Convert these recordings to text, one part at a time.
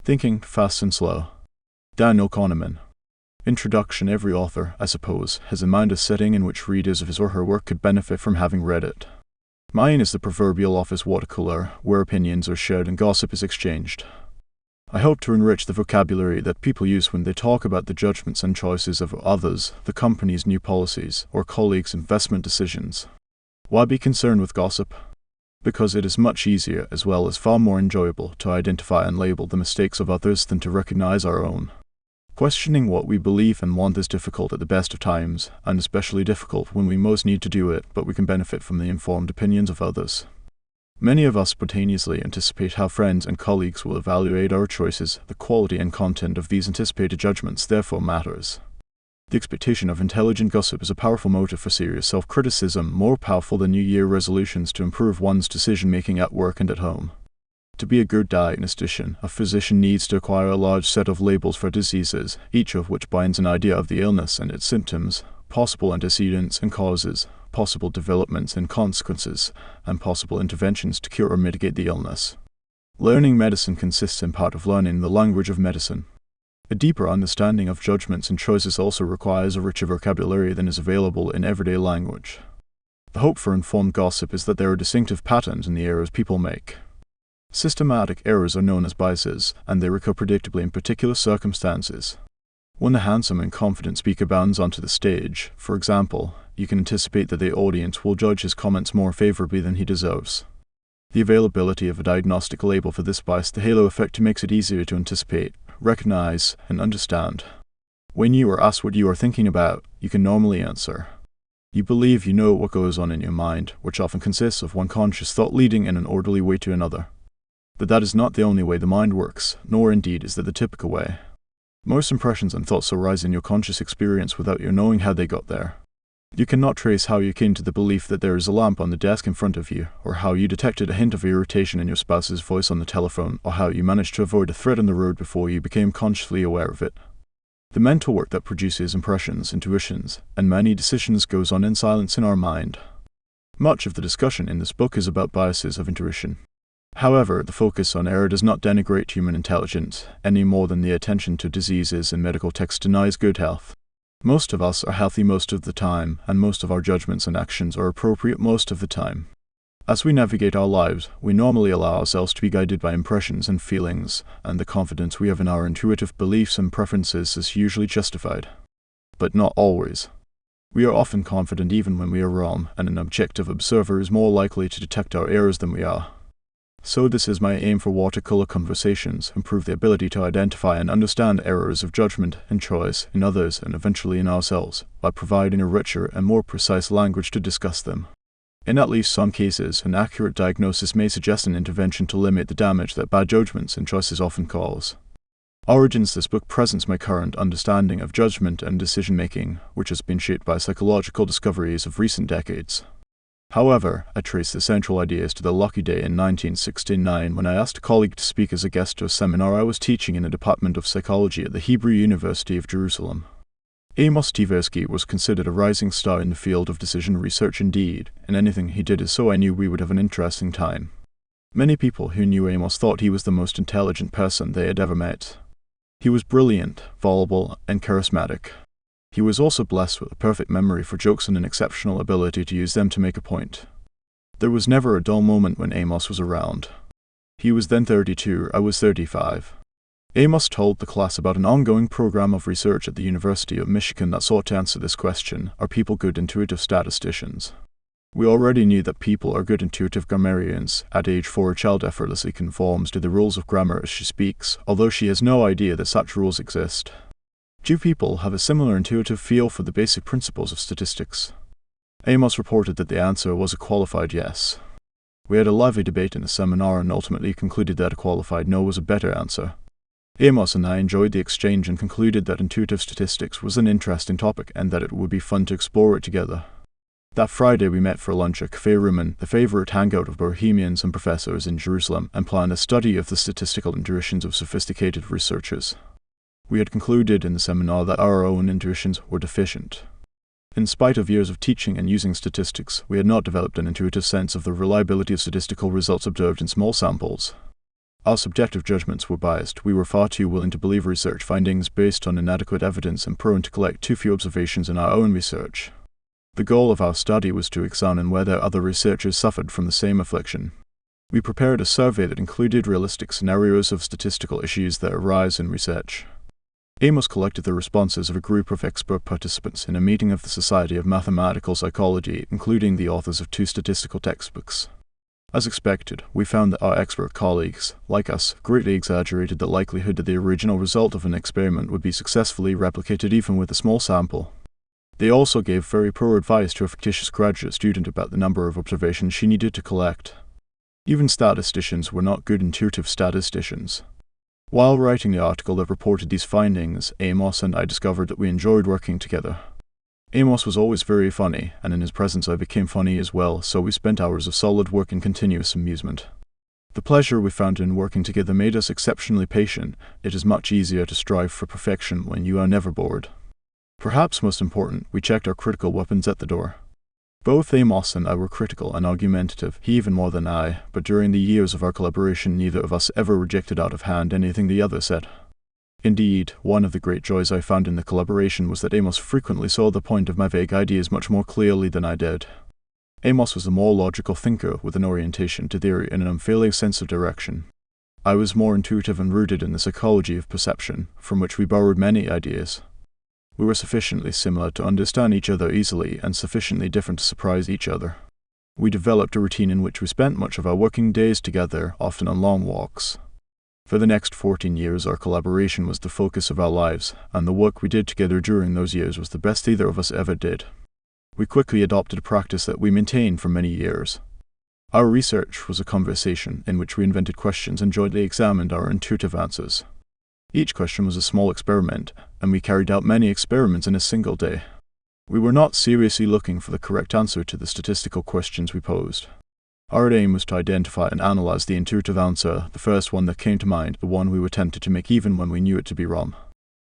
Thinking Fast and Slow. Daniel Kahneman. Introduction. Every author, I suppose, has in mind a setting in which readers of his or her work could benefit from having read it. Mine is the proverbial office water cooler, where opinions are shared and gossip is exchanged. I hope to enrich the vocabulary that people use when they talk about the judgments and choices of others, the company's new policies, or colleagues' investment decisions. Why be concerned with gossip? Because it is much easier, as well as far more enjoyable, to identify and label the mistakes of others than to recognize our own. Questioning what we believe and want is difficult at the best of times, and especially difficult when we most need to do it, but we can benefit from the informed opinions of others. Many of us spontaneously anticipate how friends and colleagues will evaluate our choices. The quality and content of these anticipated judgments therefore matters. The expectation of intelligent gossip is a powerful motive for serious self-criticism, more powerful than New Year resolutions to improve one's decision-making at work and at home. To be a good diagnostician, a physician needs to acquire a large set of labels for diseases, each of which binds an idea of the illness and its symptoms, possible antecedents and causes, possible developments and consequences, and possible interventions to cure or mitigate the illness. Learning medicine consists in part of learning the language of medicine. A deeper understanding of judgments and choices also requires a richer vocabulary than is available in everyday language. The hope for informed gossip is that there are distinctive patterns in the errors people make. Systematic errors are known as biases, and they recur predictably in particular circumstances. When the handsome and confident speaker bounds onto the stage, for example, you can anticipate that the audience will judge his comments more favorably than he deserves. The availability of a diagnostic label for this bias, the halo effect, makes it easier to anticipate, recognize, and understand. When you are asked what you are thinking about, you can normally answer. You believe you know what goes on in your mind, which often consists of one conscious thought leading in an orderly way to another. But that is not the only way the mind works, nor indeed is that the typical way. Most impressions and thoughts arise in your conscious experience without your knowing how they got there. You cannot trace how you came to the belief that there is a lamp on the desk in front of you, or how you detected a hint of irritation in your spouse's voice on the telephone, or how you managed to avoid a threat on the road before you became consciously aware of it. The mental work that produces impressions, intuitions, and many decisions goes on in silence in our mind. Much of the discussion in this book is about biases of intuition. However, the focus on error does not denigrate human intelligence, any more than the attention to diseases in medical texts denies good health. Most of us are healthy most of the time, and most of our judgments and actions are appropriate most of the time. As we navigate our lives, we normally allow ourselves to be guided by impressions and feelings, and the confidence we have in our intuitive beliefs and preferences is usually justified. But not always. We are often confident even when we are wrong, and an objective observer is more likely to detect our errors than we are. So this is my aim for water cooler conversations: improve the ability to identify and understand errors of judgment and choice in others and eventually in ourselves, by providing a richer and more precise language to discuss them. In at least some cases, an accurate diagnosis may suggest an intervention to limit the damage that bad judgments and choices often cause. Origins. This book presents my current understanding of judgment and decision-making, which has been shaped by psychological discoveries of recent decades. However, I trace the central ideas to the lucky day in 1969 when I asked a colleague to speak as a guest to a seminar I was teaching in the Department of Psychology at the Hebrew University of Jerusalem. Amos Tversky was considered a rising star in the field of decision research indeed, and anything he did, so I knew we would have an interesting time. Many people who knew Amos thought he was the most intelligent person they had ever met. He was brilliant, voluble, and charismatic. He was also blessed with a perfect memory for jokes and an exceptional ability to use them to make a point. There was never a dull moment when Amos was around. He was then 32, I was 35. Amos told the class about an ongoing program of research at the University of Michigan that sought to answer this question: are people good intuitive statisticians? We already knew that people are good intuitive grammarians. At age 4, a child effortlessly conforms to the rules of grammar as she speaks, although she has no idea that such rules exist. Do people have a similar intuitive feel for the basic principles of statistics? Amos reported that the answer was a qualified yes. We had a lively debate in the seminar and ultimately concluded that a qualified no was a better answer. Amos and I enjoyed the exchange and concluded that intuitive statistics was an interesting topic and that it would be fun to explore it together. That Friday we met for lunch at Café Rumen, the favorite hangout of bohemians and professors in Jerusalem, and planned a study of the statistical intuitions of sophisticated researchers. We had concluded in the seminar that our own intuitions were deficient. In spite of years of teaching and using statistics, we had not developed an intuitive sense of the reliability of statistical results observed in small samples. Our subjective judgments were biased. We were far too willing to believe research findings based on inadequate evidence and prone to collect too few observations in our own research. The goal of our study was to examine whether other researchers suffered from the same affliction. We prepared a survey that included realistic scenarios of statistical issues that arise in research. Amos collected the responses of a group of expert participants in a meeting of the Society of Mathematical Psychology, including the authors of 2 statistical textbooks. As expected, we found that our expert colleagues, like us, greatly exaggerated the likelihood that the original result of an experiment would be successfully replicated even with a small sample. They also gave very poor advice to a fictitious graduate student about the number of observations she needed to collect. Even statisticians were not good intuitive statisticians. While writing the article that reported these findings, Amos and I discovered that we enjoyed working together. Amos was always very funny, and in his presence I became funny as well, so we spent hours of solid work and continuous amusement. The pleasure we found in working together made us exceptionally patient. It is much easier to strive for perfection when you are never bored. Perhaps most important, we checked our critical weapons at the door. Both Amos and I were critical and argumentative, he even more than I, but during the years of our collaboration neither of us ever rejected out of hand anything the other said. Indeed, one of the great joys I found in the collaboration was that Amos frequently saw the point of my vague ideas much more clearly than I did. Amos was a more logical thinker with an orientation to theory and an unfailing sense of direction. I was more intuitive and rooted in the psychology of perception, from which we borrowed many ideas. We were sufficiently similar to understand each other easily and sufficiently different to surprise each other. We developed a routine in which we spent much of our working days together, often on long walks. For the next 14 years, our collaboration was the focus of our lives, and the work we did together during those years was the best either of us ever did. We quickly adopted a practice that we maintained for many years. Our research was a conversation in which we invented questions and jointly examined our intuitive answers. Each question was a small experiment, and we carried out many experiments in a single day. We were not seriously looking for the correct answer to the statistical questions we posed. Our aim was to identify and analyze the intuitive answer, the first one that came to mind, the one we were tempted to make even when we knew it to be wrong.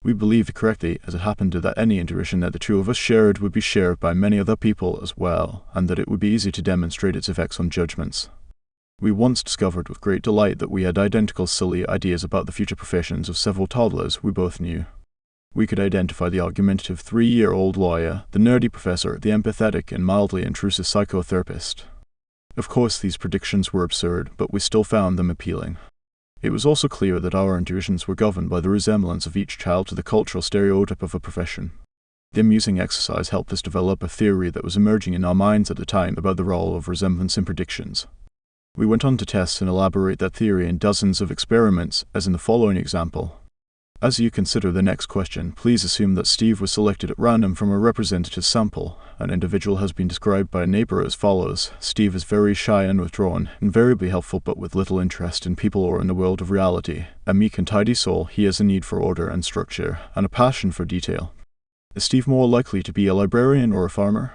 We believed correctly, as it happened, that any intuition that the two of us shared would be shared by many other people as well, and that it would be easy to demonstrate its effects on judgments. We once discovered with great delight that we had identical silly ideas about the future professions of several toddlers we both knew. We could identify the argumentative 3-year-old lawyer, the nerdy professor, the empathetic and mildly intrusive psychotherapist. Of course, these predictions were absurd, but we still found them appealing. It was also clear that our intuitions were governed by the resemblance of each child to the cultural stereotype of a profession. The amusing exercise helped us develop a theory that was emerging in our minds at the time about the role of resemblance in predictions. We went on to test and elaborate that theory in dozens of experiments, as in the following example. As you consider the next question, please assume that Steve was selected at random from a representative sample. An individual has been described by a neighbor as follows. Steve is very shy and withdrawn, invariably helpful but with little interest in people or in the world of reality. A meek and tidy soul, he has a need for order and structure, and a passion for detail. Is Steve more likely to be a librarian or a farmer?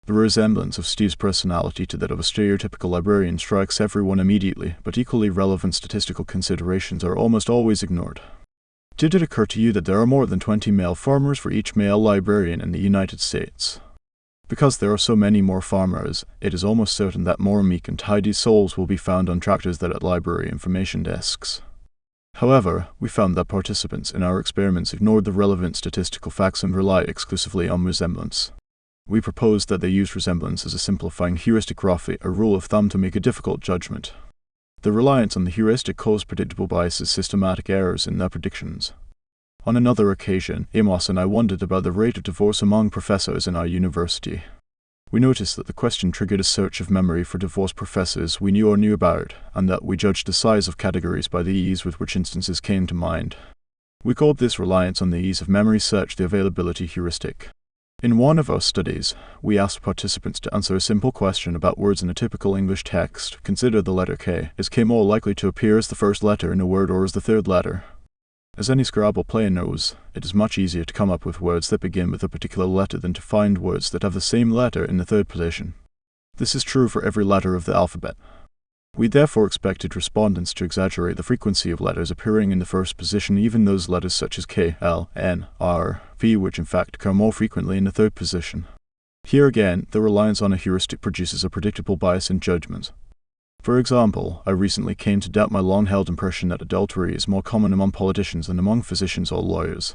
The resemblance of Steve's personality to that of a stereotypical librarian strikes everyone immediately, but equally relevant statistical considerations are almost always ignored. Did it occur to you that there are more than 20 male farmers for each male librarian in the United States? Because there are so many more farmers, it is almost certain that more meek and tidy souls will be found on tractors than at library information desks. However, we found that participants in our experiments ignored the relevant statistical facts and relied exclusively on resemblance. We proposed that they use resemblance as a simplifying heuristic, roughly a rule of thumb to make a difficult judgment. The reliance on the heuristic caused predictable biases, systematic errors in their predictions. On another occasion, Amos and I wondered about the rate of divorce among professors in our university. We noticed that the question triggered a search of memory for divorced professors we knew or knew about, and that we judged the size of categories by the ease with which instances came to mind. We called this reliance on the ease of memory search the availability heuristic. In one of our studies, we asked participants to answer a simple question about words in a typical English text. Consider the letter K. Is K more likely to appear as the first letter in a word or as the third letter? As any Scrabble player knows, it is much easier to come up with words that begin with a particular letter than to find words that have the same letter in the third position. This is true for every letter of the alphabet. We therefore expected respondents to exaggerate the frequency of letters appearing in the first position, even those letters such as K, L, N, R, V, which in fact occur more frequently in the third position. Here again, the reliance on a heuristic produces a predictable bias in judgment. For example, I recently came to doubt my long-held impression that adultery is more common among politicians than among physicians or lawyers.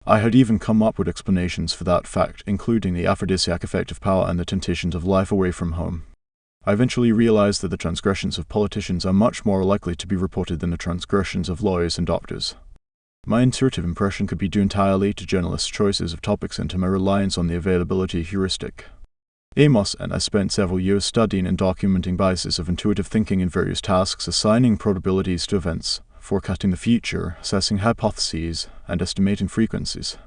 I had even come up with explanations for that fact, including the aphrodisiac effect of power and the temptations of life away from home. I eventually realized that the transgressions of politicians are much more likely to be reported than the transgressions of lawyers and doctors. My intuitive impression could be due entirely to journalists' choices of topics and to my reliance on the availability heuristic. Amos and I spent several years studying and documenting biases of intuitive thinking in various tasks, assigning probabilities to events, forecasting the future, assessing hypotheses, and estimating frequencies.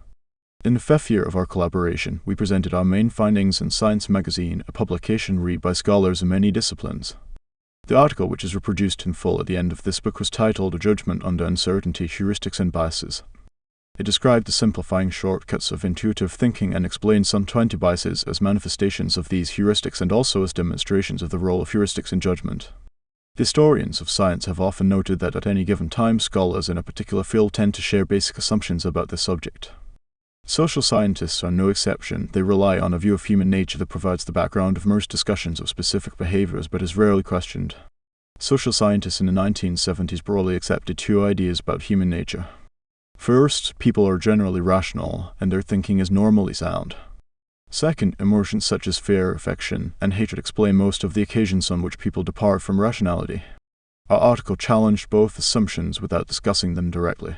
In the fifth year of our collaboration, we presented our main findings in Science magazine, a publication read by scholars in many disciplines. The article, which is reproduced in full at the end of this book, was titled A Judgment Under Uncertainty, Heuristics and Biases. It described the simplifying shortcuts of intuitive thinking and explained some 20 biases as manifestations of these heuristics and also as demonstrations of the role of heuristics in judgment. The historians of science have often noted that at any given time, scholars in a particular field tend to share basic assumptions about the subject. Social scientists are no exception. They rely on a view of human nature that provides the background of most discussions of specific behaviors but is rarely questioned. Social scientists in the 1970s broadly accepted two ideas about human nature. First, people are generally rational, and their thinking is normally sound. Second, emotions such as fear, affection, and hatred explain most of the occasions on which people depart from rationality. Our article challenged both assumptions without discussing them directly.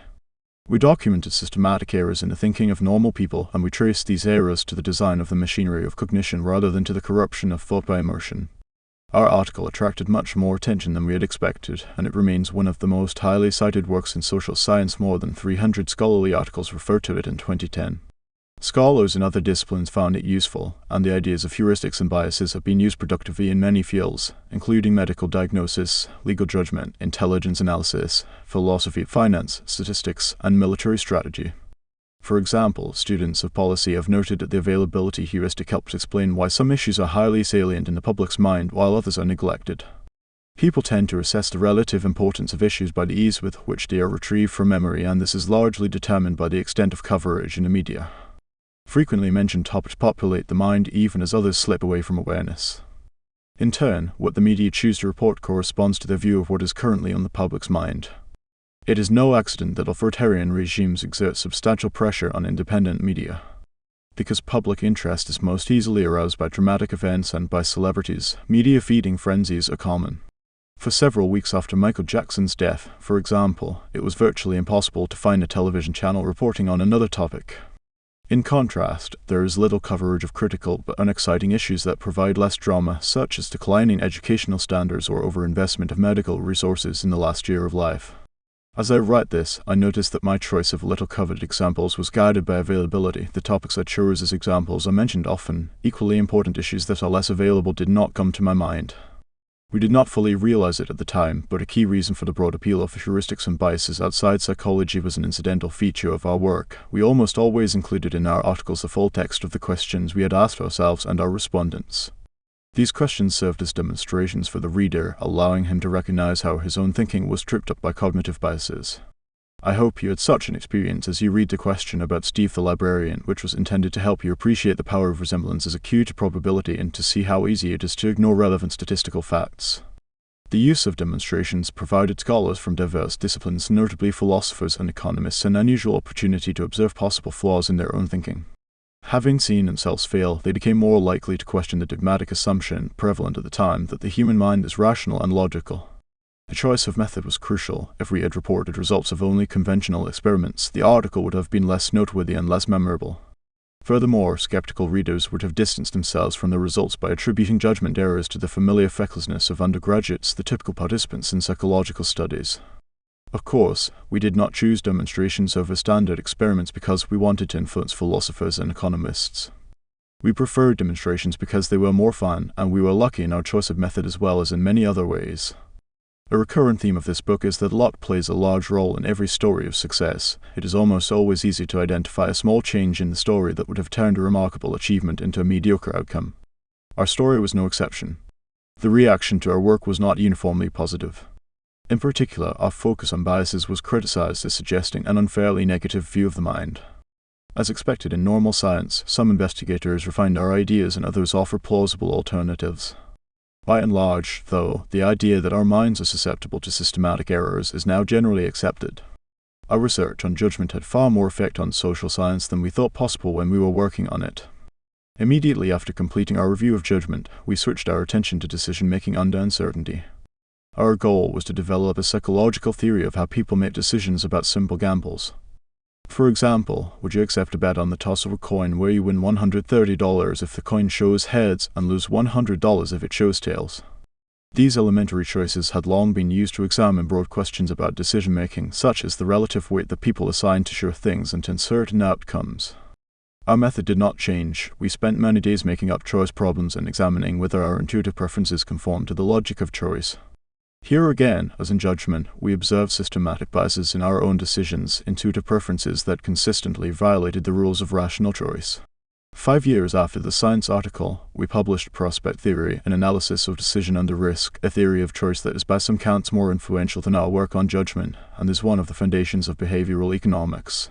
We documented systematic errors in the thinking of normal people, and we traced these errors to the design of the machinery of cognition rather than to the corruption of thought by emotion. Our article attracted much more attention than we had expected, and it remains one of the most highly cited works in social science. More than 300 scholarly articles referred to it in 2010. Scholars in other disciplines found it useful, and the ideas of heuristics and biases have been used productively in many fields, including medical diagnosis, legal judgment, intelligence analysis, philosophy of finance, statistics, and military strategy. For example, students of policy have noted that the availability heuristic helps explain why some issues are highly salient in the public's mind while others are neglected. People tend to assess the relative importance of issues by the ease with which they are retrieved from memory, and this is largely determined by the extent of coverage in the media. Frequently mentioned topics populate the mind even as others slip away from awareness. In turn, what the media choose to report corresponds to their view of what is currently on the public's mind. It is no accident that authoritarian regimes exert substantial pressure on independent media. Because public interest is most easily aroused by dramatic events and by celebrities, media feeding frenzies are common. For several weeks after Michael Jackson's death, for example, it was virtually impossible to find a television channel reporting on another topic. In contrast, there is little coverage of critical but unexciting issues that provide less drama, such as declining educational standards or overinvestment of medical resources in the last year of life. As I write this, I notice that my choice of little-covered examples was guided by availability. The topics I chose as examples are mentioned often. Equally important issues that are less available did not come to my mind. We did not fully realize it at the time, but a key reason for the broad appeal of heuristics and biases outside psychology was an incidental feature of our work. We almost always included in our articles the full text of the questions we had asked ourselves and our respondents. These questions served as demonstrations for the reader, allowing him to recognize how his own thinking was tripped up by cognitive biases. I hope you had such an experience as you read the question about Steve the librarian, which was intended to help you appreciate the power of resemblance as a cue to probability and to see how easy it is to ignore relevant statistical facts. The use of demonstrations provided scholars from diverse disciplines, notably philosophers and economists, an unusual opportunity to observe possible flaws in their own thinking. Having seen themselves fail, they became more likely to question the dogmatic assumption prevalent at the time that the human mind is rational and logical. The choice of method was crucial. If we had reported results of only conventional experiments, the article would have been less noteworthy and less memorable. Furthermore, skeptical readers would have distanced themselves from the results by attributing judgment errors to the familiar fecklessness of undergraduates, the typical participants in psychological studies. Of course, we did not choose demonstrations over standard experiments because we wanted to influence philosophers and economists. We preferred demonstrations because they were more fun, and we were lucky in our choice of method as well as in many other ways. A recurrent theme of this book is that luck plays a large role in every story of success. It is almost always easy to identify a small change in the story that would have turned a remarkable achievement into a mediocre outcome. Our story was no exception. The reaction to our work was not uniformly positive. In particular, our focus on biases was criticized as suggesting an unfairly negative view of the mind. As expected in normal science, some investigators refined our ideas and others offer plausible alternatives. By and large, though, the idea that our minds are susceptible to systematic errors is now generally accepted. Our research on judgment had far more effect on social science than we thought possible when we were working on it. Immediately after completing our review of judgment, we switched our attention to decision-making under uncertainty. Our goal was to develop a psychological theory of how people make decisions about simple gambles. For example, would you accept a bet on the toss of a coin where you win $130 if the coin shows heads and lose $100 if it shows tails? These elementary choices had long been used to examine broad questions about decision-making, such as the relative weight that people assign to sure things and to uncertain outcomes. Our method did not change. We spent many days making up choice problems and examining whether our intuitive preferences conform to the logic of choice. Here again, as in judgment, we observed systematic biases in our own decisions, intuitive preferences that consistently violated the rules of rational choice. 5 years after the Science article, we published Prospect Theory, an analysis of decision under risk, a theory of choice that is by some counts more influential than our work on judgment, and is one of the foundations of behavioral economics.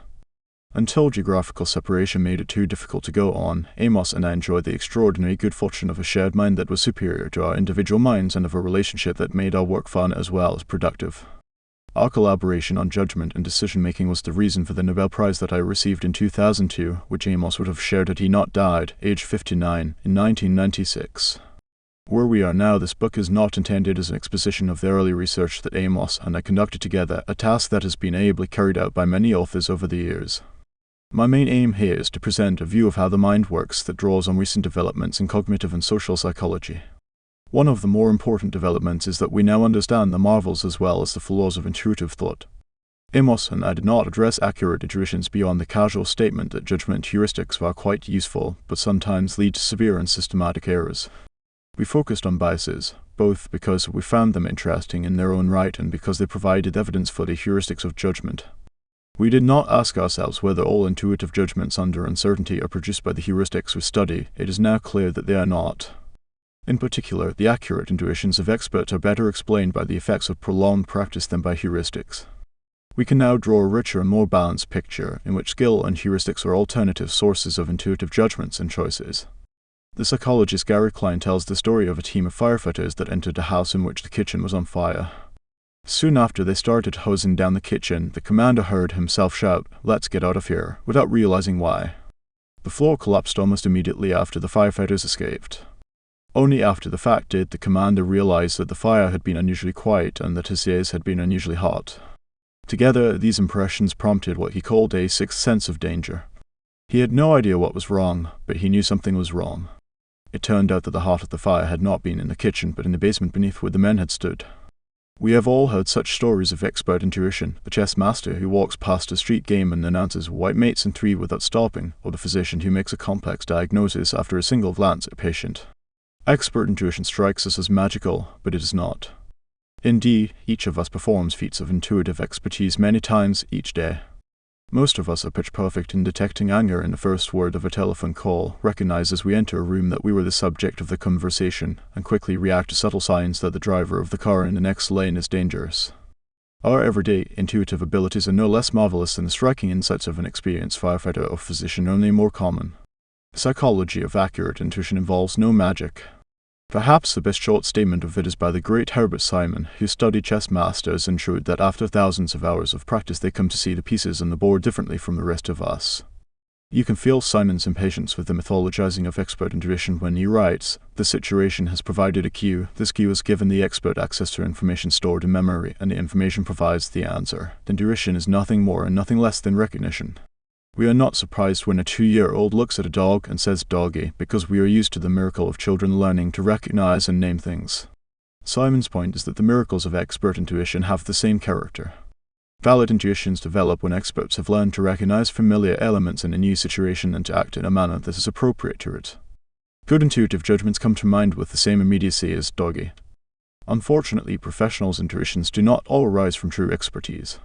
Until geographical separation made it too difficult to go on, Amos and I enjoyed the extraordinary good fortune of a shared mind that was superior to our individual minds and of a relationship that made our work fun as well as productive. Our collaboration on judgment and decision-making was the reason for the Nobel Prize that I received in 2002, which Amos would have shared had he not died, age 59, in 1996. Where we are now, this book is not intended as an exposition of the early research that Amos and I conducted together, a task that has been ably carried out by many authors over the years. My main aim here is to present a view of how the mind works that draws on recent developments in cognitive and social psychology. One of the more important developments is that we now understand the marvels as well as the flaws of intuitive thought. Amos and I did not address accurate intuitions beyond the casual statement that judgment heuristics are quite useful, but sometimes lead to severe and systematic errors. We focused on biases, both because we found them interesting in their own right and because they provided evidence for the heuristics of judgment. We did not ask ourselves whether all intuitive judgments under uncertainty are produced by the heuristics we study. It is now clear that they are not. In particular, the accurate intuitions of experts are better explained by the effects of prolonged practice than by heuristics. We can now draw a richer and more balanced picture, in which skill and heuristics are alternative sources of intuitive judgments and choices. The psychologist Gary Klein tells the story of a team of firefighters that entered a house in which the kitchen was on fire. Soon after they started hosing down the kitchen, the commander heard himself shout, "Let's get out of here," without realizing why. The floor collapsed almost immediately after the firefighters escaped. Only after the fact did the commander realize that the fire had been unusually quiet and that his days had been unusually hot. Together, these impressions prompted what he called a sixth sense of danger. He had no idea what was wrong, but he knew something was wrong. It turned out that the heart of the fire had not been in the kitchen, but in the basement beneath where the men had stood. We have all heard such stories of expert intuition, the chess master who walks past a street game and announces white mates in 3 without stopping, or the physician who makes a complex diagnosis after a single glance at a patient. Expert intuition strikes us as magical, but it is not. Indeed, each of us performs feats of intuitive expertise many times each day. Most of us are pitch perfect in detecting anger in the first word of a telephone call, recognize as we enter a room that we were the subject of the conversation, and quickly react to subtle signs that the driver of the car in the next lane is dangerous. Our everyday intuitive abilities are no less marvelous than the striking insights of an experienced firefighter or physician, only more common. The psychology of accurate intuition involves no magic. Perhaps the best short statement of it is by the great Herbert Simon, who studied chess masters and showed that after thousands of hours of practice they come to see the pieces on the board differently from the rest of us. You can feel Simon's impatience with the mythologizing of expert intuition when he writes, "The situation has provided a cue, this cue has given the expert access to information stored in memory, and the information provides the answer. The intuition is nothing more and nothing less than recognition." We are not surprised when a 2-year-old looks at a dog and says doggy, because we are used to the miracle of children learning to recognize and name things. Simon's point is that the miracles of expert intuition have the same character. Valid intuitions develop when experts have learned to recognize familiar elements in a new situation and to act in a manner that is appropriate to it. Good intuitive judgments come to mind with the same immediacy as doggy. Unfortunately, professionals' intuitions do not all arise from true expertise.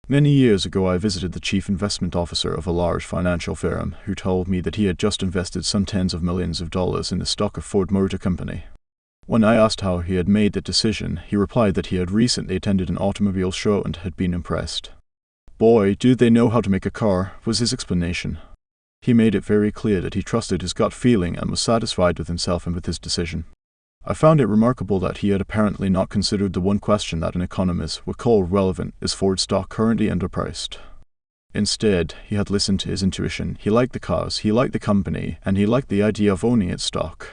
Many years ago I visited the chief investment officer of a large financial firm, who told me that he had just invested some tens of millions of dollars in the stock of Ford Motor Company. When I asked how he had made the decision, he replied that he had recently attended an automobile show and had been impressed. "Boy, do they know how to make a car," was his explanation. He made it very clear that he trusted his gut feeling and was satisfied with himself and with his decision. I found it remarkable that he had apparently not considered the one question that an economist would call relevant: is Ford stock currently underpriced? Instead, he had listened to his intuition. He liked the cause, he liked the company, and he liked the idea of owning its stock.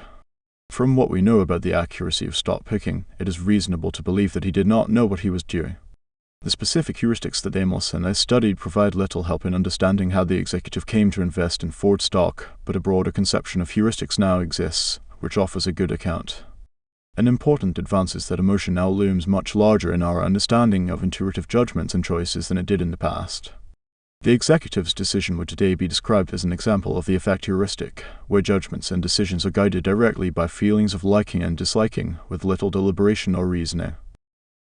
From what we know about the accuracy of stock picking, it is reasonable to believe that he did not know what he was doing. The specific heuristics that Amos and I studied provide little help in understanding how the executive came to invest in Ford stock, but a broader conception of heuristics now exists, which offers a good account. An important advance is that emotion now looms much larger in our understanding of intuitive judgments and choices than it did in the past. The executive's decision would today be described as an example of the effect heuristic, where judgments and decisions are guided directly by feelings of liking and disliking, with little deliberation or reasoning.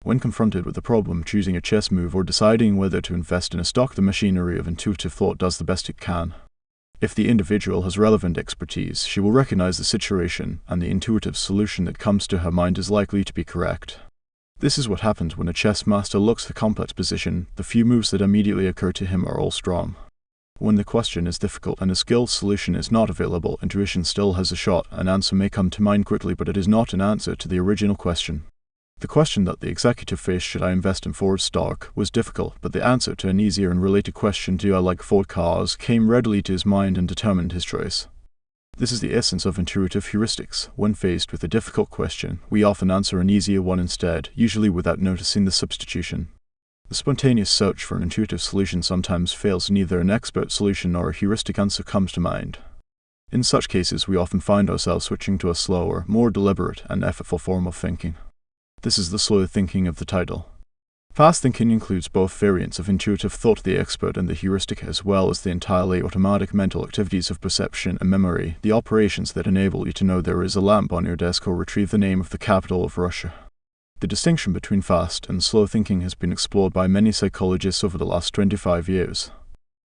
When confronted with a problem, choosing a chess move or deciding whether to invest in a stock, the machinery of intuitive thought does the best it can. If the individual has relevant expertise, she will recognize the situation, and the intuitive solution that comes to her mind is likely to be correct. This is what happens when a chess master looks at a complex position. The few moves that immediately occur to him are all strong. When the question is difficult and a skilled solution is not available, intuition still has a shot. An answer may come to mind quickly, but it is not an answer to the original question. The question that the executive faced, should I invest in Ford stock, was difficult, but the answer to an easier and related question, do I like Ford cars, came readily to his mind and determined his choice. This is the essence of intuitive heuristics. When faced with a difficult question, we often answer an easier one instead, usually without noticing the substitution. The spontaneous search for an intuitive solution sometimes fails. Neither an expert solution nor a heuristic answer comes to mind. In such cases, we often find ourselves switching to a slower, more deliberate, and effortful form of thinking. This is the slow thinking of the title. Fast thinking includes both variants of intuitive thought, the expert and the heuristic, as well as the entirely automatic mental activities of perception and memory, the operations that enable you to know there is a lamp on your desk or retrieve the name of the capital of Russia. The distinction between fast and slow thinking has been explored by many psychologists over the last 25 years.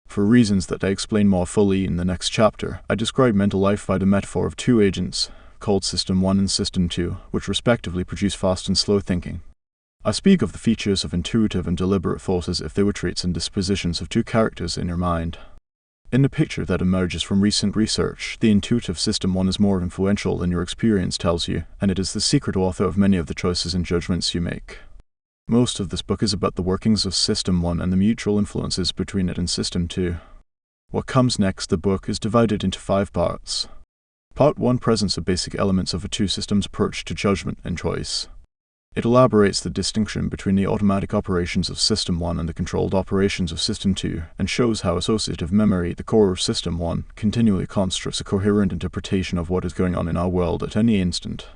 For reasons that I explain more fully in the next chapter, I describe mental life by the metaphor of two agents, called System 1 and System 2, which respectively produce fast and slow thinking. I speak of the features of intuitive and deliberate thought as if they were traits and dispositions of two characters in your mind. In the picture that emerges from recent research, the intuitive System 1 is more influential than your experience tells you, and it is the secret author of many of the choices and judgments you make. Most of this book is about the workings of System 1 and the mutual influences between it and System 2. What comes next, the book is divided into 5 parts. Part 1 presents the basic elements of a two-systems approach to judgment and choice. It elaborates the distinction between the automatic operations of System 1 and the controlled operations of System 2, and shows how associative memory, the core of System 1, continually constructs a coherent interpretation of what is going on in our world at any instant.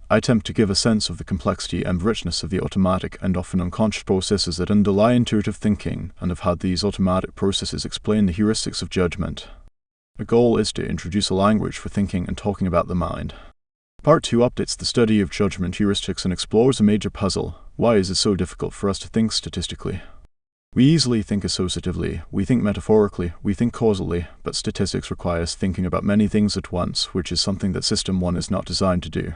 I attempt to give a sense of the complexity and richness of the automatic and often unconscious processes that underlie intuitive thinking, and of how these automatic processes explain the heuristics of judgment. The goal is to introduce a language for thinking and talking about the mind. Part 2 updates the study of judgment heuristics and explores a major puzzle: why is it so difficult for us to think statistically? We easily think associatively, we think metaphorically, we think causally, but statistics requires thinking about many things at once, which is something that System 1 is not designed to do.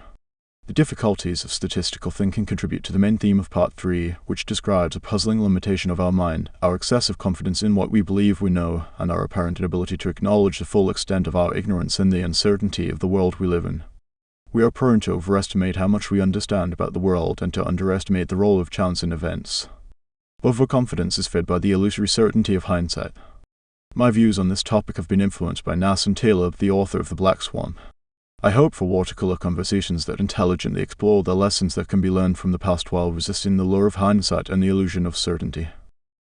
The difficulties of statistical thinking contribute to the main theme of Part 3, which describes a puzzling limitation of our mind, our excessive confidence in what we believe we know, and our apparent inability to acknowledge the full extent of our ignorance and the uncertainty of the world we live in. We are prone to overestimate how much we understand about the world and to underestimate the role of chance in events. Overconfidence is fed by the illusory certainty of hindsight. My views on this topic have been influenced by Nassim Taleb, the author of The Black Swan. I hope for watercolor conversations that intelligently explore the lessons that can be learned from the past while resisting the lure of hindsight and the illusion of certainty.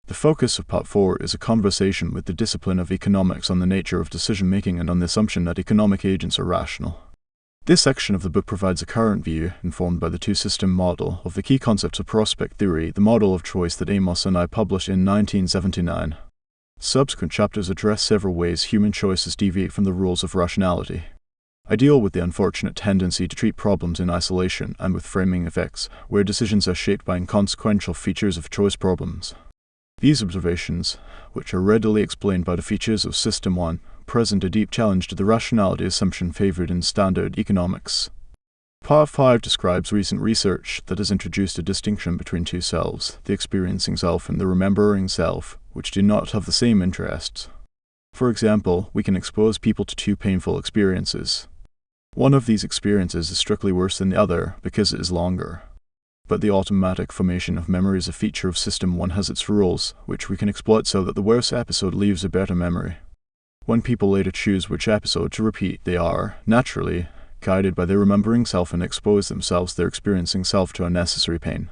The focus of Part 4 is a conversation with the discipline of economics on the nature of decision-making and on the assumption that economic agents are rational. This section of the book provides a current view, informed by the two-system model, of the key concepts of prospect theory, the model of choice that Amos and I published in 1979. Subsequent chapters address several ways human choices deviate from the rules of rationality. I deal with the unfortunate tendency to treat problems in isolation and with framing effects, where decisions are shaped by inconsequential features of choice problems. These observations, which are readily explained by the features of System 1, present a deep challenge to the rationality assumption favored in standard economics. Part 5 describes recent research that has introduced a distinction between two selves, the experiencing self and the remembering self, which do not have the same interests. For example, we can expose people to two painful experiences. One of these experiences is strictly worse than the other because it is longer. But the automatic formation of memory is a feature of System 1 has its rules, which we can exploit so that the worse episode leaves a better memory. When people later choose which episode to repeat, they are, naturally, guided by their remembering self and expose themselves, their experiencing self, to unnecessary pain.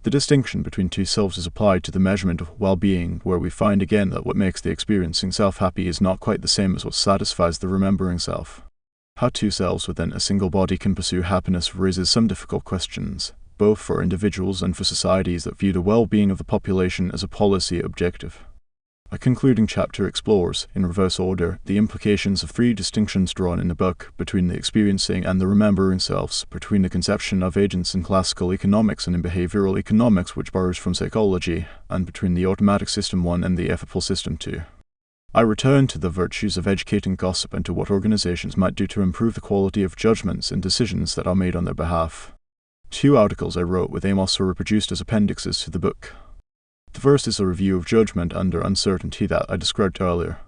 The distinction between two selves is applied to the measurement of well-being, where we find again that what makes the experiencing self happy is not quite the same as what satisfies the remembering self. How two selves within a single body can pursue happiness raises some difficult questions, both for individuals and for societies that view the well-being of the population as a policy objective. A concluding chapter explores, in reverse order, the implications of three distinctions drawn in the book between the experiencing and the remembering selves, between the conception of agents in classical economics and in behavioral economics, which borrows from psychology, and between the automatic System 1 and the effortful System 2. I return to the virtues of educating gossip and to what organizations might do to improve the quality of judgments and decisions that are made on their behalf. 2 articles I wrote with Amos were reproduced as appendixes to the book. The first is a review of judgment under uncertainty that I described earlier.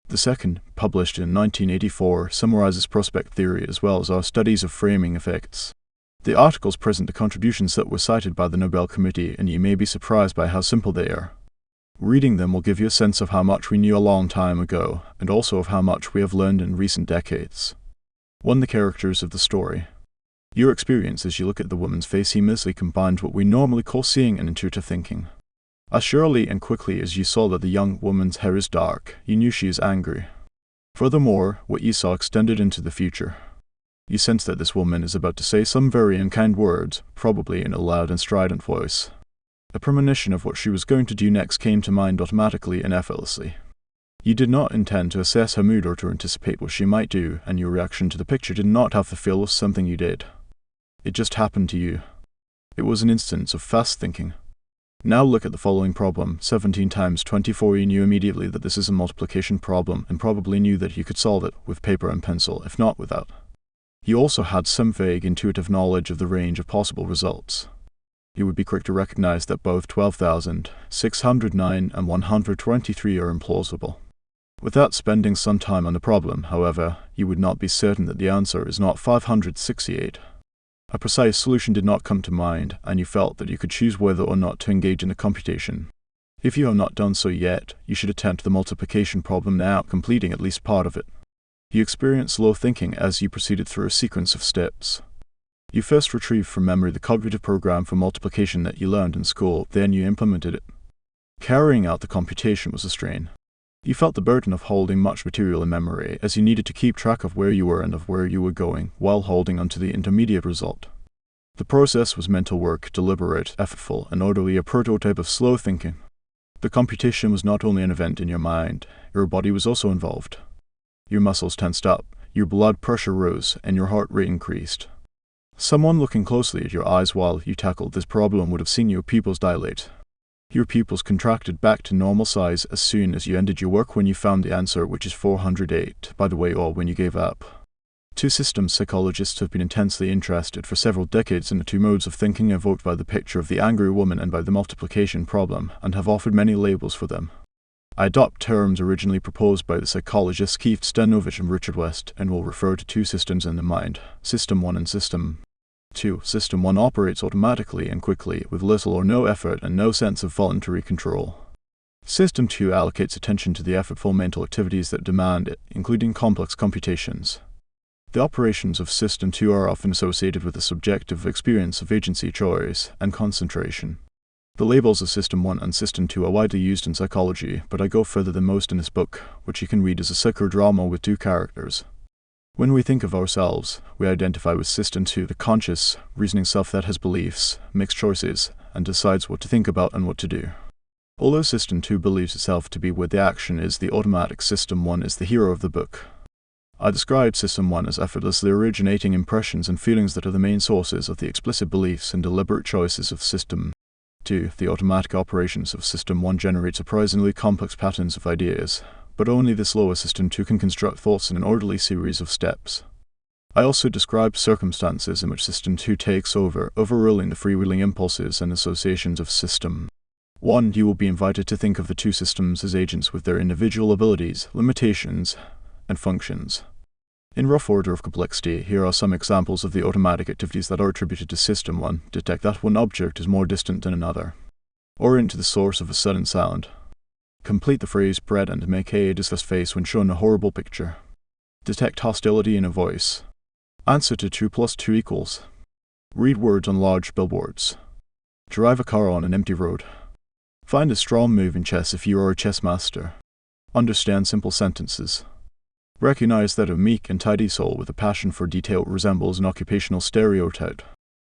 The second, published in 1984, summarizes prospect theory as well as our studies of framing effects. The articles present the contributions that were cited by the Nobel Committee, and you may be surprised by how simple they are. Reading them will give you a sense of how much we knew a long time ago, and also of how much we have learned in recent decades. 1. The characters of the story. Your experience as you look at the woman's face seamlessly combined what we normally call seeing and intuitive thinking. As surely and quickly as you saw that the young woman's hair is dark, you knew she is angry. Furthermore, what you saw extended into the future. You sense that this woman is about to say some very unkind words, probably in a loud and strident voice. A premonition of what she was going to do next came to mind automatically and effortlessly. You did not intend to assess her mood or to anticipate what she might do, and your reaction to the picture did not have the feel of something you did. It just happened to you. It was an instance of fast thinking. Now look at the following problem. 17 times 24. You knew immediately that this is a multiplication problem and probably knew that you could solve it with paper and pencil, if not without. You also had some vague intuitive knowledge of the range of possible results. You would be quick to recognize that both 12,609 and 123 are implausible. Without spending some time on the problem, however, you would not be certain that the answer is not 568. A precise solution did not come to mind, and you felt that you could choose whether or not to engage in the computation. If you have not done so yet, you should attempt the multiplication problem now, completing at least part of it. You experienced slow thinking as you proceeded through a sequence of steps. You first retrieved from memory the cognitive program for multiplication that you learned in school, then you implemented it. Carrying out the computation was a strain. You felt the burden of holding much material in memory, as you needed to keep track of where you were and of where you were going, while holding onto the intermediate result. The process was mental work, deliberate, effortful, and orderly, a prototype of slow thinking. The computation was not only an event in your mind, your body was also involved. Your muscles tensed up, your blood pressure rose, and your heart rate increased. Someone looking closely at your eyes while you tackled this problem would have seen your pupils dilate. Your pupils contracted back to normal size as soon as you ended your work when you found the answer, which is 408, by the way, or when you gave up. 2 systems psychologists have been intensely interested for several decades in the 2 modes of thinking evoked by the picture of the angry woman and by the multiplication problem, and have offered many labels for them. I adopt terms originally proposed by the psychologists Keith Stanovich and Richard West, and will refer to 2 systems in the mind, System 1 and System 2. System 1 operates automatically and quickly, with little or no effort and no sense of voluntary control. System 2 allocates attention to the effortful mental activities that demand it, including complex computations. The operations of System 2 are often associated with a subjective experience of agency, choice, and concentration. The labels of System 1 and System 2 are widely used in psychology, but I go further than most in this book, which you can read as a psychodrama with 2 characters. When we think of ourselves, we identify with System 2, the conscious, reasoning self that has beliefs, makes choices, and decides what to think about and what to do. Although System 2 believes itself to be where the action is, the automatic System 1 is the hero of the book. I described System 1 as effortlessly originating impressions and feelings that are the main sources of the explicit beliefs and deliberate choices of System 2. The automatic operations of System 1 generate surprisingly complex patterns of ideas, but only the slower System 2 can construct thoughts in an orderly series of steps. I also described circumstances in which System 2 takes over, overruling the freewheeling impulses and associations of System 1. You will be invited to think of the 2 systems as agents with their individual abilities, limitations, and functions. In rough order of complexity, here are some examples of the automatic activities that are attributed to System 1. Detect that one object is more distant than another. Orient to the source of a sudden sound. Complete the phrase bread and make a disgust face when shown a horrible picture. Detect hostility in a voice. Answer to 2 + 2 =. Read words on large billboards. Drive a car on an empty road. Find a strong move in chess if you are a chess master. Understand simple sentences. Recognize that a meek and tidy soul with a passion for detail resembles an occupational stereotype.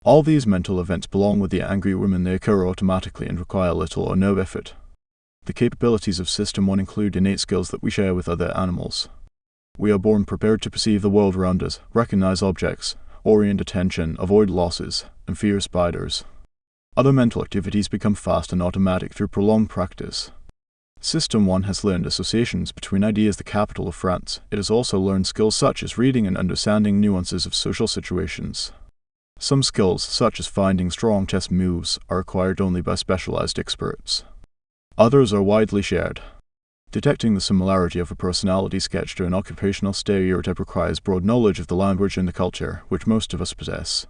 All these mental events belong with the angry women. They occur automatically and require little or no effort. The capabilities of System 1 include innate skills that we share with other animals. We are born prepared to perceive the world around us, recognize objects, orient attention, avoid losses, and fear spiders. Other mental activities become fast and automatic through prolonged practice. System 1 has learned associations between ideas, the capital of France. It has also learned skills such as reading and understanding nuances of social situations. Some skills, such as finding strong chess moves, are acquired only by specialized experts. Others are widely shared. Detecting the similarity of a personality sketch to an occupational stereotype requires broad knowledge of the language and the culture, which most of us possess.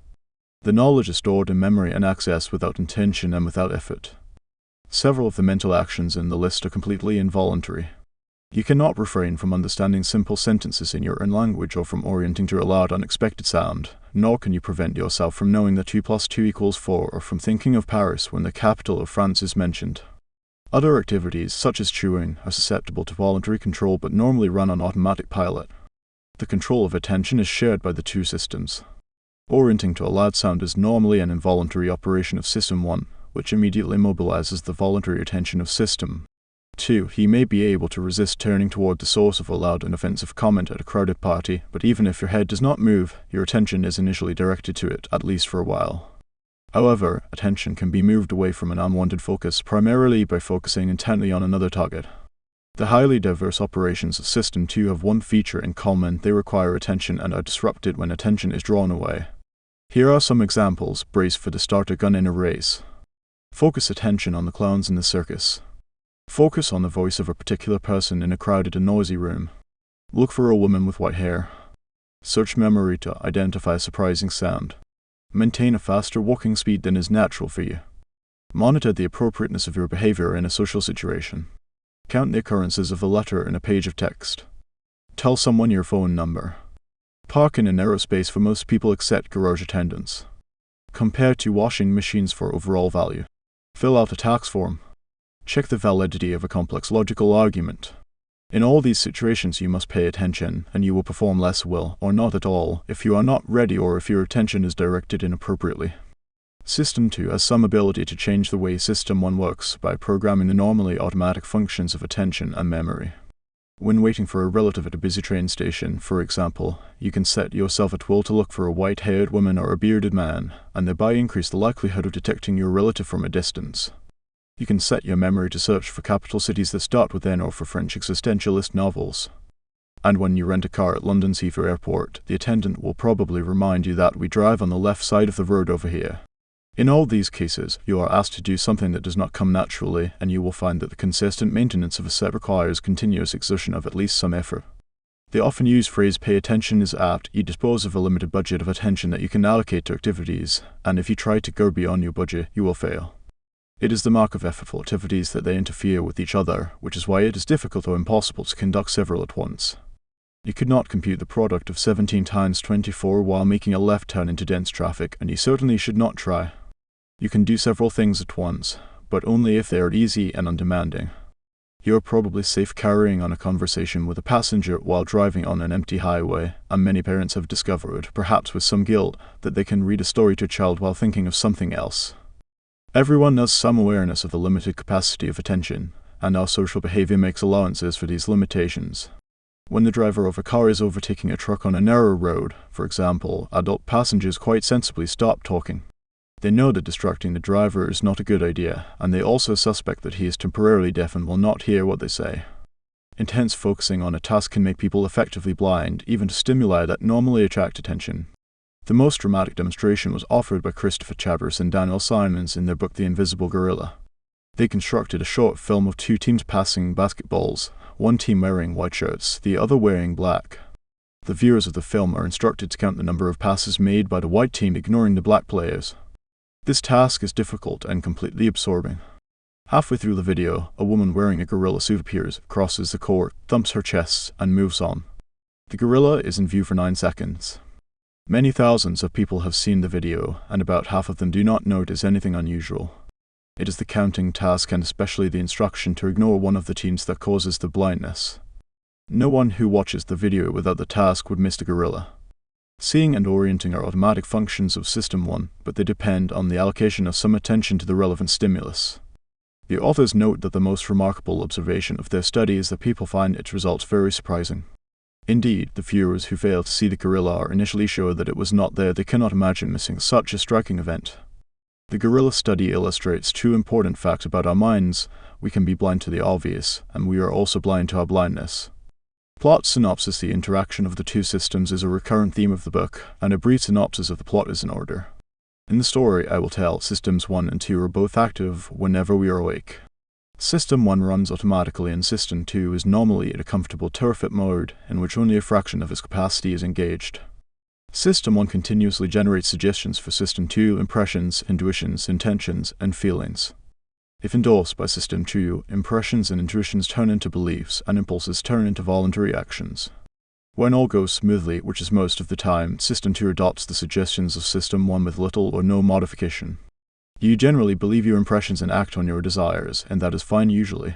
The knowledge is stored in memory and accessed without intention and without effort. Several of the mental actions in the list are completely involuntary. You cannot refrain from understanding simple sentences in your own language or from orienting to a loud, unexpected sound, nor can you prevent yourself from knowing that 2 + 2 = 4 or from thinking of Paris when the capital of France is mentioned. Other activities, such as chewing, are susceptible to voluntary control but normally run on automatic pilot. The control of attention is shared by the two systems. Orienting to a loud sound is normally an involuntary operation of System 1, which immediately mobilizes the voluntary attention of System 2. He may be able to resist turning toward the source of a loud and offensive comment at a crowded party, but even if your head does not move, your attention is initially directed to it, at least for a while. However, attention can be moved away from an unwanted focus primarily by focusing intently on another target. The highly diverse operations of System 2 have one feature in common: they require attention and are disrupted when attention is drawn away. Here are some examples. Brace for the starter gun in a race. Focus attention on the clowns in the circus. Focus on the voice of a particular person in a crowded and noisy room. Look for a woman with white hair. Search memory to identify a surprising sound. Maintain a faster walking speed than is natural for you. Monitor the appropriateness of your behavior in a social situation. Count the occurrences of a letter in a page of text. Tell someone your phone number. Park in a narrow space. For most people accept garage attendance. Compare two washing machines for overall value. Fill out a tax form. Check the validity of a complex logical argument. In all these situations you must pay attention, and you will perform less well, or not at all, if you are not ready or if your attention is directed inappropriately. System 2 has some ability to change the way System 1 works by programming the normally automatic functions of attention and memory. When waiting for a relative at a busy train station, for example, you can set yourself at will to look for a white-haired woman or a bearded man, and thereby increase the likelihood of detecting your relative from a distance. You can set your memory to search for capital cities that start with N or for French existentialist novels. And when you rent a car at London's Heathrow Airport, the attendant will probably remind you that we drive on the left side of the road over here. In all these cases, you are asked to do something that does not come naturally, and you will find that the consistent maintenance of a set requires continuous exertion of at least some effort. The often used phrase "pay attention" is apt. You dispose of a limited budget of attention that you can allocate to activities, and if you try to go beyond your budget, you will fail. It is the mark of effortful activities that they interfere with each other, which is why it is difficult or impossible to conduct several at once. You could not compute the product of 17 times 24 while making a left turn into dense traffic, and you certainly should not try. You can do several things at once, but only if they are easy and undemanding. You are probably safe carrying on a conversation with a passenger while driving on an empty highway, and many parents have discovered, perhaps with some guilt, that they can read a story to a child while thinking of something else. Everyone has some awareness of the limited capacity of attention, and our social behavior makes allowances for these limitations. When the driver of a car is overtaking a truck on a narrow road, for example, adult passengers quite sensibly stop talking. They know that distracting the driver is not a good idea, and they also suspect that he is temporarily deaf and will not hear what they say. Intense focusing on a task can make people effectively blind, even to stimuli that normally attract attention. The most dramatic demonstration was offered by Christopher Chabris and Daniel Kahneman in their book The Invisible Gorilla. They constructed a short film of two teams passing basketballs, one team wearing white shirts, the other wearing black. The viewers of the film are instructed to count the number of passes made by the white team ignoring the black players. This task is difficult and completely absorbing. Halfway through the video, a woman wearing a gorilla suit appears, crosses the court, thumps her chest, and moves on. The gorilla is in view for 9 seconds. Many thousands of people have seen the video, and about half of them do not notice anything unusual. It is the counting task and especially the instruction to ignore one of the teams that causes the blindness. No one who watches the video without the task would miss the gorilla. Seeing and orienting are automatic functions of System 1, but they depend on the allocation of some attention to the relevant stimulus. The authors note that the most remarkable observation of their study is that people find its results very surprising. Indeed, the viewers who fail to see the gorilla are initially sure that it was not there. They cannot imagine missing such a striking event. The gorilla study illustrates two important facts about our minds. We can be blind to the obvious, and we are also blind to our blindness. Plot synopsis. The interaction of the two systems is a recurrent theme of the book, and a brief synopsis of the plot is in order. In the story, I will tell, Systems 1 and 2 are both active whenever we are awake. System 1 runs automatically and System 2 is normally in a comfortable turfit mode, in which only a fraction of its capacity is engaged. System 1 continuously generates suggestions for System 2, impressions, intuitions, intentions, and feelings. If endorsed by System 2, impressions and intuitions turn into beliefs, and impulses turn into voluntary actions. When all goes smoothly, which is most of the time, System 2 adopts the suggestions of System 1 with little or no modification. You generally believe your impressions and act on your desires, and that is fine usually.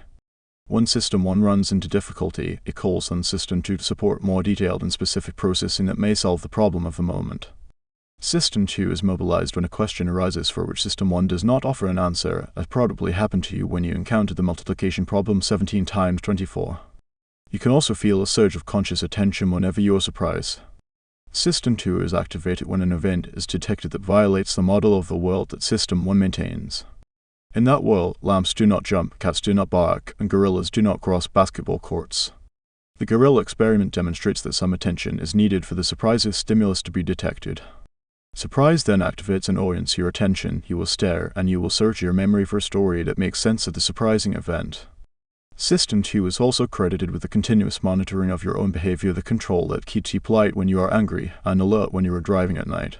When System 1 runs into difficulty, it calls on System 2 to support more detailed and specific processing that may solve the problem of the moment. System 2 is mobilized when a question arises for which System 1 does not offer an answer, as probably happened to you when you encountered the multiplication problem 17 times 24. You can also feel a surge of conscious attention whenever you are surprised. System 2 is activated when an event is detected that violates the model of the world that System 1 maintains. In that world, lamps do not jump, cats do not bark, and gorillas do not cross basketball courts. The gorilla experiment demonstrates that some attention is needed for the surprise stimulus to be detected. Surprise then activates and orients your attention. You will stare, and you will search your memory for a story that makes sense of the surprising event. System 2 is also credited with the continuous monitoring of your own behavior, the control that keeps you polite when you are angry, and alert when you are driving at night.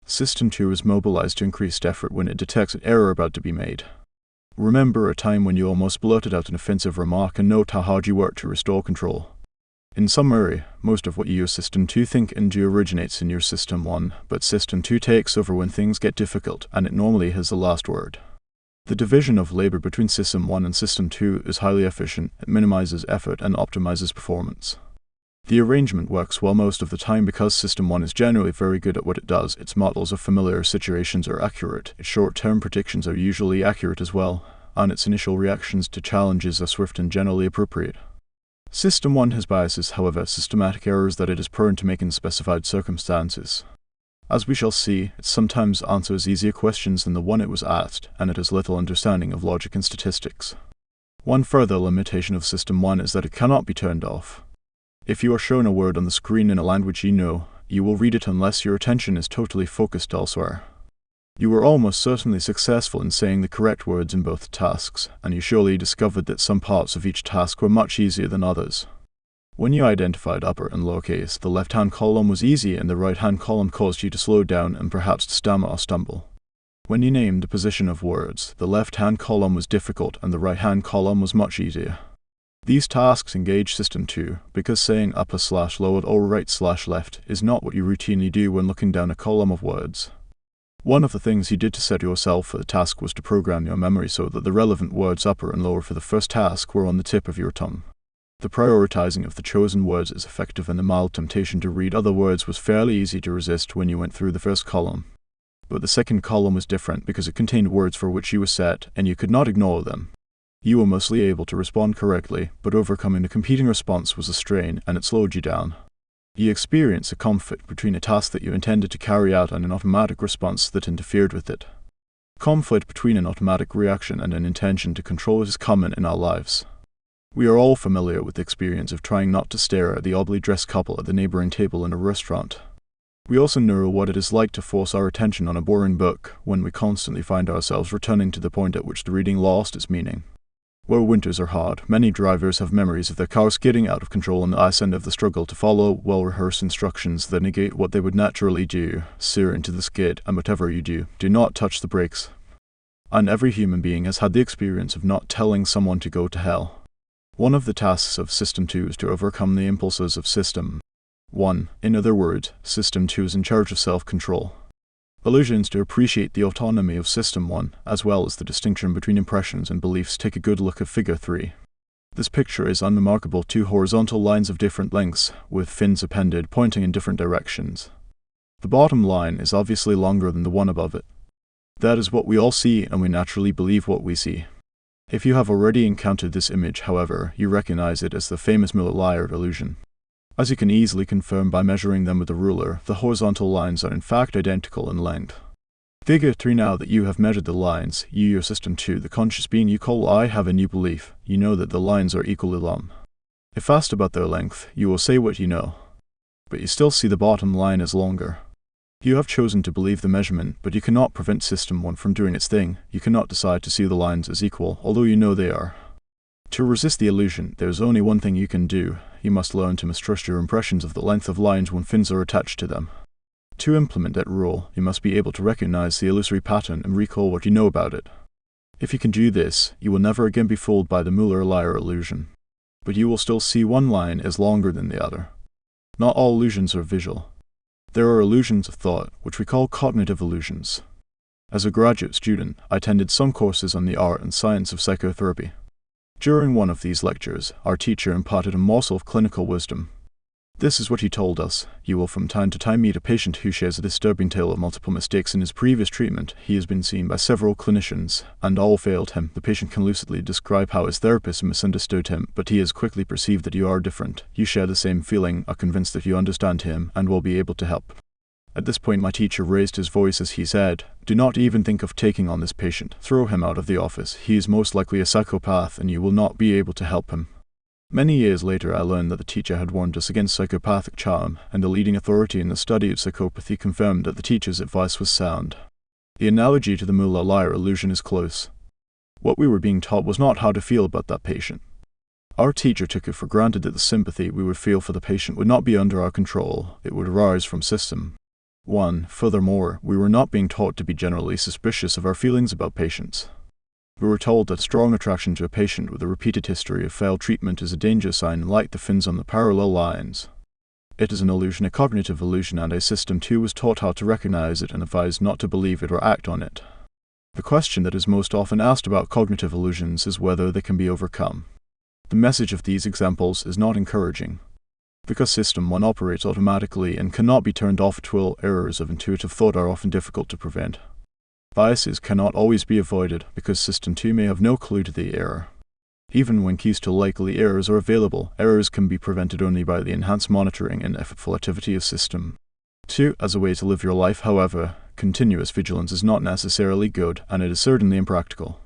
System 2 is mobilized to increased effort when it detects an error about to be made. Remember a time when you almost blurted out an offensive remark and note how hard you worked to restore control. In summary, most of what your System 2 think and do originates in your System 1, but System 2 takes over when things get difficult, and it normally has the last word. The division of labor between System 1 and System 2 is highly efficient. It minimizes effort and optimizes performance. The arrangement works well most of the time because System 1 is generally very good at what it does. Its models of familiar situations are accurate, its short-term predictions are usually accurate as well, and its initial reactions to challenges are swift and generally appropriate. System 1 has biases, however, systematic errors that it is prone to make in specified circumstances. As we shall see, it sometimes answers easier questions than the one it was asked, and it has little understanding of logic and statistics. One further limitation of System 1 is that it cannot be turned off. If you are shown a word on the screen in a language you know, you will read it unless your attention is totally focused elsewhere. You were almost certainly successful in saying the correct words in both tasks, and you surely discovered that some parts of each task were much easier than others. When you identified upper and lowercase, the left-hand column was easy and the right-hand column caused you to slow down and perhaps to stammer or stumble. When you named the position of words, the left-hand column was difficult and the right-hand column was much easier. These tasks engage System 2, because saying upper/lower or right/left is not what you routinely do when looking down a column of words. One of the things you did to set yourself for the task was to program your memory so that the relevant words upper and lower for the first task were on the tip of your tongue. The prioritizing of the chosen words is effective, and the mild temptation to read other words was fairly easy to resist when you went through the first column. But the second column was different because it contained words for which you were set, and you could not ignore them. You were mostly able to respond correctly, but overcoming the competing response was a strain, and it slowed you down. You experienced a conflict between a task that you intended to carry out and an automatic response that interfered with it. Conflict between an automatic reaction and an intention to control is common in our lives. We are all familiar with the experience of trying not to stare at the oddly dressed couple at the neighboring table in a restaurant. We also know what it is like to force our attention on a boring book when we constantly find ourselves returning to the point at which the reading lost its meaning. Where winters are hard, many drivers have memories of their car skidding out of control on the ice and of the struggle to follow well-rehearsed instructions that negate what they would naturally do. Steer into the skid, and whatever you do, do not touch the brakes. And every human being has had the experience of not telling someone to go to hell. One of the tasks of System 2 is to overcome the impulses of System 1. In other words, System 2 is in charge of self-control. Illusions to appreciate the autonomy of System 1, as well as the distinction between impressions and beliefs. Take a good look at Figure 3. This picture is unremarkable: two horizontal lines of different lengths, with fins appended, pointing in different directions. The bottom line is obviously longer than the one above it. That is what we all see, and we naturally believe what we see. If you have already encountered this image, however, you recognize it as the famous Miller-Lire illusion. As you can easily confirm by measuring them with a ruler, the horizontal lines are in fact identical in length. Figure 3. Now that you have measured the lines, you, your System 2, the conscious being you call I, have a new belief. You know that the lines are equally long. If asked about their length, you will say what you know. But you still see the bottom line as longer. You have chosen to believe the measurement, but you cannot prevent System 1 from doing its thing. You cannot decide to see the lines as equal, although you know they are. To resist the illusion, there is only one thing you can do. You must learn to mistrust your impressions of the length of lines when fins are attached to them. To implement that rule, you must be able to recognize the illusory pattern and recall what you know about it. If you can do this, you will never again be fooled by the Miller-Lire illusion. But you will still see one line as longer than the other. Not all illusions are visual. There are illusions of thought, which we call cognitive illusions. As a graduate student, I attended some courses on the art and science of psychotherapy. During one of these lectures, our teacher imparted a morsel of clinical wisdom. This is what he told us: you will from time to time meet a patient who shares a disturbing tale of multiple mistakes in his previous treatment. He has been seen by several clinicians, and all failed him. The patient can lucidly describe how his therapist misunderstood him, but he has quickly perceived that you are different. You share the same feeling, are convinced that you understand him, and will be able to help. At this point, my teacher raised his voice as he said, "Do not even think of taking on this patient. Throw him out of the office. He is most likely a psychopath, and you will not be able to help him." Many years later, I learned that the teacher had warned us against psychopathic charm, and the leading authority in the study of psychopathy confirmed that the teacher's advice was sound. The analogy to the Miller-Lire illusion is close. What we were being taught was not how to feel about that patient. Our teacher took it for granted that the sympathy we would feel for the patient would not be under our control. It would arise from System 1. Furthermore, we were not being taught to be generally suspicious of our feelings about patients. We were told that strong attraction to a patient with a repeated history of failed treatment is a danger sign, like the fins on the parallel lines. It is an illusion, a cognitive illusion, and a System 2 was taught how to recognize it and advised not to believe it or act on it. The question that is most often asked about cognitive illusions is whether they can be overcome. The message of these examples is not encouraging. Because System 1 operates automatically and cannot be turned off at will, errors of intuitive thought are often difficult to prevent. Biases cannot always be avoided, because System 2 may have no clue to the error. Even when keys to likely errors are available, errors can be prevented only by the enhanced monitoring and effortful activity of System 2. As a way to live your life, however, continuous vigilance is not necessarily good, and it is certainly impractical.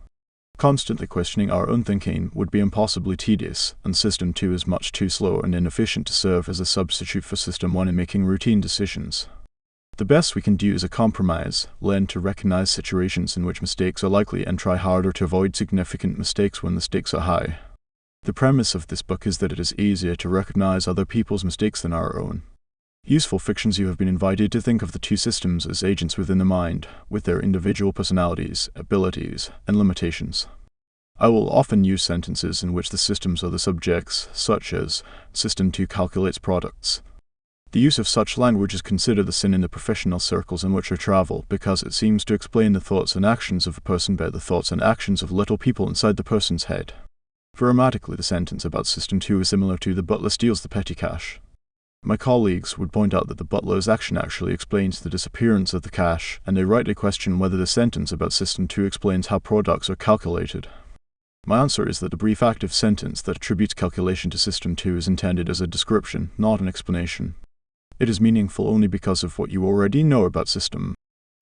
Constantly questioning our own thinking would be impossibly tedious, and System 2 is much too slow and inefficient to serve as a substitute for System 1 in making routine decisions. The best we can do is a compromise: learn to recognize situations in which mistakes are likely and try harder to avoid significant mistakes when the stakes are high. The premise of this book is that it is easier to recognize other people's mistakes than our own. Useful fictions, you have been invited to think of the two systems as agents within the mind, with their individual personalities, abilities, and limitations. I will often use sentences in which the systems are the subjects, such as, System 2 calculates products. The use of such language is considered a sin in the professional circles in which I travel, because it seems to explain the thoughts and actions of a person by the thoughts and actions of little people inside the person's head. Grammatically, the sentence about System 2 is similar to "the butler steals the petty cash." My colleagues would point out that the butler's action actually explains the disappearance of the cash, and they rightly question whether the sentence about System 2 explains how products are calculated. My answer is that the brief active sentence that attributes calculation to System 2 is intended as a description, not an explanation. It is meaningful only because of what you already know about System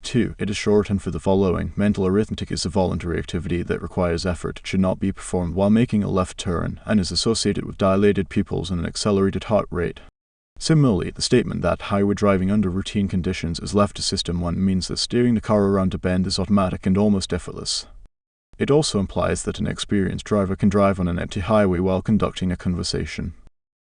2. It is shorthand for the following: mental arithmetic is a voluntary activity that requires effort, should not be performed while making a left turn, and is associated with dilated pupils and an accelerated heart rate. Similarly, the statement that highway driving under routine conditions is left to System 1 means that steering the car around a bend is automatic and almost effortless. It also implies that an experienced driver can drive on an empty highway while conducting a conversation.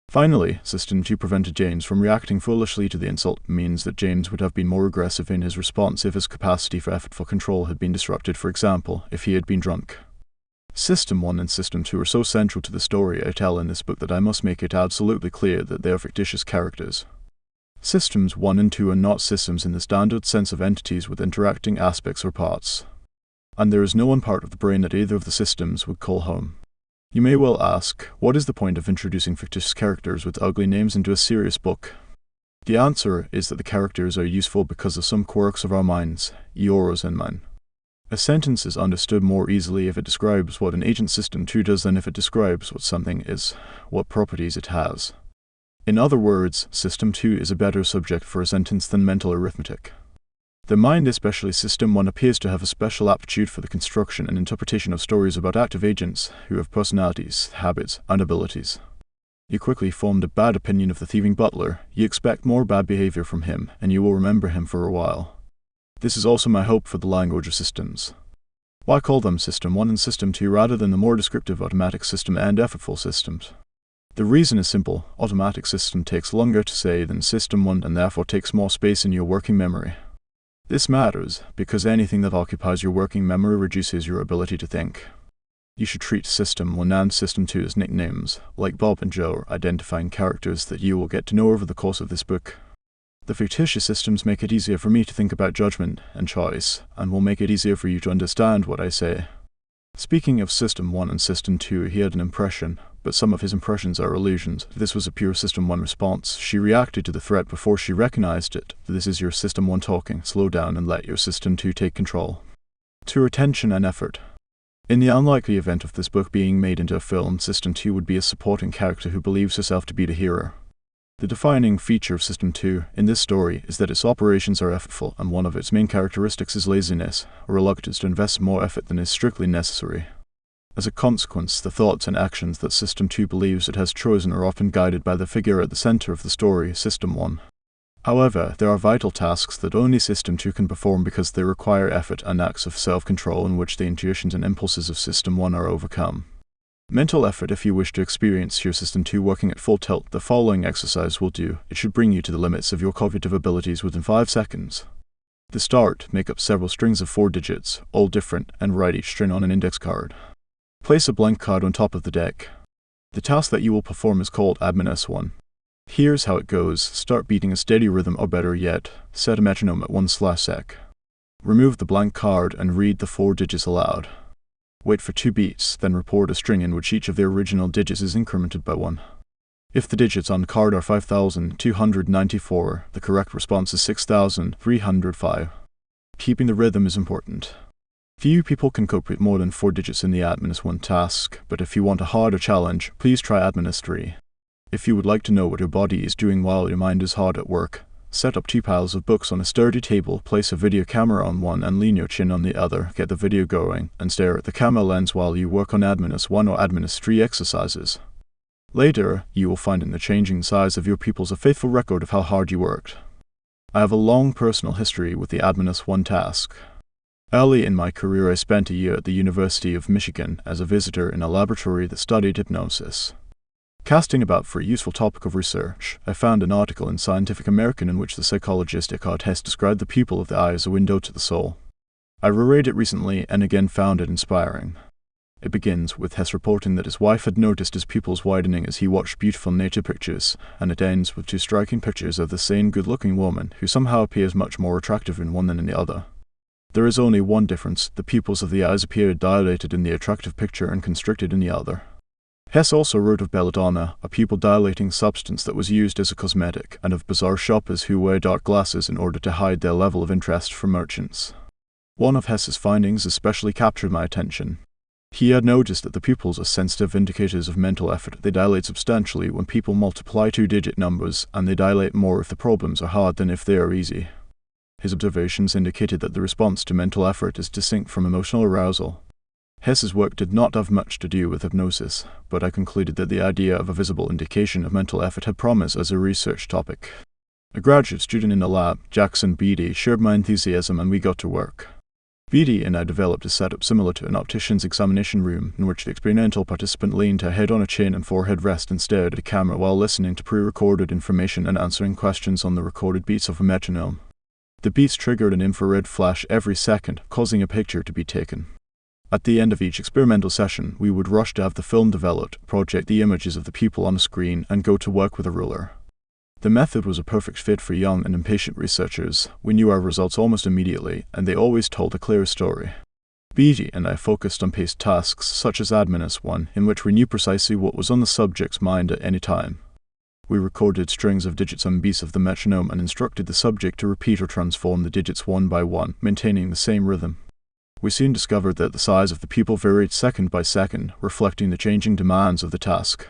Finally, System 2 prevented James from reacting foolishly to the insult means that James would have been more aggressive in his response if his capacity for effortful control had been disrupted, for example, if he had been drunk. System 1 and System 2 are so central to the story I tell in this book that I must make it absolutely clear that they are fictitious characters. Systems 1 and 2 are not systems in the standard sense of entities with interacting aspects or parts. And there is no one part of the brain that either of the systems would call home. You may well ask, what is the point of introducing fictitious characters with ugly names into a serious book? The answer is that the characters are useful because of some quirks of our minds, yours and mine. A sentence is understood more easily if it describes what an agent System 2 does than if it describes what something is, what properties it has. In other words, System 2 is a better subject for a sentence than mental arithmetic. The mind, especially System 1, appears to have a special aptitude for the construction and interpretation of stories about active agents who have personalities, habits, and abilities. You quickly formed a bad opinion of the thieving butler, you expect more bad behavior from him, and you will remember him for a while. This is also my hope for the language of systems. Why call them System 1 and System 2 rather than the more descriptive automatic system and effortful systems? The reason is simple: automatic system takes longer to say than System 1 and therefore takes more space in your working memory. This matters because anything that occupies your working memory reduces your ability to think. You should treat System 1 and System 2 as nicknames, like Bob and Joe, identifying characters that you will get to know over the course of this book. The fictitious systems make it easier for me to think about judgment and choice, and will make it easier for you to understand what I say. Speaking of System 1 and System 2, he had an impression, but some of his impressions are illusions. This was a pure System 1 response. She reacted to the threat before she recognized it. This is your System 1 talking. Slow down and let your System 2 take control. To attention and effort. In the unlikely event of this book being made into a film, System 2 would be a supporting character who believes herself to be the hero. The defining feature of System 2 in this story is that its operations are effortful, and one of its main characteristics is laziness, a reluctance to invest more effort than is strictly necessary. As a consequence, the thoughts and actions that System 2 believes it has chosen are often guided by the figure at the center of the story, System 1. However, there are vital tasks that only System 2 can perform because they require effort and acts of self-control in which the intuitions and impulses of System 1 are overcome. Mental effort. If you wish to experience your System 2 working at full tilt, the following exercise will do. It should bring you to the limits of your cognitive abilities within 5 seconds. To start, make up several strings of 4 digits, all different, and write each string on an index card. Place a blank card on top of the deck. The task that you will perform is called Admin S1. Here's how it goes. Start beating a steady rhythm, or better yet, set a metronome at 1/sec. Remove the blank card and read the 4 digits aloud. Wait for 2 beats, then report a string in which each of the original digits is incremented by 1. If the digits on the card are 5,294, the correct response is 6,305. Keeping the rhythm is important. Few people can cope with more than 4 digits in the Admin S1 task, but if you want a harder challenge, please try Admin S3. If you would like to know what your body is doing while your mind is hard at work, set up 2 piles of books on a sturdy table, place a video camera on one and lean your chin on the other, get the video going, and stare at the camera lens while you work on Admin S1 or Admin S3 exercises. Later, you will find in the changing size of your pupils a faithful record of how hard you worked. I have a long personal history with the Admin S1 task. Early in my career, I spent a year at the University of Michigan as a visitor in a laboratory that studied hypnosis. Casting about for a useful topic of research, I found an article in Scientific American in which the psychologist Eckhart Hess described the pupil of the eye as a window to the soul. I reread it recently and again found it inspiring. It begins with Hess reporting that his wife had noticed his pupils widening as he watched beautiful nature pictures, and it ends with 2 striking pictures of the same good-looking woman who somehow appears much more attractive in one than in the other. There is only one difference: the pupils of the eyes appear dilated in the attractive picture and constricted in the other. Hess also wrote of belladonna, a pupil-dilating substance that was used as a cosmetic, and of bizarre shoppers who wear dark glasses in order to hide their level of interest from merchants. One of Hess's findings especially captured my attention. He had noticed that the pupils are sensitive indicators of mental effort. They dilate substantially when people multiply 2-digit numbers, and they dilate more if the problems are hard than if they are easy. His observations indicated that the response to mental effort is distinct from emotional arousal. Hess's work did not have much to do with hypnosis, but I concluded that the idea of a visible indication of mental effort had promise as a research topic. A graduate student in the lab, Jackson Beatty, shared my enthusiasm and we got to work. BD and I developed a setup similar to an optician's examination room, in which the experimental participant leaned her head on a chin and forehead rest and stared at a camera while listening to pre-recorded information and answering questions on the recorded beats of a metronome. The beats triggered an infrared flash every second, causing a picture to be taken. At the end of each experimental session, we would rush to have the film developed, project the images of the people on the screen, and go to work with a ruler. The method was a perfect fit for young and impatient researchers. We knew our results almost immediately, and they always told a clear story. BD and I focused on paced tasks such as Admin-1, in which we knew precisely what was on the subject's mind at any time. We recorded strings of digits on beats of the metronome and instructed the subject to repeat or transform the digits one by one, maintaining the same rhythm. We soon discovered that the size of the pupil varied second by second, reflecting the changing demands of the task.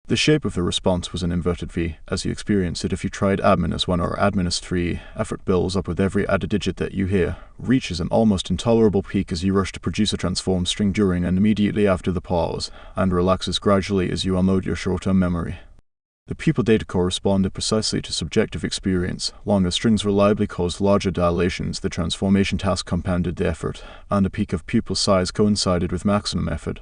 The shape of the response was an inverted V, as you experience it if you tried Admin-1 or Admin-3. Effort builds up with every added digit that you hear, reaches an almost intolerable peak as you rush to produce a transformed string during and immediately after the pause, and relaxes gradually as you unload your short-term memory. The pupil data corresponded precisely to subjective experience. Longer strings reliably caused larger dilations, the transformation task compounded the effort, and a peak of pupil size coincided with maximum effort.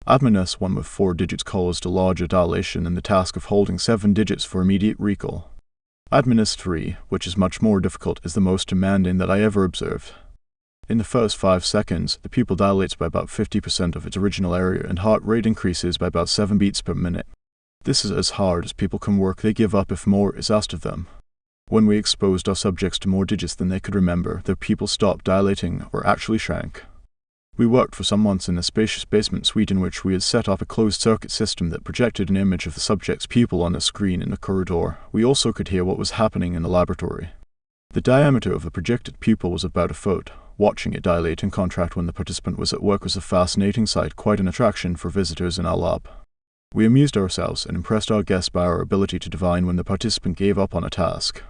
Admin-1 with 4 digits caused a larger dilation and the task of holding 7 digits for immediate recall. Admin-3, which is much more difficult, is the most demanding that I ever observed. In the first 5 seconds, the pupil dilates by about 50% of its original area and heart rate increases by about 7 beats per minute. This is as hard as people can work. They give up if more is asked of them. When we exposed our subjects to more digits than they could remember, their pupils stopped dilating or actually shrank. We worked for some months in a spacious basement suite in which we had set up a closed-circuit system that projected an image of the subject's pupil on a screen in the corridor. We also could hear what was happening in the laboratory. The diameter of the projected pupil was about a foot. Watching it dilate and contract when the participant was at work was a fascinating sight, quite an attraction for visitors in our lab. We amused ourselves and impressed our guests by our ability to divine when the participant gave up on a task.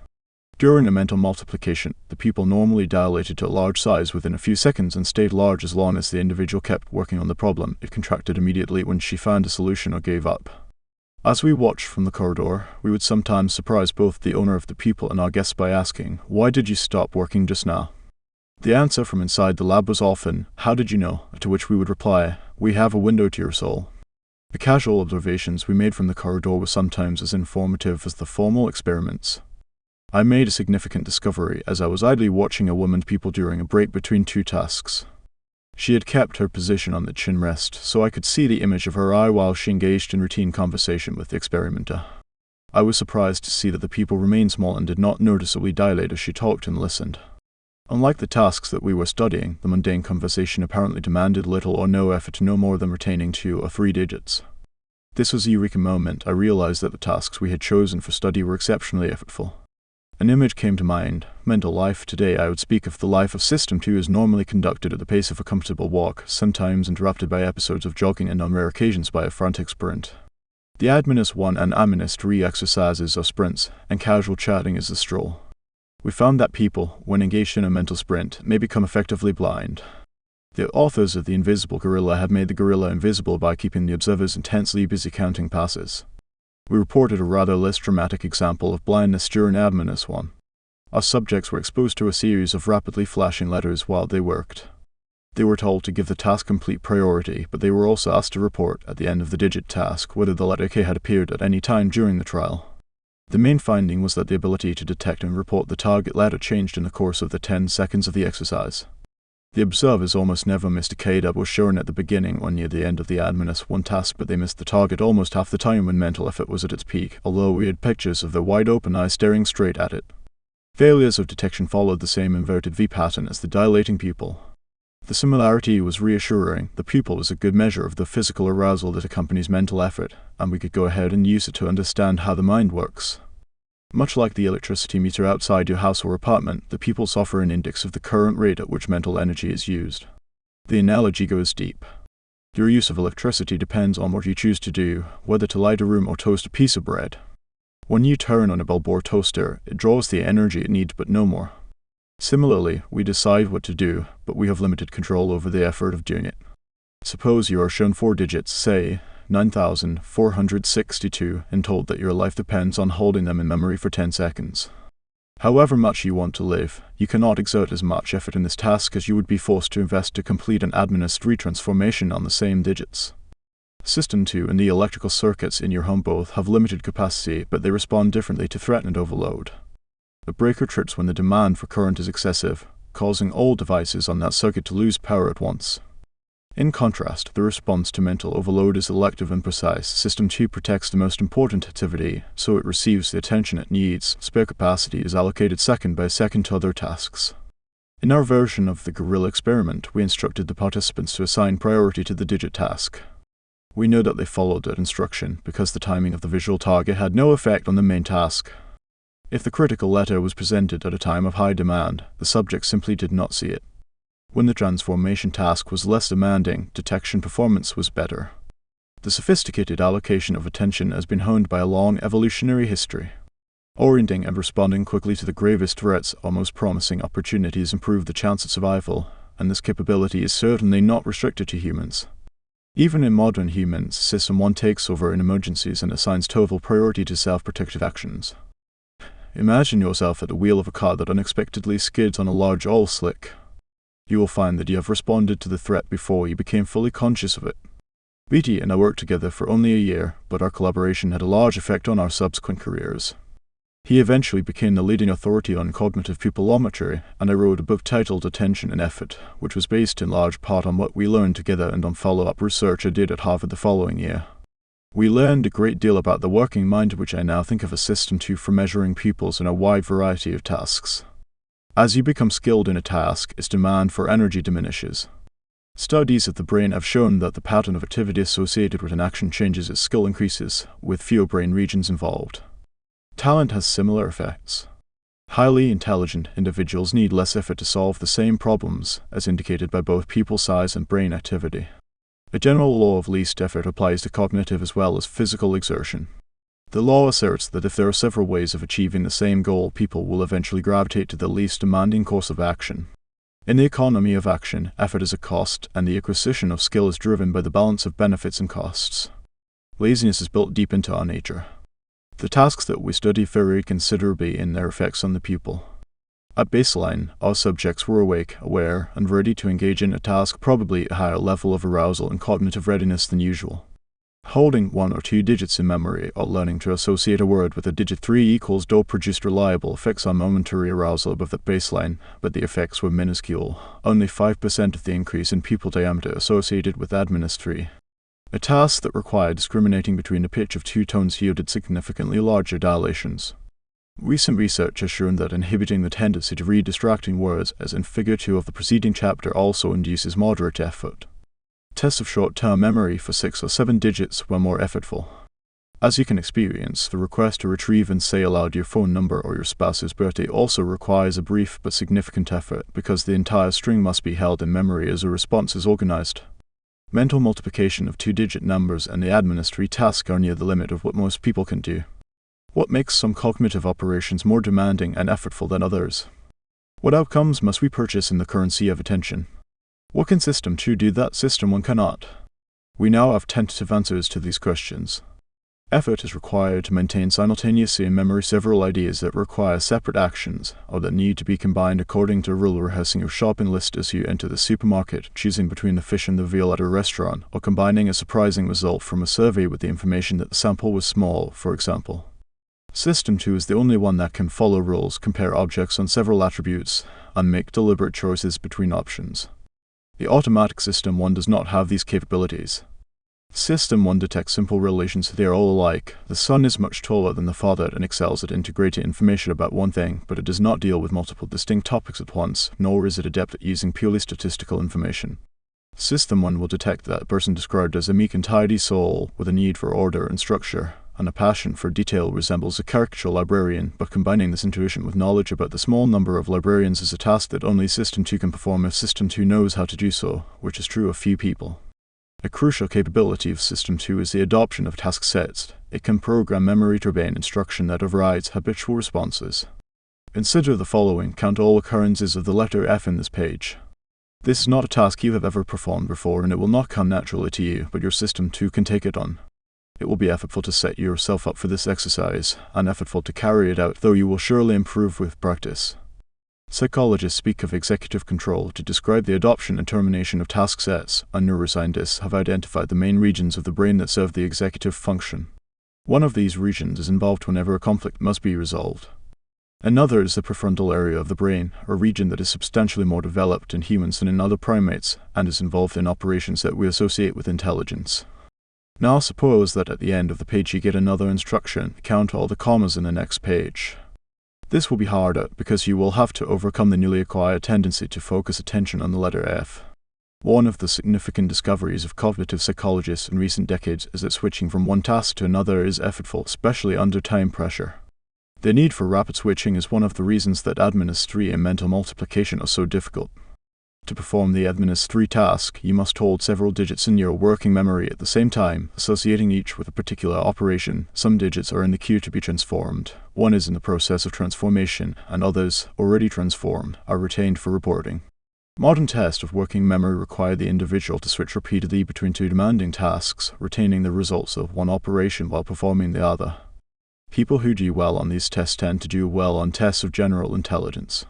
During a mental multiplication, the pupil normally dilated to a large size within a few seconds and stayed large as long as the individual kept working on the problem. It contracted immediately when she found a solution or gave up. As we watched from the corridor, we would sometimes surprise both the owner of the pupil and our guests by asking, "Why did you stop working just now?" The answer from inside the lab was often, "How did you know?" To which we would reply, "We have a window to your soul." The casual observations we made from the corridor were sometimes as informative as the formal experiments. I made a significant discovery as I was idly watching a woman's pupil during a break between 2 tasks. She had kept her position on the chin rest, so I could see the image of her eye while she engaged in routine conversation with the experimenter. I was surprised to see that the pupil remained small and did not noticeably dilate as she talked and listened. Unlike the tasks that we were studying, the mundane conversation apparently demanded little or no effort to no more than retaining 2 or 3 digits. This was a eureka moment. I realized that the tasks we had chosen for study were exceptionally effortful. An image came to mind. Mental life. Today I would speak of the life of System 2 as normally conducted at the pace of a comfortable walk, sometimes interrupted by episodes of jogging and on rare occasions by a frantic sprint. The Admin-1 and Admin-3 exercises are sprints, and casual chatting is a stroll. We found that people, when engaged in a mental sprint, may become effectively blind. The authors of The Invisible Gorilla had made the gorilla invisible by keeping the observers intensely busy counting passes. We reported a rather less dramatic example of blindness during Admin-1. Our subjects were exposed to a series of rapidly flashing letters while they worked. They were told to give the task complete priority, but they were also asked to report, at the end of the digit task, whether the letter K had appeared at any time during the trial. The main finding was that the ability to detect and report the target letter changed in the course of the 10 seconds of the exercise. The observers almost never missed a K that was shown at the beginning or near the end of the Admin-1 task, but they missed the target almost half the time when mental effort was at its peak, although we had pictures of their wide-open eyes staring straight at it. Failures of detection followed the same inverted V pattern as the dilating pupil. The similarity was reassuring. The pupil was a good measure of the physical arousal that accompanies mental effort, and we could go ahead and use it to understand how the mind works. Much like the electricity meter outside your house or apartment, the pupils offer an index of the current rate at which mental energy is used. The analogy goes deep. Your use of electricity depends on what you choose to do, whether to light a room or toast a piece of bread. When you turn on a bulb or toaster, it draws the energy it needs but no more. Similarly, we decide what to do, but we have limited control over the effort of doing it. Suppose you are shown 4 digits, say 9,462, and told that your life depends on holding them in memory for 10 seconds. However much you want to live, you cannot exert as much effort in this task as you would be forced to invest to complete an administrative transformation on the same digits. System 2 and the electrical circuits in your home both have limited capacity, but they respond differently to threatened overload. The breaker trips when the demand for current is excessive, causing all devices on that circuit to lose power at once. In contrast, the response to mental overload is elective and precise. System 2 protects the most important activity, so it receives the attention it needs. Spare capacity is allocated second by second to other tasks. In our version of the guerrilla experiment, we instructed the participants to assign priority to the digit task. We know that they followed that instruction because the timing of the visual target had no effect on the main task. If the critical letter was presented at a time of high demand, the subject simply did not see it. When the transformation task was less demanding, detection performance was better. The sophisticated allocation of attention has been honed by a long evolutionary history. Orienting and responding quickly to the gravest threats or most promising opportunities improve the chance of survival, and this capability is certainly not restricted to humans. Even in modern humans, System 1 takes over in emergencies and assigns total priority to self-protective actions. Imagine yourself at the wheel of a car that unexpectedly skids on a large oil slick. You will find that you have responded to the threat before you became fully conscious of it. BT and I worked together for only a year, but our collaboration had a large effect on our subsequent careers. He eventually became the leading authority on cognitive pupillometry, and I wrote a book titled Attention and Effort, which was based in large part on what we learned together and on follow-up research I did at Harvard the following year. We learned a great deal about the working mind, which I now think of as System 2 for measuring pupils in a wide variety of tasks. As you become skilled in a task, its demand for energy diminishes. Studies of the brain have shown that the pattern of activity associated with an action changes as skill increases, with fewer brain regions involved. Talent has similar effects. Highly intelligent individuals need less effort to solve the same problems, as indicated by both pupil size and brain activity. A general law of least effort applies to cognitive as well as physical exertion. The law asserts that if there are several ways of achieving the same goal, people will eventually gravitate to the least demanding course of action. In the economy of action, effort is a cost, and the acquisition of skill is driven by the balance of benefits and costs. Laziness is built deep into our nature. The tasks that we study vary considerably in their effects on the pupil. At baseline, our subjects were awake, aware, and ready to engage in a task, probably a higher level of arousal and cognitive readiness than usual. Holding 1 or 2 digits in memory or learning to associate a word with a digit 3 equals do produced reliable effects on momentary arousal above that baseline, but the effects were minuscule, only 5% of the increase in pupil diameter associated with Adminus 3. A task that required discriminating between the pitch of 2 tones yielded significantly larger dilations. Recent research has shown that inhibiting the tendency to read distracting words, as in Figure 2 of the preceding chapter, also induces moderate effort. Tests of short-term memory for 6 or 7 digits were more effortful. As you can experience, the request to retrieve and say aloud your phone number or your spouse's birthday also requires a brief but significant effort, because the entire string must be held in memory as a response is organized. Mental multiplication of 2-digit numbers and the administrative task are near the limit of what most people can do. What makes some cognitive operations more demanding and effortful than others? What outcomes must we purchase in the currency of attention? What can System 2 do that System 1 cannot? We now have tentative answers to these questions. Effort is required to maintain simultaneously in memory several ideas that require separate actions, or that need to be combined according to a rule rehearsing your shopping list as you enter the supermarket, choosing between the fish and the veal at a restaurant, or combining a surprising result from a survey with the information that the sample was small, for example. System 2 is the only one that can follow rules, compare objects on several attributes, and make deliberate choices between options. The automatic System 1 does not have these capabilities. System 1 detects simple relations, they are all alike. The son is much taller than the father and excels at integrating information about one thing, but it does not deal with multiple distinct topics at once, nor is it adept at using purely statistical information. System 1 will detect that a person described as a meek and tidy soul with a need for order and structure, and a passion for detail resembles a caricatural librarian, but combining this intuition with knowledge about the small number of librarians is a task that only System 2 can perform if System 2 knows how to do so, which is true of few people. A crucial capability of System 2 is the adoption of task sets. It can program memory to obey an instruction that overrides habitual responses. Consider the following, count all occurrences of the letter F in this page. This is not a task you have ever performed before, and it will not come naturally to you, but your System 2 can take it on. It will be effortful to set yourself up for this exercise, and effortful to carry it out, though you will surely improve with practice. Psychologists speak of executive control to describe the adoption and termination of task sets, and neuroscientists have identified the main regions of the brain that serve the executive function. One of these regions is involved whenever a conflict must be resolved. Another is the prefrontal area of the brain, a region that is substantially more developed in humans than in other primates, and is involved in operations that we associate with intelligence. Now suppose that at the end of the page you get another instruction: count all the commas in the next page. This will be harder because you will have to overcome the newly acquired tendency to focus attention on the letter F. One of the significant discoveries of cognitive psychologists in recent decades is that switching from one task to another is effortful, especially under time pressure. The need for rapid switching is one of the reasons that administry and mental multiplication are so difficult. To perform the administry task, you must hold several digits in your working memory at the same time, associating each with a particular operation. Some digits are in the queue to be transformed, one is in the process of transformation, and others, already transformed, are retained for reporting. Modern tests of working memory require the individual to switch repeatedly between two demanding tasks, retaining the results of one operation while performing the other. People who do well on these tests tend to do well on tests of general intelligence.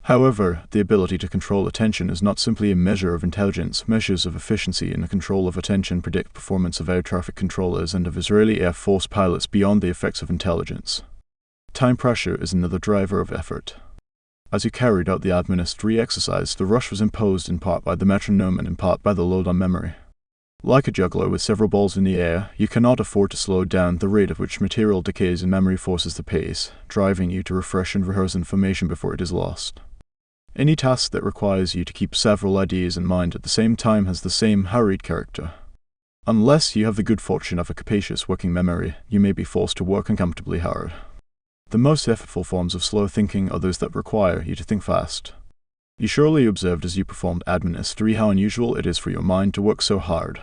However, the ability to control attention is not simply a measure of intelligence. Measures of efficiency in the control of attention predict performance of air traffic controllers and of Israeli Air Force pilots beyond the effects of intelligence. Time pressure is another driver of effort. As you carried out the administry exercise, the rush was imposed in part by the metronome and in part by the load on memory. Like a juggler with several balls in the air, you cannot afford to slow down. The rate at which material decays in memory forces the pace, driving you to refresh and rehearse information before it is lost. Any task that requires you to keep several ideas in mind at the same time has the same hurried character. Unless you have the good fortune of a capacious working memory, you may be forced to work uncomfortably hard. The most effortful forms of slow thinking are those that require you to think fast. You surely observed as you performed administry how unusual it is for your mind to work so hard.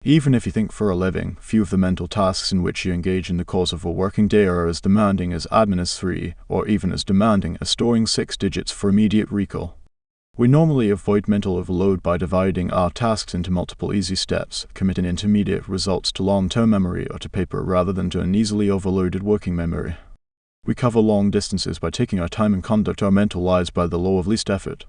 Even if you think for a living, few of the mental tasks in which you engage in the course of a working day are as demanding as administry, or even as demanding as storing 6 digits for immediate recall. We normally avoid mental overload by dividing our tasks into multiple easy steps, committing intermediate results to long-term memory or to paper rather than to an easily overloaded working memory. We cover long distances by taking our time and conduct our mental lives by the law of least effort.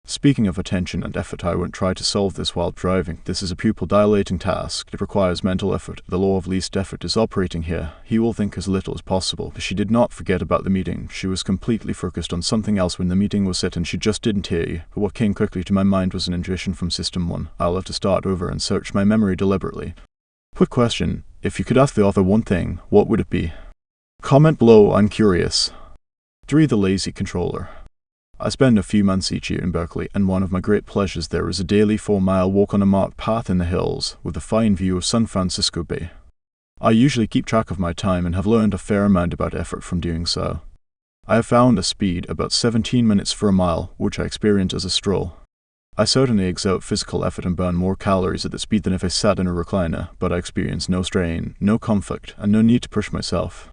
Speaking of attention and effort, I won't try to solve this while driving. This is a pupil-dilating task. It requires mental effort. The law of least effort is operating here. He will think as little as possible. She did not forget about the meeting. She was completely focused on something else when the meeting was set and she just didn't hear you. But what came quickly to my mind was an intuition from System 1. I'll have to start over and search my memory deliberately. Quick question. If you could ask the author one thing, what would it be? Comment below, I'm curious. 3. The lazy controller. I spend a few months each year in Berkeley, and one of my great pleasures there is a daily 4-mile walk on a marked path in the hills, with a fine view of San Francisco Bay. I usually keep track of my time and have learned a fair amount about effort from doing so. I have found a speed about 17 minutes for a mile, which I experience as a stroll. I certainly exert physical effort and burn more calories at that speed than if I sat in a recliner, but I experience no strain, no conflict, and no need to push myself.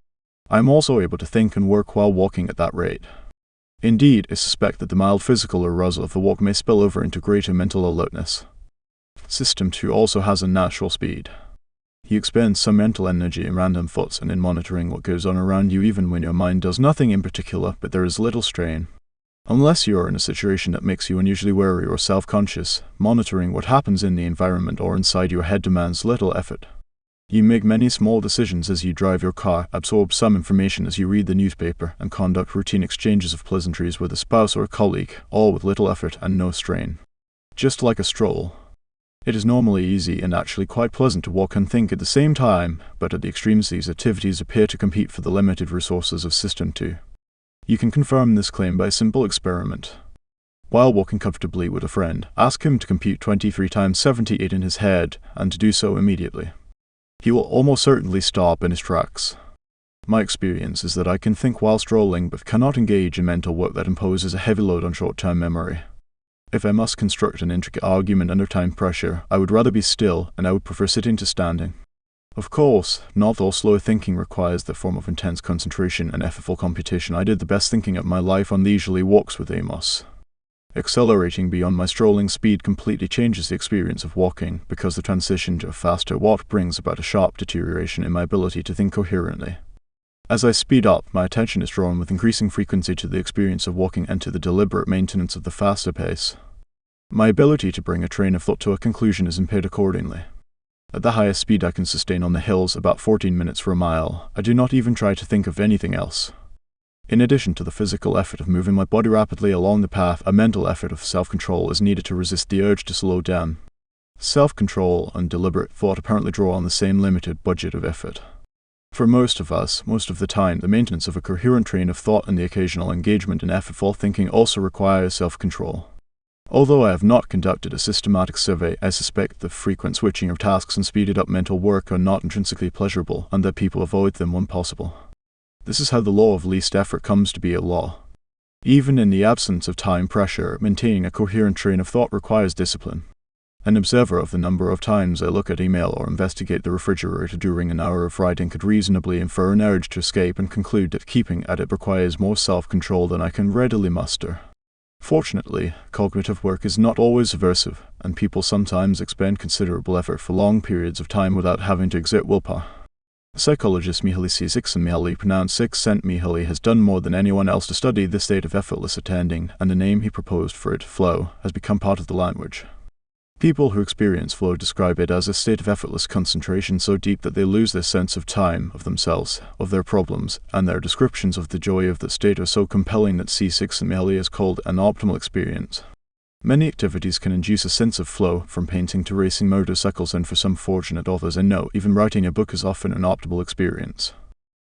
I am also able to think and work while walking at that rate. Indeed, I suspect that the mild physical arousal of the walk may spill over into greater mental alertness. System 2 also has a natural speed. You expend some mental energy in random thoughts and in monitoring what goes on around you even when your mind does nothing in particular, but there is little strain. Unless you are in a situation that makes you unusually wary or self-conscious, monitoring what happens in the environment or inside your head demands little effort. You make many small decisions as you drive your car, absorb some information as you read the newspaper, and conduct routine exchanges of pleasantries with a spouse or a colleague, all with little effort and no strain. Just like a stroll. It is normally easy and actually quite pleasant to walk and think at the same time, but at the extremes these activities appear to compete for the limited resources of System 2. You can confirm this claim by a simple experiment. While walking comfortably with a friend, ask him to compute 23 times 78 in his head, and to do so immediately. He will almost certainly stop in his tracks. My experience is that I can think while strolling, but cannot engage in mental work that imposes a heavy load on short-term memory. If I must construct an intricate argument under time pressure, I would rather be still, and I would prefer sitting to standing. Of course, not all slow thinking requires the form of intense concentration and effortful computation. I did the best thinking of my life on leisurely walks with Amos. Accelerating beyond my strolling speed completely changes the experience of walking, because the transition to a faster walk brings about a sharp deterioration in my ability to think coherently. As I speed up, my attention is drawn with increasing frequency to the experience of walking and to the deliberate maintenance of the faster pace. My ability to bring a train of thought to a conclusion is impaired accordingly. At the highest speed I can sustain on the hills, about 14 minutes for a mile, I do not even try to think of anything else. In addition to the physical effort of moving my body rapidly along the path, a mental effort of self-control is needed to resist the urge to slow down. Self-control and deliberate thought apparently draw on the same limited budget of effort. For most of us, most of the time, the maintenance of a coherent train of thought and the occasional engagement in effortful thinking also requires self-control. Although I have not conducted a systematic survey, I suspect the frequent switching of tasks and speeded up mental work are not intrinsically pleasurable, and that people avoid them when possible. This is how the law of least effort comes to be a law. Even in the absence of time pressure, maintaining a coherent train of thought requires discipline. An observer of the number of times I look at email or investigate the refrigerator during an hour of writing could reasonably infer an urge to escape and conclude that keeping at it requires more self-control than I can readily muster. Fortunately, cognitive work is not always aversive, and people sometimes expend considerable effort for long periods of time without having to exert willpower. Psychologist Mihaly Csikszentmihalyi, pronounced Csikszentmihalyi, has done more than anyone else to study the state of effortless attending, and the name he proposed for it, flow, has become part of the language. People who experience flow describe it as a state of effortless concentration so deep that they lose their sense of time, of themselves, of their problems, and their descriptions of the joy of the state are so compelling that Csikszentmihalyi has called an optimal experience. Many activities can induce a sense of flow, from painting to racing motorcycles, and for some fortunate authors I know, even writing a book is often an optimal experience.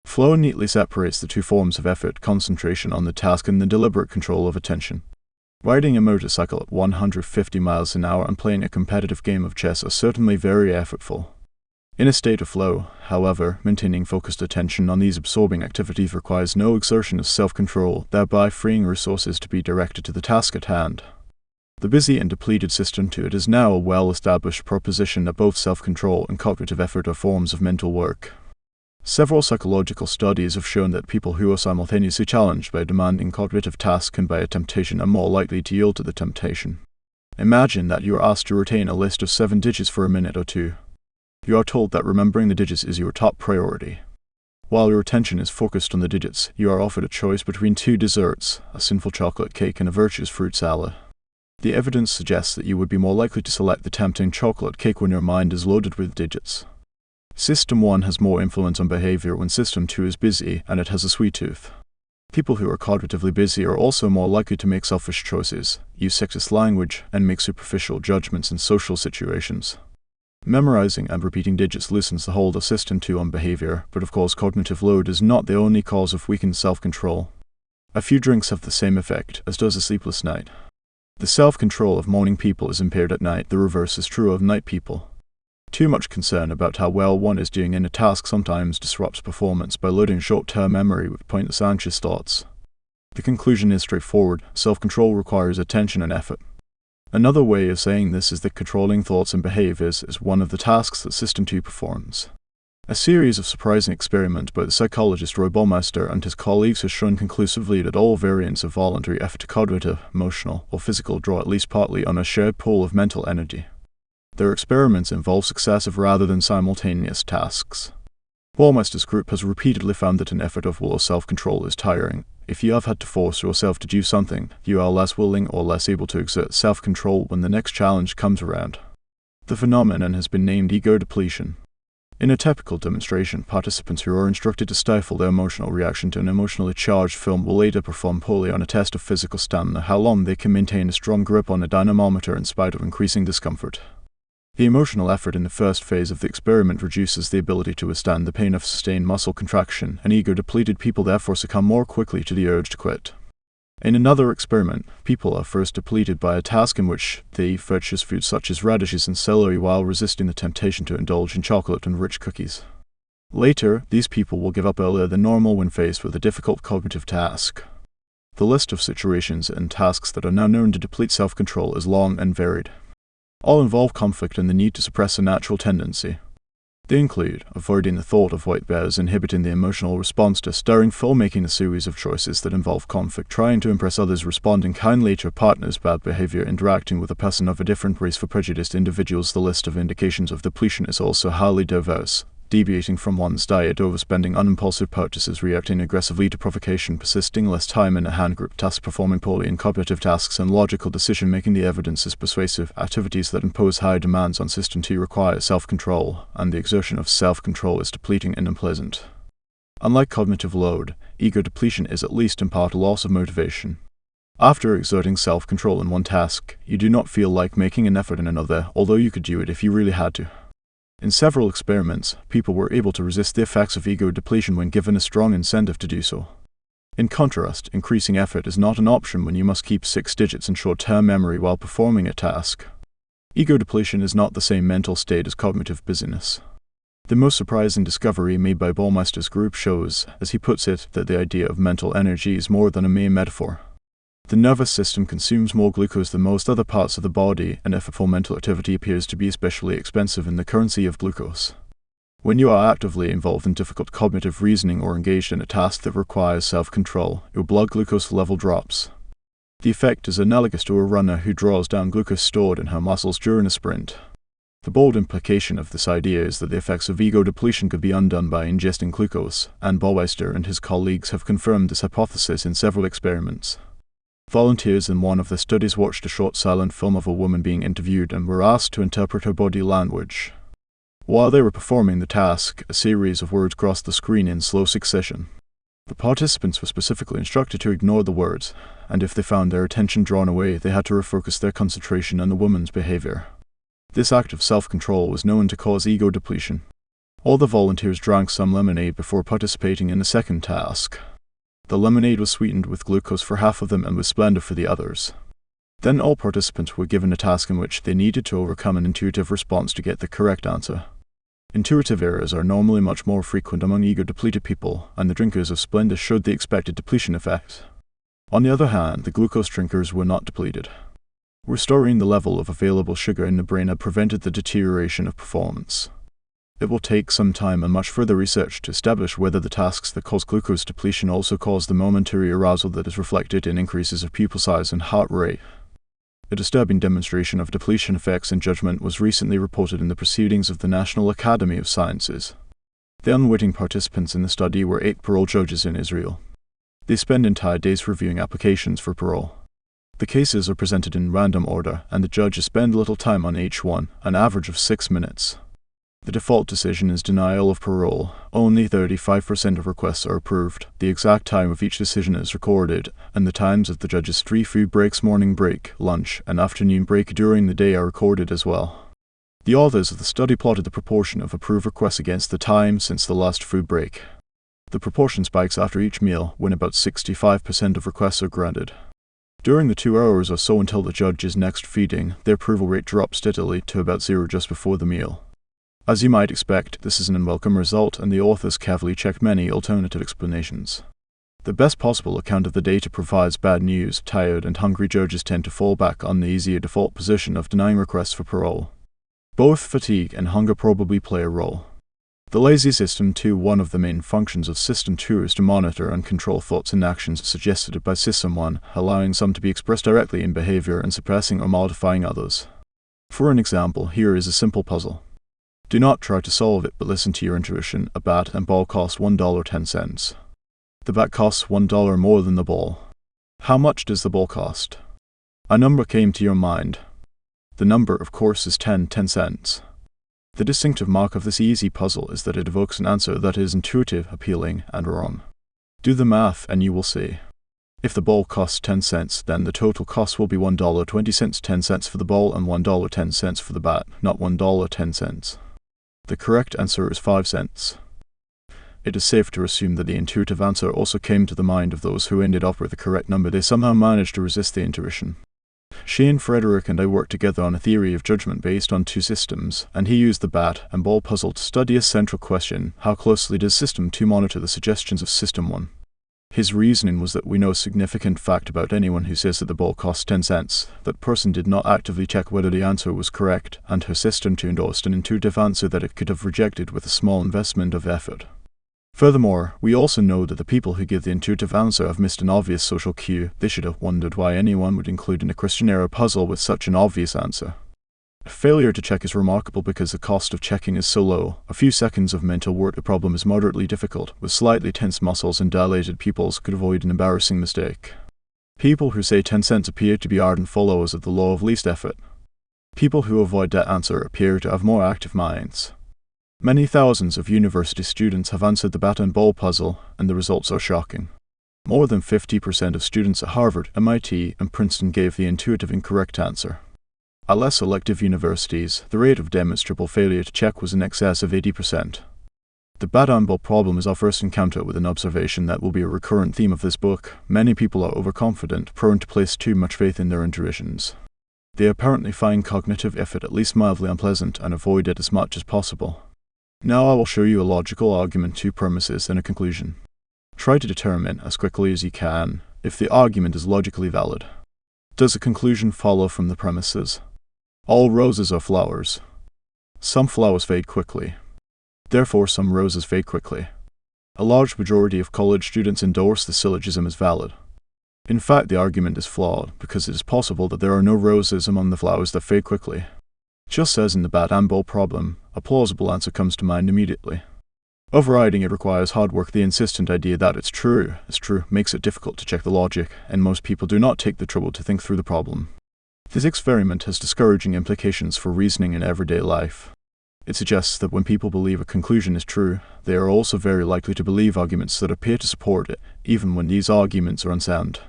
Flow neatly separates the two forms of effort, concentration on the task and the deliberate control of attention. Riding a motorcycle at 150 miles an hour and playing a competitive game of chess are certainly very effortful. In a state of flow, however, maintaining focused attention on these absorbing activities requires no exertion of self-control, thereby freeing resources to be directed to the task at hand. The busy and depleted system to it is now a well-established proposition that both self-control and cognitive effort are forms of mental work. Several psychological studies have shown that people who are simultaneously challenged by a demanding cognitive task and by a temptation are more likely to yield to the temptation. Imagine that you are asked to retain a list of 7 digits for a minute or two. You are told that remembering the digits is your top priority. While your attention is focused on the digits, you are offered a choice between 2 desserts, a sinful chocolate cake and a virtuous fruit salad. The evidence suggests that you would be more likely to select the tempting chocolate cake when your mind is loaded with digits. System 1 has more influence on behavior when System 2 is busy, and it has a sweet tooth. People who are cognitively busy are also more likely to make selfish choices, use sexist language, and make superficial judgments in social situations. Memorizing and repeating digits loosens the hold of System 2 on behavior, but of course cognitive load is not the only cause of weakened self-control. A few drinks have the same effect, as does a sleepless night. The self-control of morning people is impaired at night. The reverse is true of night people. Too much concern about how well one is doing in a task sometimes disrupts performance by loading short-term memory with pointless anxious thoughts. The conclusion is straightforward. Self-control requires attention and effort. Another way of saying this is that controlling thoughts and behaviors is one of the tasks that System 2 performs. A series of surprising experiments by the psychologist Roy Baumeister and his colleagues has shown conclusively that all variants of voluntary effort, cognitive, emotional, or physical, draw at least partly on a shared pool of mental energy. Their experiments involve successive rather than simultaneous tasks. Baumeister's group has repeatedly found that an effort of will or self-control is tiring. If you have had to force yourself to do something, you are less willing or less able to exert self-control when the next challenge comes around. The phenomenon has been named ego depletion. In a typical demonstration, participants who are instructed to stifle their emotional reaction to an emotionally charged film will later perform poorly on a test of physical stamina, how long they can maintain a strong grip on a dynamometer in spite of increasing discomfort. The emotional effort in the first phase of the experiment reduces the ability to withstand the pain of sustained muscle contraction, and ego-depleted people therefore succumb more quickly to the urge to quit. In another experiment, people are first depleted by a task in which they eat virtuous foods such as radishes and celery while resisting the temptation to indulge in chocolate and rich cookies. Later, these people will give up earlier than normal when faced with a difficult cognitive task. The list of situations and tasks that are now known to deplete self-control is long and varied. All involve conflict and the need to suppress a natural tendency. They include avoiding the thought of white bears, inhibiting the emotional response to stirring full, making a series of choices that involve conflict, trying to impress others, responding kindly to a partner's bad behavior, interacting with a person of a different race for prejudiced individuals. The list of indications of depletion is also highly diverse. Deviating from one's diet, overspending on impulsive purchases, reacting aggressively to provocation, persisting less time in a hand group task, performing poorly in cognitive tasks and logical decision-making. The evidence is persuasive. Activities that impose high demands on System 2 require self-control, and the exertion of self-control is depleting and unpleasant. Unlike cognitive load, ego depletion is at least in part a loss of motivation. After exerting self-control in one task, you do not feel like making an effort in another, although you could do it if you really had to. In several experiments, people were able to resist the effects of ego depletion when given a strong incentive to do so. In contrast, increasing effort is not an option when you must keep 6 digits in short-term memory while performing a task. Ego depletion is not the same mental state as cognitive busyness. The most surprising discovery made by Baumeister's group shows, as he puts it, that the idea of mental energy is more than a mere metaphor. The nervous system consumes more glucose than most other parts of the body, and effortful mental activity appears to be especially expensive in the currency of glucose. When you are actively involved in difficult cognitive reasoning or engaged in a task that requires self-control, your blood glucose level drops. The effect is analogous to a runner who draws down glucose stored in her muscles during a sprint. The bold implication of this idea is that the effects of ego depletion could be undone by ingesting glucose, and Baumeister and his colleagues have confirmed this hypothesis in several experiments. Volunteers in one of the studies watched a short silent film of a woman being interviewed and were asked to interpret her body language. While they were performing the task, a series of words crossed the screen in slow succession. The participants were specifically instructed to ignore the words, and if they found their attention drawn away, they had to refocus their concentration on the woman's behavior. This act of self-control was known to cause ego depletion. All the volunteers drank some lemonade before participating in the second task. The lemonade was sweetened with glucose for half of them and with Splenda for the others. Then all participants were given a task in which they needed to overcome an intuitive response to get the correct answer. Intuitive errors are normally much more frequent among ego-depleted people, and the drinkers of Splenda showed the expected depletion effect. On the other hand, the glucose drinkers were not depleted. Restoring the level of available sugar in the brain had prevented the deterioration of performance. It will take some time and much further research to establish whether the tasks that cause glucose depletion also cause the momentary arousal that is reflected in increases of pupil size and heart rate. A disturbing demonstration of depletion effects in judgment was recently reported in the Proceedings of the National Academy of Sciences. The unwitting participants in the study were 8 parole judges in Israel. They spend entire days reviewing applications for parole. The cases are presented in random order, and the judges spend little time on each one, an average of 6 minutes. The default decision is denial of parole. Only 35% of requests are approved. The exact time of each decision is recorded, and the times of the judges' 3 food breaks, morning break, lunch, and afternoon break during the day are recorded as well. The authors of the study plotted the proportion of approved requests against the time since the last food break. The proportion spikes after each meal, when about 65% of requests are granted. During the 2 hours or so until the judge's next feeding, the approval rate drops steadily to about 0 just before the meal. As you might expect, this is an unwelcome result, and the authors carefully checked many alternative explanations. The best possible account of the data provides bad news. Tired and hungry judges tend to fall back on the easier default position of denying requests for parole. Both fatigue and hunger probably play a role. The lazy System 2. One of the main functions of System 2 is to monitor and control thoughts and actions suggested by System 1, allowing some to be expressed directly in behavior and suppressing or modifying others. For an example, here is a simple puzzle. Do not try to solve it, but listen to your intuition. A bat and ball cost $1.10. The bat costs $1 more than the ball. How much does the ball cost? A number came to your mind. The number, of course, is 10 cents. The distinctive mark of this easy puzzle is that it evokes an answer that is intuitive, appealing, and wrong. Do the math and you will see. If the ball costs 10 cents, then the total cost will be $1.20, 10 cents for the ball and $1.10 for the bat, not $1.10. The correct answer is 5 cents. It is safe to assume that the intuitive answer also came to the mind of those who ended up with the correct number. They somehow managed to resist the intuition. Shane Frederick and I worked together on a theory of judgment based on 2 systems, and he used the bat and ball puzzle to study a central question: how closely does System 2 monitor the suggestions of System 1? His reasoning was that we know a significant fact about anyone who says that the ball costs 10 cents. That person did not actively check whether the answer was correct, and her system endorsed an intuitive answer that it could have rejected with a small investment of effort. Furthermore, we also know that the people who give the intuitive answer have missed an obvious social cue. They should have wondered why anyone would include in a questionnaire a puzzle with such an obvious answer. Failure to check is remarkable because the cost of checking is so low. A few seconds of mental work a problem is moderately difficult. With slightly tense muscles and dilated pupils could avoid an embarrassing mistake. People who say 10 cents appear to be ardent followers of the law of least effort. People who avoid that answer appear to have more active minds. Many thousands of university students have answered the bat and ball puzzle, and the results are shocking. More than 50% of students at Harvard, MIT, and Princeton gave the intuitive incorrect answer. At less selective universities, the rate of demonstrable failure to check was in excess of 80%. The bat and ball problem is our first encounter with an observation that will be a recurrent theme of this book. Many people are overconfident, prone to place too much faith in their intuitions. They apparently find cognitive effort at least mildly unpleasant and avoid it as much as possible. Now I will show you a logical argument, 2 premises, and a conclusion. Try to determine, as quickly as you can, if the argument is logically valid. Does the conclusion follow from the premises? All roses are flowers. Some flowers fade quickly. Therefore, some roses fade quickly. A large majority of college students endorse the syllogism as valid. In fact, the argument is flawed, because it is possible that there are no roses among the flowers that fade quickly. Just as in the bat and ball problem, a plausible answer comes to mind immediately. Overriding it requires hard work. The insistent idea that it's true makes it difficult to check the logic, and most people do not take the trouble to think through the problem. This experiment has discouraging implications for reasoning in everyday life. It suggests that when people believe a conclusion is true, they are also very likely to believe arguments that appear to support it, even when these arguments are unsound.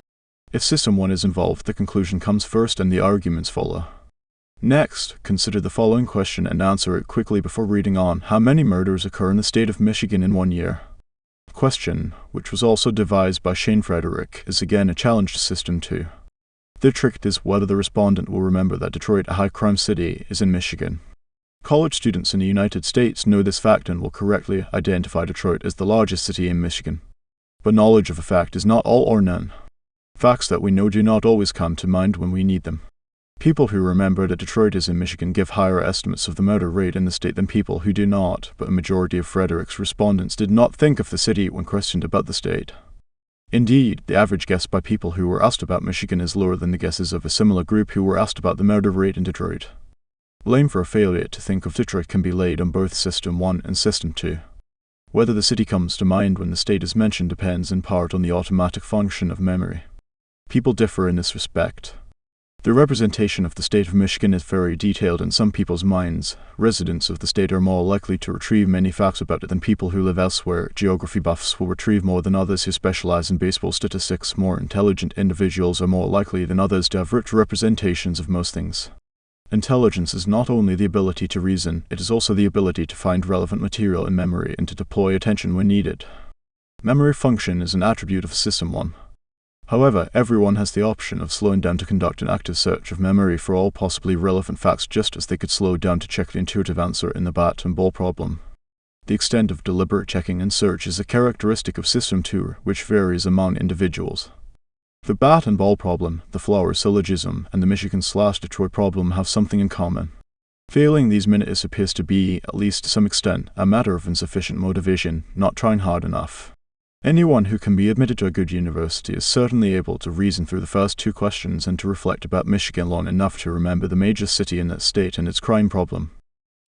If System 1 is involved, the conclusion comes first and the arguments follow. Next, consider the following question and answer it quickly before reading on. How many murders occur in the state of Michigan in 1 year? The question, which was also devised by Shane Frederick, is again a challenge to System 2. The trick is whether the respondent will remember that Detroit, a high-crime city, is in Michigan. College students in the United States know this fact and will correctly identify Detroit as the largest city in Michigan. But knowledge of a fact is not all or none. Facts that we know do not always come to mind when we need them. People who remember that Detroit is in Michigan give higher estimates of the murder rate in the state than people who do not, but a majority of Frederick's respondents did not think of the city when questioned about the state. Indeed, the average guess by people who were asked about Michigan is lower than the guesses of a similar group who were asked about the murder rate in Detroit. Blame for a failure to think of Detroit can be laid on both System 1 and System 2. Whether the city comes to mind when the state is mentioned depends in part on the automatic function of memory. People differ in this respect. The representation of the state of Michigan is very detailed in some people's minds. Residents of the state are more likely to retrieve many facts about it than people who live elsewhere. Geography buffs will retrieve more than others who specialize in baseball statistics. More intelligent individuals are more likely than others to have rich representations of most things. Intelligence is not only the ability to reason, it is also the ability to find relevant material in memory and to deploy attention when needed. Memory function is an attribute of System 1. However, everyone has the option of slowing down to conduct an active search of memory for all possibly relevant facts, just as they could slow down to check the intuitive answer in the bat and ball problem. The extent of deliberate checking and search is a characteristic of System 2, which varies among individuals. The bat and ball problem, the flower syllogism, and the Michigan/Detroit problem have something in common. Failing these minutes appears to be, at least to some extent, a matter of insufficient motivation, not trying hard enough. Anyone who can be admitted to a good university is certainly able to reason through the first 2 questions and to reflect about Michigan long enough to remember the major city in that state and its crime problem.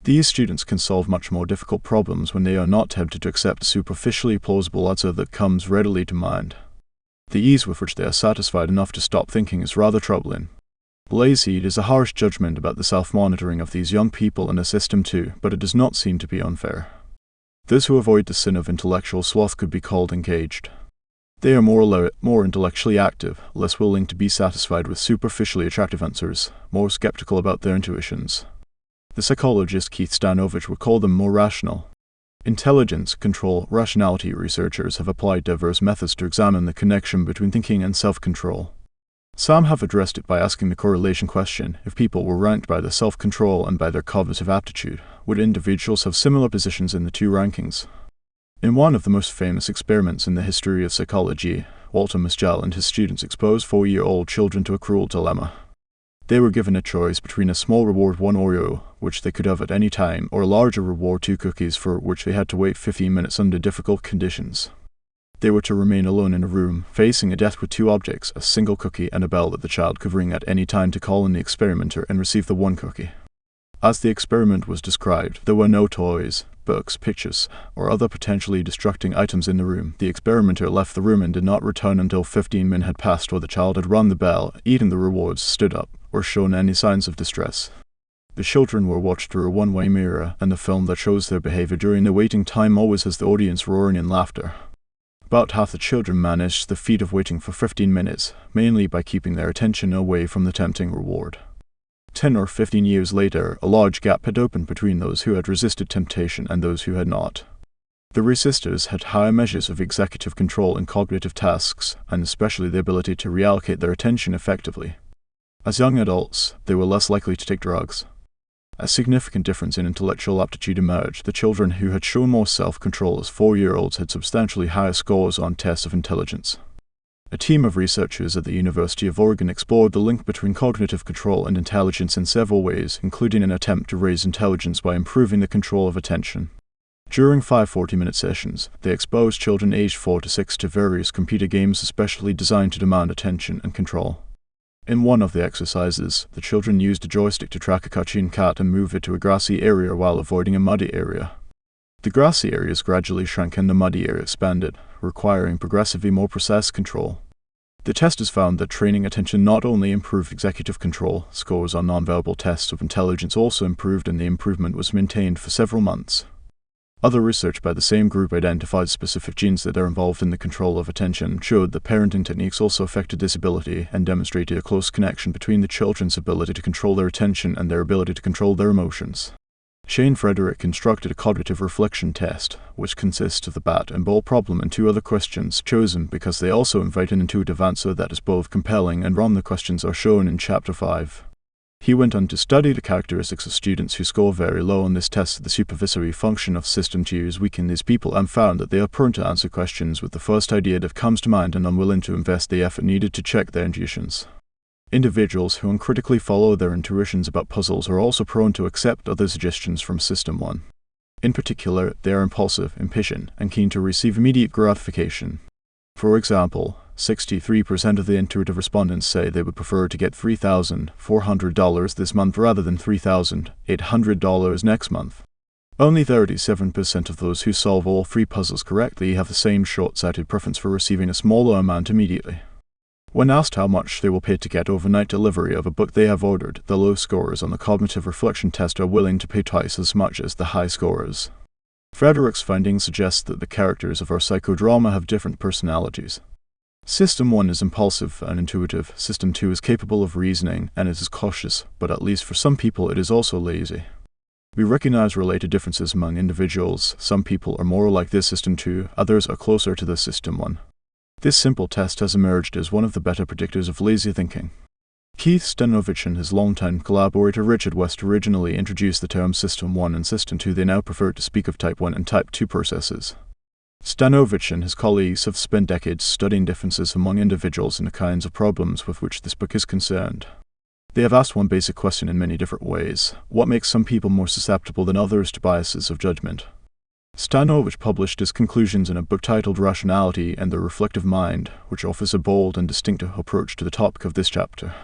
These students can solve much more difficult problems when they are not tempted to accept a superficially plausible answer that comes readily to mind. The ease with which they are satisfied enough to stop thinking is rather troubling. Lazy is a harsh judgment about the self-monitoring of these young people in a System 2, but it does not seem to be unfair. Those who avoid the sin of intellectual sloth could be called engaged. They are more alert, more intellectually active, less willing to be satisfied with superficially attractive answers, more skeptical about their intuitions. The psychologist Keith Stanovich would call them more rational. Intelligence, control, rationality researchers have applied diverse methods to examine the connection between thinking and self-control. Some have addressed it by asking the correlation question: if people were ranked by their self-control and by their cognitive aptitude, would individuals have similar positions in the 2 rankings? In one of the most famous experiments in the history of psychology, Walter Mischel and his students exposed 4-year-old children to a cruel dilemma. They were given a choice between a small reward 1 Oreo, which they could have at any time, or a larger reward 2 cookies for which they had to wait 15 minutes under difficult conditions. They were to remain alone in a room, facing a death with 2 objects, a single cookie and a bell that the child could ring at any time to call on the experimenter and receive the 1 cookie. As the experiment was described, there were no toys, books, pictures, or other potentially distracting items in the room. The experimenter left the room and did not return until 15 minutes had passed, or the child had rung the bell, eaten the rewards, stood up, or shown any signs of distress. The children were watched through a one-way mirror, and the film that shows their behavior during the waiting time always has the audience roaring in laughter. About half the children managed the feat of waiting for 15 minutes, mainly by keeping their attention away from the tempting reward. 10 or 15 years later, a large gap had opened between those who had resisted temptation and those who had not. The resistors had higher measures of executive control in cognitive tasks, and especially the ability to reallocate their attention effectively. As young adults, they were less likely to take drugs. A significant difference in intellectual aptitude emerged. The children who had shown more self-control as 4-year-olds had substantially higher scores on tests of intelligence. A team of researchers at the University of Oregon explored the link between cognitive control and intelligence in several ways, including an attempt to raise intelligence by improving the control of attention. During 5 40-minute sessions, they exposed children aged 4 to 6 to various computer games especially designed to demand attention and control. In one of the exercises, the children used a joystick to track a cartoon cat and move it to a grassy area while avoiding a muddy area. The grassy areas gradually shrank and the muddy area expanded, requiring progressively more precise control. The testers found that training attention not only improved executive control, scores on nonverbal tests of intelligence also improved, and the improvement was maintained for several months. Other research by the same group identified specific genes that are involved in the control of attention, showed that parenting techniques also affected this ability, and demonstrated a close connection between the children's ability to control their attention and their ability to control their emotions. Shane Frederick constructed a cognitive reflection test, which consists of the bat and ball problem and 2 other questions, chosen because they also invite an intuitive answer that is both compelling and wrong. The questions are shown in Chapter 5. He went on to study the characteristics of students who score very low on this test. The supervisory function of System 2 is weak in these people, and found that they are prone to answer questions with the first idea that comes to mind and unwilling to invest the effort needed to check their intuitions. Individuals who uncritically follow their intuitions about puzzles are also prone to accept other suggestions from System 1. In particular, they are impulsive, impatient, and keen to receive immediate gratification. For example, 63% of the intuitive respondents say they would prefer to get $3,400 this month rather than $3,800 next month. Only 37% of those who solve all 3 puzzles correctly have the same short-sighted preference for receiving a smaller amount immediately. When asked how much they will pay to get overnight delivery of a book they have ordered, the low scorers on the cognitive reflection test are willing to pay twice as much as the high scorers. Frederick's findings suggest that the characters of our psychodrama have different personalities. System 1 is impulsive and intuitive, System 2 is capable of reasoning, and it is cautious, but at least for some people it is also lazy. We recognize related differences among individuals. Some people are more like this System 2, others are closer to the System 1. This simple test has emerged as one of the better predictors of lazy thinking. Keith Stanovich and his longtime collaborator Richard West originally introduced the term System 1 and System 2. They now prefer to speak of Type 1 and Type 2 processes. Stanovich and his colleagues have spent decades studying differences among individuals in the kinds of problems with which this book is concerned. They have asked one basic question in many different ways: what makes some people more susceptible than others to biases of judgment? Stanovich published his conclusions in a book titled Rationality and the Reflective Mind, which offers a bold and distinctive approach to the topic of this chapter.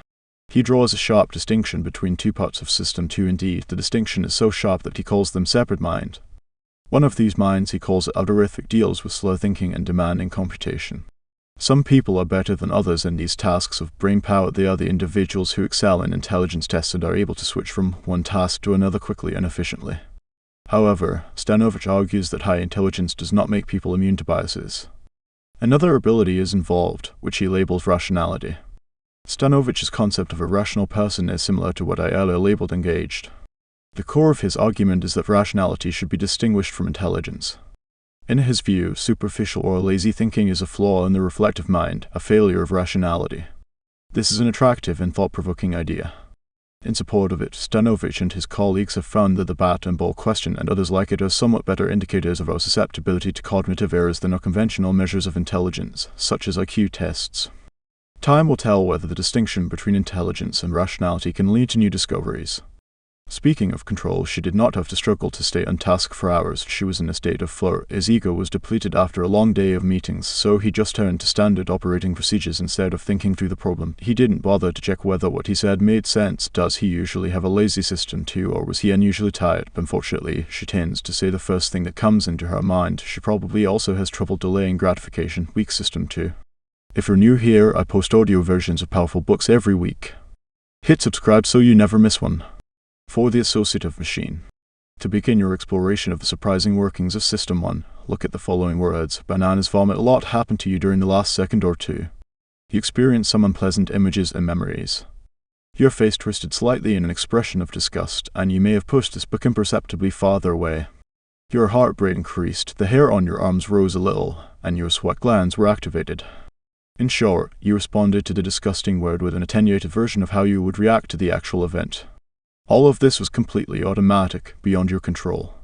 He draws a sharp distinction between 2 parts of System 2. Indeed, the distinction is so sharp that he calls them separate mind. One of these minds he calls algorithmic deals with slow thinking and demanding computation. Some people are better than others in these tasks of brain power. They are the individuals who excel in intelligence tests and are able to switch from one task to another quickly and efficiently. However, Stanovich argues that high intelligence does not make people immune to biases. Another ability is involved, which he labels rationality. Stanovich's concept of a rational person is similar to what I earlier labeled engaged. The core of his argument is that rationality should be distinguished from intelligence. In his view, superficial or lazy thinking is a flaw in the reflective mind, a failure of rationality. This is an attractive and thought-provoking idea. In support of it, Stanovich and his colleagues have found that the bat and ball question and others like it are somewhat better indicators of our susceptibility to cognitive errors than our conventional measures of intelligence, such as IQ tests. Time will tell whether the distinction between intelligence and rationality can lead to new discoveries. Speaking of control, she did not have to struggle to stay on task for hours. She was in a state of flow. His ego was depleted after a long day of meetings, so he just turned to standard operating procedures instead of thinking through the problem. He didn't bother to check whether what he said made sense. Does he usually have a lazy system too, or was he unusually tired? Unfortunately, she tends to say the first thing that comes into her mind. She probably also has trouble delaying gratification. Weak system too. If you're new here, I post audio versions of powerful books every week. Hit subscribe so you never miss one. For the Associative Machine. To begin your exploration of the surprising workings of System 1, look at the following words. Bananas vomit. A lot happened to you during the last second or two. You experienced some unpleasant images and memories. Your face twisted slightly in an expression of disgust, and you may have pushed this book imperceptibly farther away. Your heart rate increased, the hair on your arms rose a little, and your sweat glands were activated. In short, you responded to the disgusting word with an attenuated version of how you would react to the actual event. All of this was completely automatic, beyond your control.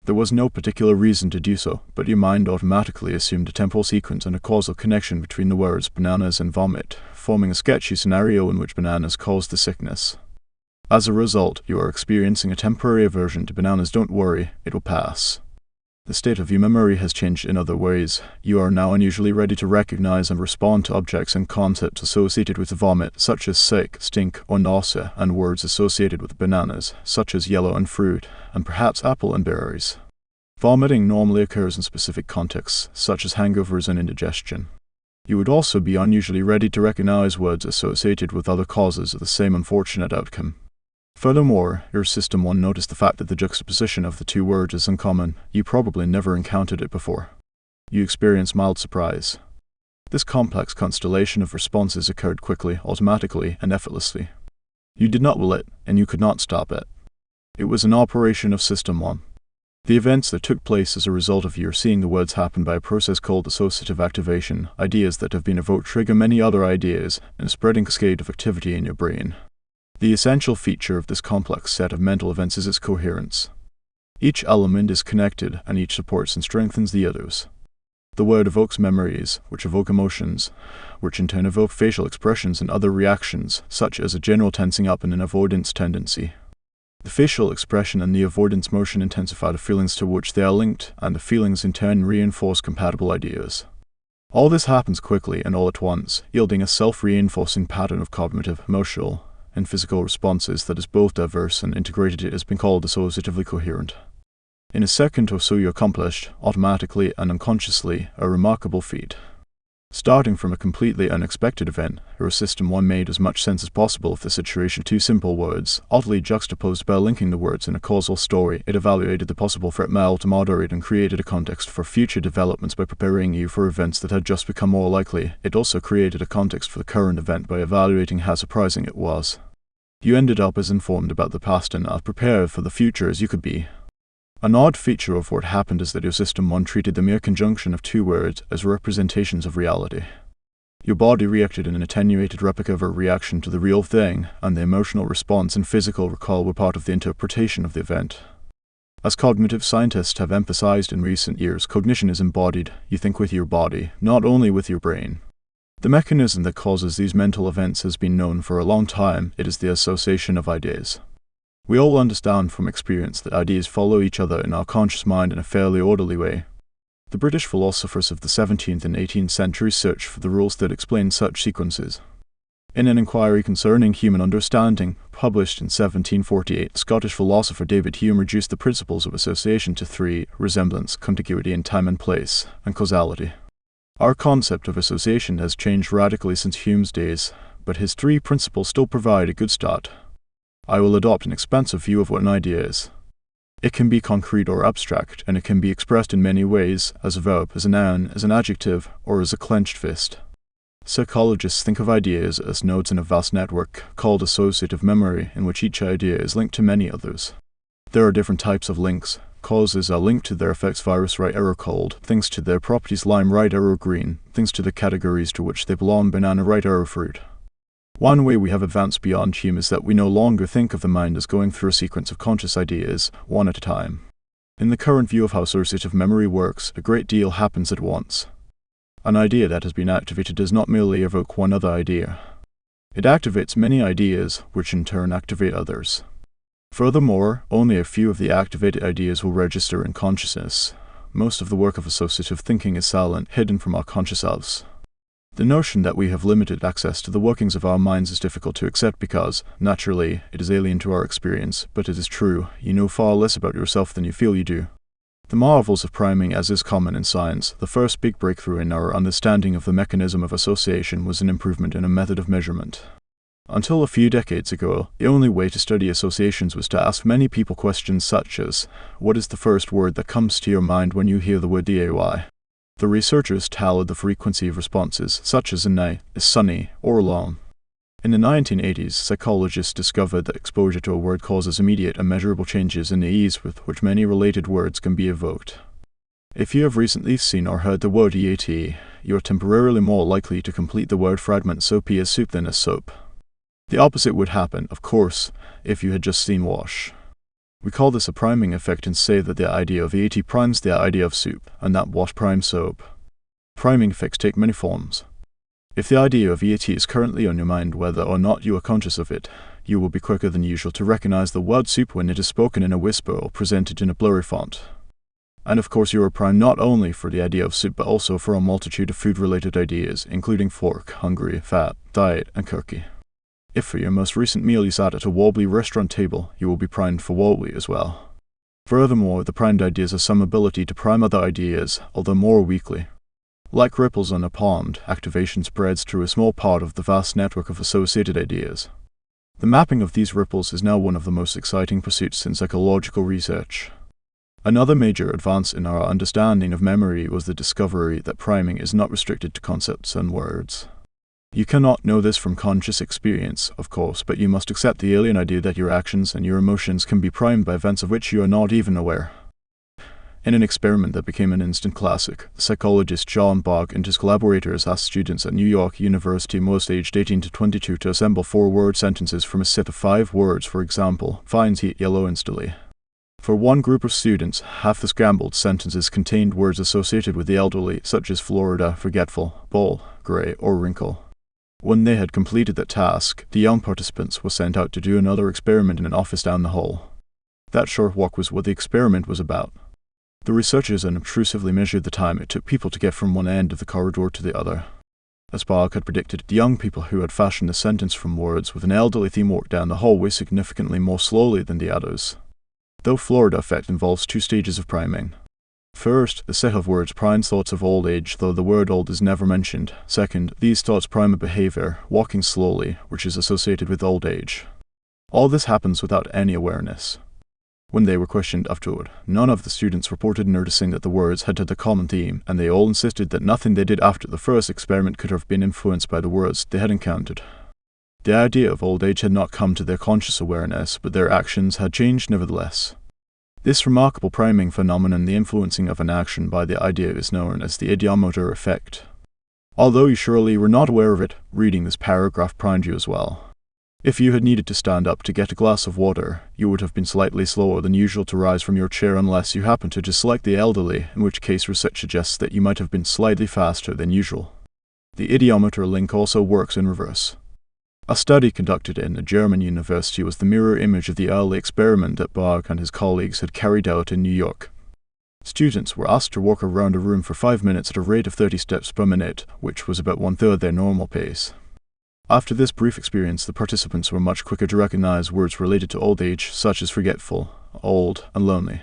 There was no particular reason to do so, but your mind automatically assumed a temporal sequence and a causal connection between the words bananas and vomit, forming a sketchy scenario in which bananas caused the sickness. As a result, you are experiencing a temporary aversion to bananas. Don't worry, it will pass. The state of your memory has changed in other ways. You are now unusually ready to recognize and respond to objects and concepts associated with the vomit, such as sick, stink, or nausea, and words associated with bananas, such as yellow and fruit, and perhaps apple and berries. Vomiting normally occurs in specific contexts, such as hangovers and indigestion. You would also be unusually ready to recognize words associated with other causes of the same unfortunate outcome. Furthermore, your System 1 noticed the fact that the juxtaposition of the two words is uncommon. You probably never encountered it before. You experienced mild surprise. This complex constellation of responses occurred quickly, automatically, and effortlessly. You did not will it, and you could not stop it. It was an operation of System 1. The events that took place as a result of your seeing the words happen by a process called associative activation, ideas that have been evoked trigger many other ideas, and a spreading cascade of activity in your brain. The essential feature of this complex set of mental events is its coherence. Each element is connected, and each supports and strengthens the others. The word evokes memories, which evoke emotions, which in turn evoke facial expressions and other reactions, such as a general tensing up and an avoidance tendency. The facial expression and the avoidance motion intensify the feelings to which they are linked, and the feelings in turn reinforce compatible ideas. All this happens quickly and all at once, yielding a self-reinforcing pattern of cognitive, emotional, and physical responses that is both diverse and integrated. It has been called associatively coherent. In a second or so you accomplished, automatically and unconsciously, a remarkable feat. Starting from a completely unexpected event, your System 1 made as much sense as possible of the situation. Two simple words, oddly juxtaposed by linking the words in a causal story. It evaluated the possible threat mild to moderate and created a context for future developments by preparing you for events that had just become more likely. It also created a context for the current event by evaluating how surprising it was. You ended up as informed about the past and as prepared for the future as you could be. An odd feature of what happened is that your System 1 treated the mere conjunction of two words as representations of reality. Your body reacted in an attenuated replica of a reaction to the real thing, and the emotional response and physical recall were part of the interpretation of the event. As cognitive scientists have emphasized in recent years, cognition is embodied. You think with your body, not only with your brain. The mechanism that causes these mental events has been known for a long time. It is the association of ideas. We all understand from experience that ideas follow each other in our conscious mind in a fairly orderly way. The British philosophers of the 17th and 18th centuries searched for the rules that explain such sequences. In an inquiry concerning human understanding, published in 1748, Scottish philosopher David Hume reduced the principles of association to three: resemblance, contiguity in time and place, and causality. Our concept of association has changed radically since Hume's days, but his three principles still provide a good start. I will adopt an expansive view of what an idea is. It can be concrete or abstract, and it can be expressed in many ways, as a verb, as a noun, as an adjective, or as a clenched fist. Psychologists think of ideas as nodes in a vast network, called associative memory, in which each idea is linked to many others. There are different types of links. Causes are linked to their effects: virus, right, arrow, cold; things to their properties: lime, right, arrow, green; things to the categories to which they belong: banana, right, arrow, fruit. One way we have advanced beyond Hume is that we no longer think of the mind as going through a sequence of conscious ideas, one at a time. In the current view of how associative memory works, a great deal happens at once. An idea that has been activated does not merely evoke one other idea. It activates many ideas, which in turn activate others. Furthermore, only a few of the activated ideas will register in consciousness. Most of the work of associative thinking is silent, hidden from our conscious selves. The notion that we have limited access to the workings of our minds is difficult to accept because, naturally, it is alien to our experience, but it is true. You know far less about yourself than you feel you do. The marvels of priming, as is common in science, the first big breakthrough in our understanding of the mechanism of association was an improvement in a method of measurement. Until a few decades ago, the only way to study associations was to ask many people questions such as, what is the first word that comes to your mind when you hear the word DAY? The researchers tallied the frequency of responses, such as a night, is sunny, or long. In the 1980s, psychologists discovered that exposure to a word causes immediate and measurable changes in the ease with which many related words can be evoked. If you have recently seen or heard the word EAT, you are temporarily more likely to complete the word fragment soapy as soup than as soap. The opposite would happen, of course, if you had just seen wash. We call this a priming effect and say that the idea of EAT primes the idea of soup, and that wash primes soap. Priming effects take many forms. If the idea of EAT is currently on your mind, whether or not you are conscious of it, you will be quicker than usual to recognize the word soup when it is spoken in a whisper or presented in a blurry font. And of course you are primed not only for the idea of soup but also for a multitude of food-related ideas, including fork, hungry, fat, diet, and cookie. If for your most recent meal you sat at a wobbly restaurant table, you will be primed for wobbly as well. Furthermore, the primed ideas have some ability to prime other ideas, although more weakly. Like ripples on a pond, activation spreads through a small part of the vast network of associated ideas. The mapping of these ripples is now one of the most exciting pursuits in psychological research. Another major advance in our understanding of memory was the discovery that priming is not restricted to concepts and words. You cannot know this from conscious experience, of course, but you must accept the alien idea that your actions and your emotions can be primed by events of which you are not even aware. In an experiment that became an instant classic, the psychologist John Bach and his collaborators asked students at New York University, most aged 18 to 22, to assemble 4-word sentences from a set of 5 words, for example, finds heat yellow instantly. For one group of students, half the scrambled sentences contained words associated with the elderly, such as Florida, forgetful, bowl, grey, or wrinkle. When they had completed that task, the young participants were sent out to do another experiment in an office down the hall. That short walk was what the experiment was about. The researchers unobtrusively measured the time it took people to get from one end of the corridor to the other. As Bach had predicted, the young people who had fashioned a sentence from words with an elderly theme walked down the hallway significantly more slowly than the others. The Florida effect involves 2 stages of priming. First, the set of words primes thoughts of old age, though the word old is never mentioned. Second, these thoughts prime a behavior, walking slowly, which is associated with old age. All this happens without any awareness. When they were questioned afterward, none of the students reported noticing that the words had a common theme, and they all insisted that nothing they did after the first experiment could have been influenced by the words they had encountered. The idea of old age had not come to their conscious awareness, but their actions had changed nevertheless. This remarkable priming phenomenon, the influencing of an action by the idea, is known as the ideomotor effect. Although you surely were not aware of it, reading this paragraph primed you as well. If you had needed to stand up to get a glass of water, you would have been slightly slower than usual to rise from your chair unless you happened to dislike the elderly, in which case research suggests that you might have been slightly faster than usual. The ideomotor link also works in reverse. A study conducted in a German university was the mirror image of the early experiment that Bach and his colleagues had carried out in New York. Students were asked to walk around a room for 5 minutes at a rate of 30 steps per minute, which was about 1/3 their normal pace. After this brief experience, the participants were much quicker to recognize words related to old age, such as forgetful, old, and lonely.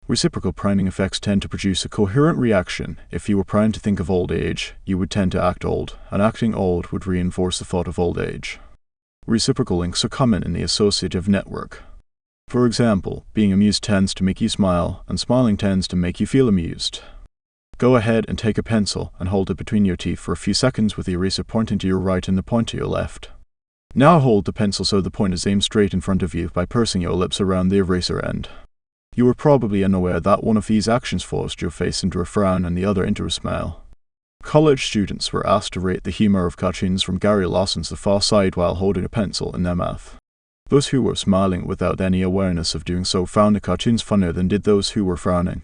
Reciprocal priming effects tend to produce a coherent reaction. If you were primed to think of old age, you would tend to act old, and acting old would reinforce the thought of old age. Reciprocal links are common in the associative network. For example, being amused tends to make you smile, and smiling tends to make you feel amused. Go ahead and take a pencil and hold it between your teeth for a few seconds with the eraser pointing to your right and the point to your left. Now hold the pencil so the point is aimed straight in front of you by pursing your lips around the eraser end. You were probably unaware that one of these actions forced your face into a frown and the other into a smile. College students were asked to rate the humor of cartoons from Gary Lawson's The Far Side while holding a pencil in their mouth. Those who were smiling without any awareness of doing so found the cartoons funnier than did those who were frowning.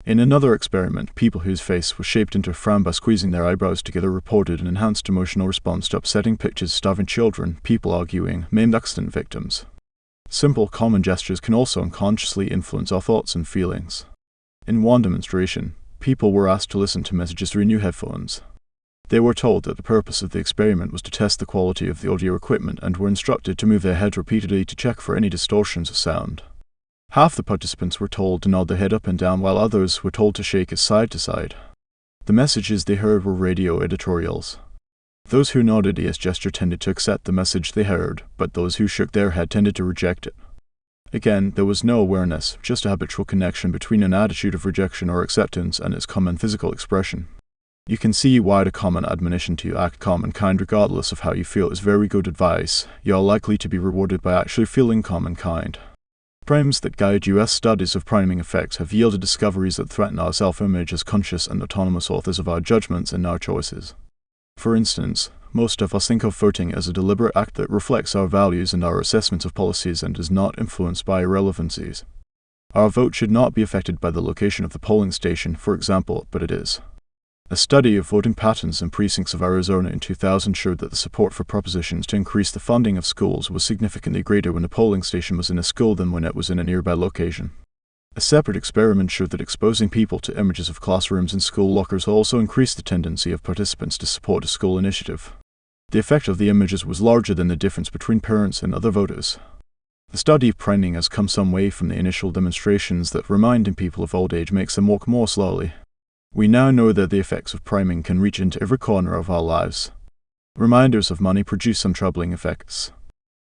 In another experiment, people whose face was shaped into a frown by squeezing their eyebrows together reported an enhanced emotional response to upsetting pictures, starving children, people arguing, maimed accident victims. Simple, common gestures can also unconsciously influence our thoughts and feelings. In one demonstration, people were asked to listen to messages through new headphones. They were told that the purpose of the experiment was to test the quality of the audio equipment and were instructed to move their heads repeatedly to check for any distortions of sound. Half the participants were told to nod their head up and down while others were told to shake it side to side. The messages they heard were radio editorials. Those who nodded yes gesture tended to accept the message they heard, but those who shook their head tended to reject it. Again, there was no awareness, just a habitual connection between an attitude of rejection or acceptance and its common physical expression. You can see why the common admonition to act calm and kind regardless of how you feel is very good advice. You are likely to be rewarded by actually feeling calm and kind. Primes that guide US studies of priming effects have yielded discoveries that threaten our self-image as conscious and autonomous authors of our judgments and our choices. For instance, most of us think of voting as a deliberate act that reflects our values and our assessment of policies and is not influenced by irrelevancies. Our vote should not be affected by the location of the polling station, for example, but it is. A study of voting patterns in precincts of Arizona in 2000 showed that the support for propositions to increase the funding of schools was significantly greater when the polling station was in a school than when it was in a nearby location. A separate experiment showed that exposing people to images of classrooms and school lockers also increased the tendency of participants to support a school initiative. The effect of the images was larger than the difference between parents and other voters. The study of priming has come some way from the initial demonstrations that reminding people of old age makes them walk more slowly. We now know that the effects of priming can reach into every corner of our lives. Reminders of money produce some troubling effects.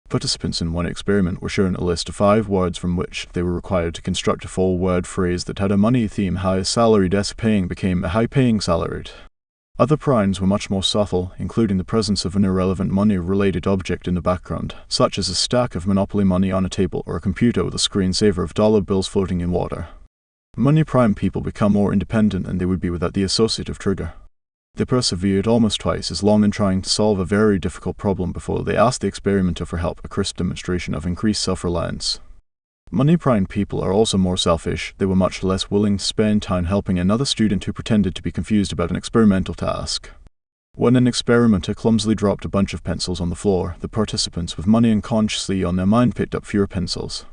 Participants in one experiment were shown a list of 5 words from which they were required to construct a full word phrase that had a money theme. High salaried as paying became a high-paying salaried. Other primes were much more subtle, including the presence of an irrelevant money-related object in the background, such as a stack of Monopoly money on a table or a computer with a screensaver of dollar bills floating in water. Money prime people become more independent than they would be without the associative trigger. They persevered almost twice as long in trying to solve a very difficult problem before they asked the experimenter for help, a crisp demonstration of increased self-reliance. Money-primed people are also more selfish. They were much less willing to spend time helping another student who pretended to be confused about an experimental task. When an experimenter clumsily dropped a bunch of pencils on the floor, the participants with money unconsciously on their mind picked up fewer pencils.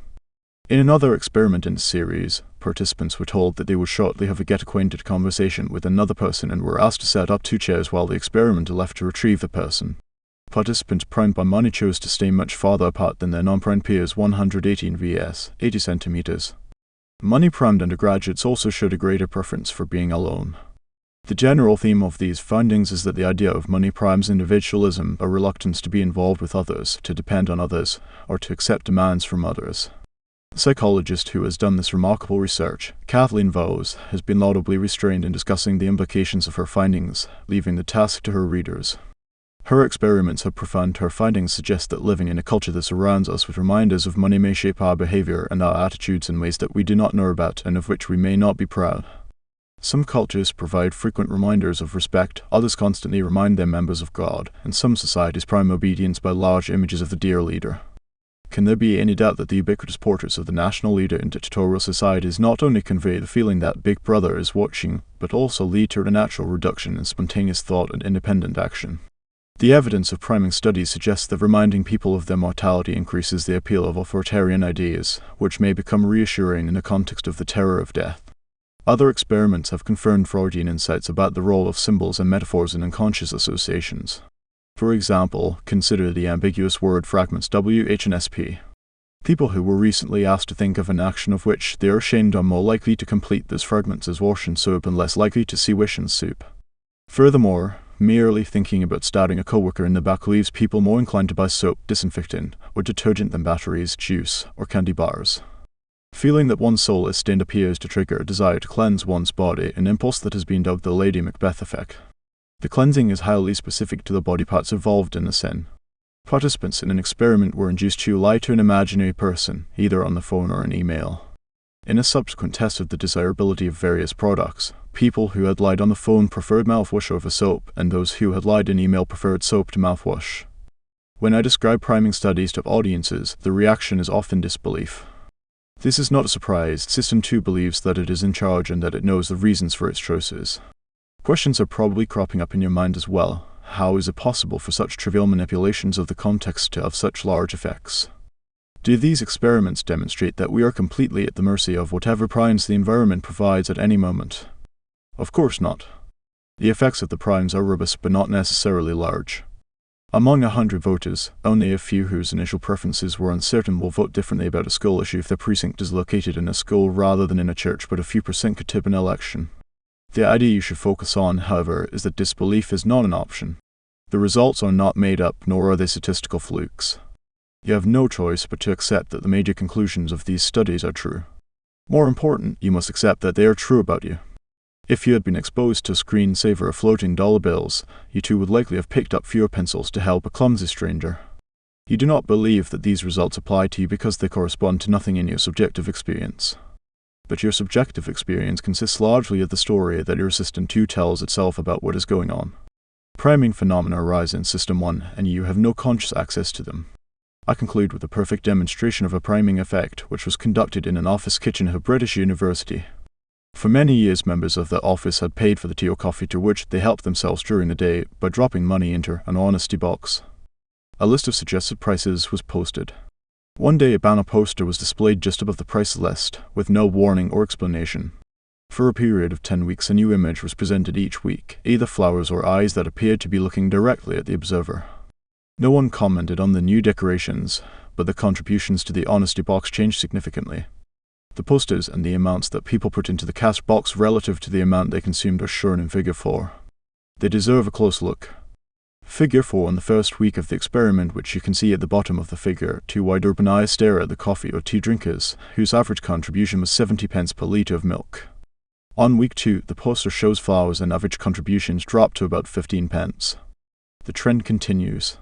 In another experiment in the series, participants were told that they would shortly have a get-acquainted conversation with another person and were asked to set up 2 chairs while the experimenter left to retrieve the person. Participants primed by money chose to stay much farther apart than their non-primed peers, 118 vs. 80 centimeters. Money-primed undergraduates also showed a greater preference for being alone. The general theme of these findings is that the idea of money primes individualism, a reluctance to be involved with others, to depend on others, or to accept demands from others. The psychologist who has done this remarkable research, Kathleen Vose, has been laudably restrained in discussing the implications of her findings, leaving the task to her readers. Her experiments have profound. Her findings suggest that living in a culture that surrounds us with reminders of money may shape our behavior and our attitudes in ways that we do not know about and of which we may not be proud. Some cultures provide frequent reminders of respect, others constantly remind their members of God, and some societies prime obedience by large images of the dear leader. Can there be any doubt that the ubiquitous portraits of the national leader in dictatorial societies not only convey the feeling that Big Brother is watching, but also lead to a natural reduction in spontaneous thought and independent action? The evidence of priming studies suggests that reminding people of their mortality increases the appeal of authoritarian ideas, which may become reassuring in the context of the terror of death. Other experiments have confirmed Freudian insights about the role of symbols and metaphors in unconscious associations. For example, consider the ambiguous word fragments W, H, and SP. People who were recently asked to think of an action of which they are ashamed are more likely to complete those fragments as wash and soap and less likely to see wish and soup. Furthermore, merely thinking about stabbing a coworker in the back leaves people more inclined to buy soap, disinfectant, or detergent than batteries, juice, or candy bars. Feeling that one's soul is stained appears to trigger a desire to cleanse one's body, an impulse that has been dubbed the Lady Macbeth effect. The cleansing is highly specific to the body parts involved in the sin. Participants in an experiment were induced to lie to an imaginary person, either on the phone or an email. In a subsequent test of the desirability of various products, People who had lied on the phone preferred mouthwash over soap, and those who had lied in email preferred soap to mouthwash. When I describe priming studies to audiences, the reaction is often disbelief. This is not a surprise. System 2 believes that it is in charge and that it knows the reasons for its choices. Questions are probably cropping up in your mind as well. How is it possible for such trivial manipulations of the context to have such large effects? Do these experiments demonstrate that we are completely at the mercy of whatever primes the environment provides at any moment? Of course not. The effects of the primes are robust but not necessarily large. Among 100 voters, only a few whose initial preferences were uncertain will vote differently about a school issue if their precinct is located in a school rather than in a church, but a few percent could tip an election. The idea you should focus on, however, is that disbelief is not an option. The results are not made up, nor are they statistical flukes. You have no choice but to accept that the major conclusions of these studies are true. More important, you must accept that they are true about you. If you had been exposed to a screensaver of floating dollar bills, you too would likely have picked up fewer pencils to help a clumsy stranger. You do not believe that these results apply to you because they correspond to nothing in your subjective experience. But your subjective experience consists largely of the story that your System 2 tells itself about what is going on. Priming phenomena arise in System 1, and you have no conscious access to them. I conclude with a perfect demonstration of a priming effect, which was conducted in an office kitchen at a British university. For many years, members of the office had paid for the tea or coffee to which they helped themselves during the day by dropping money into an honesty box. A list of suggested prices was posted. One day a banner poster was displayed just above the price list, with no warning or explanation. For a period of 10 weeks a new image was presented each week, either flowers or eyes that appeared to be looking directly at the observer. No one commented on the new decorations, but the contributions to the honesty box changed significantly. The posters and the amounts that people put into the cash box relative to the amount they consumed are shown in Figure 4. They deserve a close look. Figure 4 on the first week of the experiment, which you can see at the bottom of the figure, two wide open eyes stare at the coffee or tea drinkers, whose average contribution was 70 pence per litre of milk. On week 2, the poster shows flowers and average contributions drop to about 15 pence. The trend continues.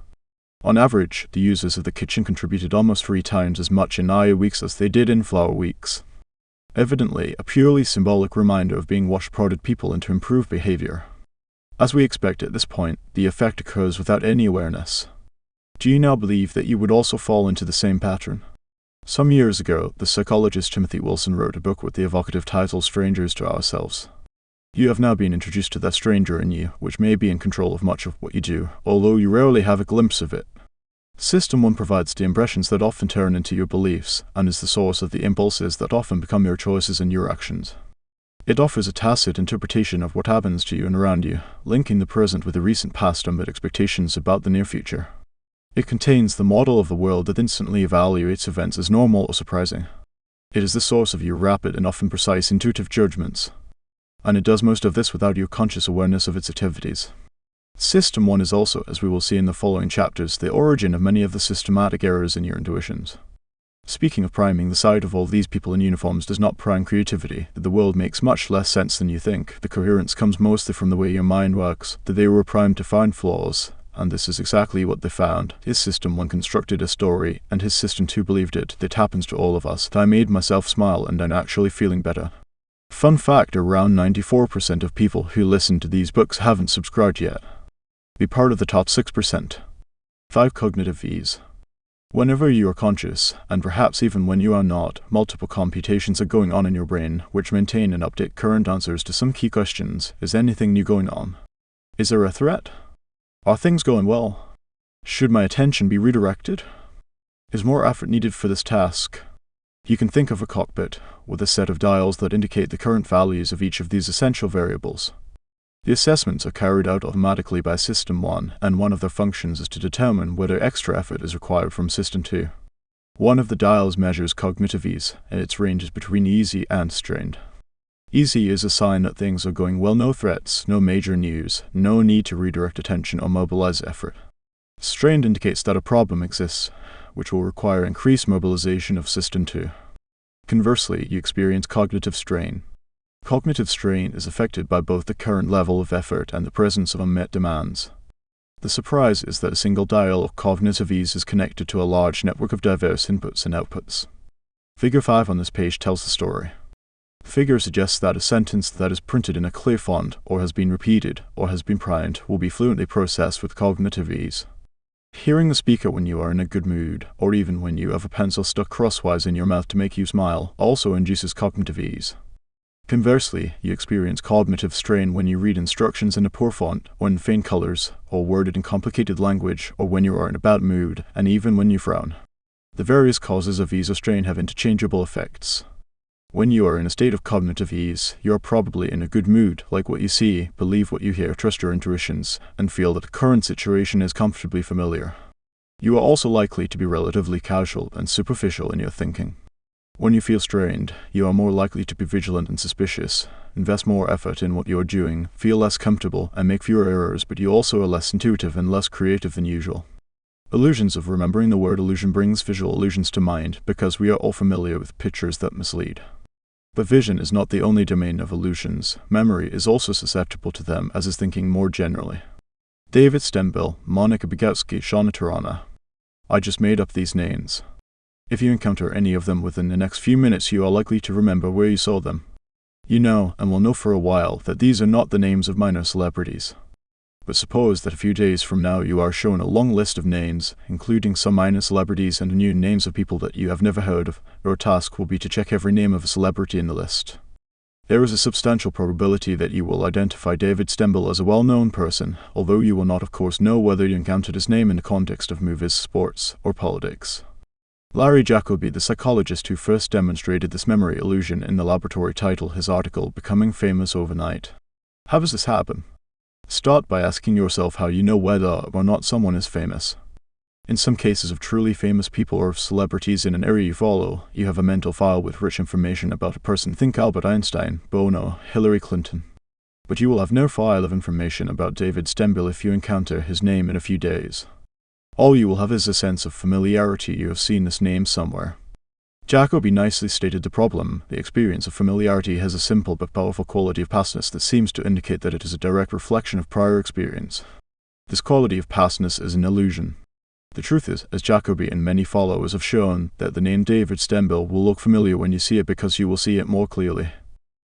On average, the users of the kitchen contributed almost 3 times as much in eye weeks as they did in flower weeks. Evidently, a purely symbolic reminder of being wash-prodded people into improved behavior. As we expect at this point, the effect occurs without any awareness. Do you now believe that you would also fall into the same pattern? Some years ago, the psychologist Timothy Wilson wrote a book with the evocative title Strangers to Ourselves. You have now been introduced to that stranger in you, which may be in control of much of what you do, although you rarely have a glimpse of it. System 1 provides the impressions that often turn into your beliefs, and is the source of the impulses that often become your choices and your actions. It offers a tacit interpretation of what happens to you and around you, linking the present with the recent past amid expectations about the near future. It contains the model of the world that instantly evaluates events as normal or surprising. It is the source of your rapid and often precise intuitive judgments. And it does most of this without your conscious awareness of its activities. System 1 is also, as we will see in the following chapters, the origin of many of the systematic errors in your intuitions. Speaking of priming, the sight of all these people in uniforms does not prime creativity, that the world makes much less sense than you think. The coherence comes mostly from the way your mind works, that they were primed to find flaws, and this is exactly what they found. His System 1 constructed a story, and his System 2 believed it. That happens to all of us. I made myself smile, and I'm actually feeling better. Fun fact, around 94% of people who listen to these books haven't subscribed yet. Be part of the top 6%. 5 cognitive V's. Whenever you are conscious, and perhaps even when you are not, multiple computations are going on in your brain, which maintain and update current answers to some key questions. Is anything new going on? Is there a threat? Are things going well? Should my attention be redirected? Is more effort needed for this task? You can think of a cockpit, with a set of dials that indicate the current values of each of these essential variables. The assessments are carried out automatically by System 1, and one of their functions is to determine whether extra effort is required from System 2. One of the dials measures cognitive ease, and its range is between easy and strained. Easy is a sign that things are going well, no threats, no major news, no need to redirect attention or mobilize effort. Strained indicates that a problem exists, which will require increased mobilization of System 2. Conversely, you experience cognitive strain. Cognitive strain is affected by both the current level of effort and the presence of unmet demands. The surprise is that a single dial of cognitive ease is connected to a large network of diverse inputs and outputs. Figure 5 on this page tells the story. Figure suggests that a sentence that is printed in a clear font, or has been repeated, or has been primed, will be fluently processed with cognitive ease. Hearing the speaker when you are in a good mood, or even when you have a pencil stuck crosswise in your mouth to make you smile, also induces cognitive ease. Conversely, you experience cognitive strain when you read instructions in a poor font, or in faint colors, or worded in complicated language, or when you are in a bad mood, and even when you frown. The various causes of ease or strain have interchangeable effects. When you are in a state of cognitive ease, you are probably in a good mood, like what you see, believe what you hear, trust your intuitions, and feel that the current situation is comfortably familiar. You are also likely to be relatively casual and superficial in your thinking. When you feel strained, you are more likely to be vigilant and suspicious, invest more effort in what you are doing, feel less comfortable, and make fewer errors, but you also are less intuitive and less creative than usual. Illusions of remembering the word illusion brings visual illusions to mind because we are all familiar with pictures that mislead. But vision is not the only domain of illusions. Memory is also susceptible to them, as is thinking more generally. David Stembill, Monica Bogowski, Shauna Tarana. I just made up these names. If you encounter any of them within the next few minutes, you are likely to remember where you saw them. You know, and will know for a while, that these are not the names of minor celebrities. But suppose that a few days from now you are shown a long list of names, including some minor celebrities and new names of people that you have never heard of. Your task will be to check every name of a celebrity in the list. There is a substantial probability that you will identify David Stembill as a well-known person, although you will not of course know whether you encountered his name in the context of movies, sports, or politics. Larry Jacoby, the psychologist who first demonstrated this memory illusion in the laboratory, titled his article, "Becoming Famous Overnight." How does this happen? Start by asking yourself how you know whether or not someone is famous. In some cases of truly famous people or of celebrities in an area you follow, you have a mental file with rich information about a person. Think Albert Einstein, Bono, Hillary Clinton. But you will have no file of information about David Stembill if you encounter his name in a few days. All you will have is a sense of familiarity. You have seen this name somewhere. Jacoby nicely stated the problem. The experience of familiarity has a simple but powerful quality of pastness that seems to indicate that it is a direct reflection of prior experience. This quality of pastness is an illusion. The truth is, as Jacoby and many followers have shown, that the name David Stembill will look familiar when you see it because you will see it more clearly.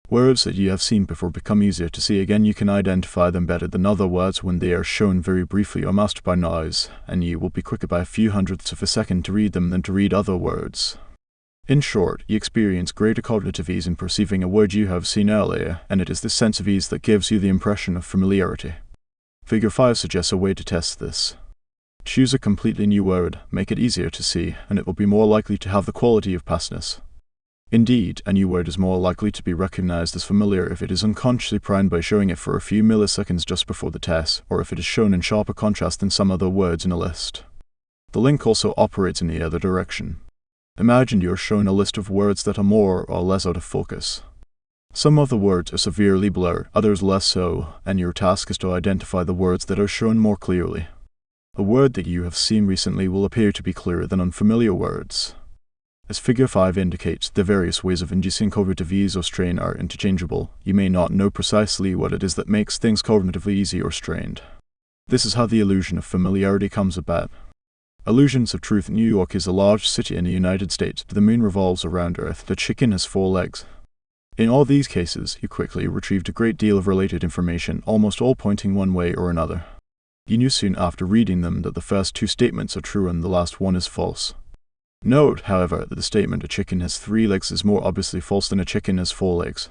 Words that you have seen before become easier to see again. You can identify them better than other words when they are shown very briefly or masked by noise, and you will be quicker by a few hundredths of a second to read them than to read other words. In short, you experience greater cognitive ease in perceiving a word you have seen earlier, and it is this sense of ease that gives you the impression of familiarity. Figure 5 suggests a way to test this. Choose a completely new word, make it easier to see, and it will be more likely to have the quality of pastness. Indeed, a new word is more likely to be recognized as familiar if it is unconsciously primed by showing it for a few milliseconds just before the test, or if it is shown in sharper contrast than some other words in a list. The link also operates in the other direction. Imagine you are shown a list of words that are more or less out of focus. Some of the words are severely blurred, others less so, and your task is to identify the words that are shown more clearly. A word that you have seen recently will appear to be clearer than unfamiliar words. As Figure 5 indicates, the various ways of inducing cognitive ease or strain are interchangeable. You may not know precisely what it is that makes things cognitively easy or strained. This is how the illusion of familiarity comes about. Illusions of truth. New York is a large city in the United States. The moon revolves around Earth. The chicken has 4 legs. In all these cases, you quickly retrieved a great deal of related information, almost all pointing one way or another. You knew soon after reading them that the first 2 statements are true and the last one is false. Note, however, that the statement "a chicken has 3 legs" is more obviously false than "a chicken has 4 legs."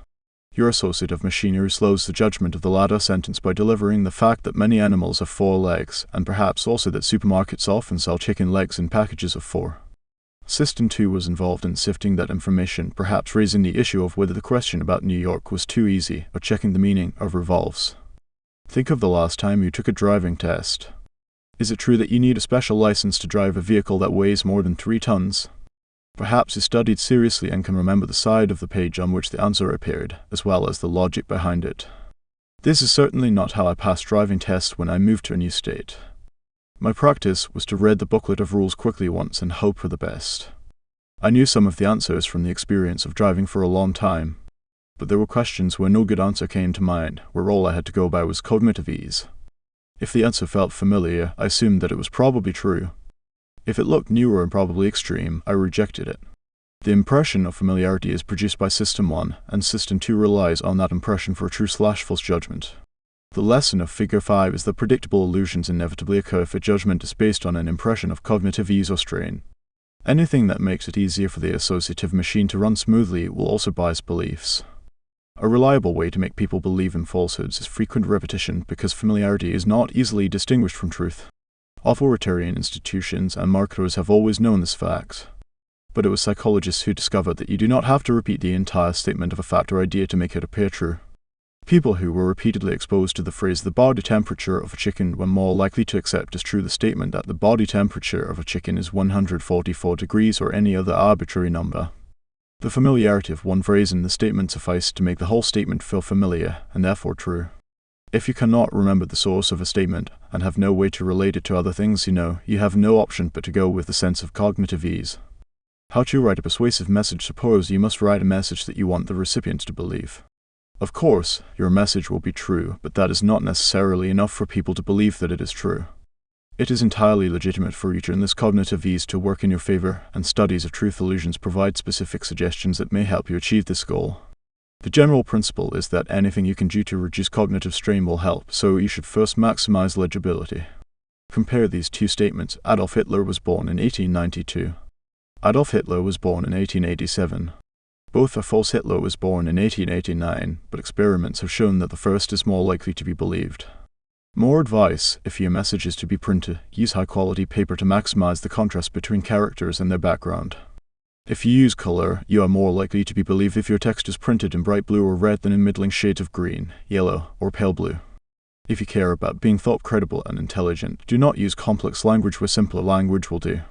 Your associative machinery slows the judgment of the latter sentence by delivering the fact that many animals have 4 legs, and perhaps also that supermarkets often sell chicken legs in packages of 4. System 2 was involved in sifting that information, perhaps raising the issue of whether the question about New York was too easy, or checking the meaning of revolves. Think of the last time you took a driving test. Is it true that you need a special license to drive a vehicle that weighs more than 3 tons? Perhaps you studied seriously and can remember the side of the page on which the answer appeared, as well as the logic behind it. This is certainly not how I passed driving tests when I moved to a new state. My practice was to read the booklet of rules quickly once and hope for the best. I knew some of the answers from the experience of driving for a long time, but there were questions where no good answer came to mind, where all I had to go by was cognitive ease. If the answer felt familiar, I assumed that it was probably true. If it looked new or improbably extreme, I rejected it. The impression of familiarity is produced by System 1, and System 2 relies on that impression for a true/false judgment. The lesson of Figure 5 is that predictable illusions inevitably occur if a judgment is based on an impression of cognitive ease or strain. Anything that makes it easier for the associative machine to run smoothly will also bias beliefs. A reliable way to make people believe in falsehoods is frequent repetition because familiarity is not easily distinguished from truth. Authoritarian institutions and marketers have always known this fact. But it was psychologists who discovered that you do not have to repeat the entire statement of a fact or idea to make it appear true. People who were repeatedly exposed to the phrase "the body temperature of a chicken" were more likely to accept as true the statement that the body temperature of a chicken is 144 degrees or any other arbitrary number. The familiarity of one phrase in the statement sufficed to make the whole statement feel familiar, and therefore true. If you cannot remember the source of a statement, and have no way to relate it to other things you know, you have no option but to go with the sense of cognitive ease. How to write a persuasive message? Suppose you must write a message that you want the recipient to believe. Of course, your message will be true, but that is not necessarily enough for people to believe that it is true. It is entirely legitimate for you to turn this cognitive ease to work in your favor, and studies of truth illusions provide specific suggestions that may help you achieve this goal. The general principle is that anything you can do to reduce cognitive strain will help, so you should first maximize legibility. Compare these two statements. Adolf Hitler was born in 1892. Adolf Hitler was born in 1887. Both are false. Hitler was born in 1889, but experiments have shown that the first is more likely to be believed. More advice: if your message is to be printed, use high-quality paper to maximize the contrast between characters and their background. If you use color, you are more likely to be believed if your text is printed in bright blue or red than in middling shades of green, yellow, or pale blue. If you care about being thought credible and intelligent, do not use complex language where simpler language will do.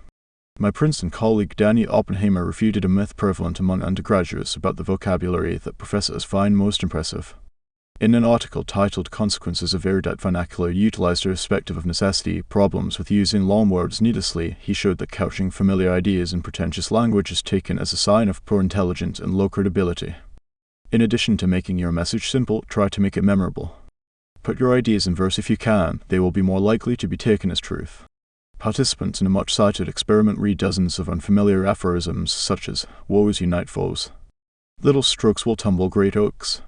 My Princeton colleague Daniel Oppenheimer refuted a myth prevalent among undergraduates about the vocabulary that professors find most impressive. In an article titled "Consequences of Erudite Vernacular Utilized Irrespective of Necessity, Problems with Using Long Words Needlessly," he showed that couching familiar ideas in pretentious language is taken as a sign of poor intelligence and low credibility. In addition to making your message simple, try to make it memorable. Put your ideas in verse if you can; they will be more likely to be taken as truth. Participants in a much-cited experiment read dozens of unfamiliar aphorisms such as "Woes unite foes," "Little strokes will tumble great oaks,"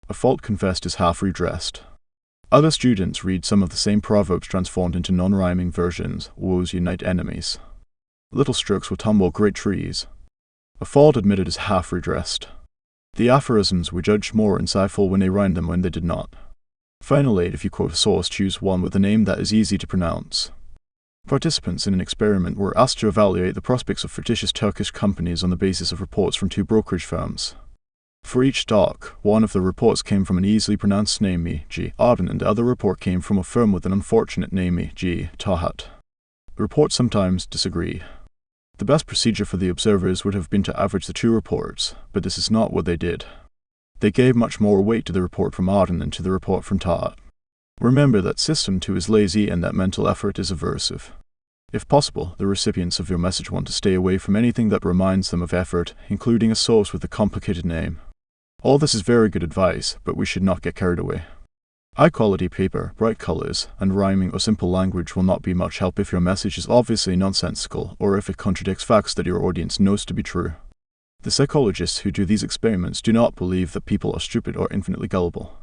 "A fault confessed is half redressed." Other students read some of the same proverbs transformed into non-rhyming versions: "Woes unite enemies," "Little strokes will tumble great trees," "A fault admitted is half redressed." The aphorisms were judged more insightful when they rhymed than when they did not. Finally, if you quote a source, choose one with a name that is easy to pronounce. Participants in an experiment were asked to evaluate the prospects of fictitious Turkish companies on the basis of reports from two brokerage firms. For each stock, one of the reports came from an easily pronounced name, e.g. Arden, and the other report came from a firm with an unfortunate name, e.g. Tahat. The reports sometimes disagree. The best procedure for the observers would have been to average the two reports, but this is not what they did. They gave much more weight to the report from Arden than to the report from Tahat. Remember that System 2 is lazy and that mental effort is aversive. If possible, the recipients of your message want to stay away from anything that reminds them of effort, including a source with a complicated name. All this is very good advice, but we should not get carried away. High-quality paper, bright colors, and rhyming or simple language will not be much help if your message is obviously nonsensical or if it contradicts facts that your audience knows to be true. The psychologists who do these experiments do not believe that people are stupid or infinitely gullible.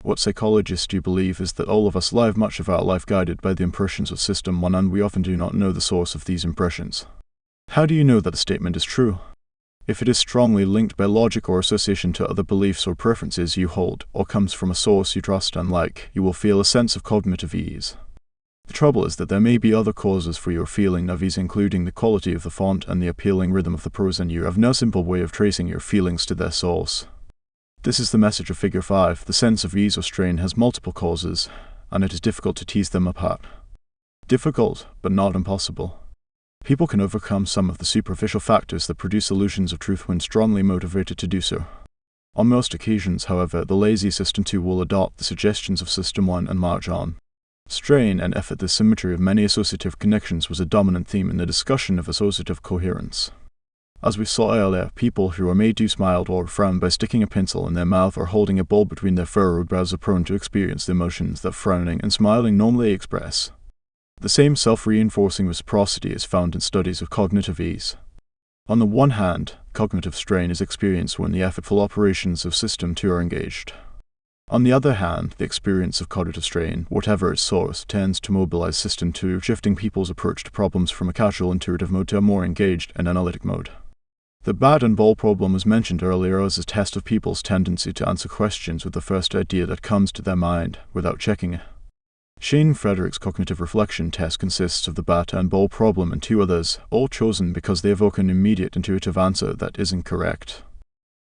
What psychologists do believe is that all of us live much of our life guided by the impressions of System 1, and we often do not know the source of these impressions. How do you know that a statement is true? If it is strongly linked by logic or association to other beliefs or preferences you hold, or comes from a source you trust and like, you will feel a sense of cognitive ease. The trouble is that there may be other causes for your feeling of ease, including the quality of the font and the appealing rhythm of the prose, and you have no simple way of tracing your feelings to their source. This is the message of Figure 5. The sense of ease or strain has multiple causes, and it is difficult to tease them apart. Difficult, but not impossible. People can overcome some of the superficial factors that produce illusions of truth when strongly motivated to do so. On most occasions, however, the lazy System 2 will adopt the suggestions of System 1 and march on. Strain and effort. The symmetry of many associative connections was a dominant theme in the discussion of associative coherence. As we saw earlier, people who are made to smile or frown by sticking a pencil in their mouth or holding a ball between their furrowed brows are prone to experience the emotions that frowning and smiling normally express. The same self-reinforcing reciprocity is found in studies of cognitive ease. On the one hand, cognitive strain is experienced when the effortful operations of System 2 are engaged. On the other hand, the experience of cognitive strain, whatever its source, tends to mobilize System 2, shifting people's approach to problems from a casual intuitive mode to a more engaged and analytic mode. The bat and ball problem was mentioned earlier as a test of people's tendency to answer questions with the first idea that comes to their mind, without checking it. Shane Frederick's cognitive reflection test consists of the bat and ball problem and 2 others, all chosen because they evoke an immediate intuitive answer that isn't correct.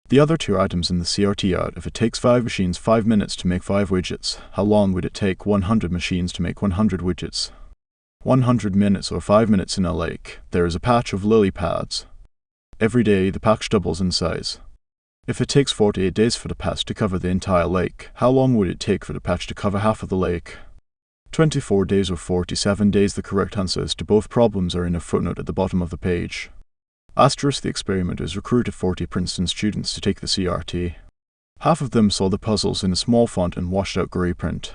The other 2 items in the CRT are, if it takes 5 machines 5 minutes to make 5 widgets, how long would it take 100 machines to make 100 widgets? 100 minutes or 5 minutes in a lake, there is a patch of lily pads. Every day, the patch doubles in size. If it takes 48 days for the patch to cover the entire lake, how long would it take for the patch to cover half of the lake? 24 days or 47 days. The correct answers to both problems are in a footnote at the bottom of the page. Asterisk, the experimenters recruited 40 Princeton students to take the CRT. Half of them saw the puzzles in a small font and washed-out grey print.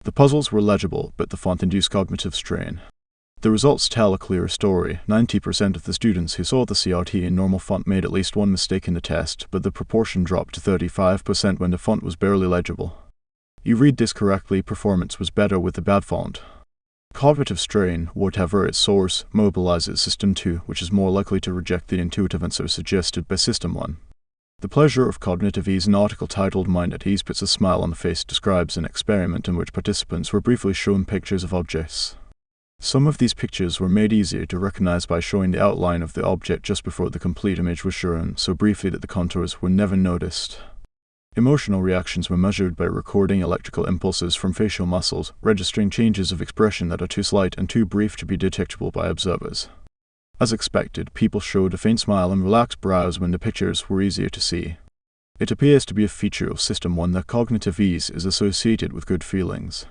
The puzzles were legible, but the font induced cognitive strain. The results tell a clear story. 90% of the students who saw the CRT in normal font made at least one mistake in the test, but the proportion dropped to 35% when the font was barely legible. You read this correctly, performance was better with the bad font. Cognitive strain, whatever its source, mobilizes System 2, which is more likely to reject the intuitive answer suggested by System 1. The Pleasure of Cognitive Ease, an article titled Mind at Ease Puts a Smile on the Face, describes an experiment in which participants were briefly shown pictures of objects. Some of these pictures were made easier to recognize by showing the outline of the object just before the complete image was shown, so briefly that the contours were never noticed. Emotional reactions were measured by recording electrical impulses from facial muscles, registering changes of expression that are too slight and too brief to be detectable by observers. As expected, people showed a faint smile and relaxed brows when the pictures were easier to see. It appears to be a feature of System 1 that cognitive ease is associated with good feelings.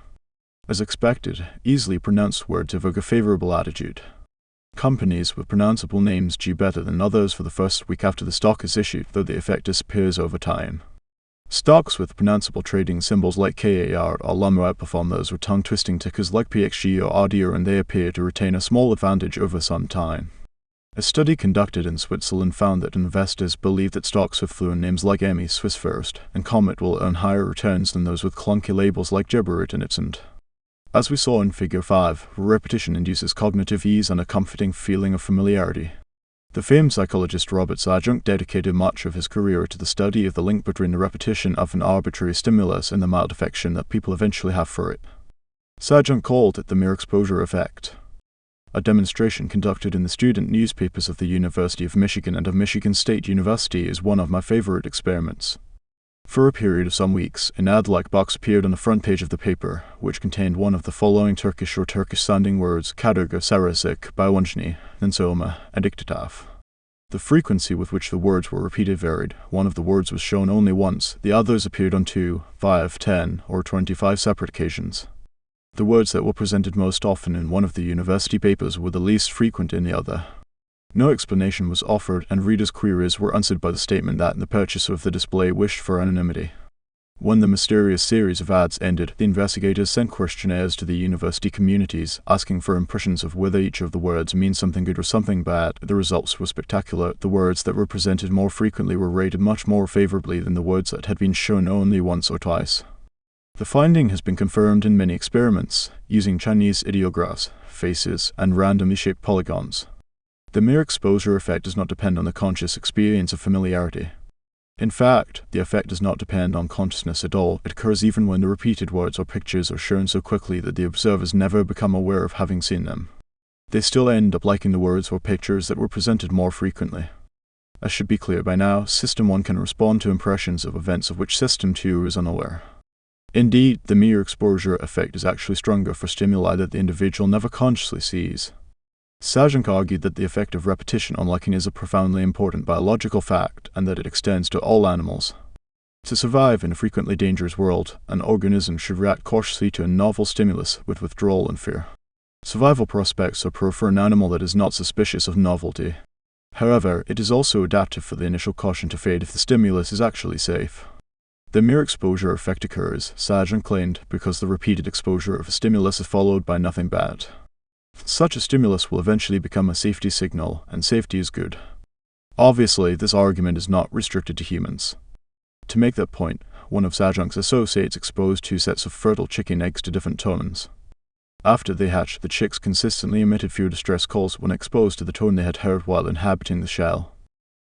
As expected, easily pronounced words evoke a favorable attitude. Companies with pronounceable names do better than others for the first week after the stock is issued, though the effect disappears over time. Stocks with pronounceable trading symbols like KAR or LUMRA outperform those with tongue-twisting tickers like PXG or ADIO, and they appear to retain a small advantage over some time. A study conducted in Switzerland found that investors believe that stocks with fluent names like EMI, Swiss First, and Comet will earn higher returns than those with clunky labels like Geberit and Ipsend. As we saw in Figure 5, repetition induces cognitive ease and a comforting feeling of familiarity. The famed psychologist Robert Sajunk dedicated much of his career to the study of the link between the repetition of an arbitrary stimulus and the mild affection that people eventually have for it. Sajunk called it the mere exposure effect. A demonstration conducted in the student newspapers of the University of Michigan and of Michigan State University is one of my favorite experiments. For a period of some weeks, an ad-like box appeared on the front page of the paper, which contained one of the following Turkish or Turkish-sounding words: Kadırga, Sarısık, Baywanjni, Ninsoma, and İktidaf. The frequency with which the words were repeated varied. One of the words was shown only once, the others appeared on 2, 5, 10, or 25 separate occasions. The words that were presented most often in one of the university papers were the least frequent in the other. No explanation was offered, and readers' queries were answered by the statement that the purchaser of the display wished for anonymity. When the mysterious series of ads ended, the investigators sent questionnaires to the university communities, asking for impressions of whether each of the words means something good or something bad. The results were spectacular. The words that were presented more frequently were rated much more favorably than the words that had been shown only once or twice. The finding has been confirmed in many experiments, using Chinese ideographs, faces, and randomly shaped polygons. The mere exposure effect does not depend on the conscious experience of familiarity. In fact, the effect does not depend on consciousness at all. It occurs even when the repeated words or pictures are shown so quickly that the observers never become aware of having seen them. They still end up liking the words or pictures that were presented more frequently. As should be clear by now, System 1 can respond to impressions of events of which System 2 is unaware. Indeed, the mere exposure effect is actually stronger for stimuli that the individual never consciously sees. Sajunk argued that the effect of repetition on liking is a profoundly important biological fact, and that it extends to all animals. To survive in a frequently dangerous world, an organism should react cautiously to a novel stimulus with withdrawal and fear. Survival prospects are poor for an animal that is not suspicious of novelty. However, it is also adaptive for the initial caution to fade if the stimulus is actually safe. The mere exposure effect occurs, Sajunk claimed, because the repeated exposure of a stimulus is followed by nothing bad. Such a stimulus will eventually become a safety signal, and safety is good. Obviously, this argument is not restricted to humans. To make that point, one of Sajunk's associates exposed 2 sets of fertile chicken eggs to different tones. After they hatched, the chicks consistently emitted fewer distress calls when exposed to the tone they had heard while inhabiting the shell.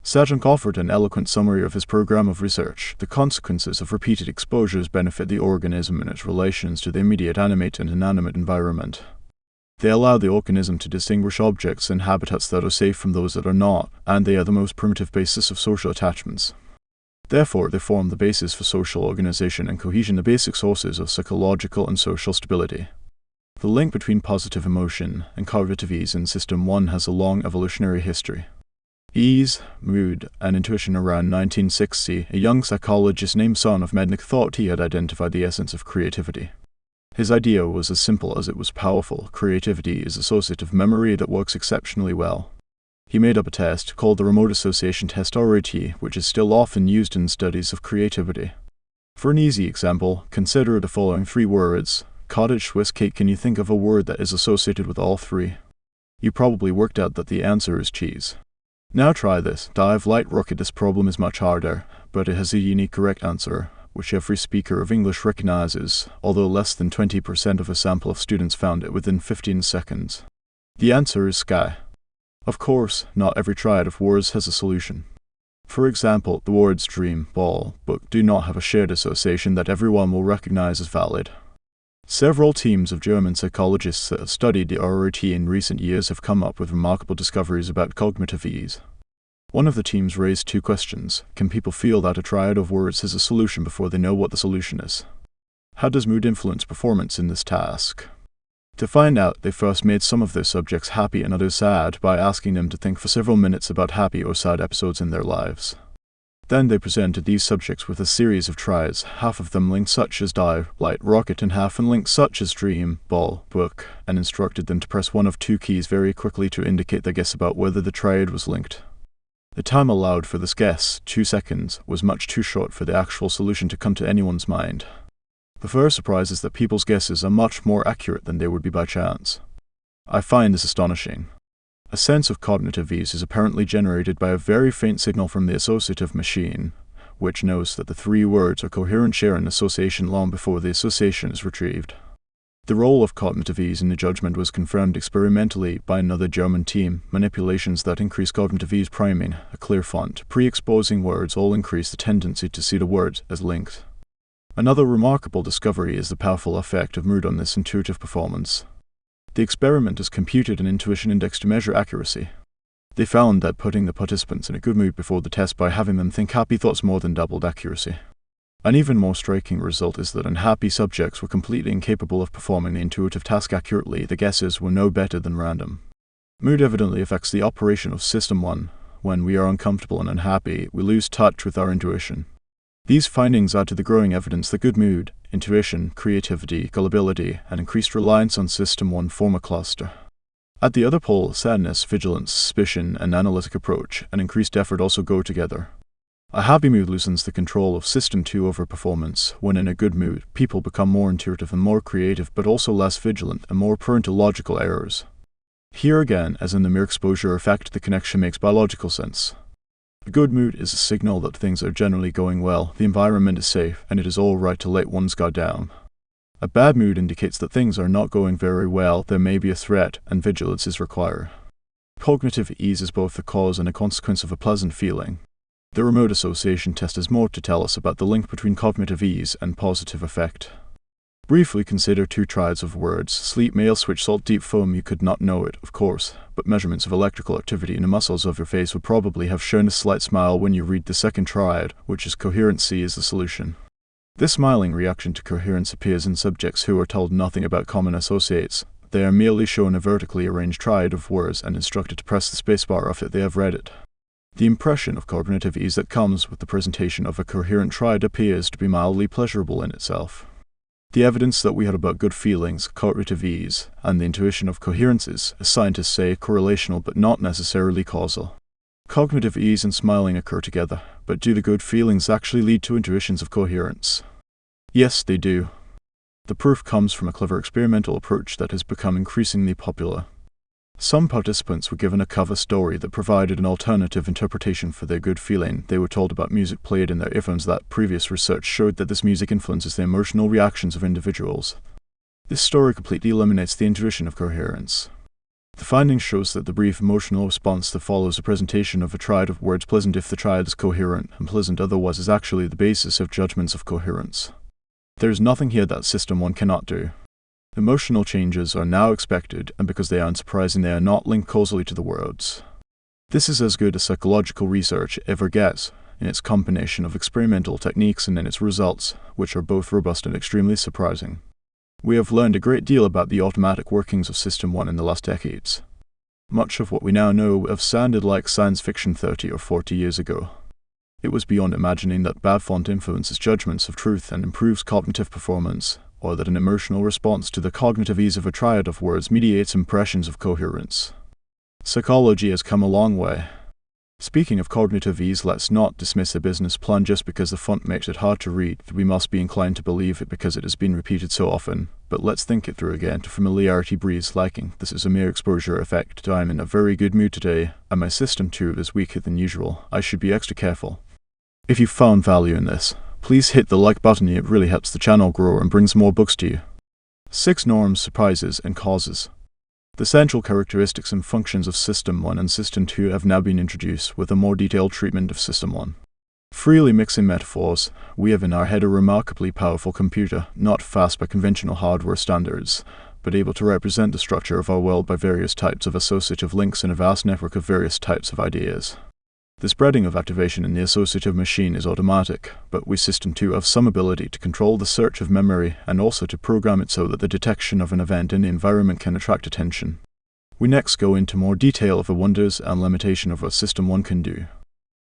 Sajunk offered an eloquent summary of his program of research. The consequences of repeated exposures benefit the organism in its relations to the immediate animate and inanimate environment. They allow the organism to distinguish objects and habitats that are safe from those that are not, and they are the most primitive basis of social attachments. Therefore, they form the basis for social organization and cohesion, the basic sources of psychological and social stability. The link between positive emotion and cognitive ease in System 1 has a long evolutionary history. Ease, mood, and intuition. Around 1960, a young psychologist named Son of Mednick thought he had identified the essence of creativity. His idea was as simple as it was powerful. Creativity is associative memory that works exceptionally well. He made up a test called the Remote Association Test, RAT, which is still often used in studies of creativity. For an easy example, consider the following 3 words. Cottage, Swiss cake. Can you think of a word that is associated with all 3? You probably worked out that the answer is cheese. Now try this. Dive, light, rocket. This problem is much harder, but it has a unique correct answer, which every speaker of English recognizes, although less than 20% of a sample of students found it within 15 seconds. The answer is sky. Of course, not every triad of words has a solution. For example, the words dream, ball, book do not have a shared association that everyone will recognize as valid. Several teams of German psychologists that have studied the RAT in recent years have come up with remarkable discoveries about cognitive ease. One of the teams raised 2 questions. Can people feel that a triad of words has a solution before they know what the solution is? How does mood influence performance in this task? To find out, they first made some of their subjects happy and others sad by asking them to think for several minutes about happy or sad episodes in their lives. Then they presented these subjects with a series of triads, half of them linked such as dive, light, rocket, and half unlinked such as dream, ball, book, and instructed them to press one of 2 keys very quickly to indicate their guess about whether the triad was linked. The time allowed for this guess, 2 seconds, was much too short for the actual solution to come to anyone's mind. The first surprise is that people's guesses are much more accurate than they would be by chance. I find this astonishing. A sense of cognitive ease is apparently generated by a very faint signal from the associative machine, which knows that the 3 words are coherent, share an association long before the association is retrieved. The role of cognitive ease in the judgment was confirmed experimentally by another German team. Manipulations that increase cognitive ease, priming, a clear font, pre-exposing words all increase the tendency to see the words as linked. Another remarkable discovery is the powerful effect of mood on this intuitive performance. The experimenters computed an intuition index to measure accuracy. They found that putting the participants in a good mood before the test by having them think happy thoughts more than doubled accuracy. An even more striking result is that unhappy subjects were completely incapable of performing the intuitive task accurately. The guesses were no better than random. Mood evidently affects the operation of System 1. When we are uncomfortable and unhappy, we lose touch with our intuition. These findings add to the growing evidence that good mood, intuition, creativity, gullibility, and increased reliance on System 1 form a cluster. At the other pole, sadness, vigilance, suspicion, and analytic approach, and increased effort also go together. A happy mood loosens the control of System 2 over performance. When in a good mood, people become more intuitive and more creative, but also less vigilant and more prone to logical errors. Here again, as in the mere exposure effect, the connection makes biological sense. A good mood is a signal that things are generally going well, the environment is safe, and it is all right to let one's guard down. A bad mood indicates that things are not going very well, there may be a threat, and vigilance is required. Cognitive ease is both the cause and a consequence of a pleasant feeling. The remote association test has more to tell us about the link between cognitive ease and positive effect. Briefly consider 2 triads of words. Sleep, male, switch, salt, deep foam. You could not know it, of course, but measurements of electrical activity in the muscles of your face would probably have shown a slight smile when you read the second triad, which is coherency is the solution. This smiling reaction to coherence appears in subjects who are told nothing about common associates. They are merely shown a vertically arranged triad of words and instructed to press the spacebar if they have read it. The impression of cognitive ease that comes with the presentation of a coherent triad appears to be mildly pleasurable in itself. The evidence that we had about good feelings, cognitive ease, and the intuition of coherence is, as scientists say, correlational but not necessarily causal. Cognitive ease and smiling occur together, but do the good feelings actually lead to intuitions of coherence? Yes, they do. The proof comes from a clever experimental approach that has become increasingly popular. Some participants were given a cover story that provided an alternative interpretation for their good feeling. They were told about music played in their earphones that previous research showed that this music influences the emotional reactions of individuals. This story completely eliminates the intuition of coherence. The finding shows that the brief emotional response that follows a presentation of a triad of words pleasant if the triad is coherent and pleasant otherwise is actually the basis of judgments of coherence. There is nothing here that System 1 cannot do. Emotional changes are now expected, and because they are unsurprising, they are not linked causally to the words. This is as good as psychological research ever gets, in its combination of experimental techniques and in its results, which are both robust and extremely surprising. We have learned a great deal about the automatic workings of System 1 in the last decades. Much of what we now know would have sounded like science fiction 30 or 40 years ago. It was beyond imagining that bad font influences judgments of truth and improves cognitive performance, or that an emotional response to the cognitive ease of a triad of words mediates impressions of coherence. Psychology has come a long way. Speaking of cognitive ease, let's not dismiss a business plan just because the font makes it hard to read. We must be inclined to believe it because it has been repeated so often. But let's think it through again. To familiarity breeds liking. This is a mere exposure effect. I'm in a very good mood today, and my System 2 is weaker than usual. I should be extra careful. If you found value in this, please hit the like button. It really helps the channel grow and brings more books to you. 6 norms, surprises, and causes. The central characteristics and functions of System 1 and System 2 have now been introduced with a more detailed treatment of System 1. Freely mixing metaphors, we have in our head a remarkably powerful computer, not fast by conventional hardware standards, but able to represent the structure of our world by various types of associative links in a vast network of various types of ideas. The spreading of activation in the associative machine is automatic, but we System 2 have some ability to control the search of memory and also to program it so that the detection of an event in the environment can attract attention. We next go into more detail of the wonders and limitation of what System 1 can do.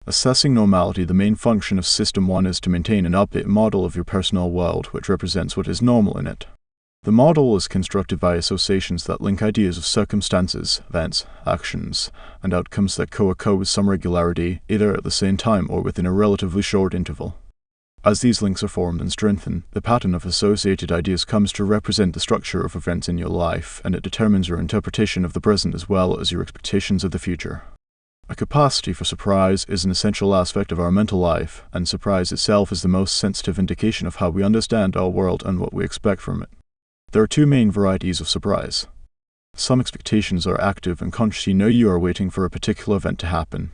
Assessing normality. The main function of System 1 is to maintain an updated model of your personal world, which represents what is normal in it. The model is constructed by associations that link ideas of circumstances, events, actions, and outcomes that co-occur with some regularity, either at the same time or within a relatively short interval. As these links are formed and strengthened, the pattern of associated ideas comes to represent the structure of events in your life, and it determines your interpretation of the present as well as your expectations of the future. A capacity for surprise is an essential aspect of our mental life, and surprise itself is the most sensitive indication of how we understand our world and what we expect from it. There are 2 main varieties of surprise. Some expectations are active and conscious. You know you are waiting for a particular event to happen.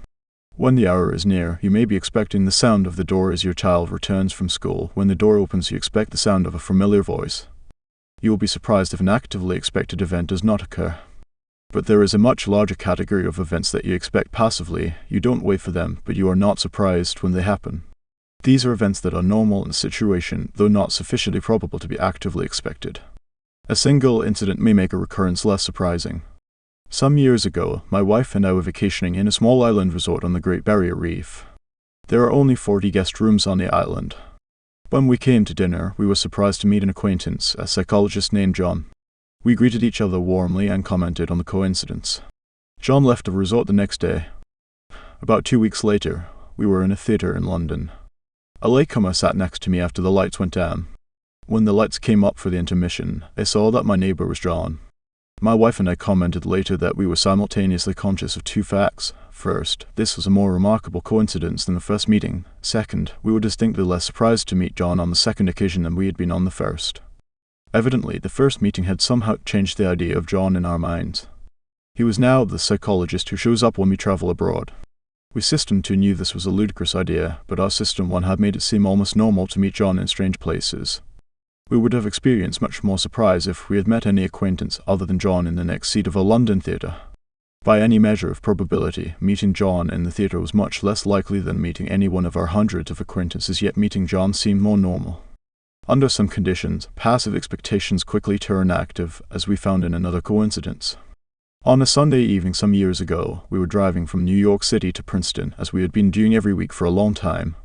When the hour is near, you may be expecting the sound of the door as your child returns from school. When the door opens, you expect the sound of a familiar voice. You will be surprised if an actively expected event does not occur. But there is a much larger category of events that you expect passively. You don't wait for them, but you are not surprised when they happen. These are events that are normal in the situation, though not sufficiently probable to be actively expected. A single incident may make a recurrence less surprising. Some years ago, my wife and I were vacationing in a small island resort on the Great Barrier Reef. There are only 40 guest rooms on the island. When we came to dinner, we were surprised to meet an acquaintance, a psychologist named John. We greeted each other warmly and commented on the coincidence. John left the resort the next day. About 2 weeks later, we were in a theatre in London. A latecomer sat next to me after the lights went down. When the lights came up for the intermission, I saw that my neighbour was John. My wife and I commented later that we were simultaneously conscious of 2 facts. First, this was a more remarkable coincidence than the first meeting. Second, we were distinctly less surprised to meet John on the second occasion than we had been on the first. Evidently, the first meeting had somehow changed the idea of John in our minds. He was now the psychologist who shows up when we travel abroad. We System 2 knew this was a ludicrous idea, but our System 1 had made it seem almost normal to meet John in strange places. We would have experienced much more surprise if we had met any acquaintance other than John in the next seat of a London theatre. By any measure of probability, meeting John in the theatre was much less likely than meeting any one of our hundreds of acquaintances, yet meeting John seemed more normal. Under some conditions, passive expectations quickly turn active, as we found in another coincidence. On a Sunday evening some years ago, we were driving from New York City to Princeton, as we had been doing every week for a long time.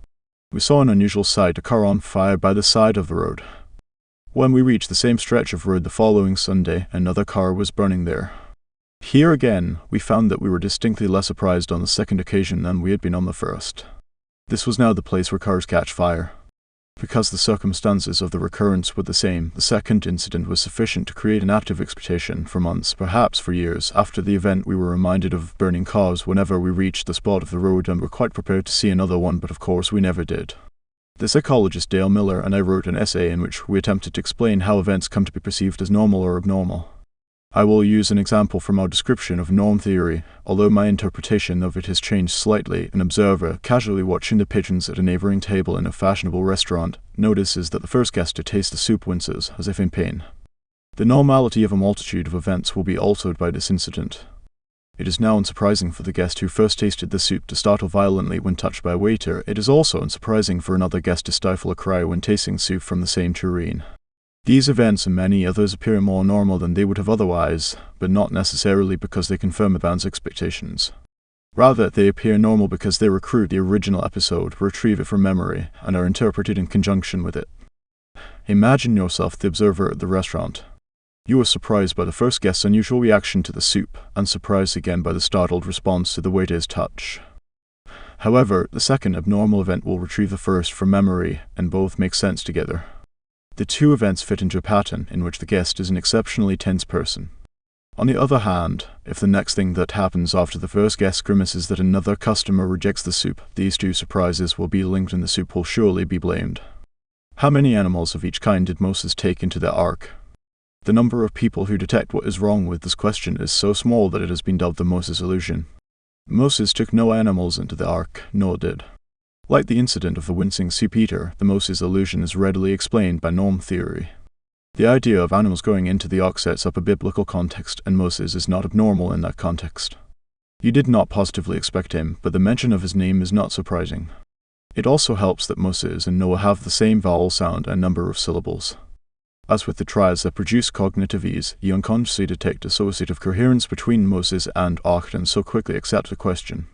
We saw an unusual sight, a car on fire by the side of the road. When we reached the same stretch of road the following Sunday, another car was burning there. Here again, we found that we were distinctly less surprised on the second occasion than we had been on the first. This was now the place where cars catch fire. Because the circumstances of the recurrence were the same, the second incident was sufficient to create an active expectation for months, perhaps for years. After the event, we were reminded of burning cars whenever we reached the spot of the road and were quite prepared to see another one, but of course we never did. The psychologist Dale Miller and I wrote an essay in which we attempted to explain how events come to be perceived as normal or abnormal. I will use an example from our description of norm theory. Although my interpretation of it has changed slightly, an observer, casually watching the pigeons at a neighbouring table in a fashionable restaurant, notices that the first guest to taste the soup winces, as if in pain. The normality of a multitude of events will be altered by this incident. It is now unsurprising for the guest who first tasted the soup to startle violently when touched by a waiter. It is also unsurprising for another guest to stifle a cry when tasting soup from the same tureen. These events and many others appear more normal than they would have otherwise, but not necessarily because they confirm a band's expectations. Rather, they appear normal because they recruit the original episode, retrieve it from memory, and are interpreted in conjunction with it. Imagine yourself the observer at the restaurant. You are surprised by the first guest's unusual reaction to the soup, and surprised again by the startled response to the waiter's touch. However, the second abnormal event will retrieve the first from memory, and both make sense together. The two events fit into a pattern in which the guest is an exceptionally tense person. On the other hand, if the next thing that happens after the first guest grimaces that another customer rejects the soup, these two surprises will be linked and the soup will surely be blamed. How many animals of each kind did Moses take into the ark? The number of people who detect what is wrong with this question is so small that it has been dubbed the Moses illusion. Moses took no animals into the ark, Noah did. Like the incident of the wincing soup eater, the Moses illusion is readily explained by norm theory. The idea of animals going into the ark sets up a biblical context, and Moses is not abnormal in that context. You did not positively expect him, but the mention of his name is not surprising. It also helps that Moses and Noah have the same vowel sound and number of syllables. As with the triads that produce cognitive ease, you unconsciously detect associative coherence between Moses and ark and so quickly accept the question.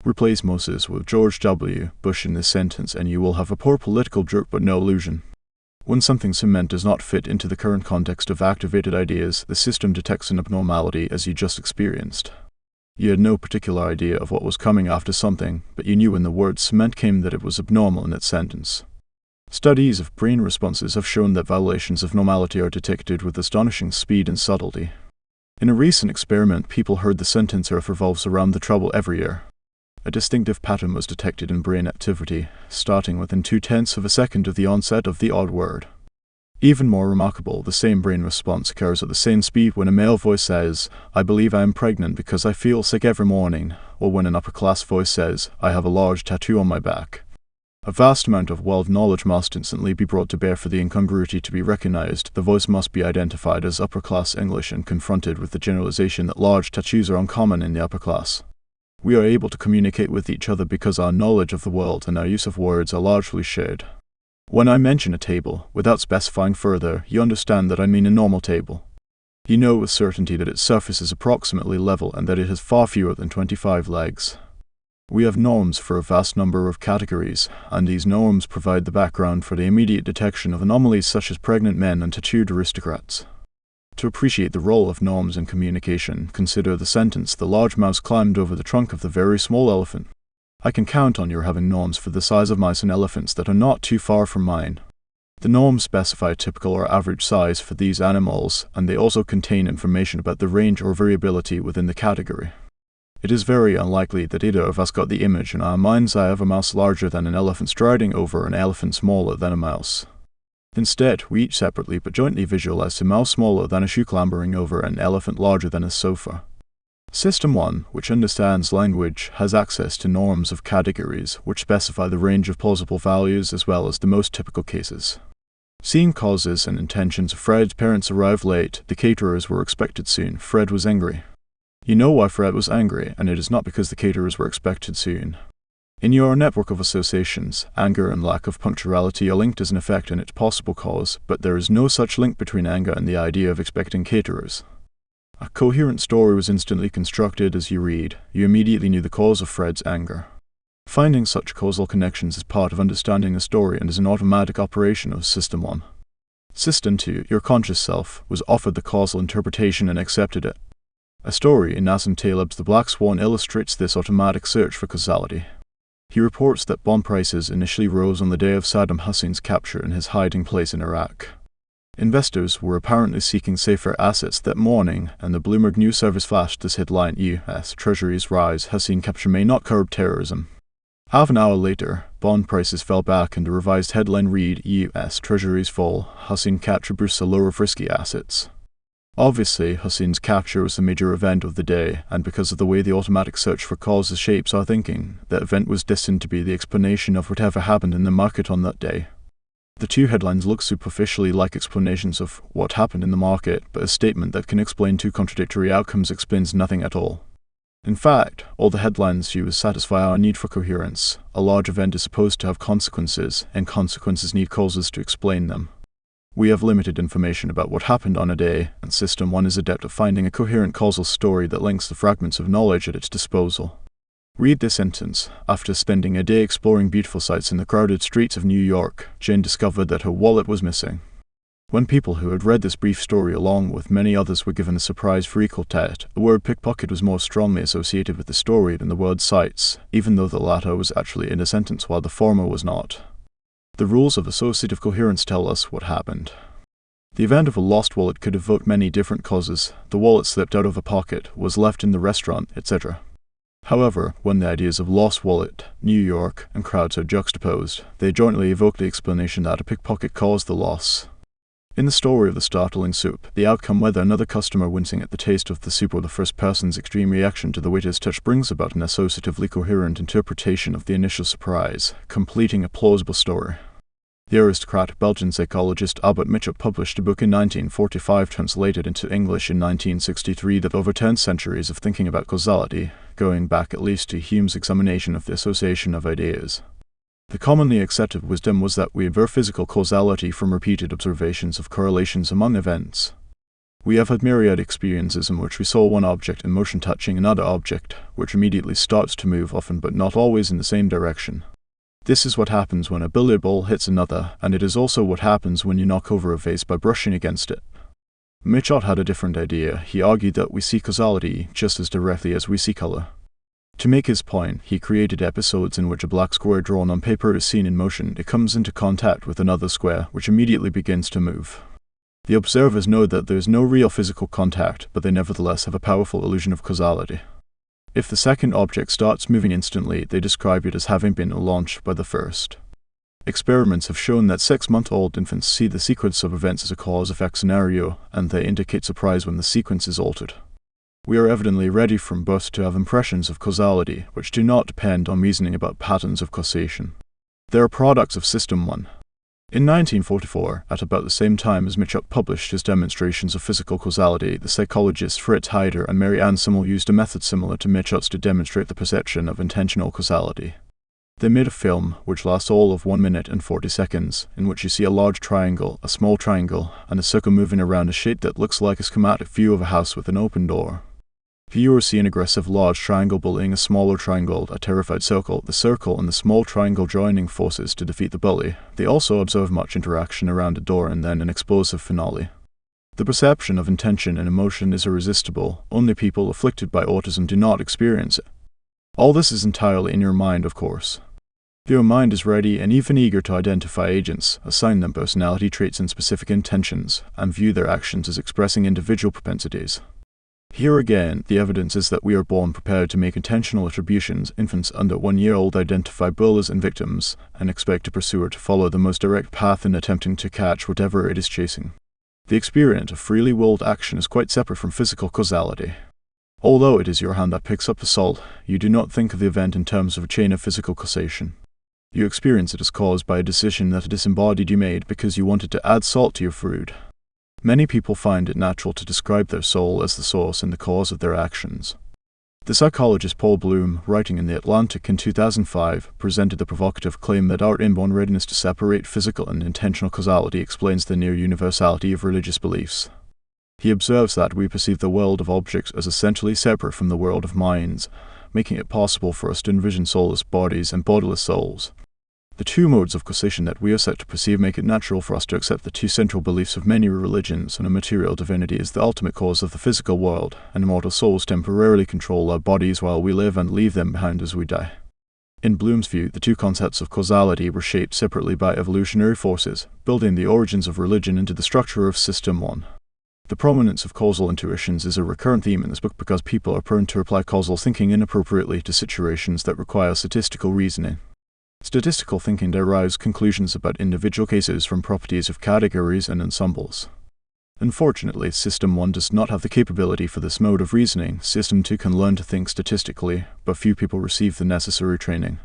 Replace Moses with George W. Bush in this sentence and you will have a poor political joke but no illusion. When something cement does not fit into the current context of activated ideas, the system detects an abnormality as you just experienced. You had no particular idea of what was coming after something, but you knew when the word cement came that it was abnormal in its sentence. Studies of brain responses have shown that violations of normality are detected with astonishing speed and subtlety. In a recent experiment, people heard the sentence Earth revolves around the trouble every year. A distinctive pattern was detected in brain activity, starting within 0.2 of a second of the onset of the odd word. Even more remarkable, the same brain response occurs at the same speed when a male voice says, "I believe I am pregnant because I feel sick every morning," or when an upper-class voice says, "I have a large tattoo on my back." A vast amount of world knowledge must instantly be brought to bear for the incongruity to be recognized. The voice must be identified as upper-class English and confronted with the generalization that large tattoos are uncommon in the upper class. We are able to communicate with each other because our knowledge of the world and our use of words are largely shared. When I mention a table, without specifying further, you understand that I mean a normal table. You know with certainty that its surface is approximately level and that it has far fewer than 25 legs. We have norms for a vast number of categories, and these norms provide the background for the immediate detection of anomalies such as pregnant men and tattooed aristocrats. To appreciate the role of norms in communication, consider the sentence, "The large mouse climbed over the trunk of the very small elephant." I can count on your having norms for the size of mice and elephants that are not too far from mine. The norms specify a typical or average size for these animals, and they also contain information about the range or variability within the category. It is very unlikely that either of us got the image in our mind's eye of a mouse larger than an elephant striding over an elephant smaller than a mouse. Instead, we each separately but jointly visualized a mouse smaller than a shoe clambering over an elephant larger than a sofa. System 1, which understands language, has access to norms of categories, which specify the range of plausible values as well as the most typical cases. Seeing causes and intentions, Fred's parents arrived late, the caterers were expected soon, Fred was angry. You know why Fred was angry, and it is not because the caterers were expected soon. In your network of associations, anger and lack of punctuality are linked as an effect and its possible cause, but there is no such link between anger and the idea of expecting caterers. A coherent story was instantly constructed as you read. You immediately knew the cause of Fred's anger. Finding such causal connections is part of understanding a story and is an automatic operation of System 1. System 2, your conscious self, was offered the causal interpretation and accepted it. A story in Nassim Taleb's The Black Swan illustrates this automatic search for causality. He reports that bond prices initially rose on the day of Saddam Hussein's capture in his hiding place in Iraq. Investors were apparently seeking safer assets that morning, and the Bloomberg News Service flashed this headline: U.S. Treasuries rise, Hussein capture may not curb terrorism. Half an hour later, bond prices fell back and the revised headline read: U.S. Treasuries fall, Hussein capture boosts a lure of risky assets. Obviously, Hussein's capture was the major event of the day, and because of the way the automatic search for causes shapes our thinking, that event was destined to be the explanation of whatever happened in the market on that day. The two headlines look superficially like explanations of what happened in the market, but a statement that can explain two contradictory outcomes explains nothing at all. In fact, all the headlines do is satisfy our need for coherence. A large event is supposed to have consequences, and consequences need causes to explain them. We have limited information about what happened on a day, and System 1 is adept at finding a coherent causal story that links the fragments of knowledge at its disposal. Read this sentence: after spending a day exploring beautiful sights in the crowded streets of New York, Jane discovered that her wallet was missing. When people who had read this brief story along with many others were given a surprise recall test, the word pickpocket was more strongly associated with the story than the word sights, even though the latter was actually in a sentence while the former was not. The rules of associative coherence tell us what happened. The event of a lost wallet could evoke many different causes. The wallet slipped out of a pocket, was left in the restaurant, etc. However, when the ideas of lost wallet, New York, and crowds are juxtaposed, they jointly evoke the explanation that a pickpocket caused the loss. In the story of the startling soup, the outcome, whether another customer wincing at the taste of the soup or the first person's extreme reaction to the waiter's touch, brings about an associatively coherent interpretation of the initial surprise, completing a plausible story. The aristocratic Belgian psychologist Albert Mitchell published a book in 1945 translated into English in 1963 that overturned centuries of thinking about causality, going back at least to Hume's examination of the association of ideas. The commonly accepted wisdom was that we infer physical causality from repeated observations of correlations among events. We have had myriad experiences in which we saw one object in motion touching another object, which immediately starts to move, often but not always in the same direction. This is what happens when a billiard ball hits another, and it is also what happens when you knock over a vase by brushing against it. Mitchell had a different idea. He argued that we see causality just as directly as we see color. To make his point, he created episodes in which a black square drawn on paper is seen in motion. It comes into contact with another square, which immediately begins to move. The observers know that there is no real physical contact, but they nevertheless have a powerful illusion of causality. If the second object starts moving instantly, they describe it as having been launched by the first. Experiments have shown that 6-month-old infants see the sequence of events as a cause-effect scenario, and they indicate surprise when the sequence is altered. We are evidently ready from birth to have impressions of causality, which do not depend on reasoning about patterns of causation. They are products of System 1. In 1944, at about the same time as Mitchell published his demonstrations of physical causality, the psychologists Fritz Heider and Mary Ann Simmel used a method similar to Mitchell's to demonstrate the perception of intentional causality. They made a film, which lasts all of 1 minute and 40 seconds, in which you see a large triangle, a small triangle, and a circle moving around a shape that looks like a schematic view of a house with an open door. Viewers see an aggressive large triangle bullying a smaller triangle, a terrified circle, the circle and the small triangle joining forces to defeat the bully. They also observe much interaction around a door and then an explosive finale. The perception of intention and emotion is irresistible. Only people afflicted by autism do not experience it. All this is entirely in your mind, of course. Your mind is ready and even eager to identify agents, assign them personality traits and specific intentions, and view their actions as expressing individual propensities. Here again, the evidence is that we are born prepared to make intentional attributions. Infants under 1 year old identify bullies and victims, and expect a pursuer to follow the most direct path in attempting to catch whatever it is chasing. The experience of freely willed action is quite separate from physical causality. Although it is your hand that picks up the salt, you do not think of the event in terms of a chain of physical causation. You experience it as caused by a decision that a disembodied you made because you wanted to add salt to your food. Many people find it natural to describe their soul as the source and the cause of their actions. The psychologist Paul Bloom, writing in The Atlantic in 2005, presented the provocative claim that our inborn readiness to separate physical and intentional causality explains the near universality of religious beliefs. He observes that we perceive the world of objects as essentially separate from the world of minds, making it possible for us to envision soulless bodies and bodiless souls. The two modes of causation that we are set to perceive make it natural for us to accept the two central beliefs of many religions, and a material divinity is the ultimate cause of the physical world, and immortal souls temporarily control our bodies while we live and leave them behind as we die. In Bloom's view, the two concepts of causality were shaped separately by evolutionary forces, building the origins of religion into the structure of System 1. The prominence of causal intuitions is a recurrent theme in this book because people are prone to apply causal thinking inappropriately to situations that require statistical reasoning. Statistical thinking derives conclusions about individual cases from properties of categories and ensembles. Unfortunately, System 1 does not have the capability for this mode of reasoning. System 2 can learn to think statistically, but few people receive the necessary training.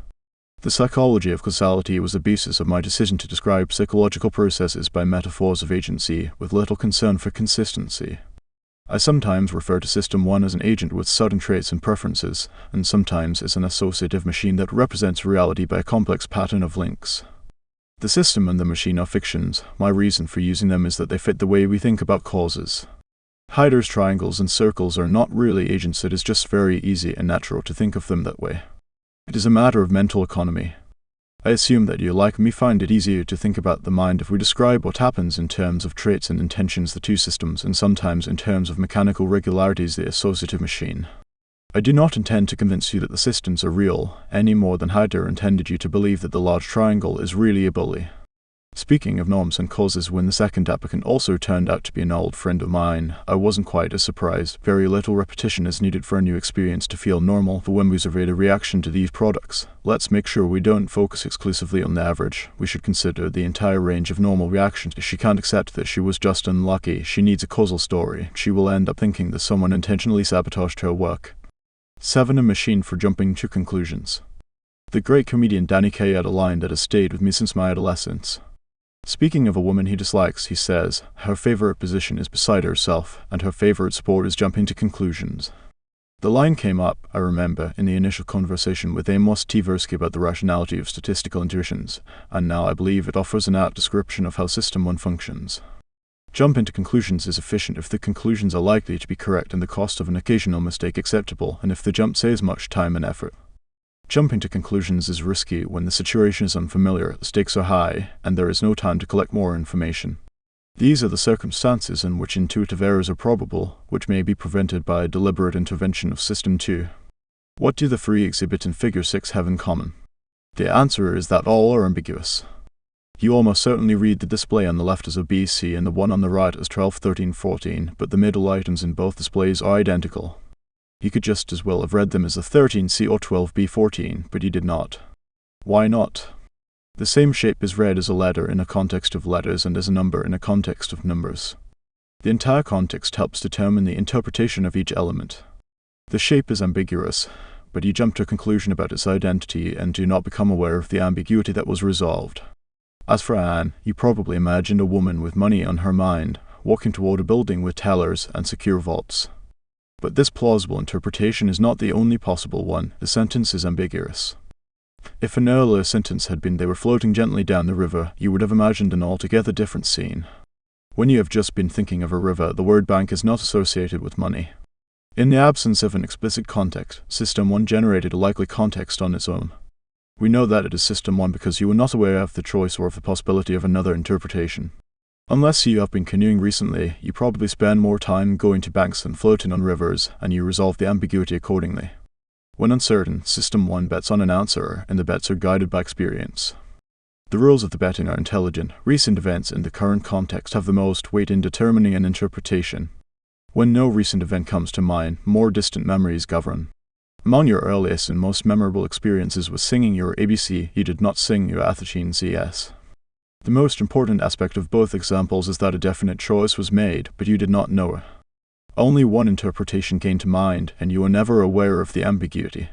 The psychology of causality was the basis of my decision to describe psychological processes by metaphors of agency, with little concern for consistency. I sometimes refer to System 1 as an agent with certain traits and preferences, and sometimes as an associative machine that represents reality by a complex pattern of links. The system and the machine are fictions. My reason for using them is that they fit the way we think about causes. Hyder's triangles and circles are not really agents, it is just very easy and natural to think of them that way. It is a matter of mental economy. I assume that you, like me, find it easier to think about the mind if we describe what happens in terms of traits and intentions, the two systems, and sometimes in terms of mechanical regularities, the associative machine. I do not intend to convince you that the systems are real, any more than Hyder intended you to believe that the large triangle is really a bully. Speaking of norms and causes, when the second applicant also turned out to be an old friend of mine, I wasn't quite as surprised. Very little repetition is needed for a new experience to feel normal, but when we survey the reaction to these products, let's make sure we don't focus exclusively on the average. We should consider the entire range of normal reactions. If she can't accept that she was just unlucky, she needs a causal story. She will end up thinking that someone intentionally sabotaged her work. 7. A machine for jumping to conclusions. The great comedian Daniel Kahneman had a line that has stayed with me since my adolescence. Speaking of a woman he dislikes, he says, her favorite position is beside herself, and her favorite sport is jumping to conclusions. The line came up, I remember, in the initial conversation with Amos Tversky about the rationality of statistical intuitions, and now I believe it offers an apt description of how System 1 functions. Jumping to conclusions is efficient if the conclusions are likely to be correct and the cost of an occasional mistake acceptable, and if the jump saves much time and effort. Jumping to conclusions is risky when the situation is unfamiliar, the stakes are high, and there is no time to collect more information. These are the circumstances in which intuitive errors are probable, which may be prevented by a deliberate intervention of System 2. What do the three exhibit in Figure 6 have in common? The answer is that all are ambiguous. You almost certainly read the display on the left as a BC and the one on the right as 12, 13, 14, but the middle items in both displays are identical. You could just as well have read them as a 13C or 12B14, but you did not. Why not? The same shape is read as a letter in a context of letters and as a number in a context of numbers. The entire context helps determine the interpretation of each element. The shape is ambiguous, but you jump to a conclusion about its identity and do not become aware of the ambiguity that was resolved. As for Anne, you probably imagined a woman with money on her mind, walking toward a building with tellers and secure vaults. But this plausible interpretation is not the only possible one. The sentence is ambiguous. If an earlier sentence had been they were floating gently down the river, you would have imagined an altogether different scene. When you have just been thinking of a river, the word bank is not associated with money. In the absence of an explicit context, System 1 generated a likely context on its own. We know that it is System 1 because you were not aware of the choice or of the possibility of another interpretation. Unless you have been canoeing recently, you probably spend more time going to banks than floating on rivers, and you resolve the ambiguity accordingly. When uncertain, System 1 bets on an answer, and the bets are guided by experience. The rules of the betting are intelligent. Recent events in the current context have the most weight in determining an interpretation. When no recent event comes to mind, more distant memories govern. Among your earliest and most memorable experiences was singing your ABC, you did not sing your Athachine CS. The most important aspect of both examples is that a definite choice was made, but you did not know it. Only one interpretation came to mind, and you were never aware of the ambiguity.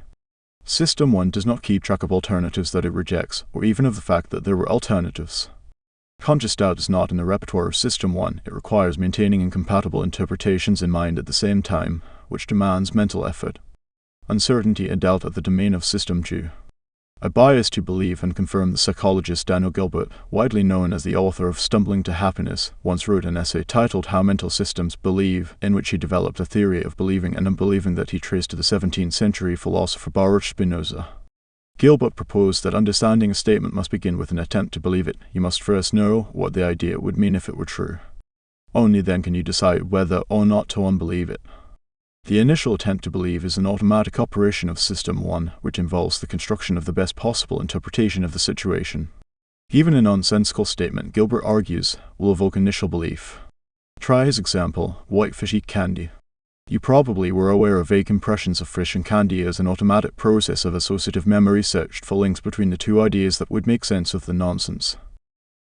System 1 does not keep track of alternatives that it rejects, or even of the fact that there were alternatives. Conscious doubt is not in the repertoire of System 1, it requires maintaining incompatible interpretations in mind at the same time, which demands mental effort. Uncertainty is dealt at the domain of System 2. I bias to believe and confirm the psychologist Daniel Gilbert, widely known as the author of Stumbling to Happiness, once wrote an essay titled How Mental Systems Believe, in which he developed a theory of believing and unbelieving that he traced to the 17th century philosopher Baruch Spinoza. Gilbert proposed that understanding a statement must begin with an attempt to believe it. You must first know what the idea would mean if it were true. Only then can you decide whether or not to unbelieve it. The initial attempt to believe is an automatic operation of System 1, which involves the construction of the best possible interpretation of the situation. Even a nonsensical statement, Gilbert argues, will evoke initial belief. Try his example, white fish eat candy. You probably were aware of vague impressions of fish and candy as an automatic process of associative memory searched for links between the two ideas that would make sense of the nonsense.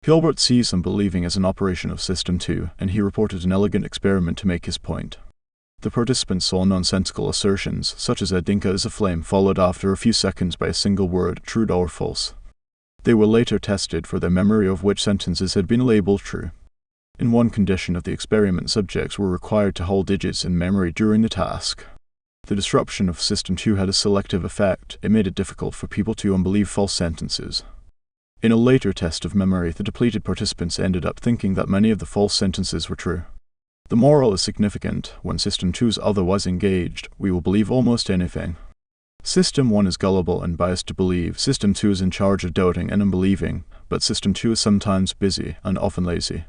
Gilbert sees them believing as an operation of System 2, and he reported an elegant experiment to make his point. The participants saw nonsensical assertions, such as "a dinka is a flame," followed after a few seconds by a single word, true or false. They were later tested for their memory of which sentences had been labeled true. In one condition of the experiment, subjects were required to hold digits in memory during the task. The disruption of System 2 had a selective effect. It made it difficult for people to unbelieve false sentences. In a later test of memory, the depleted participants ended up thinking that many of the false sentences were true. The moral is significant. When System 2 is otherwise engaged, we will believe almost anything. System 1 is gullible and biased to believe. System 2 is in charge of doubting and unbelieving, but System 2 is sometimes busy and often lazy.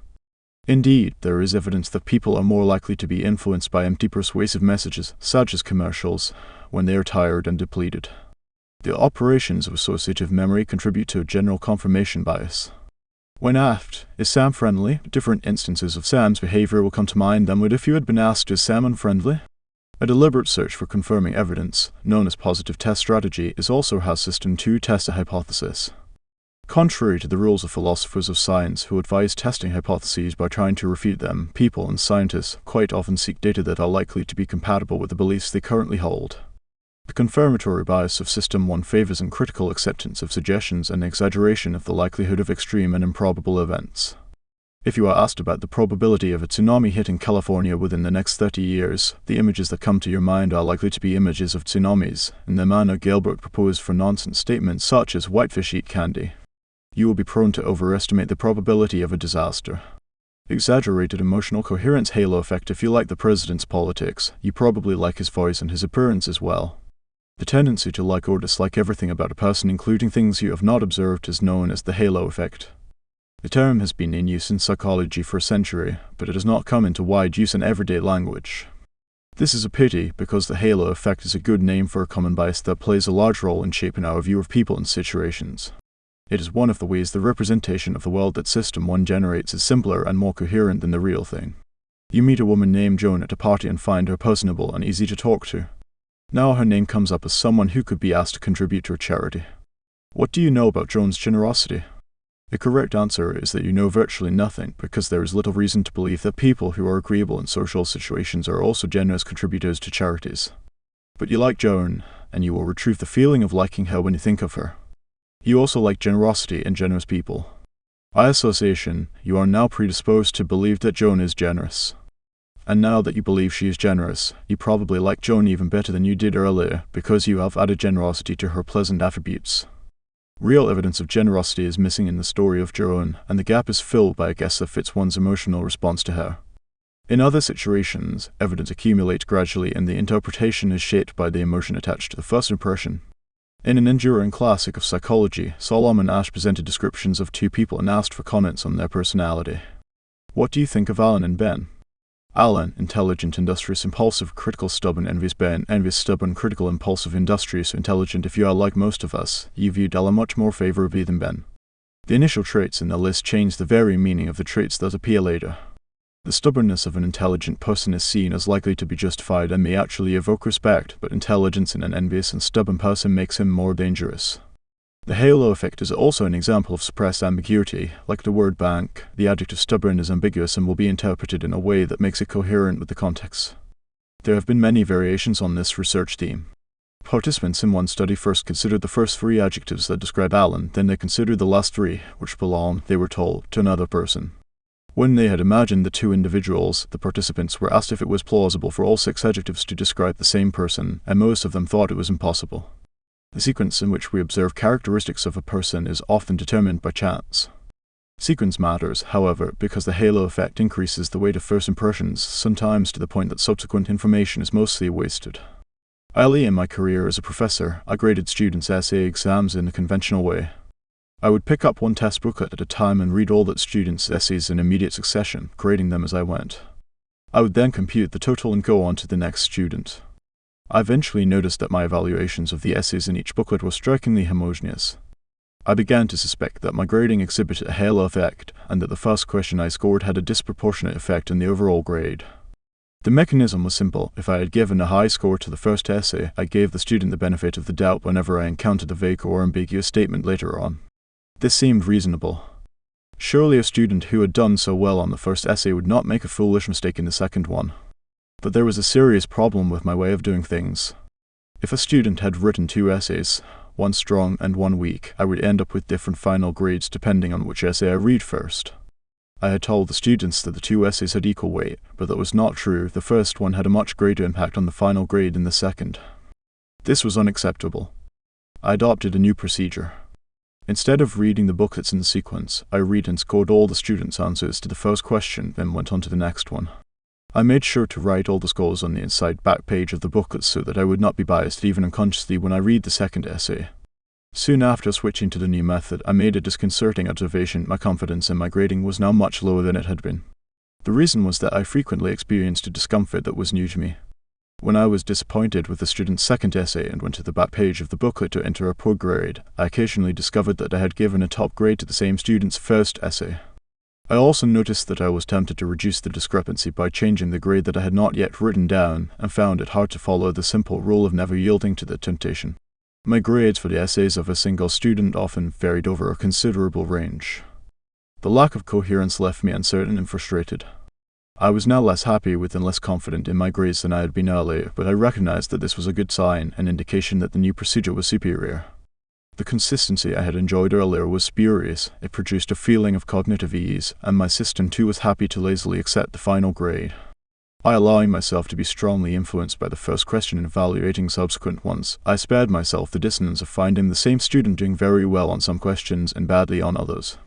Indeed, there is evidence that people are more likely to be influenced by empty persuasive messages, such as commercials, when they are tired and depleted. The operations of associative memory contribute to a general confirmation bias. When asked, "Is Sam friendly?" different instances of Sam's behavior will come to mind than would if you had been asked, "Is Sam unfriendly?" A deliberate search for confirming evidence, known as positive test strategy, is also how System 2 tests a hypothesis. Contrary to the rules of philosophers of science who advise testing hypotheses by trying to refute them, people and scientists quite often seek data that are likely to be compatible with the beliefs they currently hold. The confirmatory bias of System 1 favors uncritical acceptance of suggestions and exaggeration of the likelihood of extreme and improbable events. If you are asked about the probability of a tsunami hitting California within the next 30 years, the images that come to your mind are likely to be images of tsunamis, in the manner Gilbert proposed for nonsense statements such as "whitefish eat candy." You will be prone to overestimate the probability of a disaster. Exaggerated emotional coherence halo effect. If you like the president's politics, you probably like his voice and his appearance as well. The tendency to like or dislike everything about a person, including things you have not observed, is known as the halo effect. The term has been in use in psychology for a century, but it has not come into wide use in everyday language. This is a pity, because the halo effect is a good name for a common bias that plays a large role in shaping our view of people and situations. It is one of the ways the representation of the world that System 1 generates is simpler and more coherent than the real thing. You meet a woman named Joan at a party and find her personable and easy to talk to. Now her name comes up as someone who could be asked to contribute to a charity. What do you know about Joan's generosity? The correct answer is that you know virtually nothing, because there is little reason to believe that people who are agreeable in social situations are also generous contributors to charities. But you like Joan, and you will retrieve the feeling of liking her when you think of her. You also like generosity and generous people. By association, you are now predisposed to believe that Joan is generous. And now that you believe she is generous, you probably like Joan even better than you did earlier, because you have added generosity to her pleasant attributes. Real evidence of generosity is missing in the story of Joan, and the gap is filled by a guess that fits one's emotional response to her. In other situations, evidence accumulates gradually and the interpretation is shaped by the emotion attached to the first impression. In an enduring classic of psychology, Solomon Asch presented descriptions of two people and asked for comments on their personality. What do you think of Alan and Ben? Alan, intelligent, industrious, impulsive, critical, stubborn, envious. Ben, envious, stubborn, critical, impulsive, industrious, intelligent. If you are like most of us, you viewed Alan much more favorably than Ben. The initial traits in the list change the very meaning of the traits that appear later. The stubbornness of an intelligent person is seen as likely to be justified and may actually evoke respect, but intelligence in an envious and stubborn person makes him more dangerous. The halo effect is also an example of suppressed ambiguity. Like the word bank, the adjective stubborn is ambiguous and will be interpreted in a way that makes it coherent with the context. There have been many variations on this research theme. Participants in one study first considered the first 3 adjectives that describe Alan, then they considered the last 3, which belong, they were told, to another person. When they had imagined the 2 individuals, the participants were asked if it was plausible for all 6 adjectives to describe the same person, and most of them thought it was impossible. The sequence in which we observe characteristics of a person is often determined by chance. Sequence matters, however, because the halo effect increases the weight of first impressions, sometimes to the point that subsequent information is mostly wasted. Early in my career as a professor, I graded students' essay exams in a conventional way. I would pick up one test booklet at a time and read all the students' essays in immediate succession, grading them as I went. I would then compute the total and go on to the next student. I eventually noticed that my evaluations of the essays in each booklet were strikingly homogeneous. I began to suspect that my grading exhibited a halo effect, and that the first question I scored had a disproportionate effect on the overall grade. The mechanism was simple. If I had given a high score to the first essay, I gave the student the benefit of the doubt whenever I encountered a vague or ambiguous statement later on. This seemed reasonable. Surely a student who had done so well on the first essay would not make a foolish mistake in the second one. But there was a serious problem with my way of doing things. If a student had written 2 essays, one strong and one weak, I would end up with different final grades depending on which essay I read first. I had told the students that the 2 essays had equal weight, but that was not true. The first one had a much greater impact on the final grade than the second. This was unacceptable. I adopted a new procedure. Instead of reading the booklets in sequence, I read and scored all the students' answers to the first question, then went on to the next one. I made sure to write all the scores on the inside back page of the booklet so that I would not be biased even unconsciously when I read the second essay. Soon after switching to the new method, I made a disconcerting observation. My confidence in my grading was now much lower than it had been. The reason was that I frequently experienced a discomfort that was new to me. When I was disappointed with the student's second essay and went to the back page of the booklet to enter a poor grade, I occasionally discovered that I had given a top grade to the same student's first essay. I also noticed that I was tempted to reduce the discrepancy by changing the grade that I had not yet written down, and found it hard to follow the simple rule of never yielding to the temptation. My grades for the essays of a single student often varied over a considerable range. The lack of coherence left me uncertain and frustrated. I was now less happy with and less confident in my grades than I had been earlier, but I recognized that this was a good sign, an indication that the new procedure was superior. The consistency I had enjoyed earlier was spurious. It produced a feeling of cognitive ease, and my system too was happy to lazily accept the final grade. By allowing myself to be strongly influenced by the first question and evaluating subsequent ones, I spared myself the dissonance of finding the same student doing very well on some questions and badly on others.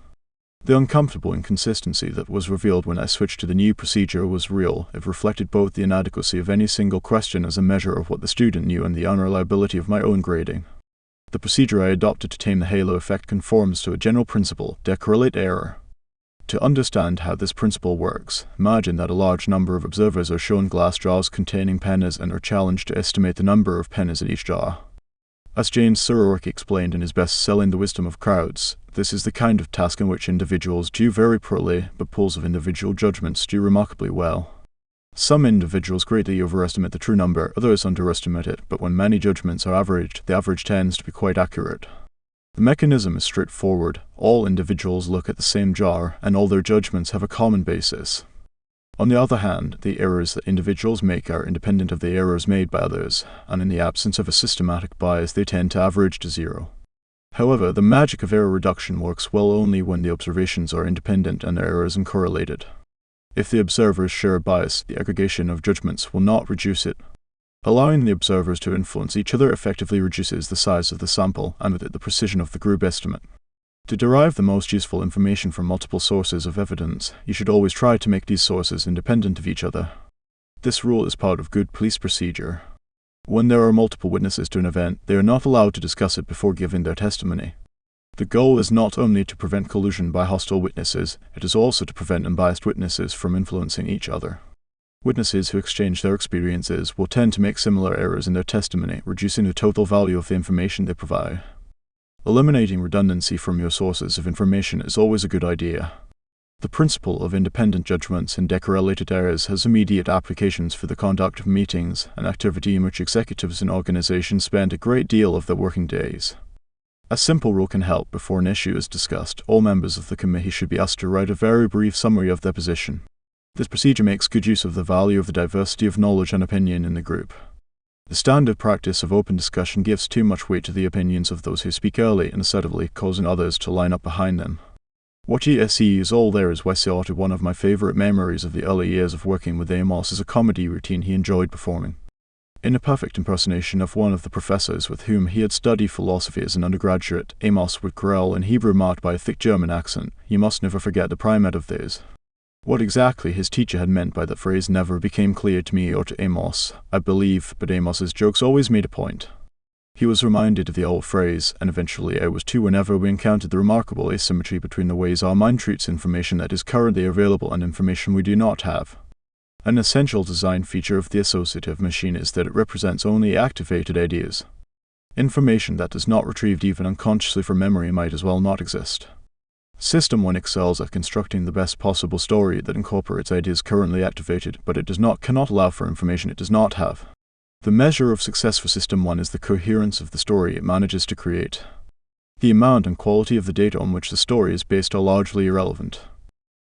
The uncomfortable inconsistency that was revealed when I switched to the new procedure was real. It reflected both the inadequacy of any single question as a measure of what the student knew and the unreliability of my own grading. The procedure I adopted to tame the halo effect conforms to a general principle: decorrelate error. To understand how this principle works, imagine that a large number of observers are shown glass jars containing pennies and are challenged to estimate the number of pennies in each jar. As James Surowiecki explained in his best-selling The Wisdom of Crowds, this is the kind of task in which individuals do very poorly, but pools of individual judgments do remarkably well. Some individuals greatly overestimate the true number, others underestimate it, but when many judgments are averaged, the average tends to be quite accurate. The mechanism is straightforward. All individuals look at the same jar, and all their judgments have a common basis. On the other hand, the errors that individuals make are independent of the errors made by others, and in the absence of a systematic bias, they tend to average to 0. However, the magic of error reduction works well only when the observations are independent and their errors uncorrelated. If the observers share a bias, the aggregation of judgments will not reduce it. Allowing the observers to influence each other effectively reduces the size of the sample, and with it the precision of the group estimate. To derive the most useful information from multiple sources of evidence, you should always try to make these sources independent of each other. This rule is part of good police procedure. When there are multiple witnesses to an event, they are not allowed to discuss it before giving their testimony. The goal is not only to prevent collusion by hostile witnesses, it is also to prevent unbiased witnesses from influencing each other. Witnesses who exchange their experiences will tend to make similar errors in their testimony, reducing the total value of the information they provide. Eliminating redundancy from your sources of information is always a good idea. The principle of independent judgments and decorrelated errors has immediate applications for the conduct of meetings, an activity in which executives in organizations spend a great deal of their working days. A simple rule can help. Before an issue is discussed, all members of the committee should be asked to write a very brief summary of their position. This procedure makes good use of the value of the diversity of knowledge and opinion in the group. The standard practice of open discussion gives too much weight to the opinions of those who speak early and assertively, causing others to line up behind them. WYSIATI is all there is WYSIATI. One of my favorite memories of the early years of working with Amos is a comedy routine he enjoyed performing. In a perfect impersonation of one of the professors with whom he had studied philosophy as an undergraduate, Amos would growl in Hebrew marked by a thick German accent, "You must never forget the primitive days." What exactly his teacher had meant by that phrase never became clear to me or to Amos, I believe, but Amos's jokes always made a point. He was reminded of the old phrase, and eventually I was too whenever we encountered the remarkable asymmetry between the ways our mind treats information that is currently available and information we do not have. An essential design feature of the associative machine is that it represents only activated ideas. Information that is not retrieved even unconsciously from memory might as well not exist. System 1 excels at constructing the best possible story that incorporates ideas currently activated, but it cannot allow for information it does not have. The measure of success for System 1 is the coherence of the story it manages to create. The amount and quality of the data on which the story is based are largely irrelevant.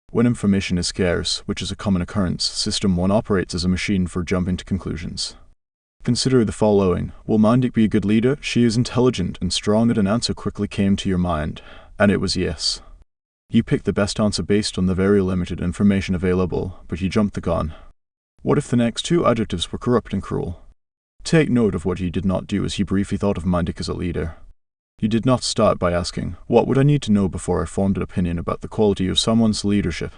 When information is scarce, which is a common occurrence, System 1 operates as a machine for jumping to conclusions. Consider the following. Will Mandik be a good leader? She is intelligent and strong. That an answer quickly came to your mind, and it was yes. You picked the best answer based on the very limited information available, but you jumped the gun. What if the next two adjectives were corrupt and cruel? Take note of what you did not do as you briefly thought of Mandik as a leader. You did not start by asking, what would I need to know before I formed an opinion about the quality of someone's leadership?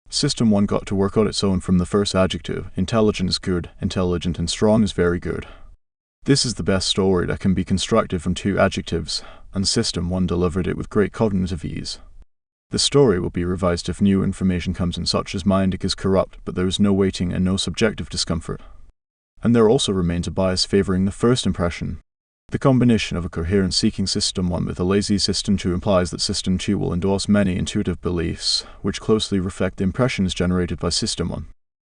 System 1 got to work on its own from the first adjective. Intelligent is good, intelligent and strong is very good. This is the best story that can be constructed from two adjectives, and System 1 delivered it with great cognitive ease. The story will be revised if new information comes in, such as Mandik is corrupt, but there is no waiting and no subjective discomfort. And there also remains a bias favoring the first impression. The combination of a coherence-seeking System 1 with a lazy System 2 implies that System 2 will endorse many intuitive beliefs, which closely reflect the impressions generated by System 1.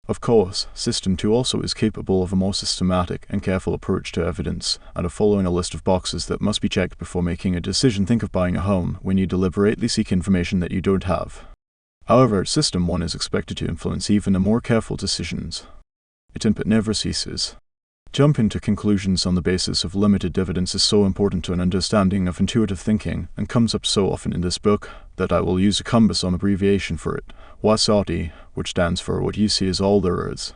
Of course, System 2 also is capable of a more systematic and careful approach to evidence, and of following a list of boxes that must be checked before making a decision. Think of buying a home when you deliberately seek information that you don't have. However, System 1 is expected to influence even the more careful decisions. Its input never ceases. Jumping to conclusions on the basis of limited evidence is so important to an understanding of intuitive thinking, and comes up so often in this book, that I will use a cumbersome abbreviation for it, WYSIATI, which stands for What You See Is All There Is.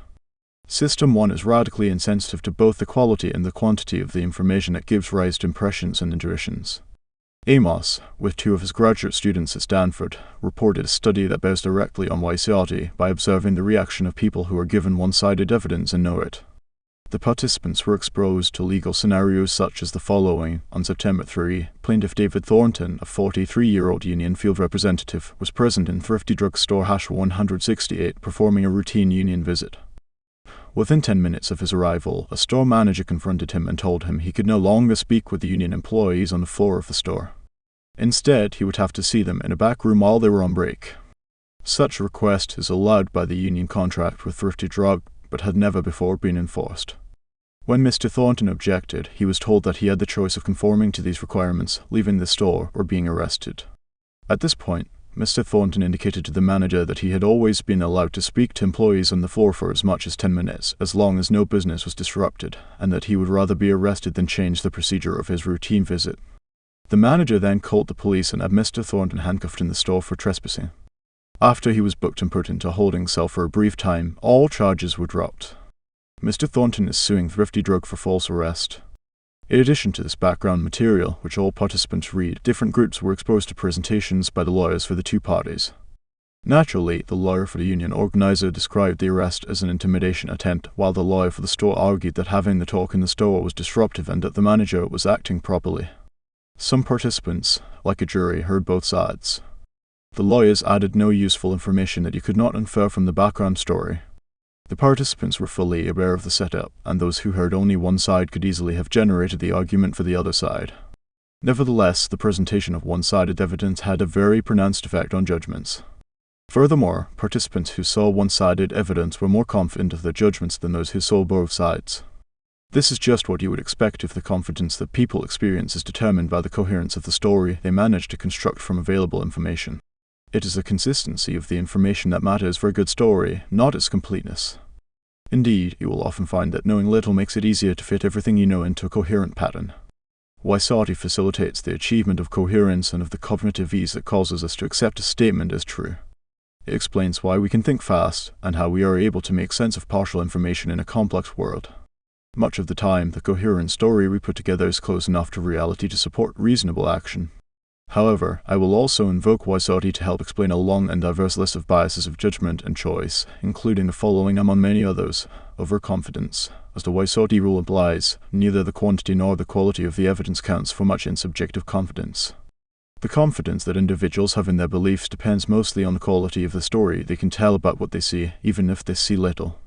System 1 is radically insensitive to both the quality and the quantity of the information that gives rise to impressions and intuitions. Amos, with two of his graduate students at Stanford, reported a study that bears directly on WYSIATI by observing the reaction of people who are given one-sided evidence and know it. The participants were exposed to legal scenarios such as the following. On September 3, plaintiff David Thornton, a 43-year-old union field representative, was present in Thrifty Drug Store hash 168 performing a routine union visit. Within 10 minutes of his arrival, a store manager confronted him and told him he could no longer speak with the union employees on the floor of the store. Instead, he would have to see them in a back room while they were on break. Such a request is allowed by the union contract with Thrifty Drug, but had never before been enforced. When Mr. Thornton objected, he was told that he had the choice of conforming to these requirements, leaving the store, or being arrested. At this point, Mr. Thornton indicated to the manager that he had always been allowed to speak to employees on the floor for as much as 10 minutes, as long as no business was disrupted, and that he would rather be arrested than change the procedure of his routine visit. The manager then called the police and had Mr. Thornton handcuffed in the store for trespassing. After he was booked and put into a holding cell for a brief time, all charges were dropped. Mr. Thornton is suing Thrifty Drug for false arrest. In addition to this background material, which all participants read, different groups were exposed to presentations by the lawyers for the two parties. Naturally, the lawyer for the union organizer described the arrest as an intimidation attempt, while the lawyer for the store argued that having the talk in the store was disruptive and that the manager was acting properly. Some participants, like a jury, heard both sides. The lawyers added no useful information that you could not infer from the background story. The participants were fully aware of the setup, and those who heard only one side could easily have generated the argument for the other side. Nevertheless, the presentation of one-sided evidence had a very pronounced effect on judgments. Furthermore, participants who saw one-sided evidence were more confident of their judgments than those who saw both sides. This is just what you would expect if the confidence that people experience is determined by the coherence of the story they manage to construct from available information. It is the consistency of the information that matters for a good story, not its completeness. Indeed, you will often find that knowing little makes it easier to fit everything you know into a coherent pattern. WYSIATI facilitates the achievement of coherence and of the cognitive ease that causes us to accept a statement as true. It explains why we can think fast, and how we are able to make sense of partial information in a complex world. Much of the time, the coherent story we put together is close enough to reality to support reasonable action. However, I will also invoke WYSIATI to help explain a long and diverse list of biases of judgment and choice, including the following among many others. Overconfidence. As the WYSIATI rule implies, neither the quantity nor the quality of the evidence counts for much in subjective confidence. The confidence that individuals have in their beliefs depends mostly on the quality of the story they can tell about what they see, even if they see little.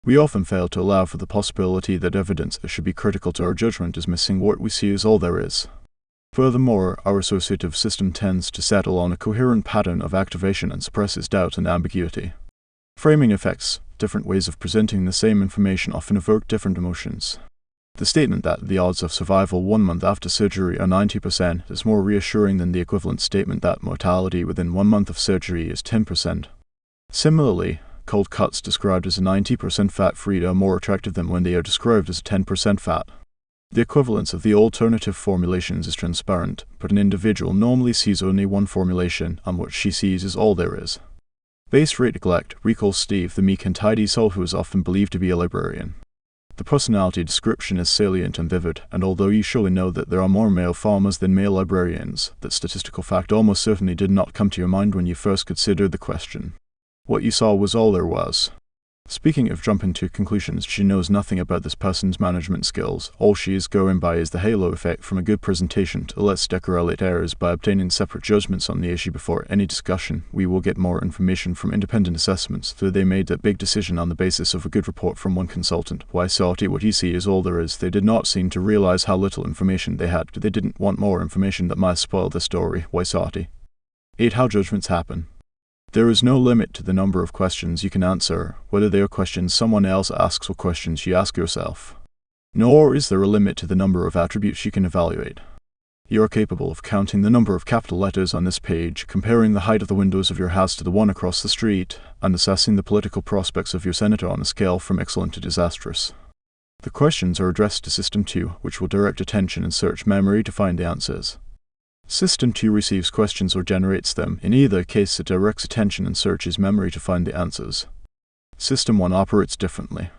We often fail to allow for the possibility that evidence that should be critical to our judgment is missing. What we see is all there is. Furthermore, our associative system tends to settle on a coherent pattern of activation and suppresses doubt and ambiguity. Framing effects, different ways of presenting the same information, often evoke different emotions. The statement that the odds of survival 1 month after surgery are 90% is more reassuring than the equivalent statement that mortality within 1 month of surgery is 10%. Similarly, cold cuts described as a 90% fat-free are more attractive than when they are described as a 10% fat. The equivalence of the alternative formulations is transparent, but an individual normally sees only one formulation, and what she sees is all there is. Base rate neglect recalls Steve, the meek and tidy soul who is often believed to be a librarian. The personality description is salient and vivid, and although you surely know that there are more male farmers than male librarians, that statistical fact almost certainly did not come to your mind when you first considered the question. What you saw was all there was. Speaking of jumping to conclusions, she knows nothing about this person's management skills. All she is going by is the halo effect from a good presentation to let's decorrelate errors by obtaining separate judgments on the issue before any discussion. We will get more information from independent assessments, though they made that big decision on the basis of a good report from one consultant. WYSIATI, what he sees is all there is. They did not seem to realize how little information they had. They didn't want more information that might spoil the story. WYSIATI. 8. How judgments happen. There is no limit to the number of questions you can answer, whether they are questions someone else asks or questions you ask yourself. Nor is there a limit to the number of attributes you can evaluate. You are capable of counting the number of capital letters on this page, comparing the height of the windows of your house to the one across the street, and assessing the political prospects of your senator on a scale from excellent to disastrous. The questions are addressed to System 2, which will direct attention and search memory to find the answers. System 2 receives questions or generates them. In either case, it directs attention and searches memory to find the answers. System 1 operates differently.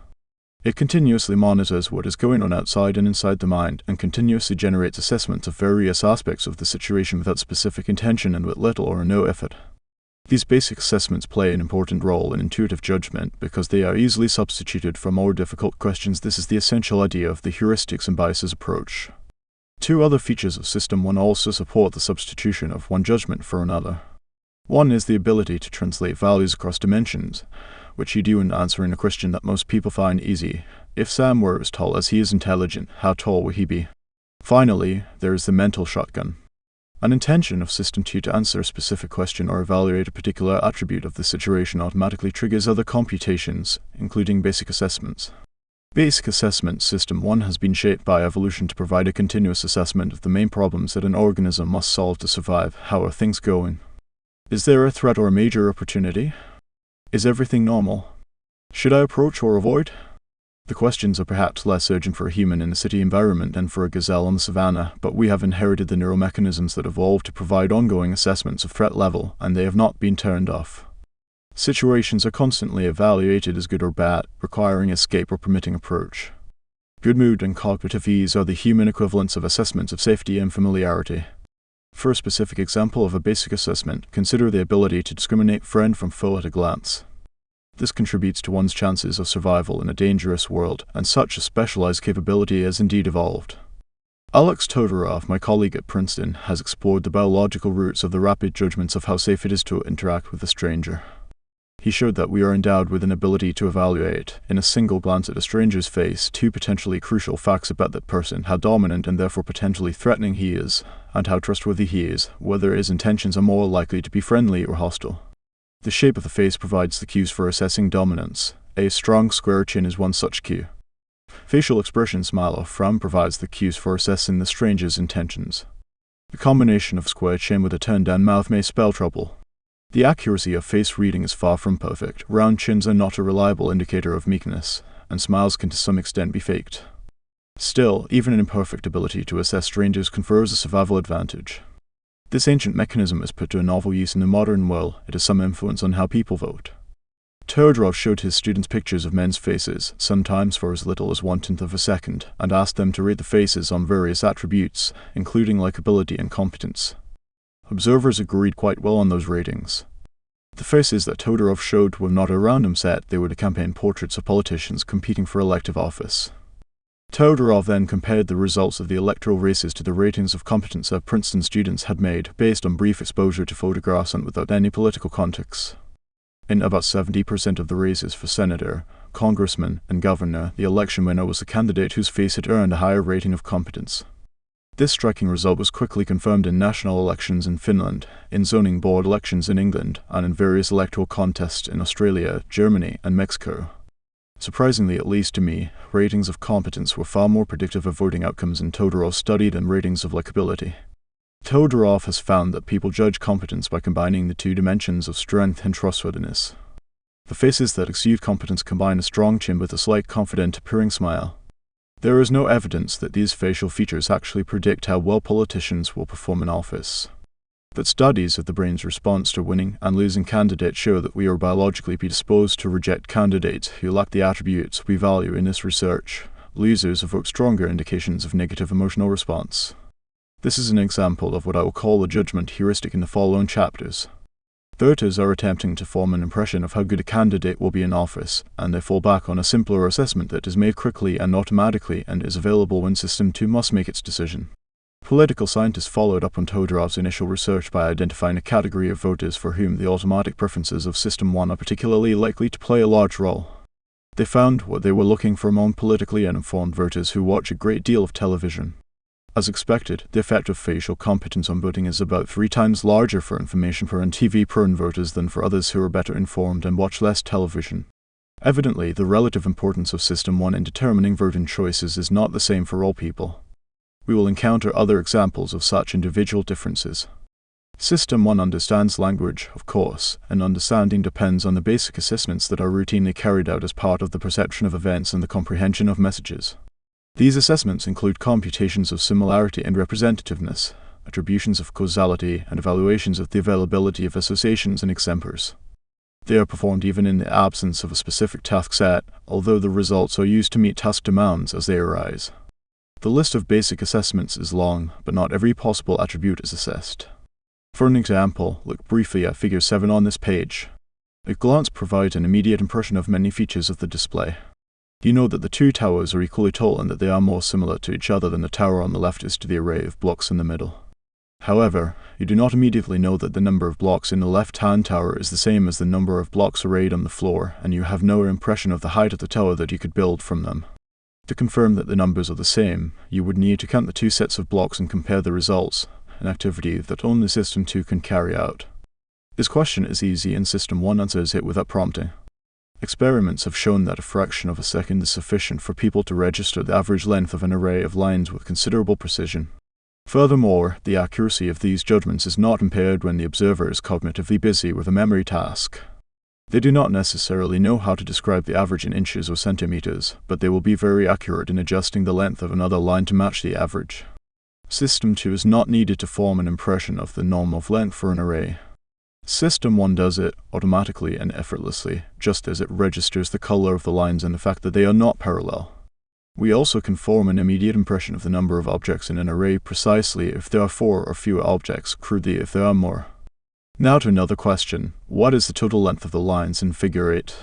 It continuously monitors what is going on outside and inside the mind, and continuously generates assessments of various aspects of the situation without specific intention and with little or no effort. These basic assessments play an important role in intuitive judgment because they are easily substituted for more difficult questions. This is the essential idea of the heuristics and biases approach. 2 other features of System 1 also support the substitution of one judgment for another. One is the ability to translate values across dimensions, which you do in answering a question that most people find easy. If Sam were as tall as he is intelligent, how tall would he be? Finally, there is the mental shotgun. An intention of System 2 to answer a specific question or evaluate a particular attribute of the situation automatically triggers other computations, including basic assessments. Basic assessment System 1 has been shaped by evolution to provide a continuous assessment of the main problems that an organism must solve to survive. How are things going? Is there a threat or a major opportunity? Is everything normal? Should I approach or avoid? The questions are perhaps less urgent for a human in a city environment than for a gazelle on the savannah, but we have inherited the neural mechanisms that evolved to provide ongoing assessments of threat level, and they have not been turned off. Situations are constantly evaluated as good or bad, requiring escape or permitting approach. Good mood and cognitive ease are the human equivalents of assessments of safety and familiarity. For a specific example of a basic assessment, consider the ability to discriminate friend from foe at a glance. This contributes to one's chances of survival in a dangerous world, and such a specialized capability has indeed evolved. Alex Todorov, my colleague at Princeton, has explored the biological roots of the rapid judgments of how safe it is to interact with a stranger. He showed that we are endowed with an ability to evaluate, in a single glance at a stranger's face, 2 potentially crucial facts about that person: how dominant and therefore potentially threatening he is, and how trustworthy he is, whether his intentions are more likely to be friendly or hostile. The shape of the face provides the cues for assessing dominance. A strong, square chin is one such cue. Facial expression, smile or frown, provides the cues for assessing the stranger's intentions. The combination of square chin with a turned-down mouth may spell trouble. The accuracy of face reading is far from perfect. Round chins are not a reliable indicator of meekness, and smiles can to some extent be faked. Still, even an imperfect ability to assess strangers confers a survival advantage. This ancient mechanism is put to a novel use in the modern world. It has some influence on how people vote. Todorov showed his students pictures of men's faces, sometimes for as little as 1/10 of a second, and asked them to rate the faces on various attributes, including likability and competence. Observers agreed quite well on those ratings. The faces that Todorov showed were not a random set, they were the campaign portraits of politicians competing for elective office. Todorov then compared the results of the electoral races to the ratings of competence that Princeton students had made based on brief exposure to photographs and without any political context. In about 70% of the races for senator, congressman, and governor, the election winner was the candidate whose face had earned a higher rating of competence. This striking result was quickly confirmed in national elections in Finland, in zoning board elections in England, and in various electoral contests in Australia, Germany, and Mexico. Surprisingly, at least to me, ratings of competence were far more predictive of voting outcomes in Todorov's study than ratings of likability. Todorov has found that people judge competence by combining the two dimensions of strength and trustworthiness. The faces that exude competence combine a strong chin with a slight confident appearing smile. There is no evidence that these facial features actually predict how well politicians will perform in office. But studies of the brain's response to winning and losing candidates show that we are biologically predisposed to reject candidates who lack the attributes we value in this research. Losers evoke stronger indications of negative emotional response. This is an example of what I will call a judgment heuristic in the following chapters. Voters are attempting to form an impression of how good a candidate will be in office, and they fall back on a simpler assessment that is made quickly and automatically and is available when System 2 must make its decision. Political scientists followed up on Todorov's initial research by identifying a category of voters for whom the automatic preferences of System 1 are particularly likely to play a large role. They found what they were looking for among politically uninformed voters who watch a great deal of television. As expected, the effect of facial competence on voting is about 3 times larger for information-prone and TV-prone voters than for others who are better informed and watch less television. Evidently, the relative importance of System 1 in determining voting choices is not the same for all people. We will encounter other examples of such individual differences. System 1 understands language, of course, and understanding depends on the basic assessments that are routinely carried out as part of the perception of events and the comprehension of messages. These assessments include computations of similarity and representativeness, attributions of causality, and evaluations of the availability of associations and exemplars. They are performed even in the absence of a specific task set, although the results are used to meet task demands as they arise. The list of basic assessments is long, but not every possible attribute is assessed. For an example, look briefly at Figure 7 on this page. A glance provides an immediate impression of many features of the display. You know that the 2 towers are equally tall and that they are more similar to each other than the tower on the left is to the array of blocks in the middle. However, you do not immediately know that the number of blocks in the left-hand tower is the same as the number of blocks arrayed on the floor, and you have no impression of the height of the tower that you could build from them. To confirm that the numbers are the same, you would need to count the 2 sets of blocks and compare the results, an activity that only System 2 can carry out. This question is easy and System 1 answers it without prompting. Experiments have shown that a fraction of a second is sufficient for people to register the average length of an array of lines with considerable precision. Furthermore, the accuracy of these judgments is not impaired when the observer is cognitively busy with a memory task. They do not necessarily know how to describe the average in inches or centimeters, but they will be very accurate in adjusting the length of another line to match the average. System 2 is not needed to form an impression of the norm of length for an array. System 1 does it automatically and effortlessly, just as it registers the color of the lines and the fact that they are not parallel. We also can form an immediate impression of the number of objects in an array precisely if there are 4 or fewer objects, crudely if there are more. Now to another question. What is the total length of the lines in Figure 8?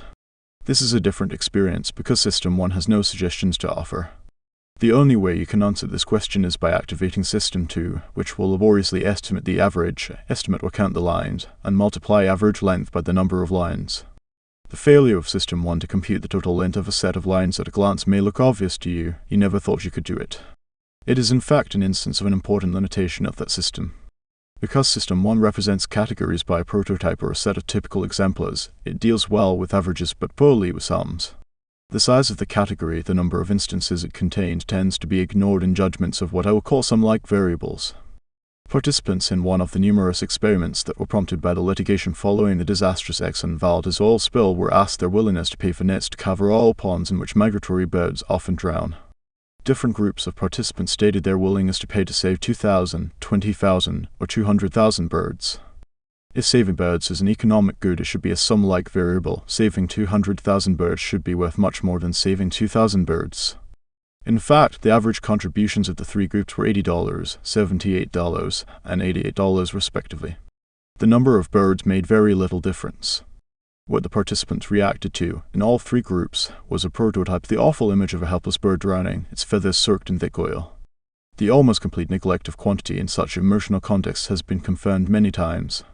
This is a different experience because System 1 has no suggestions to offer. The only way you can answer this question is by activating System 2, which will laboriously estimate the average, estimate or count the lines, and multiply average length by the number of lines. The failure of System 1 to compute the total length of a set of lines at a glance may look obvious to you. You never thought you could do it. It is in fact an instance of an important limitation of that system. Because System 1 represents categories by a prototype or a set of typical exemplars, it deals well with averages but poorly with sums. The size of the category, the number of instances it contains, tends to be ignored in judgments of what I will call sum-like variables. Participants in one of the numerous experiments that were prompted by the litigation following the disastrous Exxon Valdez oil spill were asked their willingness to pay for nets to cover all ponds in which migratory birds often drown. Different groups of participants stated their willingness to pay to save 2,000, 20,000, or 200,000 birds. If saving birds is an economic good, it should be a sum-like variable. Saving 200,000 birds should be worth much more than saving 2,000 birds. In fact, the average contributions of the 3 groups were $80, $78, and $88 respectively. The number of birds made very little difference. What the participants reacted to, in all three groups, was a prototype of the awful image of a helpless bird drowning, its feathers soaked in thick oil. The almost complete neglect of quantity in such emotional contexts has been confirmed many times.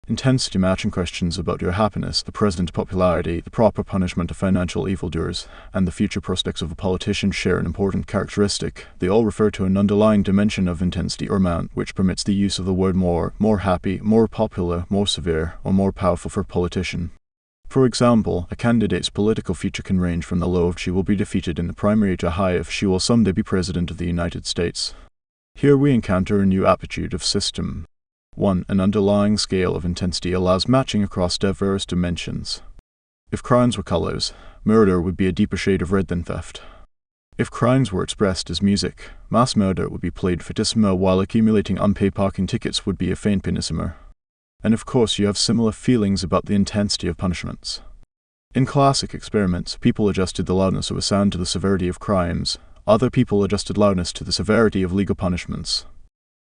Intensity matching questions about your happiness, the president's popularity, the proper punishment of financial evildoers, and the future prospects of a politician share an important characteristic. They all refer to an underlying dimension of intensity or amount, which permits the use of the word more happy, more popular, more severe, or more powerful for a politician. For example, a candidate's political future can range from the low of she will be defeated in the primary to high of she will someday be president of the United States. Here we encounter a new aptitude of system. 1. An underlying scale of intensity allows matching across diverse dimensions. If crimes were colors, murder would be a deeper shade of red than theft. If crimes were expressed as music, mass murder would be played fortissimo while accumulating unpaid parking tickets would be a faint pianissimo. And of course you have similar feelings about the intensity of punishments. In classic experiments, people adjusted the loudness of a sound to the severity of crimes. Other people adjusted loudness to the severity of legal punishments.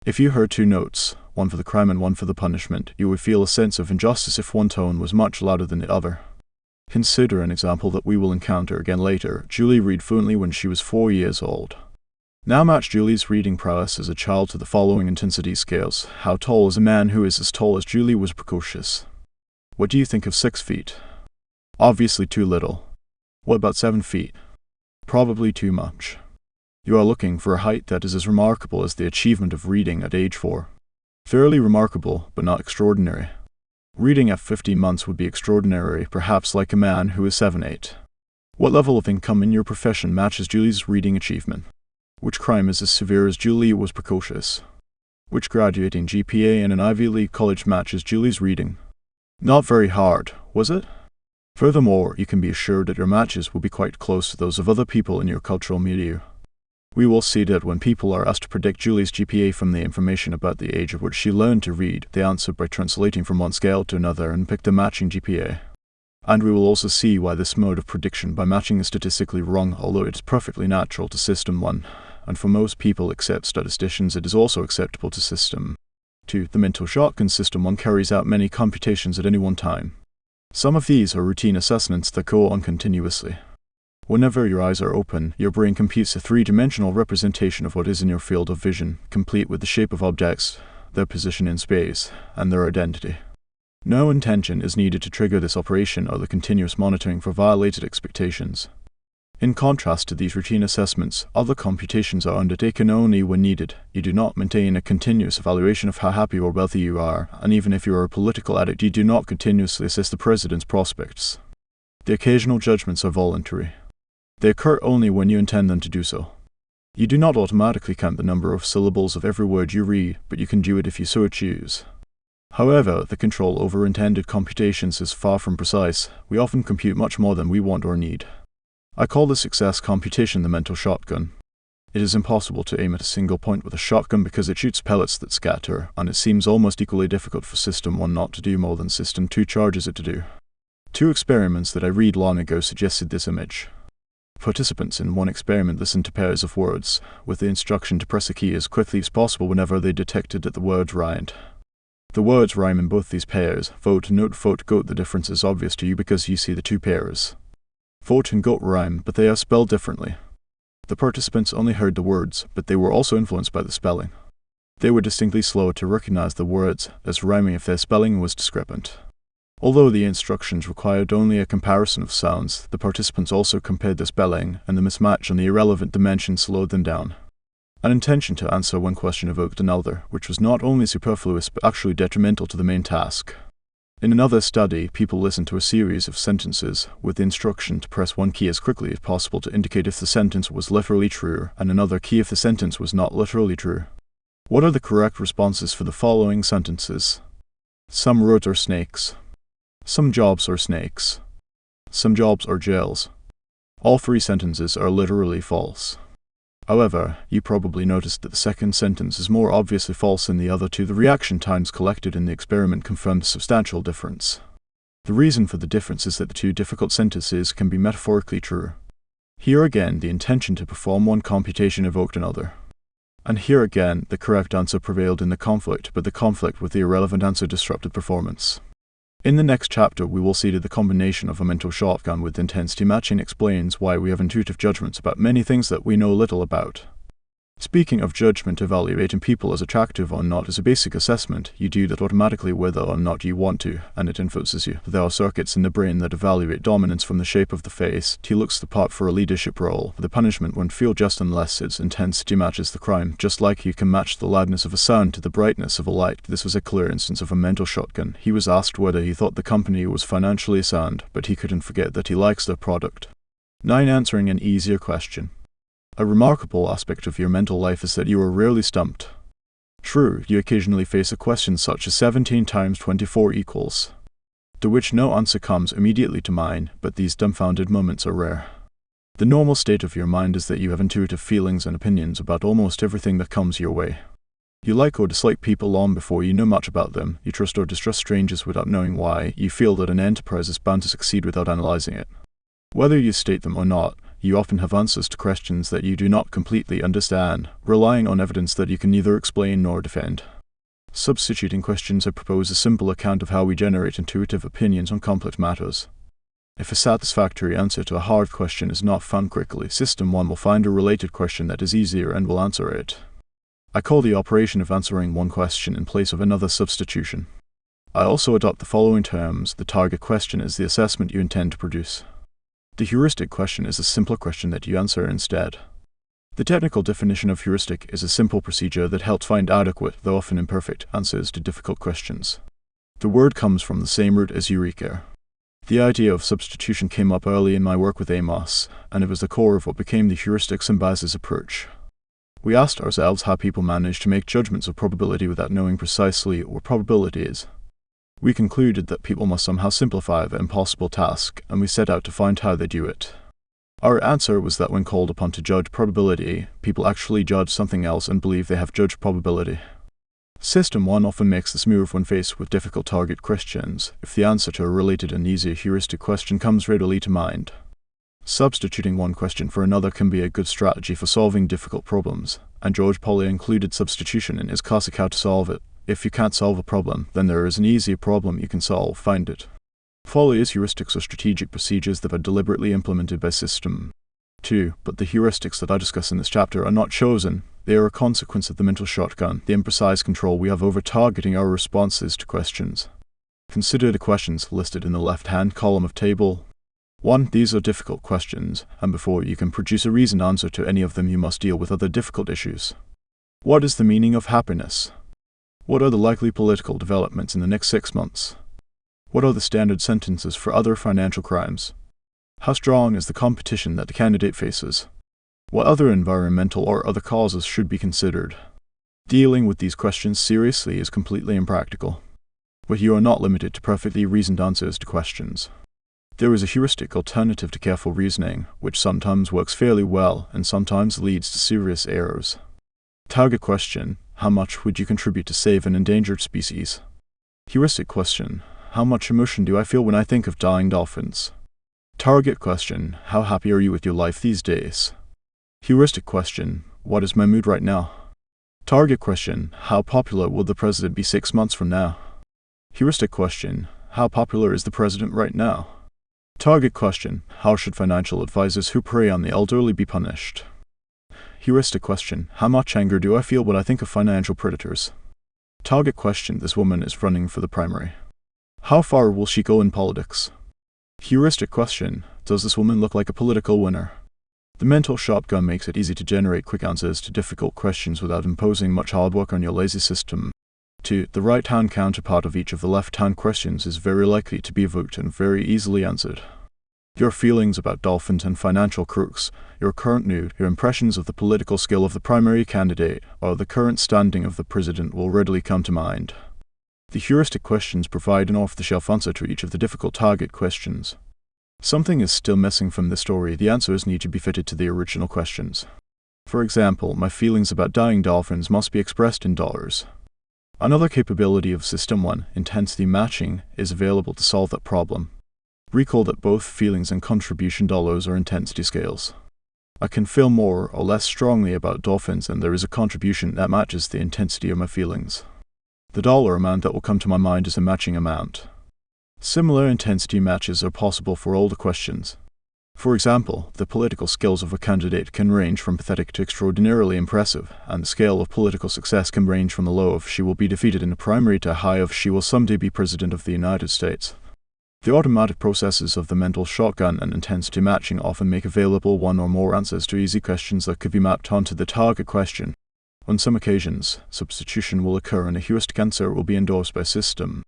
If you heard two notes, one for the crime and one for the punishment, you would feel a sense of injustice if one tone was much louder than the other. Consider an example that we will encounter again later. Julie read fluently when she was 4 years old. Now match Julie's reading prowess as a child to the following intensity scales. How tall is a man who is as tall as Julie was precocious? What do you think of 6 feet? Obviously too little. What about 7 feet? Probably too much. You are looking for a height that is as remarkable as the achievement of reading at age 4. Fairly remarkable, but not extraordinary. Reading at 15 months would be extraordinary, perhaps like a man who is 7-8. What level of income in your profession matches Julie's reading achievement? Which crime is as severe as Julie was precocious? Which graduating GPA in an Ivy League college matches Julie's reading? Not very hard, was it? Furthermore, you can be assured that your matches will be quite close to those of other people in your cultural milieu. We will see that when people are asked to predict Julie's GPA from the information about the age at which she learned to read, they answer by translating from one scale to another and pick the matching GPA. And we will also see why this mode of prediction by matching is statistically wrong, although it is perfectly natural to System 1, and for most people except statisticians it is also acceptable to System 2. The mental shotgun System 1 carries out many computations at any one time. Some of these are routine assessments that go on continuously. Whenever your eyes are open, your brain computes a three-dimensional representation of what is in your field of vision, complete with the shape of objects, their position in space, and their identity. No intention is needed to trigger this operation or the continuous monitoring for violated expectations. In contrast to these routine assessments, other computations are undertaken only when needed. You do not maintain a continuous evaluation of how happy or wealthy you are, and even if you are a political addict, you do not continuously assess the president's prospects. The occasional judgments are voluntary. They occur only when you intend them to do so. You do not automatically count the number of syllables of every word you read, but you can do it if you so choose. However, the control over intended computations is far from precise. We often compute much more than we want or need. I call this excess computation the mental shotgun. It is impossible to aim at a single point with a shotgun because it shoots pellets that scatter, and it seems almost equally difficult for System 1 not to do more than System 2 charges it to do. 2 experiments that I read long ago suggested this image. Participants in one experiment listened to pairs of words, with the instruction to press a key as quickly as possible whenever they detected that the words rhymed. The words rhyme in both these pairs. Vote, note, vote, goat. The difference is obvious to you because you see the 2 pairs. Vote and goat rhyme, but they are spelled differently. The participants only heard the words, but they were also influenced by the spelling. They were distinctly slower to recognize the words as rhyming if their spelling was discrepant. Although the instructions required only a comparison of sounds, the participants also compared the spelling, and the mismatch on the irrelevant dimension slowed them down. An intention to answer one question evoked another, which was not only superfluous but actually detrimental to the main task. In another study, people listened to a series of sentences, with the instruction to press one key as quickly as possible to indicate if the sentence was literally true, and another key if the sentence was not literally true. What are the correct responses for the following sentences? Some roads are snakes. Some jobs are snakes. Some jobs are jails. All 3 sentences are literally false. However, you probably noticed that the second sentence is more obviously false than the other 2. The reaction times collected in the experiment confirmed a substantial difference. The reason for the difference is that the 2 difficult sentences can be metaphorically true. Here again, the intention to perform one computation evoked another. And here again, the correct answer prevailed in the conflict, but the conflict with the irrelevant answer disrupted performance. In the next chapter, we will see that the combination of a mental shotgun with intensity matching explains why we have intuitive judgments about many things that we know little about. Speaking of judgment, evaluating people as attractive or not is a basic assessment. You do that automatically whether or not you want to, and it influences you. There are circuits in the brain that evaluate dominance from the shape of the face. T looks the part for a leadership role. The punishment won't feel just unless its intensity matches the crime, just like you can match the loudness of a sound to the brightness of a light. This was a clear instance of a mental shotgun. He was asked whether he thought the company was financially sound, but he couldn't forget that he likes their product. 9. Answering an easier question. A remarkable aspect of your mental life is that you are rarely stumped. True, you occasionally face a question such as 17 times 24 equals, to which no answer comes immediately to mind, but these dumbfounded moments are rare. The normal state of your mind is that you have intuitive feelings and opinions about almost everything that comes your way. You like or dislike people long before you know much about them. You trust or distrust strangers without knowing why. You feel that an enterprise is bound to succeed without analyzing it. Whether you state them or not, you often have answers to questions that you do not completely understand, relying on evidence that you can neither explain nor defend. Substituting questions, I propose a simple account of how we generate intuitive opinions on complex matters. If a satisfactory answer to a hard question is not found quickly, System 1 will find a related question that is easier and will answer it. I call the operation of answering one question in place of another substitution. I also adopt the following terms. The target question is the assessment you intend to produce. The heuristic question is a simpler question that you answer instead. The technical definition of heuristic is a simple procedure that helps find adequate, though often imperfect, answers to difficult questions. The word comes from the same root as eureka. The idea of substitution came up early in my work with Amos, and it was the core of what became the heuristics and biases approach. We asked ourselves how people manage to make judgments of probability without knowing precisely what probability is. We concluded that people must somehow simplify the impossible task, and we set out to find how they do it. Our answer was that when called upon to judge probability, people actually judge something else and believe they have judged probability. System 1 often makes this move when faced with difficult target questions, if the answer to a related and easier heuristic question comes readily to mind. Substituting one question for another can be a good strategy for solving difficult problems, and George Polly included substitution in his classic How to Solve It. If you can't solve a problem, then there is an easier problem you can solve. Find it. Follies heuristics are strategic procedures that are deliberately implemented by System 2, but the heuristics that I discuss in this chapter are not chosen. They are a consequence of the mental shotgun, the imprecise control we have over targeting our responses to questions. Consider the questions listed in the left-hand column of Table 1. These are difficult questions, and before you can produce a reasoned answer to any of them, you must deal with other difficult issues. What is the meaning of happiness? What are the likely political developments in the next 6 months? What are the standard sentences for other financial crimes? How strong is the competition that the candidate faces? What other environmental or other causes should be considered? Dealing with these questions seriously is completely impractical, but you are not limited to perfectly reasoned answers to questions. There is a heuristic alternative to careful reasoning, which sometimes works fairly well and sometimes leads to serious errors. Target question: how much would you contribute to save an endangered species? Heuristic question: how much emotion do I feel when I think of dying dolphins? Target question: how happy are you with your life these days? Heuristic question: what is my mood right now? Target question: how popular will the president be 6 months from now? Heuristic question: how popular is the president right now? Target question: how should financial advisors who prey on the elderly be punished? Heuristic question: how much anger do I feel when I think of financial predators? Target question: this woman is running for the primary. How far will she go in politics? Heuristic question: does this woman look like a political winner? The mental shotgun makes it easy to generate quick answers to difficult questions without imposing much hard work on your lazy system. 2. The right-hand counterpart of each of the left-hand questions is very likely to be evoked and very easily answered. Your feelings about dolphins and financial crooks, your current mood, your impressions of the political skill of the primary candidate, or the current standing of the president will readily come to mind. The heuristic questions provide an off-the-shelf answer to each of the difficult target questions. Something is still missing from the story. The answers need to be fitted to the original questions. For example, my feelings about dying dolphins must be expressed in dollars. Another capability of System 1, intensity matching, is available to solve that problem. Recall that both feelings and contribution dollars are intensity scales. I can feel more or less strongly about dolphins, and there is a contribution that matches the intensity of my feelings. The dollar amount that will come to my mind is a matching amount. Similar intensity matches are possible for older questions. For example, the political skills of a candidate can range from pathetic to extraordinarily impressive, and the scale of political success can range from the low of she will be defeated in a primary to high of she will someday be President of the United States. The automatic processes of the mental shotgun and intensity matching often make available one or more answers to easy questions that could be mapped onto the target question. On some occasions, substitution will occur and a heuristic answer will be endorsed by System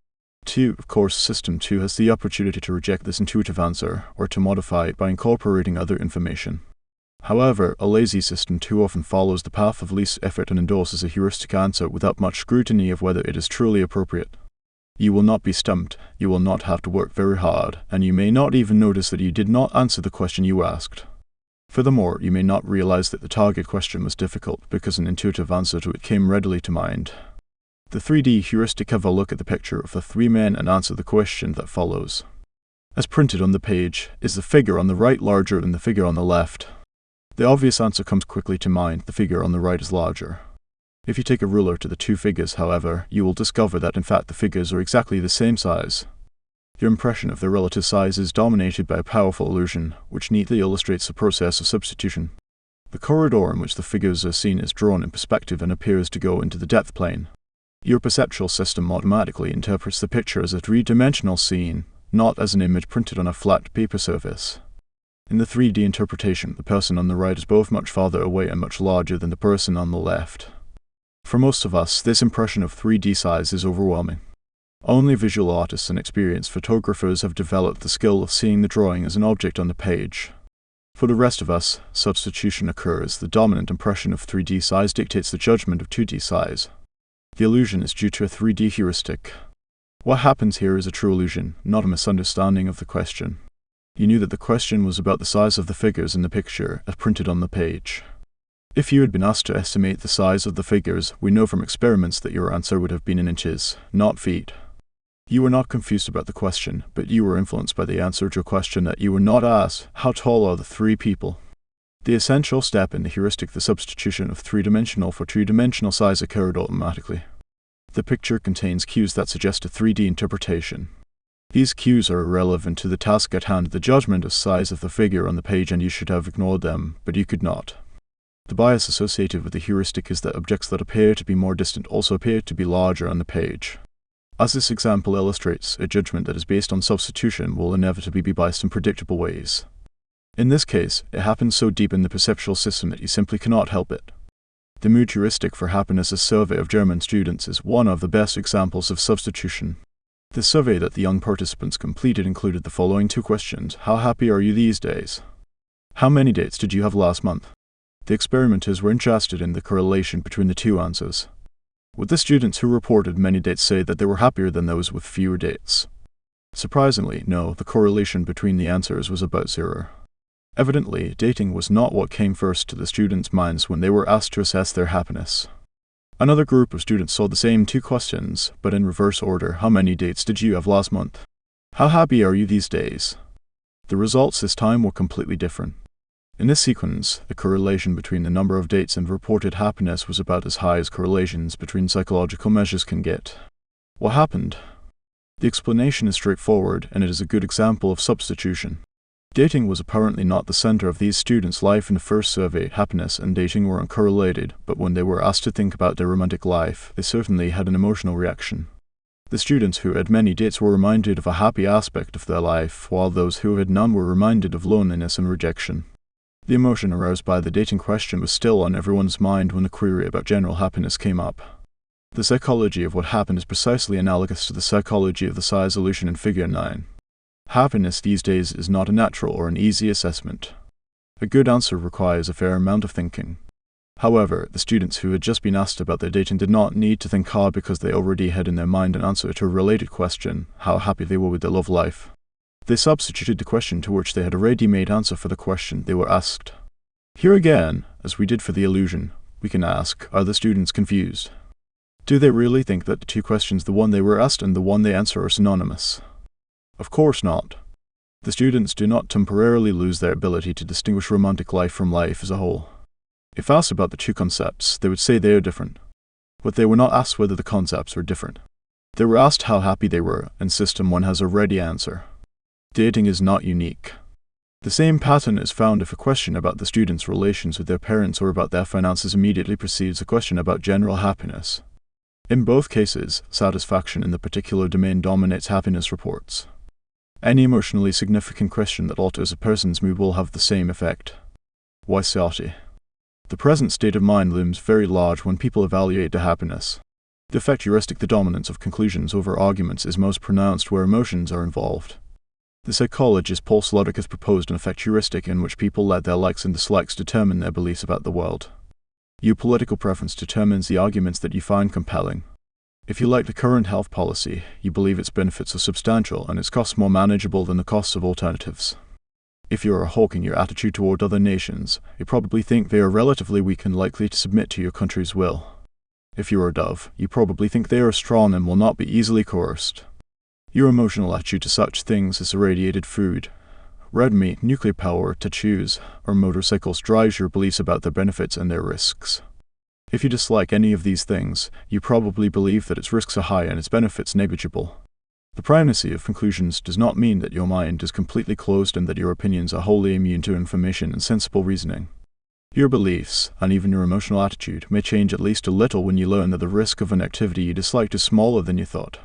2. Of course, System 2 has the opportunity to reject this intuitive answer, or to modify it by incorporating other information. However, a lazy System 2 often follows the path of least effort and endorses a heuristic answer without much scrutiny of whether it is truly appropriate. You will not be stumped, you will not have to work very hard, and you may not even notice that you did not answer the question you asked. Furthermore, you may not realize that the target question was difficult because an intuitive answer to it came readily to mind. The 3D heuristic have a look at the picture of the three men and answer the question that follows. As printed on the page, is the figure on the right larger than the figure on the left? The obvious answer comes quickly to mind, the figure on the right is larger. If you take a ruler to the two figures, however, you will discover that in fact the figures are exactly the same size. Your impression of their relative size is dominated by a powerful illusion, which neatly illustrates the process of substitution. The corridor in which the figures are seen is drawn in perspective and appears to go into the depth plane. Your perceptual system automatically interprets the picture as a three-dimensional scene, not as an image printed on a flat paper surface. In the 3D interpretation, the person on the right is both much farther away and much larger than the person on the left. For most of us, this impression of 3D size is overwhelming. Only visual artists and experienced photographers have developed the skill of seeing the drawing as an object on the page. For the rest of us, substitution occurs. The dominant impression of 3D size dictates the judgment of 2D size. The illusion is due to a 3D heuristic. What happens here is a true illusion, not a misunderstanding of the question. You knew that the question was about the size of the figures in the picture, as printed on the page. If you had been asked to estimate the size of the figures, we know from experiments that your answer would have been in inches, not feet. You were not confused about the question, but you were influenced by the answer to a question that you were not asked: how tall are the three people? The essential step in the heuristic, the substitution of three-dimensional for two-dimensional size, occurred automatically. The picture contains cues that suggest a 3D interpretation. These cues are irrelevant to the task at hand, the judgment of size of the figure on the page, and you should have ignored them, but you could not. The bias associated with the heuristic is that objects that appear to be more distant also appear to be larger on the page. As this example illustrates, a judgment that is based on substitution will inevitably be biased in predictable ways. In this case, it happens so deep in the perceptual system that you simply cannot help it. The mood heuristic for happiness, a survey of German students, is one of the best examples of substitution. The survey that the young participants completed included the following two questions: how happy are you these days? How many dates did you have last month? The experimenters were interested in the correlation between the two answers. Would the students who reported many dates say that they were happier than those with fewer dates? Surprisingly, no, the correlation between the answers was about 0. Evidently, dating was not what came first to the students' minds when they were asked to assess their happiness. Another group of students saw the same two questions, but in reverse order: how many dates did you have last month? How happy are you these days? The results this time were completely different. In this sequence, the correlation between the number of dates and reported happiness was about as high as correlations between psychological measures can get. What happened? The explanation is straightforward, and it is a good example of substitution. Dating was apparently not the center of these students' life in the first survey. Happiness and dating were uncorrelated, but when they were asked to think about their romantic life, they certainly had an emotional reaction. The students who had many dates were reminded of a happy aspect of their life, while those who had none were reminded of loneliness and rejection. The emotion aroused by the dating question was still on everyone's mind when the query about general happiness came up. The psychology of what happened is precisely analogous to the psychology of the size illusion in Figure 9. Happiness these days is not a natural or an easy assessment. A good answer requires a fair amount of thinking. However, the students who had just been asked about their dating did not need to think hard because they already had in their mind an answer to a related question: how happy they were with their love life. They substituted the question to which they had a ready-made answer for the question they were asked. Here again, as we did for the illusion, we can ask, are the students confused? Do they really think that the two questions, the one they were asked and the one they answer, are synonymous? Of course not. The students do not temporarily lose their ability to distinguish romantic life from life as a whole. If asked about the two concepts, they would say they are different. But they were not asked whether the concepts were different. They were asked how happy they were, and System 1 has a ready answer. Dating is not unique. The same pattern is found if a question about the student's relations with their parents or about their finances immediately precedes a question about general happiness. In both cases, satisfaction in the particular domain dominates happiness reports. Any emotionally significant question that alters a person's mood will have the same effect. WYSIATI. The present state of mind looms very large when people evaluate their happiness. The effect heuristic, the dominance of conclusions over arguments, is most pronounced where emotions are involved. The psychologist Paul Slotnick has proposed an effect heuristic in which people let their likes and dislikes determine their beliefs about the world. Your political preference determines the arguments that you find compelling. If you like the current health policy, you believe its benefits are substantial and its costs more manageable than the costs of alternatives. If you are a hawk in your attitude toward other nations, you probably think they are relatively weak and likely to submit to your country's will. If you are a dove, you probably think they are strong and will not be easily coerced. Your emotional attitude to such things as irradiated food, red meat, nuclear power, tattoos, or motorcycles drives your beliefs about their benefits and their risks. If you dislike any of these things, you probably believe that its risks are high and its benefits negligible. The primacy of conclusions does not mean that your mind is completely closed and that your opinions are wholly immune to information and sensible reasoning. Your beliefs, and even your emotional attitude, may change at least a little when you learn that the risk of an activity you disliked is smaller than you thought.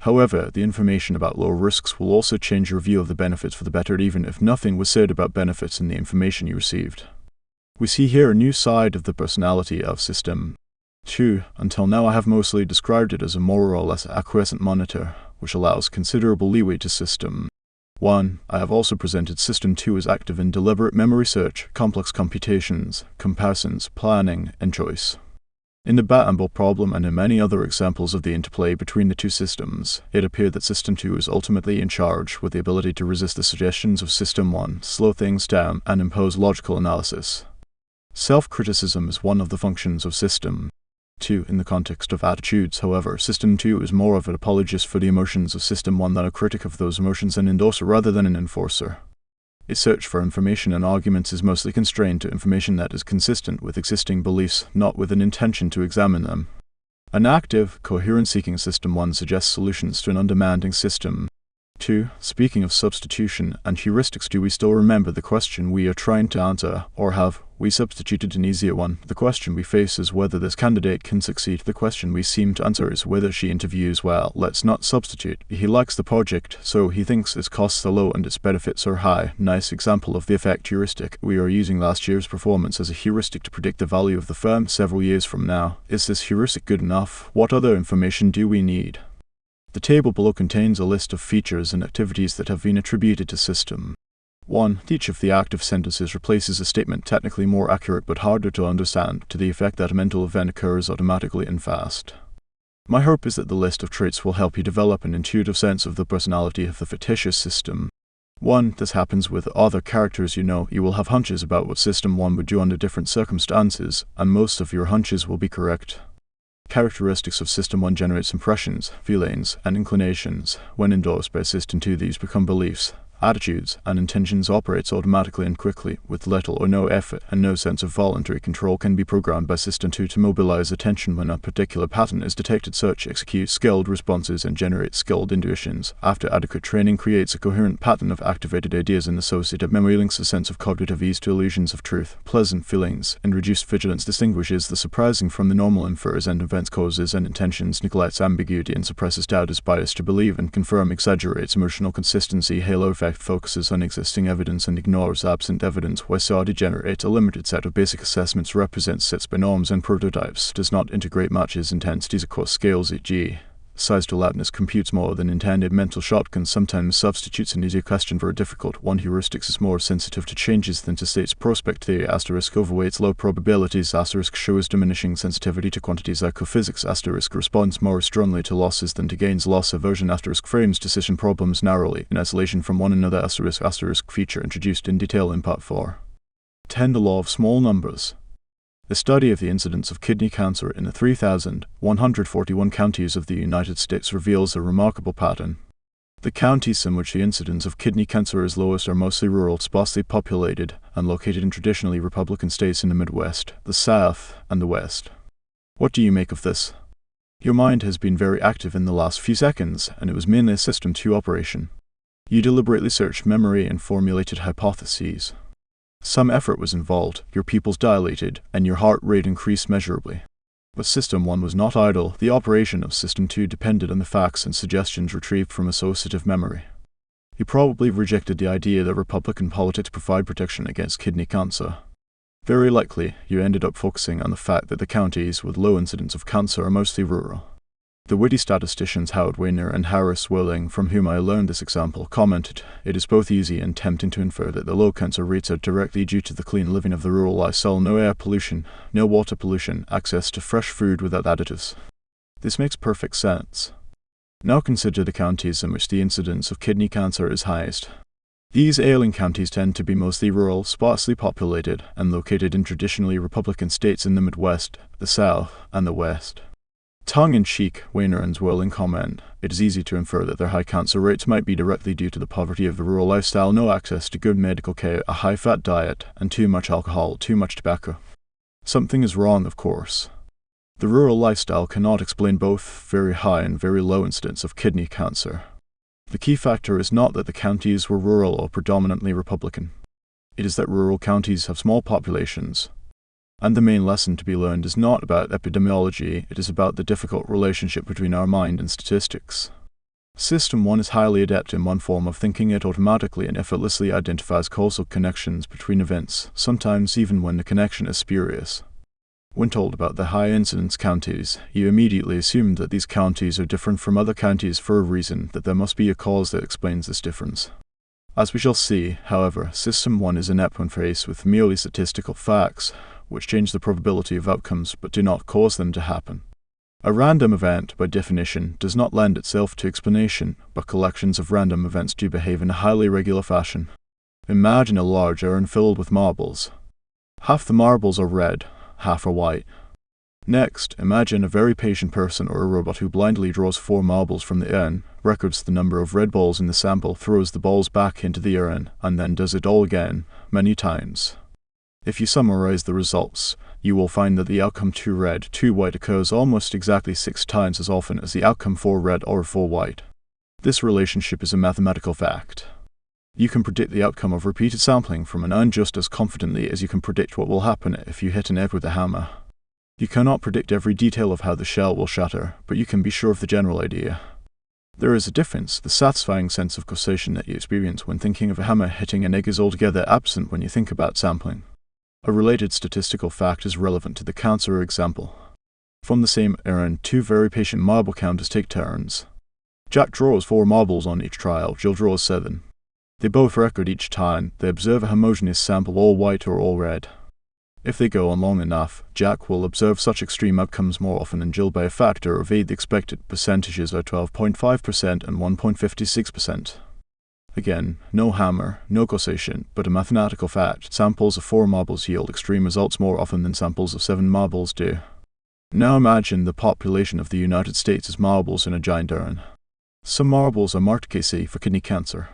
However, the information about lower risks will also change your view of the benefits for the better, even if nothing was said about benefits in the information you received. We see here a new side of the personality of System 2. Until now I have mostly described it as a more or less acquiescent monitor, which allows considerable leeway to System 1. I have also presented System 2 as active in deliberate memory search, complex computations, comparisons, planning, and choice. In the bat and ball problem and in many other examples of the interplay between the two systems, it appeared that System 2 is ultimately in charge with the ability to resist the suggestions of System 1, slow things down, and impose logical analysis. Self-criticism is one of the functions of System 2 in the context of attitudes. However, System 2 is more of an apologist for the emotions of System 1 than a critic of those emotions, an endorser rather than an enforcer. Its search for information and arguments is mostly constrained to information that is consistent with existing beliefs, not with an intention to examine them. An active, coherence-seeking System 1 suggests solutions to an undemanding System 2. Speaking of substitution and heuristics, do we still remember the question we are trying to answer, or have we substituted an easier one? The question we face is whether this candidate can succeed. The question we seem to answer is whether she interviews well. Let's not substitute. He likes the project, so he thinks its costs are low and its benefits are high. Nice example of the effect heuristic. We are using last year's performance as a heuristic to predict the value of the firm several years from now. Is this heuristic good enough? What other information do we need? The table below contains a list of features and activities that have been attributed to System 1. Each of the active sentences replaces a statement technically more accurate but harder to understand, to the effect that a mental event occurs automatically and fast. My hope is that the list of traits will help you develop an intuitive sense of the personality of the fictitious System 1. This happens with other characters you know. You will have hunches about what System 1 would do under different circumstances, and most of your hunches will be correct. Characteristics of System 1 generates impressions, feelings, and inclinations. When endorsed by System 2, these become beliefs. Attitudes and intentions operates automatically and quickly, with little or no effort, and no sense of voluntary control can be programmed by System 2 to mobilize attention when a particular pattern is detected. Search executes skilled responses and generates skilled intuitions. After adequate training, creates a coherent pattern of activated ideas, and associative memory links a sense of cognitive ease to illusions of truth. Pleasant feelings and reduced vigilance distinguishes the surprising from the normal, infers and events, causes and intentions, neglects ambiguity and suppresses doubt, is biased to believe and confirm, exaggerates emotional consistency. Halo effect focuses on existing evidence and ignores absent evidence. WYSIATI generates a limited set of basic assessments, represents sets by norms and prototypes, does not integrate matches, intensities across scales, e.g. size to loudness, computes more than intended, mental shortcuts, sometimes substitutes an easier question for a difficult one. Heuristics is more sensitive to changes than to states. Prospect theory asterisk overweights low probabilities asterisk shows diminishing sensitivity to quantities. Ecophysics asterisk responds more strongly to losses than to gains. Loss aversion asterisk frames decision problems narrowly in isolation from one another asterisk feature introduced in detail in part 4. 10. The law of small numbers. The study of the incidence of kidney cancer in the 3,141 counties of the United States reveals a remarkable pattern. The counties in which the incidence of kidney cancer is lowest are mostly rural, sparsely populated, and located in traditionally Republican states in the Midwest, the South, and the West. What do you make of this? Your mind has been very active in the last few seconds, and it was mainly a System 2 operation. You deliberately searched memory and formulated hypotheses. Some effort was involved, your pupils dilated, and your heart rate increased measurably. But System 1 was not idle. The operation of System 2 depended on the facts and suggestions retrieved from associative memory. You probably rejected the idea that Republican politics provide protection against kidney cancer. Very likely, you ended up focusing on the fact that the counties with low incidence of cancer are mostly rural. The witty statisticians Howard Weiner and Harris Willing, from whom I learned this example, commented, "It is both easy and tempting to infer that the low cancer rates are directly due to the clean living of the rural lifestyle, no air pollution, no water pollution, access to fresh food without additives." This makes perfect sense. Now consider the counties in which the incidence of kidney cancer is highest. These ailing counties tend to be mostly rural, sparsely populated, and located in traditionally Republican states in the Midwest, the South, and the West. Tongue-in-cheek, Weiner and Willing comment, "It is easy to infer that their high cancer rates might be directly due to the poverty of the rural lifestyle, no access to good medical care, a high-fat diet, and too much alcohol, too much tobacco." Something is wrong, of course. The rural lifestyle cannot explain both very high and very low incidence of kidney cancer. The key factor is not that the counties were rural or predominantly Republican. It is that rural counties have small populations. And the main lesson to be learned is not about epidemiology, it is about the difficult relationship between our mind and statistics. System 1 is highly adept in one form of thinking. It automatically and effortlessly identifies causal connections between events, sometimes even when the connection is spurious. When told about the high-incidence counties, you immediately assume that these counties are different from other counties for a reason, that there must be a cause that explains this difference. As we shall see, however, System 1 is inept when faced with merely statistical facts, which change the probability of outcomes but do not cause them to happen. A random event, by definition, does not lend itself to explanation, but collections of random events do behave in a highly regular fashion. Imagine a large urn filled with marbles. Half the marbles are red, half are white. Next, imagine a very patient person or a robot who blindly draws 4 marbles from the urn, records the number of red balls in the sample, throws the balls back into the urn, and then does it all again, many times. If you summarize the results, you will find that the outcome 2 red, 2 white occurs almost exactly 6 times as often as the outcome 4 red or 4 white. This relationship is a mathematical fact. You can predict the outcome of repeated sampling from an urn just as confidently as you can predict what will happen if you hit an egg with a hammer. You cannot predict every detail of how the shell will shatter, but you can be sure of the general idea. There is a difference. The satisfying sense of causation that you experience when thinking of a hammer hitting an egg is altogether absent when you think about sampling. A related statistical fact is relevant to the cancer example. From the same urn, 2 very patient marble counters take turns. Jack draws 4 marbles on each trial, Jill draws 7. They both record each time. They observe a homogeneous sample, all white or all red. If they go on long enough, Jack will observe such extreme outcomes more often than Jill by a factor of 8. The expected percentages are 12.5% and 1.56%. Again, no hammer, no causation, but a mathematical fact. Samples of 4 marbles yield extreme results more often than samples of 7 marbles do. Now imagine the population of the United States as marbles in a giant urn. Some marbles are marked KC for kidney cancer.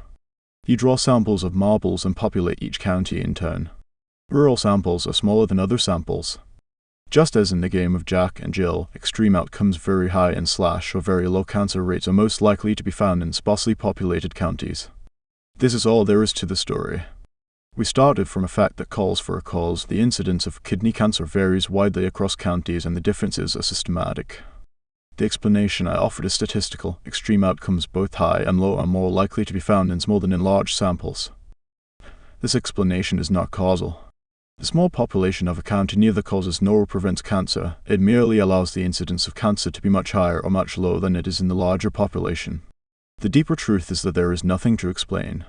You draw samples of marbles and populate each county in turn. Rural samples are smaller than other samples. Just as in the game of Jack and Jill, extreme outcomes very high and / or very low cancer rates are most likely to be found in sparsely populated counties. This is all there is to the story. We started from a fact that calls for a cause. The incidence of kidney cancer varies widely across counties and the differences are systematic. The explanation I offered is statistical. Extreme outcomes both high and low are more likely to be found in small than in large samples. This explanation is not causal. The small population of a county neither causes nor prevents cancer. It merely allows the incidence of cancer to be much higher or much lower than it is in the larger population. The deeper truth is that there is nothing to explain.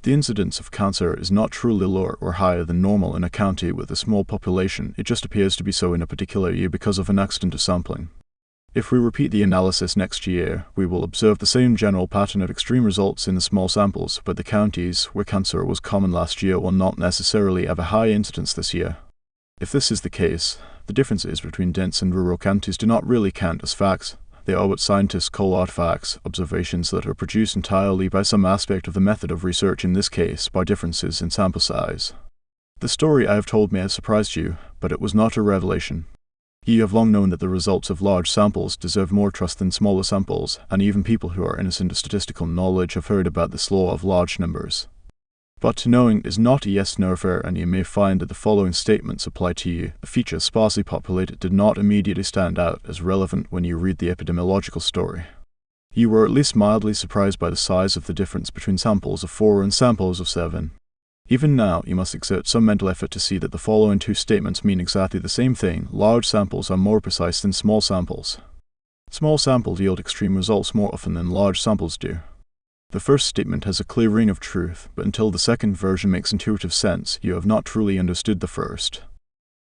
The incidence of cancer is not truly lower or higher than normal in a county with a small population. It just appears to be so in a particular year because of an accident of sampling. If we repeat the analysis next year, we will observe the same general pattern of extreme results in the small samples, but the counties where cancer was common last year will not necessarily have a high incidence this year. If this is the case, the differences between dense and rural counties do not really count as facts. They are what scientists call artifacts, observations that are produced entirely by some aspect of the method of research, in this case, by differences in sample size. The story I have told may have surprised you, but it was not a revelation. You have long known that the results of large samples deserve more trust than smaller samples, and even people who are innocent of statistical knowledge have heard about this law of large numbers. But knowing is not a yes-no affair, and you may find that the following statements apply to you. A feature sparsely populated did not immediately stand out as relevant when you read the epidemiological story. You were at least mildly surprised by the size of the difference between samples of 4 and samples of 7. Even now, you must exert some mental effort to see that the following two statements mean exactly the same thing. Large samples are more precise than small samples. Small samples yield extreme results more often than large samples do. The first statement has a clear ring of truth, but until the second version makes intuitive sense, you have not truly understood the first.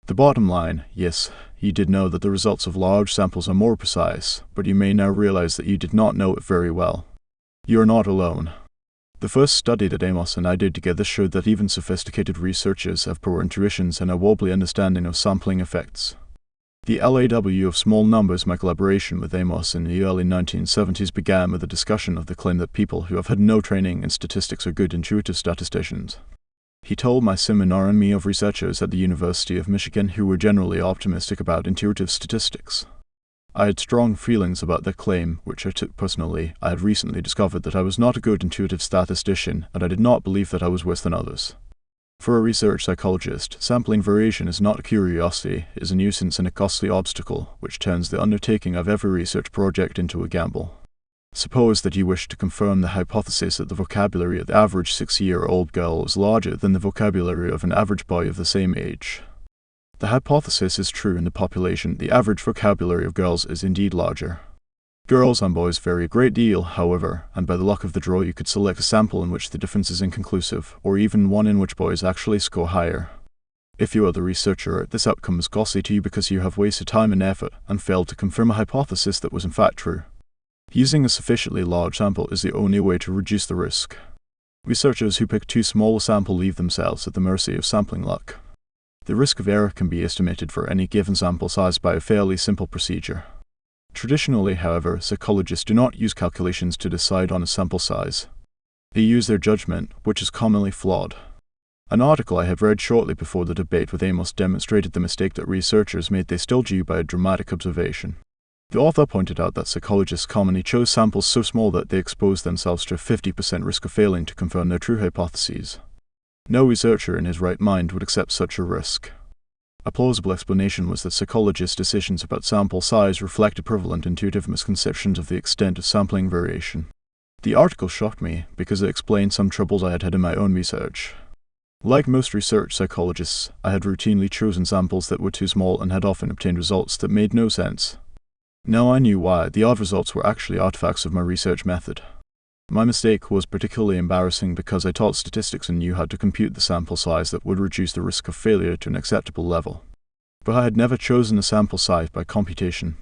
The bottom line, yes, you did know that the results of large samples are more precise, but you may now realize that you did not know it very well. You are not alone. The first study that Amos and I did together showed that even sophisticated researchers have poor intuitions and a wobbly understanding of sampling effects. The LAW of small numbers, my collaboration with Amos in the early 1970s, began with a discussion of the claim that people who have had no training in statistics are good intuitive statisticians. He told my seminar and me of researchers at the University of Michigan who were generally optimistic about intuitive statistics. I had strong feelings about that claim, which I took personally. I had recently discovered that I was not a good intuitive statistician, and I did not believe that I was worse than others. For a research psychologist, sampling variation is not a curiosity, it is a nuisance and a costly obstacle, which turns the undertaking of every research project into a gamble. Suppose that you wish to confirm the hypothesis that the vocabulary of the average 6-year-old girl is larger than the vocabulary of an average boy of the same age. The hypothesis is true in the population. The average vocabulary of girls is indeed larger. Girls and boys vary a great deal, however, and by the luck of the draw you could select a sample in which the difference is inconclusive, or even one in which boys actually score higher. If you are the researcher, this outcome is costly to you because you have wasted time and effort and failed to confirm a hypothesis that was in fact true. Using a sufficiently large sample is the only way to reduce the risk. Researchers who pick too small a sample leave themselves at the mercy of sampling luck. The risk of error can be estimated for any given sample size by a fairly simple procedure. Traditionally, however, psychologists do not use calculations to decide on a sample size. They use their judgment, which is commonly flawed. An article I have read shortly before the debate with Amos demonstrated the mistake that researchers made they still do by a dramatic observation. The author pointed out that psychologists commonly chose samples so small that they exposed themselves to a 50% risk of failing to confirm their true hypotheses. No researcher in his right mind would accept such a risk. A plausible explanation was that psychologists' decisions about sample size reflected prevalent intuitive misconceptions of the extent of sampling variation. The article shocked me because it explained some troubles I had had in my own research. Like most research psychologists, I had routinely chosen samples that were too small and had often obtained results that made no sense. Now I knew why. The odd results were actually artifacts of my research method. My mistake was particularly embarrassing because I taught statistics and knew how to compute the sample size that would reduce the risk of failure to an acceptable level. But I had never chosen a sample size by computation.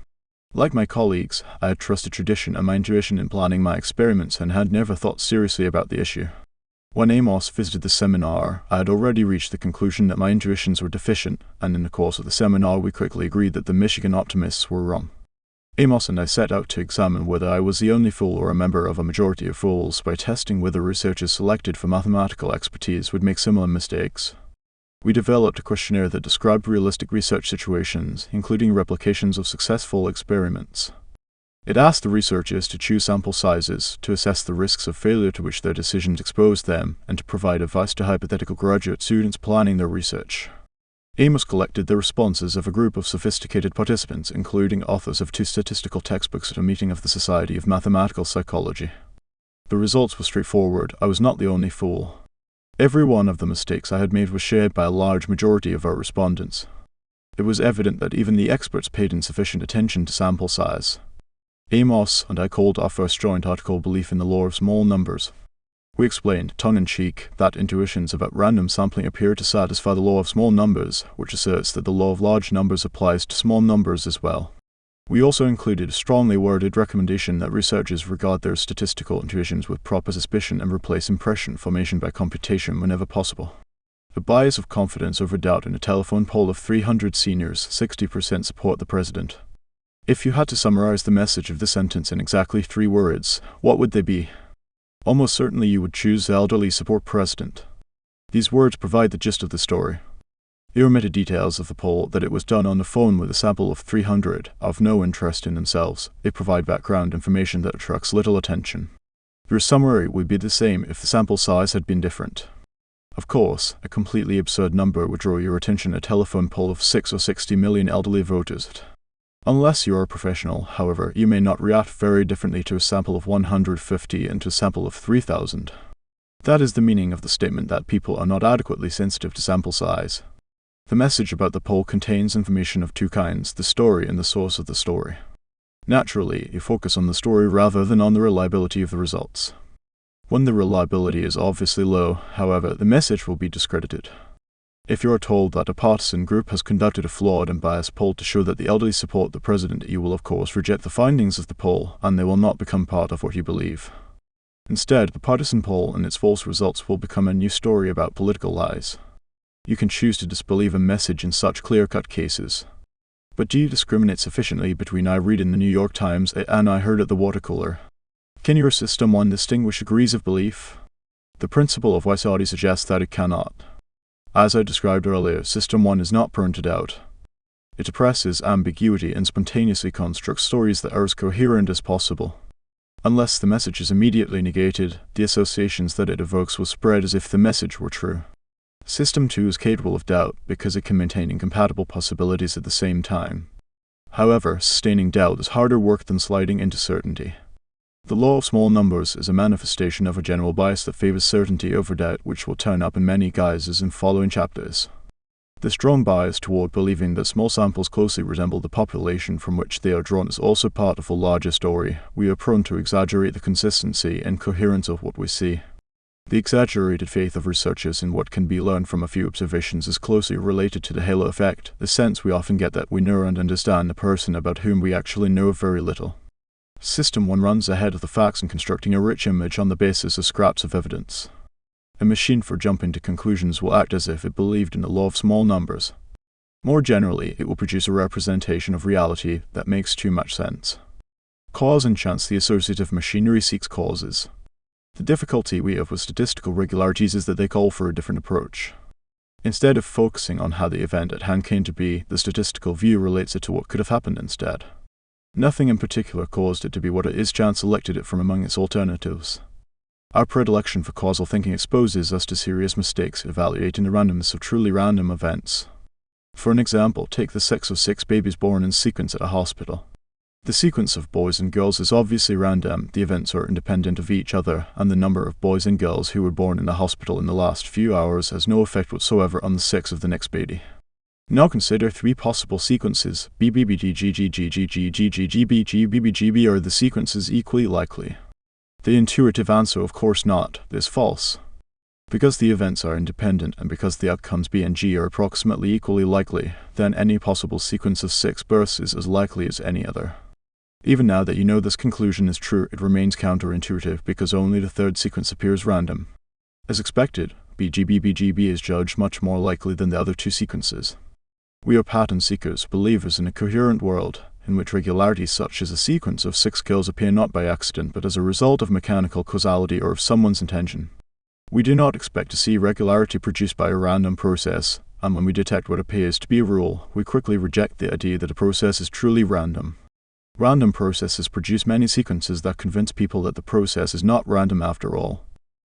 Like my colleagues, I had trusted tradition and my intuition in planning my experiments and had never thought seriously about the issue. When Amos visited the seminar, I had already reached the conclusion that my intuitions were deficient, and in the course of the seminar we quickly agreed that the Michigan optimists were wrong. Amos and I set out to examine whether I was the only fool or a member of a majority of fools by testing whether researchers selected for mathematical expertise would make similar mistakes. We developed a questionnaire that described realistic research situations, including replications of successful experiments. It asked the researchers to choose sample sizes, to assess the risks of failure to which their decisions exposed them, and to provide advice to hypothetical graduate students planning their research. Amos collected the responses of a group of sophisticated participants, including authors of 2 statistical textbooks at a meeting of the Society of Mathematical Psychology. The results were straightforward. I was not the only fool. Every one of the mistakes I had made was shared by a large majority of our respondents. It was evident that even the experts paid insufficient attention to sample size. Amos and I called our first joint article Belief in the Law of Small Numbers. We explained, tongue-in-cheek, that intuitions about random sampling appear to satisfy the law of small numbers, which asserts that the law of large numbers applies to small numbers as well. We also included a strongly worded recommendation that researchers regard their statistical intuitions with proper suspicion and replace impression formation by computation whenever possible. The bias of confidence over doubt in a telephone poll of 300 seniors, 60% support the president. If you had to summarize the message of this sentence in exactly 3 words, what would they be? Almost certainly you would choose elderly support president. These words provide the gist of the story. They omitted details of the poll that it was done on the phone with a sample of 300 of no interest in themselves. They provide background information that attracts little attention. Your summary would be the same if the sample size had been different. Of course, a completely absurd number would draw your attention: a telephone poll of 6 or 60 million elderly voters. Unless you are a professional, however, you may not react very differently to a sample of 150 and to a sample of 3,000. That is the meaning of the statement that people are not adequately sensitive to sample size. The message about the poll contains information of two kinds: the story and the source of the story. Naturally, you focus on the story rather than on the reliability of the results. When the reliability is obviously low, however, the message will be discredited. If you are told that a partisan group has conducted a flawed and biased poll to show that the elderly support the president, you will of course reject the findings of the poll, and they will not become part of what you believe. Instead, the partisan poll and its false results will become a new story about political lies. You can choose to disbelieve a message in such clear-cut cases. But do you discriminate sufficiently between "I read in the New York Times" and "I heard at the water cooler"? Can your System 1 distinguish degrees of belief? The principle of WYSIATI suggests that it cannot. As I described earlier, System 1 is not prone to doubt. It oppresses ambiguity and spontaneously constructs stories that are as coherent as possible. Unless the message is immediately negated, the associations that it evokes will spread as if the message were true. System 2 is capable of doubt because it can maintain incompatible possibilities at the same time. However, sustaining doubt is harder work than sliding into certainty. The law of small numbers is a manifestation of a general bias that favors certainty over doubt, which will turn up in many guises in following chapters. The strong bias toward believing that small samples closely resemble the population from which they are drawn is also part of a larger story. We are prone to exaggerate the consistency and coherence of what we see. The exaggerated faith of researchers in what can be learned from a few observations is closely related to the halo effect, the sense we often get that we know and understand the person about whom we actually know very little. System 1 runs ahead of the facts in constructing a rich image on the basis of scraps of evidence. A machine for jumping to conclusions will act as if it believed in the law of small numbers. More generally, it will produce a representation of reality that makes too much sense. Cause and chance: the associative machinery seeks causes. The difficulty we have with statistical regularities is that they call for a different approach. Instead of focusing on how the event at hand came to be, the statistical view relates it to what could have happened instead. Nothing in particular caused it to be what it is. Chance selected it from among its alternatives. Our predilection for causal thinking exposes us to serious mistakes evaluating the randomness of truly random events. For an example, take the sex of 6 babies born in sequence at a hospital. The sequence of boys and girls is obviously random, the events are independent of each other, and the number of boys and girls who were born in the hospital in the last few hours has no effect whatsoever on the sex of the next baby. Now consider 3 possible sequences: BBBGGGGGGGGBGBGB. Are the sequences equally likely? The intuitive answer: of course not. This is false. Because the events are independent and because the outcomes B and G are approximately equally likely, then any possible sequence of 6 births is as likely as any other. Even now that you know this conclusion is true, it remains counterintuitive because only the 3rd sequence appears random. As expected, BGBBGB is judged much more likely than the other 2 sequences. We are pattern seekers, believers in a coherent world, in which regularities such as a sequence of 6 girls appear not by accident but as a result of mechanical causality or of someone's intention. We do not expect to see regularity produced by a random process, and when we detect what appears to be a rule, we quickly reject the idea that a process is truly random. Random processes produce many sequences that convince people that the process is not random after all.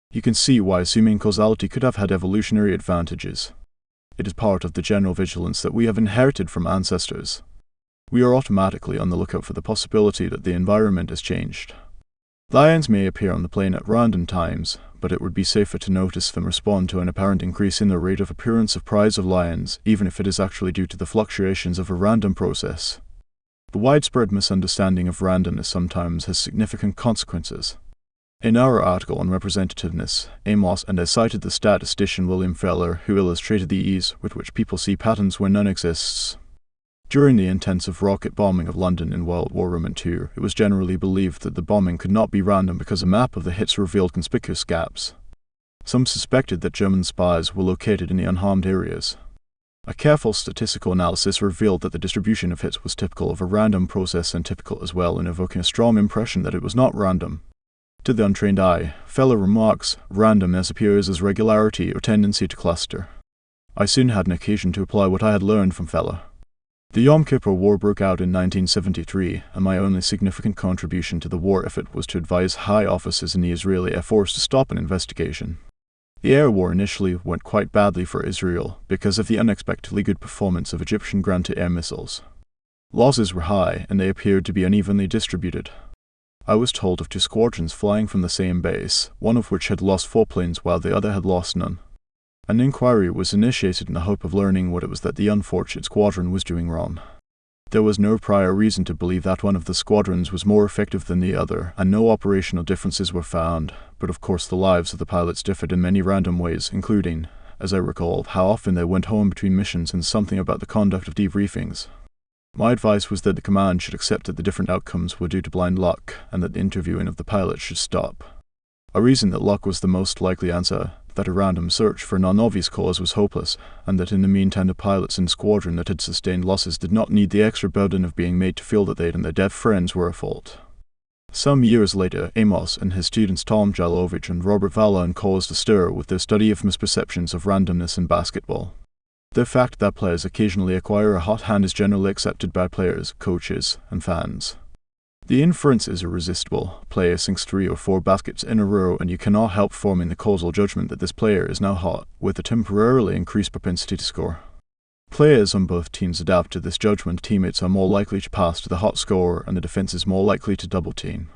You can see why assuming causality could have had evolutionary advantages. It is part of the general vigilance that we have inherited from ancestors. We are automatically on the lookout for the possibility that the environment has changed. Lions may appear on the plain at random times, but it would be safer to notice them respond to an apparent increase in the rate of appearance of prides of lions, even if it is actually due to the fluctuations of a random process. The widespread misunderstanding of randomness sometimes has significant consequences. In our article on representativeness, Amos and I cited the statistician William Feller, who illustrated the ease with which people see patterns where none exists. During the intensive rocket bombing of London in World War I and II, it was generally believed that the bombing could not be random because a map of the hits revealed conspicuous gaps. Some suspected that German spies were located in the unharmed areas. A careful statistical analysis revealed that the distribution of hits was typical of a random process and typical as well in evoking a strong impression that it was not random. To the untrained eye, Feller remarks, randomness appears as regularity or tendency to cluster. I soon had an occasion to apply what I had learned from Feller. The Yom Kippur War broke out in 1973, and my only significant contribution to the war effort was to advise high officers in the Israeli Air Force to stop an investigation. The air war initially went quite badly for Israel because of the unexpectedly good performance of Egyptian ground-to-air missiles. Losses were high, and they appeared to be unevenly distributed. I was told of 2 squadrons flying from the same base, one of which had lost 4 planes while the other had lost none. An inquiry was initiated in the hope of learning what it was that the unfortunate squadron was doing wrong. There was no prior reason to believe that one of the squadrons was more effective than the other, and no operational differences were found, but of course the lives of the pilots differed in many random ways, including, as I recall, how often they went home between missions and something about the conduct of debriefings. My advice was that the command should accept that the different outcomes were due to blind luck, and that the interviewing of the pilots should stop. I reasoned that luck was the most likely answer, that a random search for a non-obvious cause was hopeless, and that in the meantime the pilots in the squadron that had sustained losses did not need the extra burden of being made to feel that they and their dead friends were at fault. Some years later, Amos and his students Tom Jalovich and Robert Valon caused a stir with their study of misperceptions of randomness in basketball. The fact that players occasionally acquire a hot hand is generally accepted by players, coaches, and fans. The inference is irresistible. Player sinks 3 or 4 baskets in a row, and you cannot help forming the causal judgment that this player is now hot, with a temporarily increased propensity to score. Players on both teams adapt to this judgment. Teammates are more likely to pass to the hot scorer, and the defense is more likely to double team.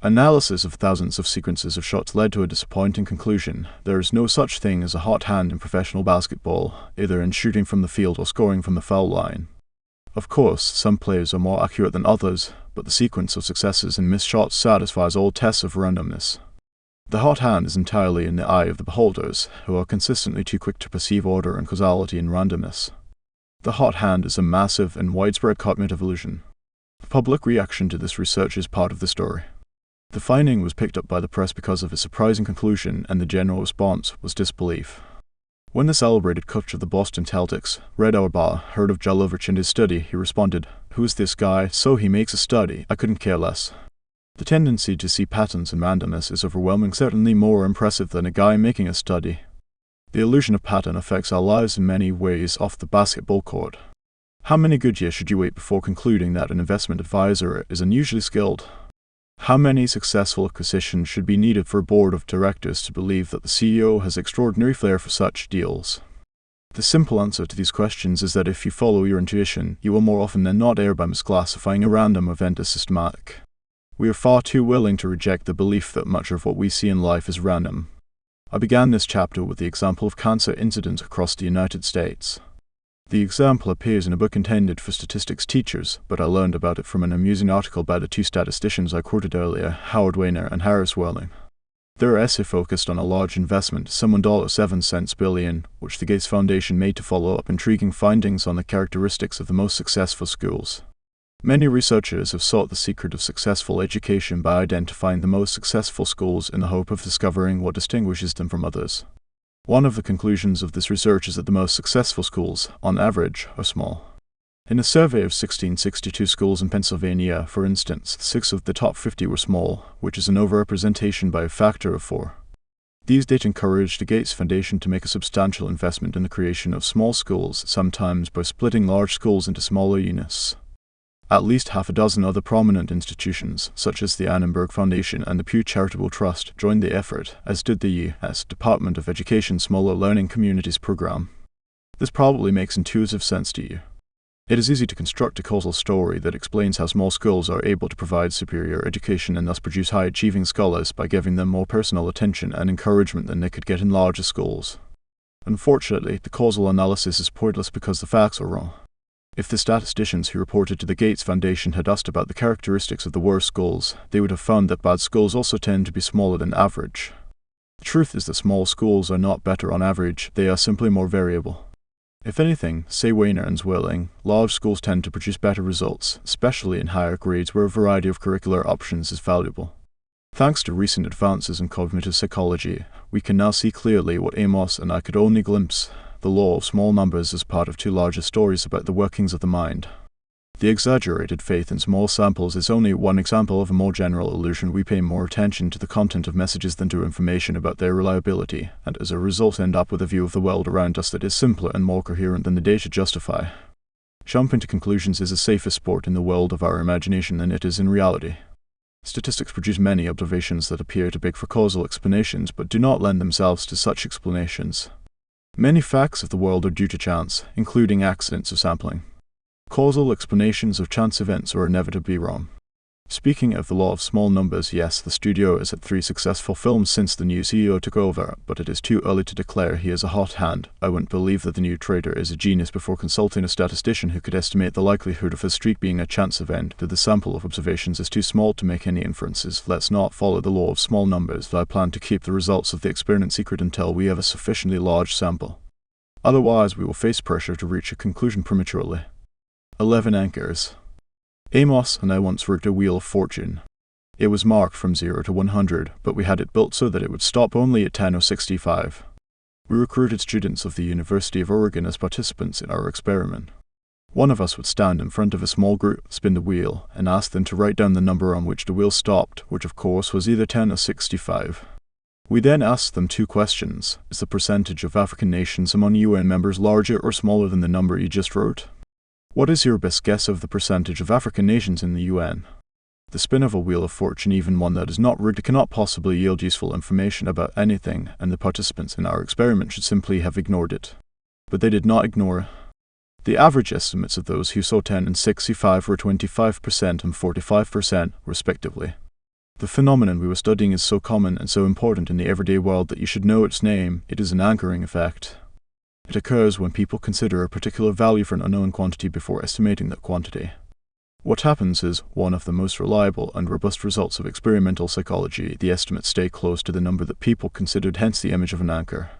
Analysis of thousands of sequences of shots led to a disappointing conclusion. There is no such thing as a hot hand in professional basketball, either in shooting from the field or scoring from the foul line. Of course, some players are more accurate than others, but the sequence of successes and missed shots satisfies all tests of randomness. The hot hand is entirely in the eye of the beholders, who are consistently too quick to perceive order and causality in randomness. The hot hand is a massive and widespread cognitive illusion. The public reaction to this research is part of the story. The finding was picked up by the press because of its surprising conclusion, and the general response was disbelief. When the celebrated coach of the Boston Celtics, Red Auerbach, heard of Jalovich and his study, he responded, "Who is this guy? So he makes a study. I couldn't care less." The tendency to see patterns in randomness is overwhelming, certainly more impressive than a guy making a study. The illusion of pattern affects our lives in many ways off the basketball court. How many good years should you wait before concluding that an investment advisor is unusually skilled? How many successful acquisitions should be needed for a board of directors to believe that the CEO has extraordinary flair for such deals? The simple answer to these questions is that if you follow your intuition, you will more often than not err by misclassifying a random event as systematic. We are far too willing to reject the belief that much of what we see in life is random. I began this chapter with the example of cancer incidents across the United States. The example appears in a book intended for statistics teachers, but I learned about it from an amusing article by the 2 statisticians I quoted earlier, Howard Weiner and Harris Welling. Their essay focused on a large investment, some $1.07 billion, which the Gates Foundation made to follow up intriguing findings on the characteristics of the most successful schools. Many researchers have sought the secret of successful education by identifying the most successful schools in the hope of discovering what distinguishes them from others. One of the conclusions of this research is that the most successful schools, on average, are small. In a survey of 1662 schools in Pennsylvania, for instance, 6 of the top 50 were small, which is an overrepresentation by a factor of 4. These data encouraged the Gates Foundation to make a substantial investment in the creation of small schools, sometimes by splitting large schools into smaller units. At least half a dozen other prominent institutions, such as the Annenberg Foundation and the Pew Charitable Trust, joined the effort, as did the U.S. Department of Education's Smaller Learning Communities program. This probably makes intuitive sense to you. It is easy to construct a causal story that explains how small schools are able to provide superior education and thus produce high-achieving scholars by giving them more personal attention and encouragement than they could get in larger schools. Unfortunately, the causal analysis is pointless because the facts are wrong. If the statisticians who reported to the Gates Foundation had asked about the characteristics of the worst schools, they would have found that bad schools also tend to be smaller than average. The truth is that small schools are not better on average, they are simply more variable. If anything, say Weiner and Zwilling, large schools tend to produce better results, especially in higher grades where a variety of curricular options is valuable. Thanks to recent advances in cognitive psychology, we can now see clearly what Amos and I could only glimpse: the law of small numbers as part of 2 larger stories about the workings of the mind. The exaggerated faith in small samples is only one example of a more general illusion. We pay more attention to the content of messages than to information about their reliability, and as a result end up with a view of the world around us that is simpler and more coherent than the data justify. Jumping to conclusions is a safer sport in the world of our imagination than it is in reality. Statistics produce many observations that appear to beg for causal explanations, but do not lend themselves to such explanations. Many facts of the world are due to chance, including accidents of sampling. Causal explanations of chance events are inevitably wrong. Speaking of the law of small numbers, yes, the studio has had 3 successful films since the new CEO took over, but it is too early to declare he is a hot hand. I wouldn't believe that the new trader is a genius before consulting a statistician who could estimate the likelihood of a streak being a chance event, that the sample of observations is too small to make any inferences. Let's not follow the law of small numbers. I plan to keep the results of the experiment secret until we have a sufficiently large sample. Otherwise, we will face pressure to reach a conclusion prematurely. 11 anchors. Amos and I once rigged a wheel of fortune. It was marked from 0 to 100, but we had it built so that it would stop only at 10 or 65. We recruited students of the University of Oregon as participants in our experiment. One of us would stand in front of a small group, spin the wheel, and ask them to write down the number on which the wheel stopped, which of course was either 10 or 65. We then asked them 2 questions. Is the percentage of African nations among UN members larger or smaller than the number you just wrote? What is your best guess of the percentage of African nations in the UN? The spin of a wheel of fortune, even one that is not rigged, cannot possibly yield useful information about anything, and the participants in our experiment should simply have ignored it. But they did not ignore it. The average estimates of those who saw 10 and 65 were 25% and 45%, respectively. The phenomenon we were studying is so common and so important in the everyday world that you should know its name. It is an anchoring effect. It occurs when people consider a particular value for an unknown quantity before estimating that quantity. What happens is one of the most reliable and robust results of experimental psychology. The estimates stay close to the number that people considered, hence the image of an anchor.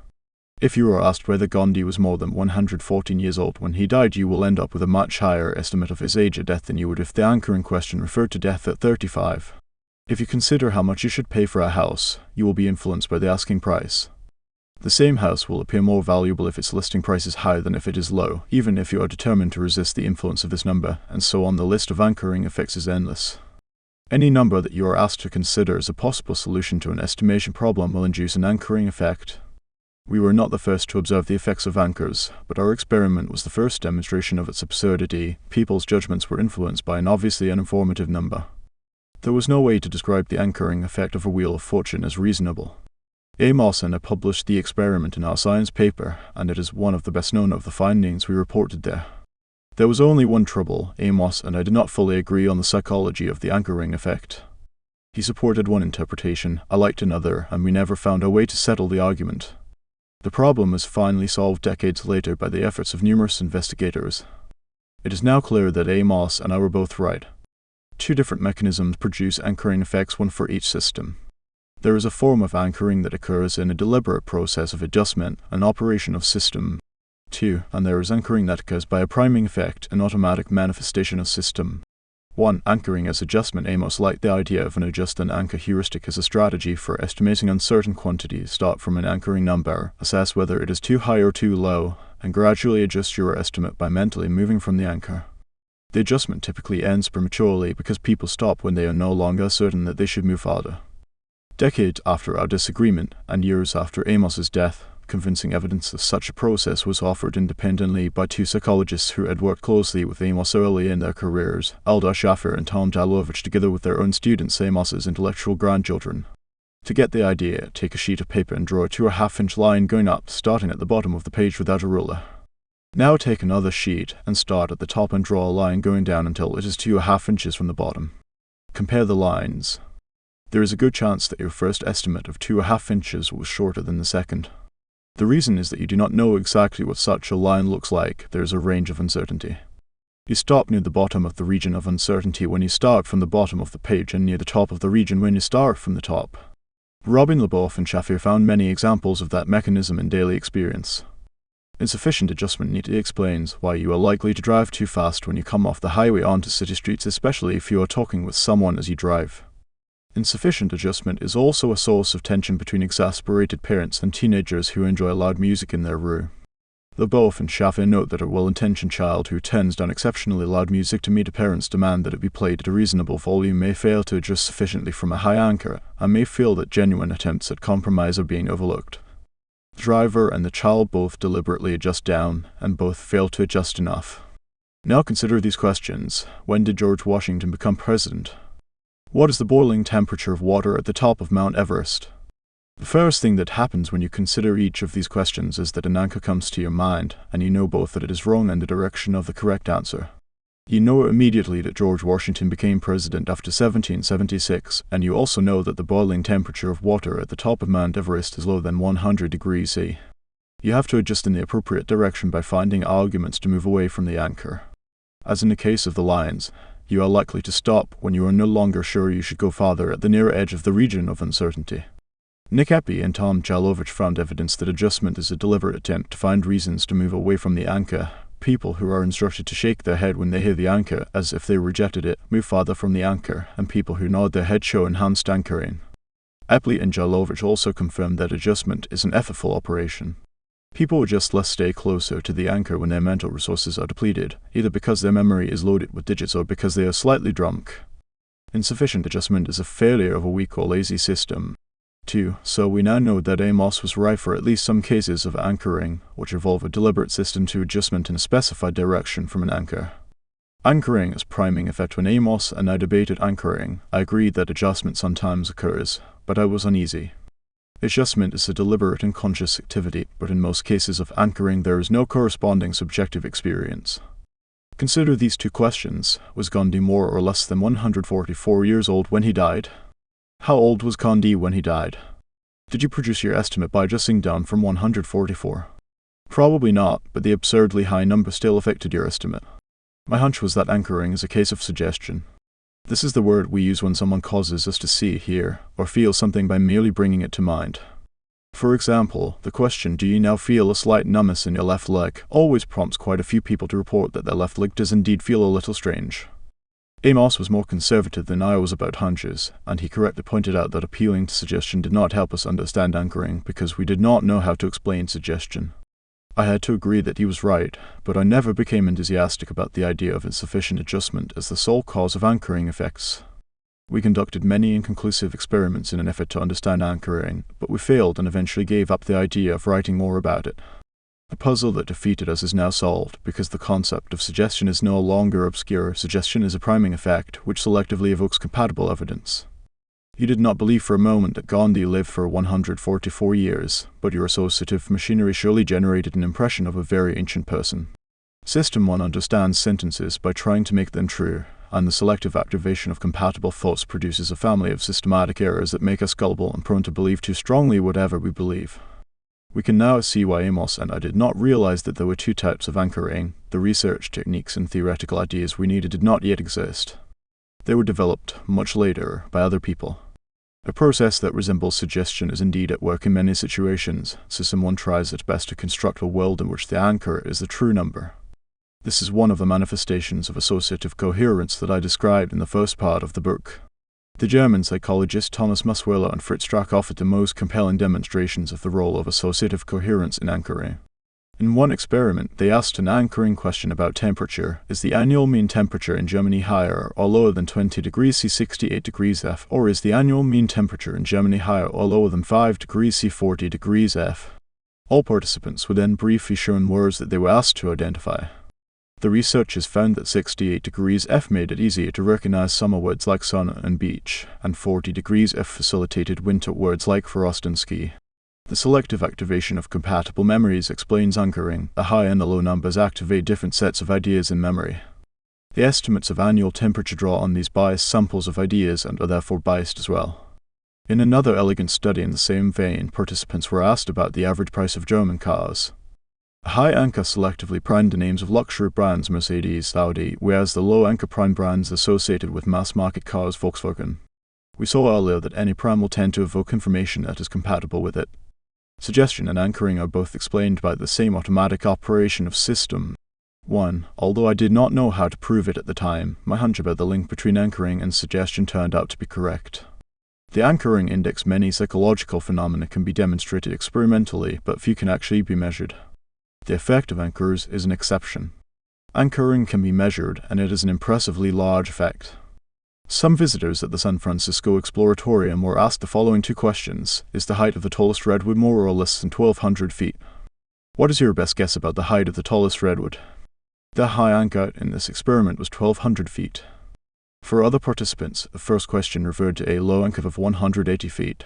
If you are asked whether Gandhi was more than 114 years old when he died, you will end up with a much higher estimate of his age at death than you would if the anchor in question referred to death at 35. If you consider how much you should pay for a house, you will be influenced by the asking price. The same house will appear more valuable if its listing price is high than if it is low, even if you are determined to resist the influence of this number, and so on. The list of anchoring effects is endless. Any number that you are asked to consider as a possible solution to an estimation problem will induce an anchoring effect. We were not the first to observe the effects of anchors, but our experiment was the first demonstration of its absurdity. People's judgments were influenced by an obviously uninformative number. There was no way to describe the anchoring effect of a wheel of fortune as reasonable. Amos and I published the experiment in our science paper, and it is one of the best known of the findings we reported there. There was only one trouble. Amos and I did not fully agree on the psychology of the anchoring effect. He supported one interpretation, I liked another, and we never found a way to settle the argument. The problem was finally solved decades later by the efforts of numerous investigators. It is now clear that Amos and I were both right. 2 different mechanisms produce anchoring effects, one for each system. There is a form of anchoring that occurs in a deliberate process of adjustment, an operation of system 2, and there is anchoring that occurs by a priming effect, an automatic manifestation of system 1. Anchoring as adjustment. Amos liked the idea of an adjust and anchor heuristic as a strategy for estimating uncertain quantities. Start from an anchoring number, assess whether it is too high or too low, and gradually adjust your estimate by mentally moving from the anchor. The adjustment typically ends prematurely because people stop when they are no longer certain that they should move farther. Decades after our disagreement, and years after Amos's death, convincing evidence of such a process was offered independently by 2 psychologists who had worked closely with Amos early in their careers, Aldous Schaffer and Tom Dalovich, together with their own students, Amos's intellectual grandchildren. To get the idea, take a sheet of paper and draw a 2.5-inch line going up, starting at the bottom of the page without a ruler. Now take another sheet and start at the top and draw a line going down until it is 2.5 inches from the bottom. Compare the lines. There is a good chance that your first estimate of 2.5 inches was shorter than the second. The reason is that you do not know exactly what such a line looks like. There is a range of uncertainty. You stop near the bottom of the region of uncertainty when you start from the bottom of the page, and near the top of the region when you start from the top. Robin Leboeuf and Schaffer found many examples of that mechanism in daily experience. Insufficient adjustment neatly explains why you are likely to drive too fast when you come off the highway onto city streets, especially if you are talking with someone as you drive. Insufficient adjustment is also a source of tension between exasperated parents and teenagers who enjoy loud music in their room. Though both and Shafi note that a well-intentioned child who turns down exceptionally loud music to meet a parent's demand that it be played at a reasonable volume may fail to adjust sufficiently from a high anchor, and may feel that genuine attempts at compromise are being overlooked. The driver and the child both deliberately adjust down, and both fail to adjust enough. Now consider these questions. When did George Washington become president? What is the boiling temperature of water at the top of Mount Everest? The first thing that happens when you consider each of these questions is that an anchor comes to your mind, and you know both that it is wrong and the direction of the correct answer. You know immediately that George Washington became president after 1776, and you also know that the boiling temperature of water at the top of Mount Everest is lower than 100 degrees C. You have to adjust in the appropriate direction by finding arguments to move away from the anchor. As in the case of the lines, you are likely to stop when you are no longer sure you should go farther at the near edge of the region of uncertainty. Nick Eppy and Tom Jalovich found evidence that adjustment is a deliberate attempt to find reasons to move away from the anchor. People who are instructed to shake their head when they hear the anchor, as if they rejected it, move farther from the anchor, and people who nod their head show enhanced anchoring. Eppy and Jalovich also confirmed that adjustment is an effortful operation. People adjust less stay closer to the anchor when their mental resources are depleted, either because their memory is loaded with digits or because they are slightly drunk. Insufficient adjustment is a failure of a weak or lazy system. 2. So we now know that Amos was right for at least some cases of anchoring, which involve a deliberate system to adjustment in a specified direction from an anchor. Anchoring is priming effect when Amos and I debated anchoring. I agreed that adjustment sometimes occurs, but I was uneasy. Adjustment is a deliberate and conscious activity, but in most cases of anchoring there is no corresponding subjective experience. Consider these two questions. Was Gandhi more or less than 144 years old when he died? How old was Gandhi when he died? Did you produce your estimate by adjusting down from 144? Probably not, but the absurdly high number still affected your estimate. My hunch was that anchoring is a case of suggestion. This is the word we use when someone causes us to see, hear, or feel something by merely bringing it to mind. For example, the question, "Do you now feel a slight numbness in your left leg?" always prompts quite a few people to report that their left leg does indeed feel a little strange. Amos was more conservative than I was about hunches, and he correctly pointed out that appealing to suggestion did not help us understand anchoring because we did not know how to explain suggestion. I had to agree that he was right, but I never became enthusiastic about the idea of insufficient adjustment as the sole cause of anchoring effects. We conducted many inconclusive experiments in an effort to understand anchoring, but we failed and eventually gave up the idea of writing more about it. A puzzle that defeated us is now solved, because the concept of suggestion is no longer obscure. Suggestion is a priming effect, which selectively evokes compatible evidence. You did not believe for a moment that Gandhi lived for 144 years, but your associative machinery surely generated an impression of a very ancient person. System 1 understands sentences by trying to make them true, and the selective activation of compatible thoughts produces a family of systematic errors that make us gullible and prone to believe too strongly whatever we believe. We can now see why Amos and I did not realize that there were two types of anchoring. The research techniques and theoretical ideas we needed did not yet exist. They were developed much later by other people. A process that resembles suggestion is indeed at work in many situations. System 1 tries its best to construct a world in which the anchor is the true number. This is one of the manifestations of associative coherence that I described in the first part of the book. The German psychologists Thomas Musweiler and Fritz Strack offered the most compelling demonstrations of the role of associative coherence in anchoring. In one experiment, they asked an anchoring question about temperature. Is the annual mean temperature in Germany higher or lower than 20 degrees C 68 degrees F, or is the annual mean temperature in Germany higher or lower than 5 degrees C 40 degrees F? All participants were then briefly shown words that they were asked to identify. The researchers found that 68 degrees F made it easier to recognize summer words like sun and beach, and 40 degrees F facilitated winter words like frost and ski. The selective activation of compatible memories explains anchoring. The high and the low numbers activate different sets of ideas in memory. The estimates of annual temperature draw on these biased samples of ideas and are therefore biased as well. In another elegant study in the same vein, participants were asked about the average price of German cars. A high anchor selectively primed the names of luxury brands Mercedes, Audi, whereas the low anchor primed brands associated with mass-market cars Volkswagen. We saw earlier that any prime will tend to evoke information that is compatible with it. Suggestion and anchoring are both explained by the same automatic operation of system 1. Although I did not know how to prove it at the time, my hunch about the link between anchoring and suggestion turned out to be correct. The anchoring index many psychological phenomena can be demonstrated experimentally, but few can actually be measured. The effect of anchors is an exception. Anchoring can be measured, and it is an impressively large effect. Some visitors at the San Francisco Exploratorium were asked the following two questions. Is the height of the tallest redwood more or less than 1,200 feet? What is your best guess about the height of the tallest redwood? The high anchor in this experiment was 1,200 feet. For other participants, the first question referred to a low anchor of 180 feet.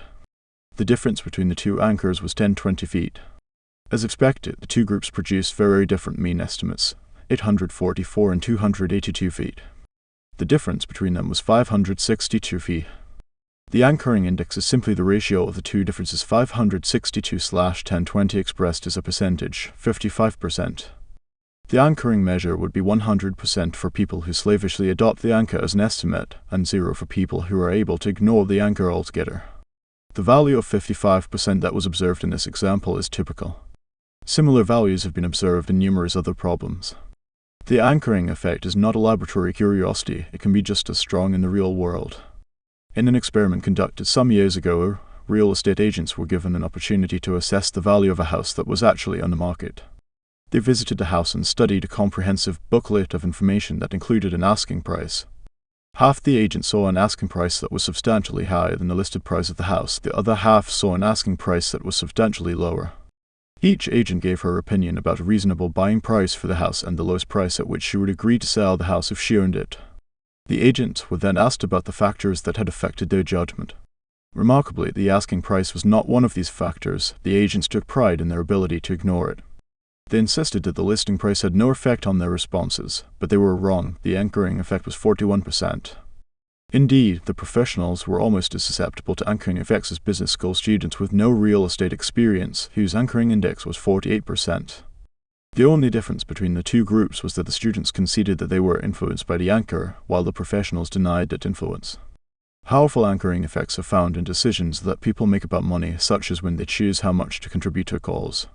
The difference between the two anchors was 10-20 feet. As expected, the two groups produced very different mean estimates, 844 and 282 feet. The difference between them was 562 feet. The anchoring index is simply the ratio of the two differences, 562/1020 expressed as a percentage, 55%. The anchoring measure would be 100% for people who slavishly adopt the anchor as an estimate, and 0 for people who are able to ignore the anchor altogether. The value of 55% that was observed in this example is typical. Similar values have been observed in numerous other problems. The anchoring effect is not a laboratory curiosity, it can be just as strong in the real world. In an experiment conducted some years ago, real estate agents were given an opportunity to assess the value of a house that was actually on the market. They visited the house and studied a comprehensive booklet of information that included an asking price. Half the agents saw an asking price that was substantially higher than the listed price of the house, the other half saw an asking price that was substantially lower. Each agent gave her opinion about a reasonable buying price for the house and the lowest price at which she would agree to sell the house if she owned it. The agents were then asked about the factors that had affected their judgment. Remarkably, the asking price was not one of these factors. The agents took pride in their ability to ignore it. They insisted that the listing price had no effect on their responses, but they were wrong. The anchoring effect was 41%. Indeed, the professionals were almost as susceptible to anchoring effects as business school students with no real estate experience, whose anchoring index was 48%. The only difference between the two groups was that the students conceded that they were influenced by the anchor, while the professionals denied that influence. Powerful anchoring effects are found in decisions that people make about money, such as when they choose how much to contribute to a cause.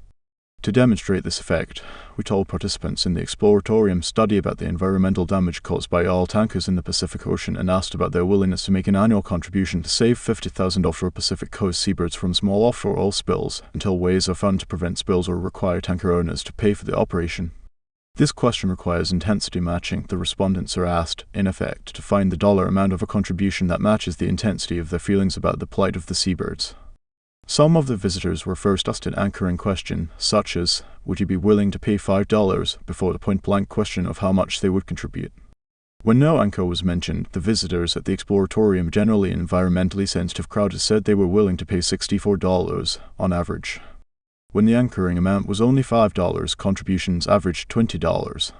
To demonstrate this effect, we told participants in the Exploratorium study about the environmental damage caused by oil tankers in the Pacific Ocean and asked about their willingness to make an annual contribution to save 50,000 offshore Pacific coast seabirds from small offshore oil spills, until ways are found to prevent spills or require tanker owners to pay for the operation. This question requires intensity matching. The respondents are asked, in effect, to find the dollar amount of a contribution that matches the intensity of their feelings about the plight of the seabirds. Some of the visitors were first asked an anchoring question, such as, would you be willing to pay $5, before the point-blank question of how much they would contribute. When no anchor was mentioned, the visitors at the Exploratorium, generally an environmentally sensitive crowd, said they were willing to pay $64 on average. When the anchoring amount was only $5, contributions averaged $20.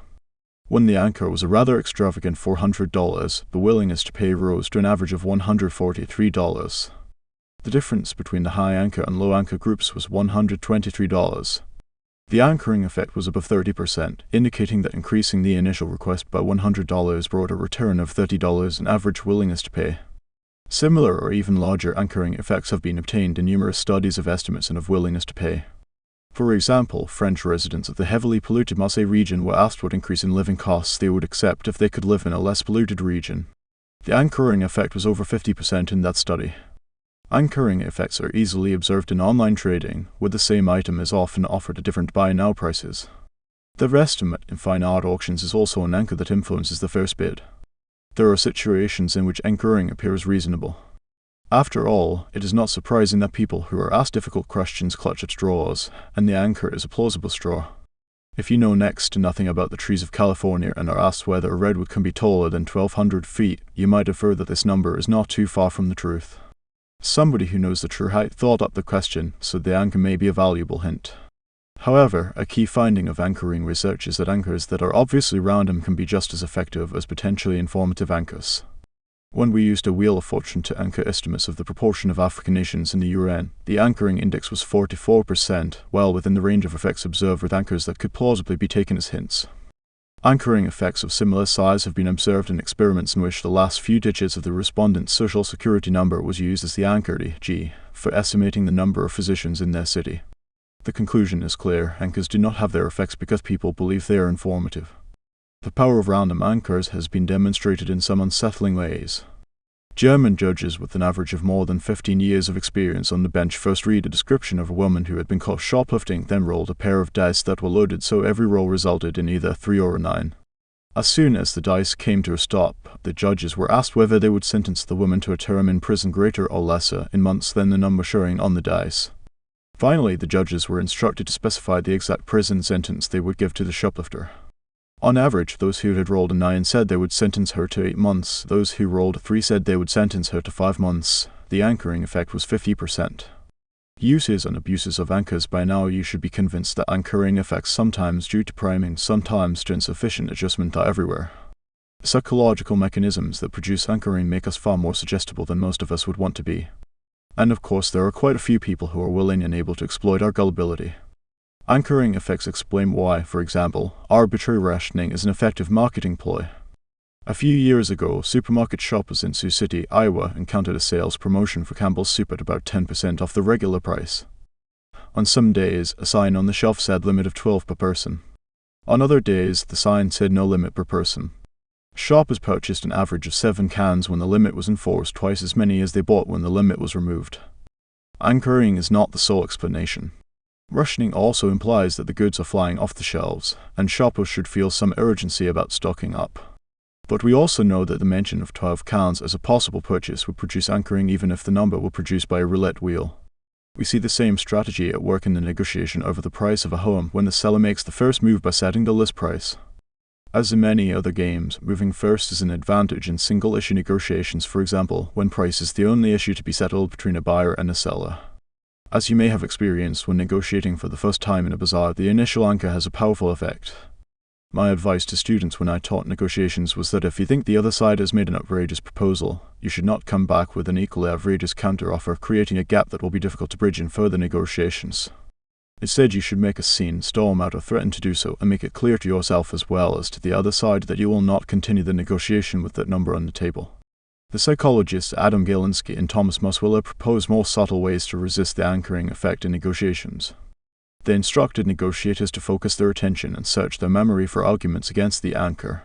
When the anchor was a rather extravagant $400, the willingness to pay rose to an average of $143. The difference between the high anchor and low anchor groups was $123. The anchoring effect was above 30%, indicating that increasing the initial request by $100 brought a return of $30 in average willingness to pay. Similar or even larger anchoring effects have been obtained in numerous studies of estimates and of willingness to pay. For example, French residents of the heavily polluted Marseille region were asked what increase in living costs they would accept if they could live in a less polluted region. The anchoring effect was over 50% in that study. Anchoring effects are easily observed in online trading, where the same item is often offered at different buy-now prices. The estimate in fine art auctions is also an anchor that influences the first bid. There are situations in which anchoring appears reasonable. After all, it is not surprising that people who are asked difficult questions clutch at straws, and the anchor is a plausible straw. If you know next to nothing about the trees of California and are asked whether a redwood can be taller than 1,200 feet, you might infer that this number is not too far from the truth. Somebody who knows the true height thought up the question, so the anchor may be a valuable hint. However, a key finding of anchoring research is that anchors that are obviously random can be just as effective as potentially informative anchors. When we used a wheel of fortune to anchor estimates of the proportion of African nations in the UN, the anchoring index was 44%, well within the range of effects observed with anchors that could plausibly be taken as hints. Anchoring effects of similar size have been observed in experiments in which the last few digits of the respondent's social security number was used as the anchor G for estimating the number of physicians in their city. The conclusion is clear: anchors do not have their effects because people believe they are informative. The power of random anchors has been demonstrated in some unsettling ways. German judges with an average of more than 15 years of experience on the bench first read a description of a woman who had been caught shoplifting, then rolled a pair of dice that were loaded so every roll resulted in either a 3 or a 9. As soon as the dice came to a stop, the judges were asked whether they would sentence the woman to a term in prison greater or lesser in months than the number showing on the dice. Finally, the judges were instructed to specify the exact prison sentence they would give to the shoplifter. On average, those who had rolled a 9 said they would sentence her to 8 months. Those who rolled a 3 said they would sentence her to 5 months. The anchoring effect was 50%. Uses and abuses of anchors. By now you should be convinced that anchoring effects sometimes due to priming, sometimes to insufficient adjustment are everywhere. The psychological mechanisms that produce anchoring make us far more suggestible than most of us would want to be. And of course there are quite a few people who are willing and able to exploit our gullibility. Anchoring effects explain why, for example, arbitrary rationing is an effective marketing ploy. A few years ago, supermarket shoppers in Sioux City, Iowa encountered a sales promotion for Campbell's soup at about 10% off the regular price. On some days, a sign on the shelf said limit of 12 per person. On other days, the sign said no limit per person. Shoppers purchased an average of 7 cans when the limit was enforced, twice as many as they bought when the limit was removed. Anchoring is not the sole explanation. Rationing also implies that the goods are flying off the shelves, and shoppers should feel some urgency about stocking up. But we also know that the mention of 12 cans as a possible purchase would produce anchoring even if the number were produced by a roulette wheel. We see the same strategy at work in the negotiation over the price of a home when the seller makes the first move by setting the list price. As in many other games, moving first is an advantage in single-issue negotiations, for example, when price is the only issue to be settled between a buyer and a seller. As you may have experienced when negotiating for the first time in a bazaar, the initial anchor has a powerful effect. My advice to students when I taught negotiations was that if you think the other side has made an outrageous proposal, you should not come back with an equally outrageous counteroffer, creating a gap that will be difficult to bridge in further negotiations. Instead, you should make a scene, storm out or threaten to do so, and make it clear to yourself as well as to the other side that you will not continue the negotiation with that number on the table. The psychologists Adam Galinsky and Thomas Muswiller proposed more subtle ways to resist the anchoring effect in negotiations. They instructed negotiators to focus their attention and search their memory for arguments against the anchor.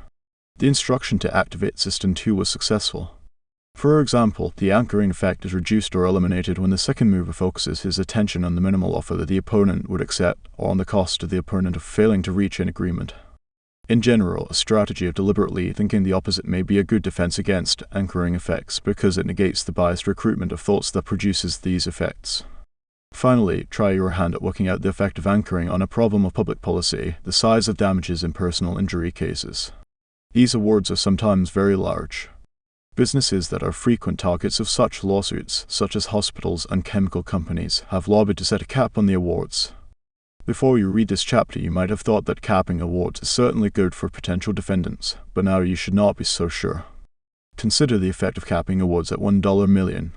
The instruction to activate System 2 was successful. For example, the anchoring effect is reduced or eliminated when the second mover focuses his attention on the minimal offer that the opponent would accept, or on the cost to the opponent of failing to reach an agreement. In general, a strategy of deliberately thinking the opposite may be a good defense against anchoring effects because it negates the biased recruitment of thoughts that produces these effects. Finally, try your hand at working out the effect of anchoring on a problem of public policy, the size of damages in personal injury cases. These awards are sometimes very large. Businesses that are frequent targets of such lawsuits, such as hospitals and chemical companies, have lobbied to set a cap on the awards. Before you read this chapter, you might have thought that capping awards is certainly good for potential defendants, but now you should not be so sure. Consider the effect of capping awards at $1 million.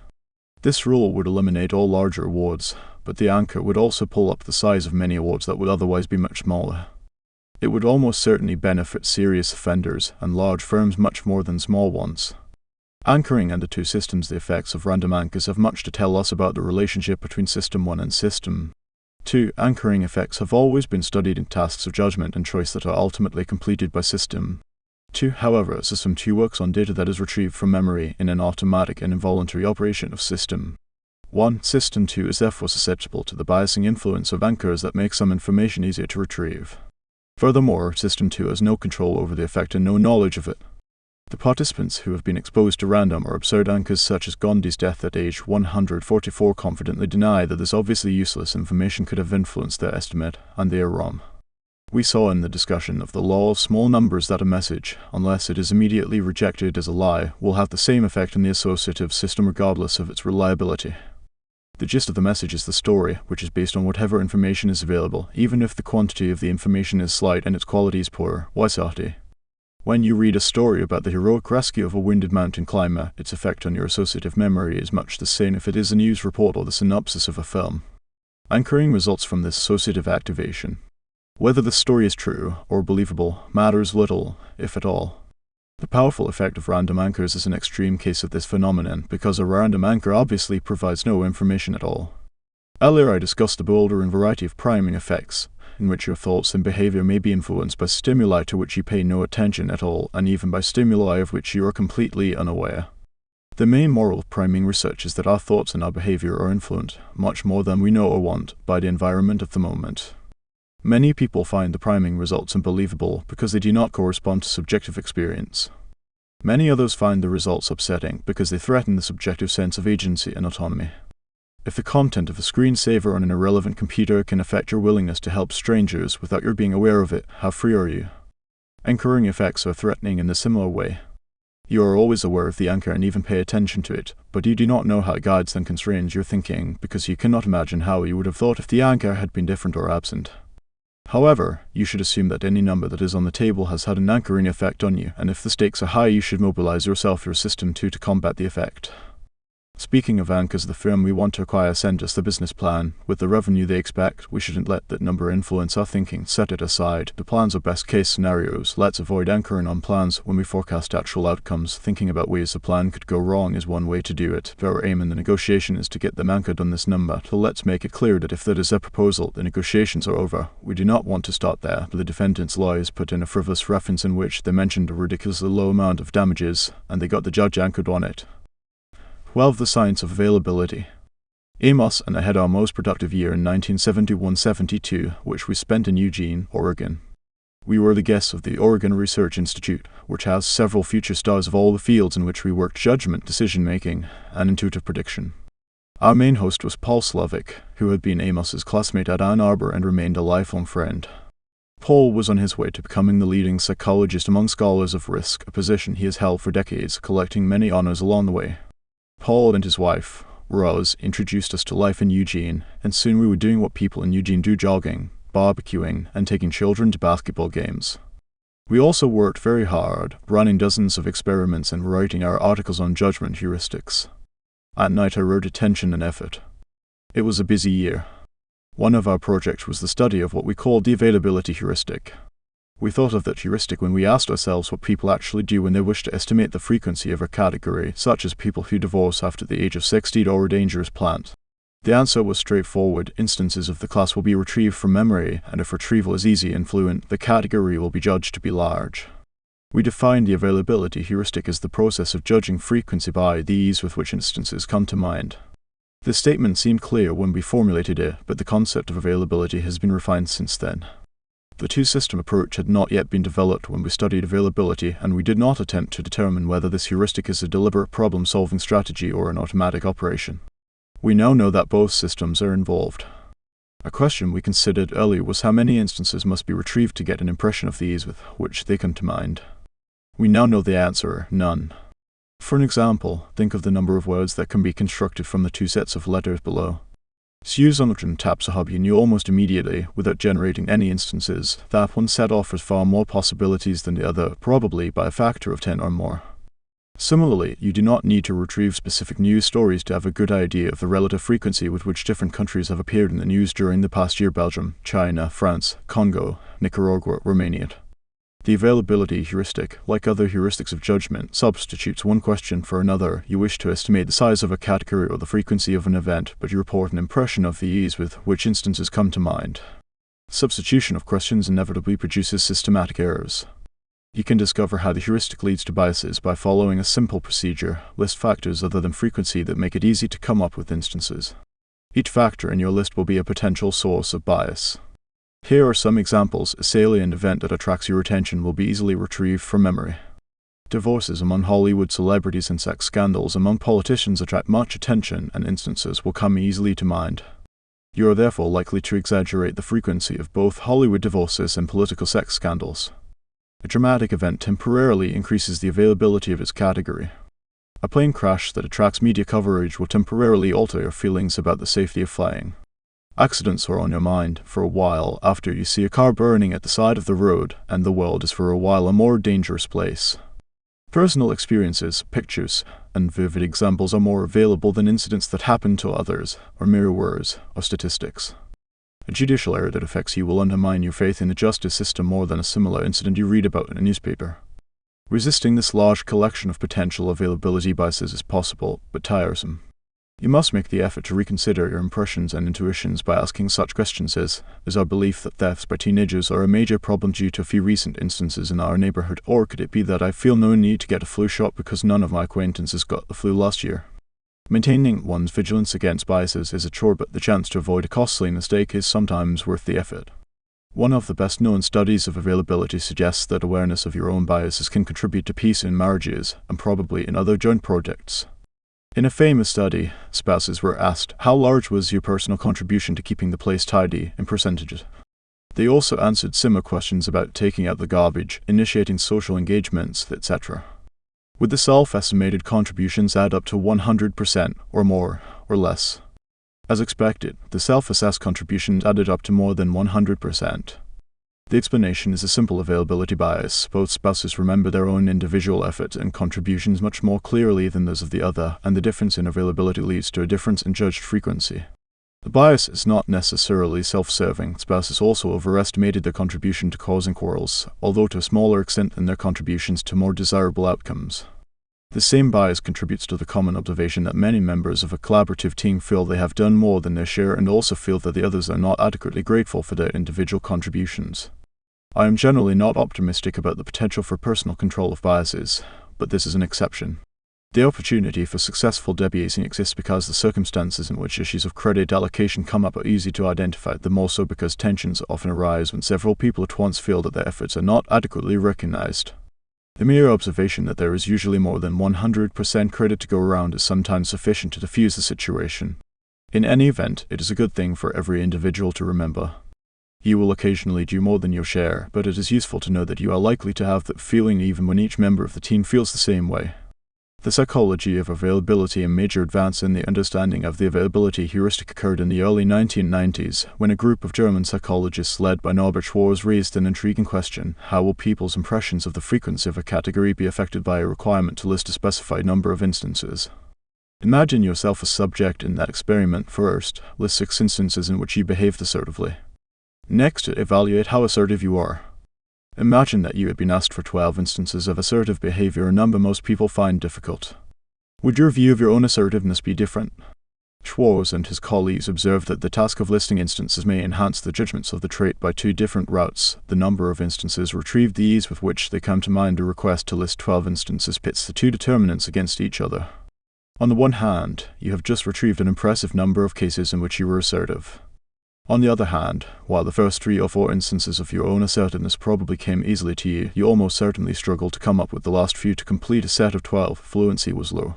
This rule would eliminate all larger awards, but the anchor would also pull up the size of many awards that would otherwise be much smaller. It would almost certainly benefit serious offenders and large firms much more than small ones. Anchoring and the two systems, the effects of random anchors, have much to tell us about the relationship between System 1 and System 2. Anchoring effects have always been studied in tasks of judgment and choice that are ultimately completed by System 2. However, System 2 works on data that is retrieved from memory in an automatic and involuntary operation of System 1. System 2 is therefore susceptible to the biasing influence of anchors that make some information easier to retrieve. Furthermore, System 2 has no control over the effect and no knowledge of it. The participants who have been exposed to random or absurd anchors such as Gandhi's death at age 144 confidently deny that this obviously useless information could have influenced their estimate, and they are wrong. We saw in the discussion of the law of small numbers that a message, unless it is immediately rejected as a lie, will have the same effect in the associative system regardless of its reliability. The gist of the message is the story, which is based on whatever information is available, even if the quantity of the information is slight and its quality is poor. WYSIATI. When you read a story about the heroic rescue of a wounded mountain climber, its effect on your associative memory is much the same if it is a news report or the synopsis of a film. Anchoring results from this associative activation. Whether the story is true or believable matters little, if at all. The powerful effect of random anchors is an extreme case of this phenomenon because a random anchor obviously provides no information at all. Earlier I discussed the bewildering variety of priming effects, in which your thoughts and behavior may be influenced by stimuli to which you pay no attention at all, and even by stimuli of which you are completely unaware. The main moral of priming research is that our thoughts and our behavior are influenced, much more than we know or want, by the environment of the moment. Many people find the priming results unbelievable because they do not correspond to subjective experience. Many others find the results upsetting because they threaten the subjective sense of agency and autonomy. If the content of a screensaver on an irrelevant computer can affect your willingness to help strangers without your being aware of it, how free are you? Anchoring effects are threatening in a similar way. You are always aware of the anchor and even pay attention to it, but you do not know how it guides and constrains your thinking because you cannot imagine how you would have thought if the anchor had been different or absent. However, you should assume that any number that is on the table has had an anchoring effect on you, and if the stakes are high, you should mobilize yourself or system to combat the effect. Speaking of anchors, the firm we want to acquire sent us the business plan. With the revenue they expect, we shouldn't let that number influence our thinking. Set it aside. The plans are best-case scenarios. Let's avoid anchoring on plans when we forecast actual outcomes. Thinking about ways the plan could go wrong is one way to do it. If our aim in the negotiation is to get them anchored on this number, so let's make it clear that if that is their proposal, the negotiations are over. We do not want to start there, but the defendant's lawyers put in a frivolous reference in which they mentioned a ridiculously low amount of damages, and they got the judge anchored on it. 12. The Science of Availability. Amos and I had our most productive year in 1971-72, which we spent in Eugene, Oregon. We were the guests of the Oregon Research Institute, which has several future stars of all the fields in which we worked: judgment, decision-making, and intuitive prediction. Our main host was Paul Slovic, who had been Amos's classmate at Ann Arbor and remained a lifelong friend. Paul was on his way to becoming the leading psychologist among scholars of risk, a position he has held for decades, collecting many honors along the way. Paul and his wife, Rose, introduced us to life in Eugene, and soon we were doing what people in Eugene do: jogging, barbecuing, and taking children to basketball games. We also worked very hard, running dozens of experiments and writing our articles on judgment heuristics. At night I wrote attention and effort. It was a busy year. One of our projects was the study of what we called the availability heuristic. We thought of that heuristic when we asked ourselves what people actually do when they wish to estimate the frequency of a category, such as people who divorce after the age of 60 or a dangerous plant. The answer was straightforward: instances of the class will be retrieved from memory, and if retrieval is easy and fluent, the category will be judged to be large. We defined the availability heuristic as the process of judging frequency by the ease with which instances come to mind. This statement seemed clear when we formulated it, but the concept of availability has been refined since then. The two-system approach had not yet been developed when we studied availability, and we did not attempt to determine whether this heuristic is a deliberate problem-solving strategy or an automatic operation. We now know that both systems are involved. A question we considered earlier was how many instances must be retrieved to get an impression of the ease with which they come to mind. We now know the answer: none. For an example, think of the number of words that can be constructed from the two sets of letters below. Susan taps a hobby and knew almost immediately, without generating any instances, that one set offers far more possibilities than the other, probably by a factor of 10 or more. Similarly, you do not need to retrieve specific news stories to have a good idea of the relative frequency with which different countries have appeared in the news during the past year: Belgium, China, France, Congo, Nicaragua, Romania. The availability heuristic, like other heuristics of judgment, substitutes one question for another. You wish to estimate the size of a category or the frequency of an event, but you report an impression of the ease with which instances come to mind. Substitution of questions inevitably produces systematic errors. You can discover how the heuristic leads to biases by following a simple procedure: list factors other than frequency that make it easy to come up with instances. Each factor in your list will be a potential source of bias. Here are some examples. A salient event that attracts your attention will be easily retrieved from memory. Divorces among Hollywood celebrities and sex scandals among politicians attract much attention, and instances will come easily to mind. You are therefore likely to exaggerate the frequency of both Hollywood divorces and political sex scandals. A dramatic event temporarily increases the availability of its category. A plane crash that attracts media coverage will temporarily alter your feelings about the safety of flying. Accidents are on your mind for a while after you see a car burning at the side of the road, and the world is for a while a more dangerous place. Personal experiences, pictures, and vivid examples are more available than incidents that happen to others, or mere words, or statistics. A judicial error that affects you will undermine your faith in the justice system more than a similar incident you read about in a newspaper. Resisting this large collection of potential availability biases is possible, but tiresome. You must make the effort to reconsider your impressions and intuitions by asking such questions as, is our belief that thefts by teenagers are a major problem due to a few recent instances in our neighborhood, or could it be that I feel no need to get a flu shot because none of my acquaintances got the flu last year? Maintaining one's vigilance against biases is a chore, but the chance to avoid a costly mistake is sometimes worth the effort. One of the best-known studies of availability suggests that awareness of your own biases can contribute to peace in marriages, and probably in other joint projects. In a famous study, spouses were asked, how large was your personal contribution to keeping the place tidy in percentages? They also answered similar questions about taking out the garbage, initiating social engagements, etc. Would the self-estimated contributions add up to 100% or more or less? As expected, the self-assessed contributions added up to more than 100%. The explanation is a simple availability bias. Both spouses remember their own individual efforts and contributions much more clearly than those of the other, and the difference in availability leads to a difference in judged frequency. The bias is not necessarily self-serving. Spouses also overestimated their contribution to causing quarrels, although to a smaller extent than their contributions to more desirable outcomes. The same bias contributes to the common observation that many members of a collaborative team feel they have done more than their share and also feel that the others are not adequately grateful for their individual contributions. I am generally not optimistic about the potential for personal control of biases, but this is an exception. The opportunity for successful debating exists because the circumstances in which issues of credit allocation come up are easy to identify, the more so because tensions often arise when several people at once feel that their efforts are not adequately recognized. The mere observation that there is usually more than 100% credit to go around is sometimes sufficient to diffuse the situation. In any event, it is a good thing for every individual to remember. You will occasionally do more than your share, but it is useful to know that you are likely to have that feeling even when each member of the team feels the same way. The psychology of availability, a major advance in the understanding of the availability heuristic, occurred in the early 1990s, when a group of German psychologists led by Norbert Schwarz raised an intriguing question: how will people's impressions of the frequency of a category be affected by a requirement to list a specified number of instances? Imagine yourself a subject in that experiment. First, list 6 instances in which you behaved assertively. Next, evaluate how assertive you are. Imagine that you had been asked for 12 instances of assertive behavior, a number most people find difficult. Would your view of your own assertiveness be different? Schwarz and his colleagues observed that the task of listing instances may enhance the judgments of the trait by 2 different routes. The number of instances retrieved, the ease with which they come to mind. A request to list 12 instances pits the 2 determinants against each other. On the one hand, you have just retrieved an impressive number of cases in which you were assertive. On the other hand, while the first 3 or 4 instances of your own assertiveness probably came easily to you, you almost certainly struggled to come up with the last few to complete a set of 12. Fluency was low.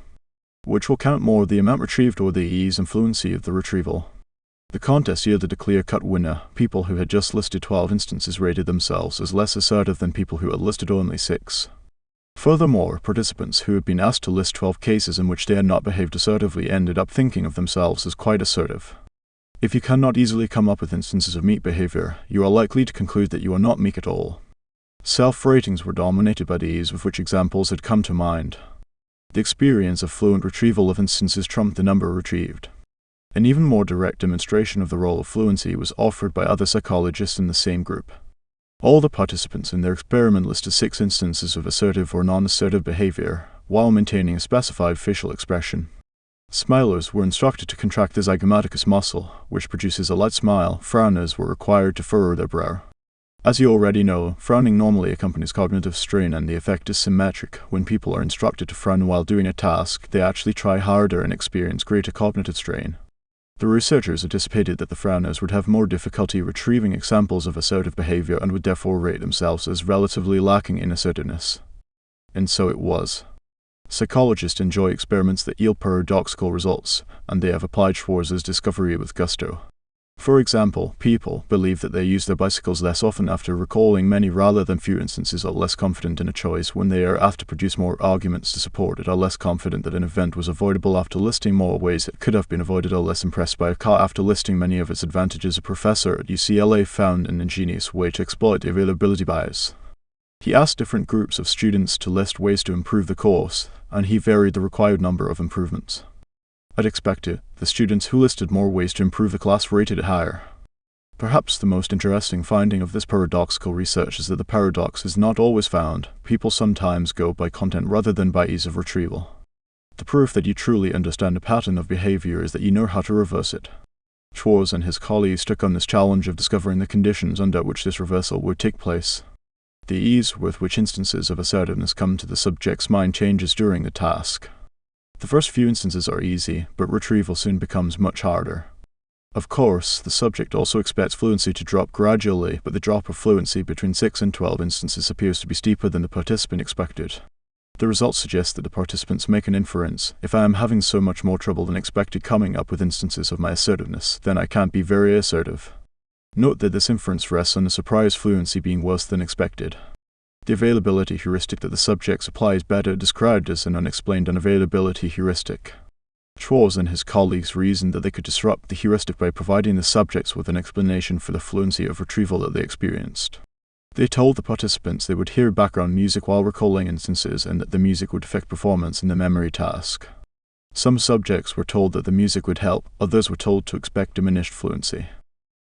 Which will count more, the amount retrieved or the ease and fluency of the retrieval? The contest yielded a clear-cut winner. People who had just listed 12 instances rated themselves as less assertive than people who had listed only 6. Furthermore, participants who had been asked to list 12 cases in which they had not behaved assertively ended up thinking of themselves as quite assertive. If you cannot easily come up with instances of meek behavior, you are likely to conclude that you are not meek at all. Self-ratings were dominated by the ease with which examples had come to mind. The experience of fluent retrieval of instances trumped the number retrieved. An even more direct demonstration of the role of fluency was offered by other psychologists in the same group. All the participants in their experiment listed 6 instances of assertive or non-assertive behavior, while maintaining a specified facial expression. Smilers were instructed to contract the zygomaticus muscle, which produces a light smile. Frowners were required to furrow their brow. As you already know, frowning normally accompanies cognitive strain, and the effect is symmetric. When people are instructed to frown while doing a task, they actually try harder and experience greater cognitive strain. The researchers anticipated that the frowners would have more difficulty retrieving examples of assertive behavior and would therefore rate themselves as relatively lacking in assertiveness. And so it was. Psychologists enjoy experiments that yield paradoxical results, and they have applied Schwarz's discovery with gusto. For example, people believe that they use their bicycles less often after recalling many rather than few instances, are less confident in a choice when they are asked to produce more arguments to support it, are less confident that an event was avoidable after listing more ways it could have been avoided, are less impressed by a car after listing many of its advantages. A professor at UCLA found an ingenious way to exploit the availability bias. He asked different groups of students to list ways to improve the course, and he varied the required number of improvements. As expected, the students who listed more ways to improve the class rated it higher. Perhaps the most interesting finding of this paradoxical research is that the paradox is not always found. People sometimes go by content rather than by ease of retrieval. The proof that you truly understand a pattern of behavior is that you know how to reverse it. Schwartz and his colleagues took on this challenge of discovering the conditions under which this reversal would take place. The ease with which instances of assertiveness come to the subject's mind changes during the task. The first few instances are easy, but retrieval soon becomes much harder. Of course, the subject also expects fluency to drop gradually, but the drop of fluency between 6 and 12 instances appears to be steeper than the participant expected. The results suggest that the participants make an inference: if I am having so much more trouble than expected coming up with instances of my assertiveness, then I can't be very assertive. Note that this inference rests on the surprise fluency being worse than expected. The availability heuristic that the subjects apply is better described as an unexplained unavailability heuristic. Schwartz and his colleagues reasoned that they could disrupt the heuristic by providing the subjects with an explanation for the fluency of retrieval that they experienced. They told the participants they would hear background music while recalling instances and that the music would affect performance in the memory task. Some subjects were told that the music would help, others were told to expect diminished fluency.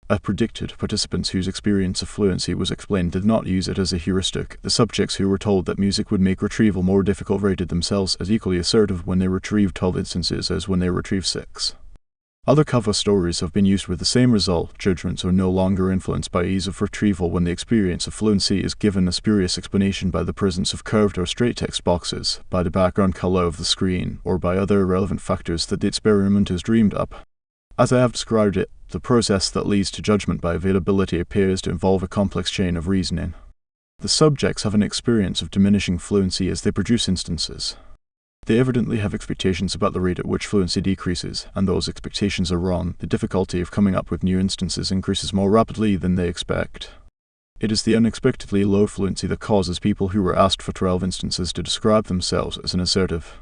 As predicted, participants whose experience of fluency was explained did not use it as a heuristic. The subjects who were told that music would make retrieval more difficult rated themselves as equally assertive when they retrieved 12 instances as when they retrieved 6. Other cover stories have been used with the same result. Judgments are no longer influenced by ease of retrieval when the experience of fluency is given a spurious explanation by the presence of curved or straight text boxes, by the background color of the screen, or by other irrelevant factors that the experimenters dreamed up. As I have described it, the process that leads to judgment by availability appears to involve a complex chain of reasoning. The subjects have an experience of diminishing fluency as they produce instances. They evidently have expectations about the rate at which fluency decreases, and those expectations are wrong. The difficulty of coming up with new instances increases more rapidly than they expect. It is the unexpectedly low fluency that causes people who were asked for 12 instances to describe themselves as an assertive.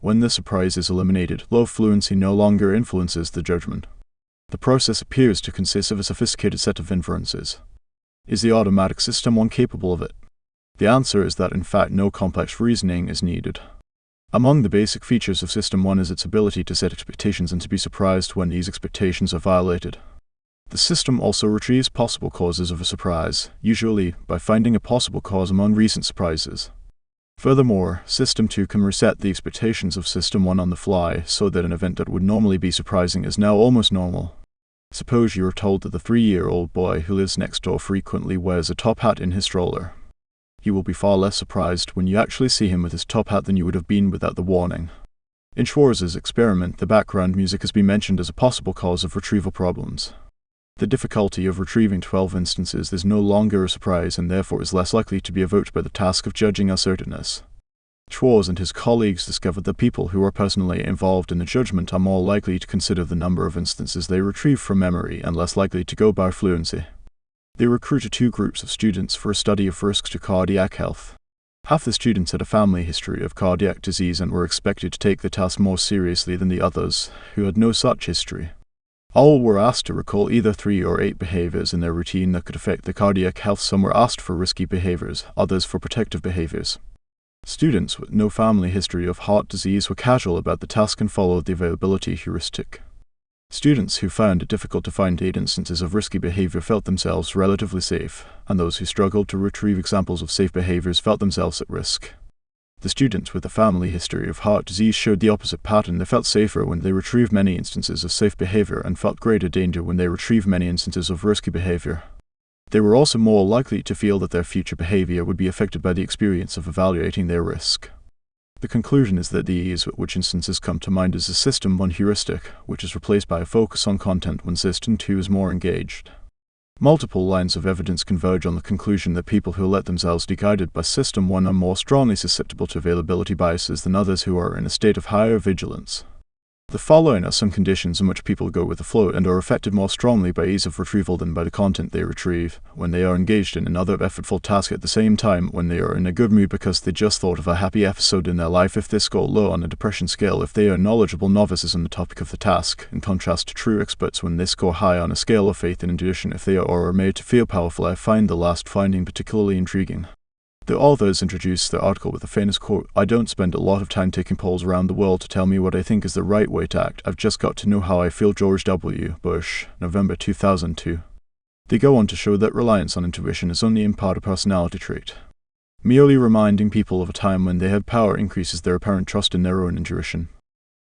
When this surprise is eliminated, low fluency no longer influences the judgment. The process appears to consist of a sophisticated set of inferences. Is the automatic system one capable of it? The answer is that in fact no complex reasoning is needed. Among the basic features of System 1 is its ability to set expectations and to be surprised when these expectations are violated. The system also retrieves possible causes of a surprise, usually by finding a possible cause among recent surprises. Furthermore, System 2 can reset the expectations of System 1 on the fly, so that an event that would normally be surprising is now almost normal. Suppose you are told that the 3-year-old boy who lives next door frequently wears a top hat in his stroller. You will be far less surprised when you actually see him with his top hat than you would have been without the warning. In Schwartz's experiment, the background music has been mentioned as a possible cause of retrieval problems. The difficulty of retrieving 12 instances is no longer a surprise and therefore is less likely to be evoked by the task of judging assertiveness. Schwartz and his colleagues discovered that people who are personally involved in the judgment are more likely to consider the number of instances they retrieve from memory and less likely to go by fluency. They recruited 2 groups of students for a study of risks to cardiac health. Half the students had a family history of cardiac disease and were expected to take the task more seriously than the others, who had no such history. All were asked to recall either 3 or 8 behaviors in their routine that could affect their cardiac health. Some were asked for risky behaviors, others for protective behaviors. Students with no family history of heart disease were casual about the task and followed the availability heuristic. Students who found it difficult to find 8 instances of risky behavior felt themselves relatively safe, and those who struggled to retrieve examples of safe behaviors felt themselves at risk. The students with a family history of heart disease showed the opposite pattern. They felt safer when they retrieved many instances of safe behavior and felt greater danger when they retrieved many instances of risky behavior. They were also more likely to feel that their future behavior would be affected by the experience of evaluating their risk. The conclusion is that the ease with which instances come to mind is a System 1 heuristic, which is replaced by a focus on content when System 2 is more engaged. Multiple lines of evidence converge on the conclusion that people who let themselves be guided by System 1 are more strongly susceptible to availability biases than others who are in a state of higher vigilance. The following are some conditions in which people go with the flow and are affected more strongly by ease of retrieval than by the content they retrieve: when they are engaged in another effortful task at the same time, when they are in a good mood because they just thought of a happy episode in their life, if they score low on a depression scale, if they are knowledgeable novices on the topic of the task, in contrast to true experts when they score high on a scale of faith and intuition, if they are made to feel powerful. I find the last finding particularly intriguing. The authors introduced the article with the famous quote, "I don't spend a lot of time taking polls around the world to tell me what I think is the right way to act. I've just got to know how I feel." George W. Bush, November 2002. They go on to show that reliance on intuition is only in part a personality trait. Merely reminding people of a time when they had power increases their apparent trust in their own intuition.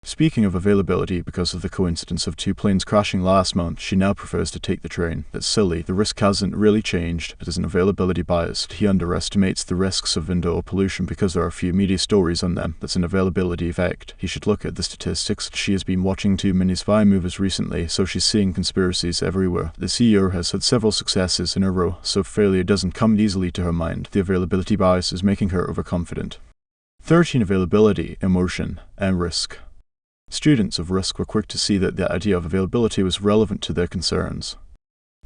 Speaking of availability, because of the coincidence of 2 planes crashing last month, she now prefers to take the train. That's silly, the risk hasn't really changed. It is an availability bias. He underestimates the risks of indoor pollution because there are few media stories on them. That's an availability effect. He should look at the statistics. She has been watching too many spy movies recently, so she's seeing conspiracies everywhere. The CEO has had several successes in a row, so failure doesn't come easily to her mind. The availability bias is making her overconfident. 13. Availability, emotion, and risk. Students of risk were quick to see that the idea of availability was relevant to their concerns.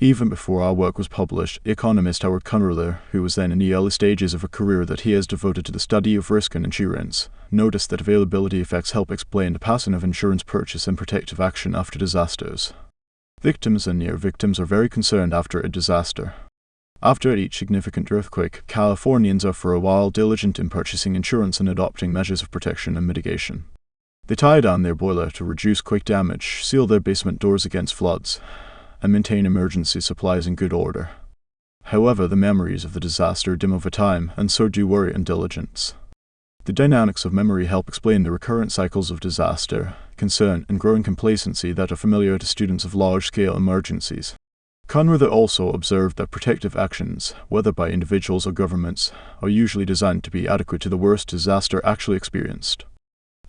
Even before our work was published, economist Howard Kunrler, who was then in the early stages of a career that he has devoted to the study of risk and insurance, noticed that availability effects help explain the pattern of insurance purchase and protective action after disasters. Victims and near victims are very concerned after a disaster. After each significant earthquake, Californians are for a while diligent in purchasing insurance and adopting measures of protection and mitigation. They tie down their boiler to reduce quake damage, seal their basement doors against floods, and maintain emergency supplies in good order. However, the memories of the disaster dim over time, and so do worry and diligence. The dynamics of memory help explain the recurrent cycles of disaster, concern, and growing complacency that are familiar to students of large-scale emergencies. Kunrler also observed that protective actions, whether by individuals or governments, are usually designed to be adequate to the worst disaster actually experienced.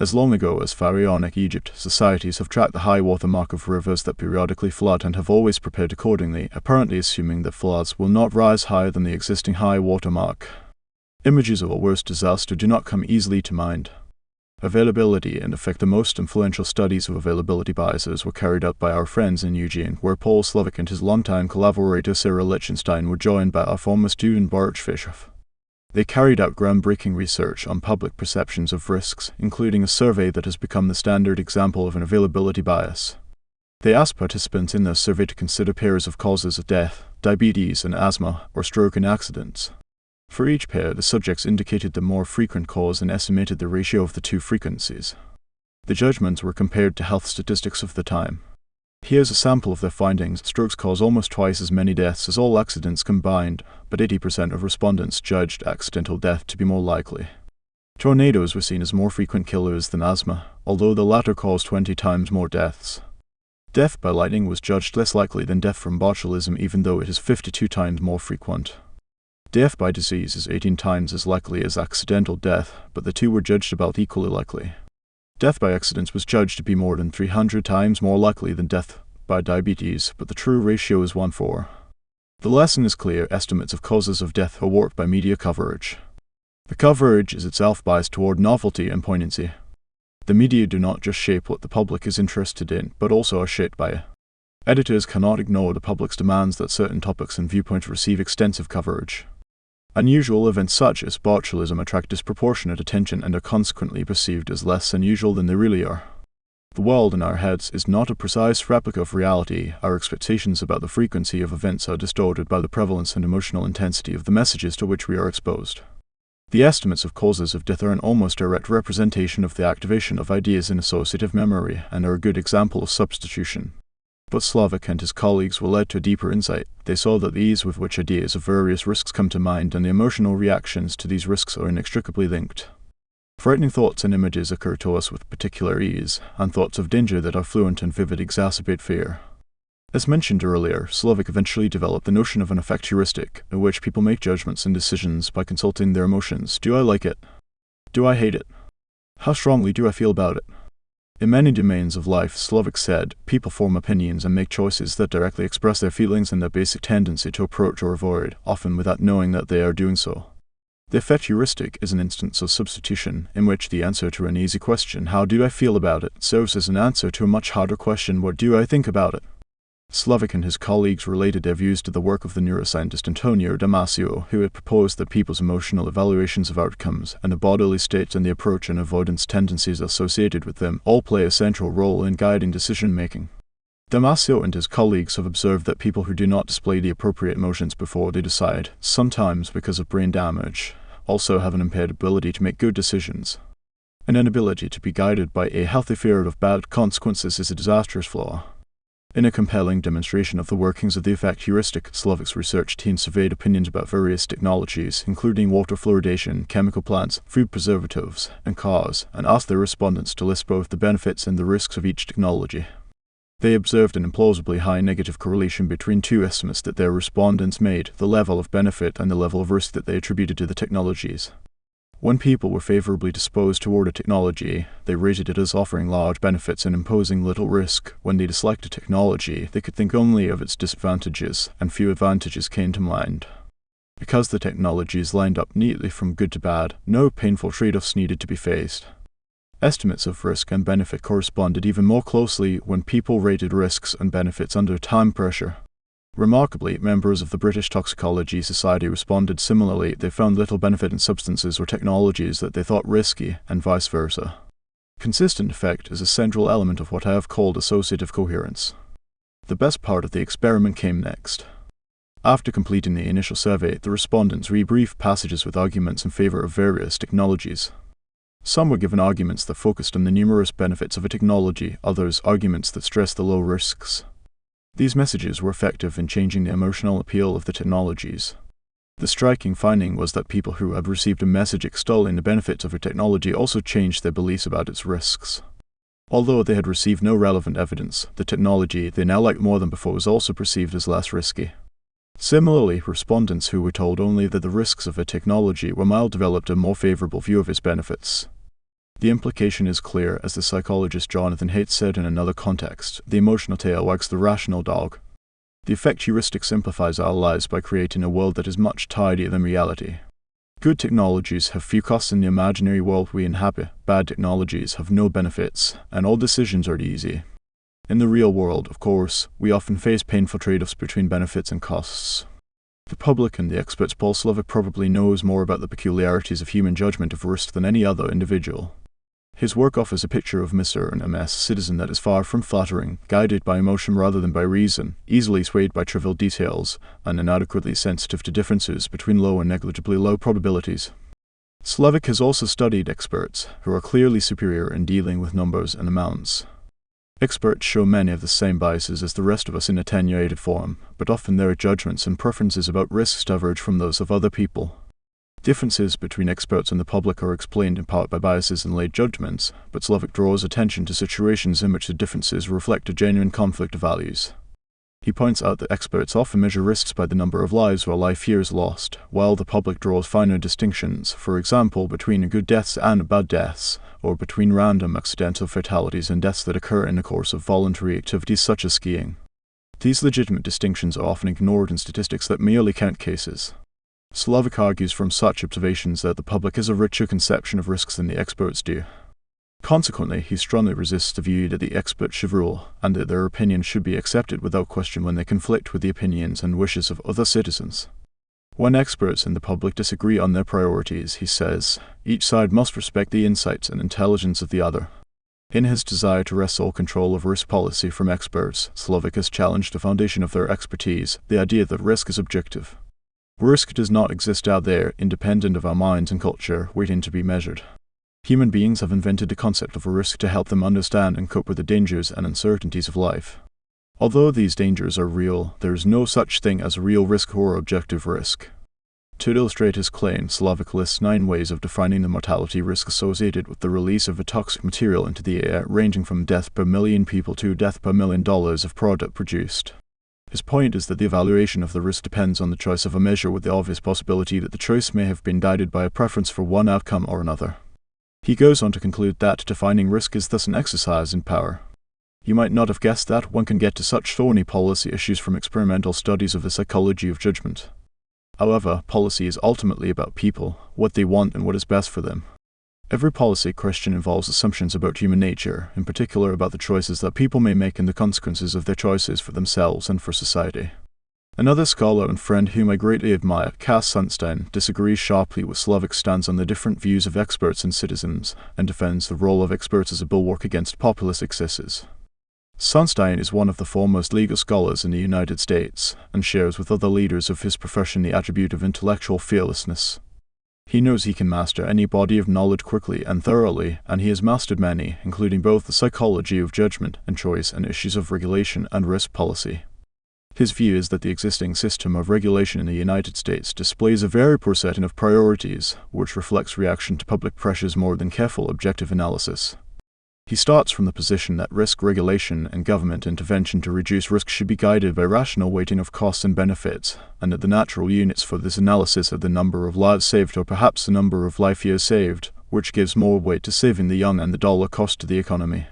As long ago as Pharaonic Egypt, societies have tracked the high water mark of rivers that periodically flood and have always prepared accordingly, apparently assuming that floods will not rise higher than the existing high water mark. Images of a worst disaster do not come easily to mind. Availability and effect. The most influential studies of availability biases were carried out by our friends in Eugene, where Paul Slovic and his longtime collaborator Sarah Lichtenstein were joined by our former student Bart Fischoff. They carried out groundbreaking research on public perceptions of risks, including a survey that has become the standard example of an availability bias. They asked participants in their survey to consider pairs of causes of death, diabetes and asthma, or stroke and accidents. For each pair, the subjects indicated the more frequent cause and estimated the ratio of the 2 frequencies. The judgments were compared to health statistics of the time. Here's a sample of their findings. Strokes cause almost twice as many deaths as all accidents combined, but 80% of respondents judged accidental death to be more likely. Tornadoes were seen as more frequent killers than asthma, although the latter caused 20 times more deaths. Death by lightning was judged less likely than death from botulism, even though it is 52 times more frequent. Death by disease is 18 times as likely as accidental death, but the two were judged about equally likely. Death by accidents was judged to be more than 300 times more likely than death by diabetes, but the true ratio is 1:4. The lesson is clear: estimates of causes of death are warped by media coverage. The coverage is itself biased toward novelty and poignancy. The media do not just shape what the public is interested in, but also are shaped by it. Editors cannot ignore the public's demands that certain topics and viewpoints receive extensive coverage. Unusual events such as botulism attract disproportionate attention and are consequently perceived as less unusual than they really are. The world in our heads is not a precise replica of reality. Our expectations about the frequency of events are distorted by the prevalence and emotional intensity of the messages to which we are exposed. The estimates of causes of death are an almost direct representation of the activation of ideas in associative memory and are a good example of substitution. But Slovic and his colleagues were led to a deeper insight. They saw that the ease with which ideas of various risks come to mind and the emotional reactions to these risks are inextricably linked. Frightening thoughts and images occur to us with particular ease, and thoughts of danger that are fluent and vivid exacerbate fear. As mentioned earlier, Slovic eventually developed the notion of an effect heuristic, in which people make judgments and decisions by consulting their emotions. Do I like it? Do I hate it? How strongly do I feel about it? In many domains of life, Slovic said, people form opinions and make choices that directly express their feelings and their basic tendency to approach or avoid, often without knowing that they are doing so. The effect heuristic is an instance of substitution, in which the answer to an easy question, how do I feel about it, serves as an answer to a much harder question, what do I think about it? Slovic and his colleagues related their views to the work of the neuroscientist Antonio Damasio, who had proposed that people's emotional evaluations of outcomes and the bodily states and the approach and avoidance tendencies associated with them all play a central role in guiding decision-making. Damasio and his colleagues have observed that people who do not display the appropriate emotions before they decide, sometimes because of brain damage, also have an impaired ability to make good decisions. An inability to be guided by a healthy fear of bad consequences is a disastrous flaw. In a compelling demonstration of the workings of the effect heuristic, Slovik's research team surveyed opinions about various technologies, including water fluoridation, chemical plants, food preservatives, and cars, and asked their respondents to list both the benefits and the risks of each technology. They observed an implausibly high negative correlation between two estimates that their respondents made, the level of benefit and the level of risk that they attributed to the technologies. When people were favorably disposed toward a technology, they rated it as offering large benefits and imposing little risk. When they disliked a technology, they could think only of its disadvantages, and few advantages came to mind. Because the technologies lined up neatly from good to bad, no painful trade-offs needed to be faced. Estimates of risk and benefit corresponded even more closely when people rated risks and benefits under time pressure. Remarkably, members of the British Toxicology Society responded similarly. They found little benefit in substances or technologies that they thought risky, and vice versa. Consistent effect is a central element of what I have called associative coherence. The best part of the experiment came next. After completing the initial survey, the respondents read brief passages with arguments in favor of various technologies. Some were given arguments that focused on the numerous benefits of a technology, others arguments that stressed the low risks. These messages were effective in changing the emotional appeal of the technologies. The striking finding was that people who had received a message extolling the benefits of a technology also changed their beliefs about its risks. Although they had received no relevant evidence, the technology they now liked more than before was also perceived as less risky. Similarly, respondents who were told only that the risks of a technology were mild developed a more favorable view of its benefits. The implication is clear, as the psychologist Jonathan Haidt said in another context: the emotional tail wags the rational dog. The effect heuristic simplifies our lives by creating a world that is much tidier than reality. Good technologies have few costs in the imaginary world we inhabit, bad technologies have no benefits, and all decisions are easy. In the real world, of course, we often face painful trade-offs between benefits and costs. The public and the experts Paul Slovic probably knows more about the peculiarities of human judgment of risk than any other individual. His work offers a picture of Mr. and Ms. Citizen that is far from flattering, guided by emotion rather than by reason, easily swayed by trivial details, and inadequately sensitive to differences between low and negligibly low probabilities. Slovic has also studied experts, who are clearly superior in dealing with numbers and amounts. Experts show many of the same biases as the rest of us in attenuated form, but often their judgments and preferences about risks diverge from those of other people. Differences between experts and the public are explained in part by biases and late judgments, but Slovic draws attention to situations in which the differences reflect a genuine conflict of values. He points out that experts often measure risks by the number of lives or life years lost, while the public draws finer distinctions, for example, between good deaths and bad deaths, or between random accidental fatalities and deaths that occur in the course of voluntary activities such as skiing. These legitimate distinctions are often ignored in statistics that merely count cases. Slovic argues from such observations that the public has a richer conception of risks than the experts do. Consequently, he strongly resists the view that the experts should rule, and that their opinions should be accepted without question when they conflict with the opinions and wishes of other citizens. When experts and the public disagree on their priorities, he says, each side must respect the insights and intelligence of the other. In his desire to wrest all control of risk policy from experts, Slovic has challenged the foundation of their expertise, the idea that risk is objective. Risk does not exist out there, independent of our minds and culture, waiting to be measured. Human beings have invented the concept of a risk to help them understand and cope with the dangers and uncertainties of life. Although these dangers are real, there is no such thing as a real risk or objective risk. To illustrate his claim, Slovic lists 9 ways of defining the mortality risk associated with the release of a toxic material into the air, ranging from death per million people to death per $1 million of product produced. His point is that the evaluation of the risk depends on the choice of a measure, with the obvious possibility that the choice may have been guided by a preference for one outcome or another. He goes on to conclude that defining risk is thus an exercise in power. You might not have guessed that one can get to such thorny policy issues from experimental studies of the psychology of judgment. However, policy is ultimately about people, what they want and what is best for them. Every policy question involves assumptions about human nature, in particular about the choices that people may make and the consequences of their choices for themselves and for society. Another scholar and friend whom I greatly admire, Cass Sunstein, disagrees sharply with Slovic's stance on the different views of experts and citizens, and defends the role of experts as a bulwark against populist excesses. Sunstein is one of the foremost legal scholars in the United States, and shares with other leaders of his profession the attribute of intellectual fearlessness. He knows he can master any body of knowledge quickly and thoroughly, and he has mastered many, including both the psychology of judgment and choice and issues of regulation and risk policy. His view is that the existing system of regulation in the United States displays a very poor setting of priorities, which reflects reaction to public pressures more than careful objective analysis. He starts from the position that risk regulation and government intervention to reduce risk should be guided by rational weighting of costs and benefits, and that the natural units for this analysis are the number of lives saved or perhaps the number of life years saved, which gives more weight to saving the young and the dollar cost to the economy.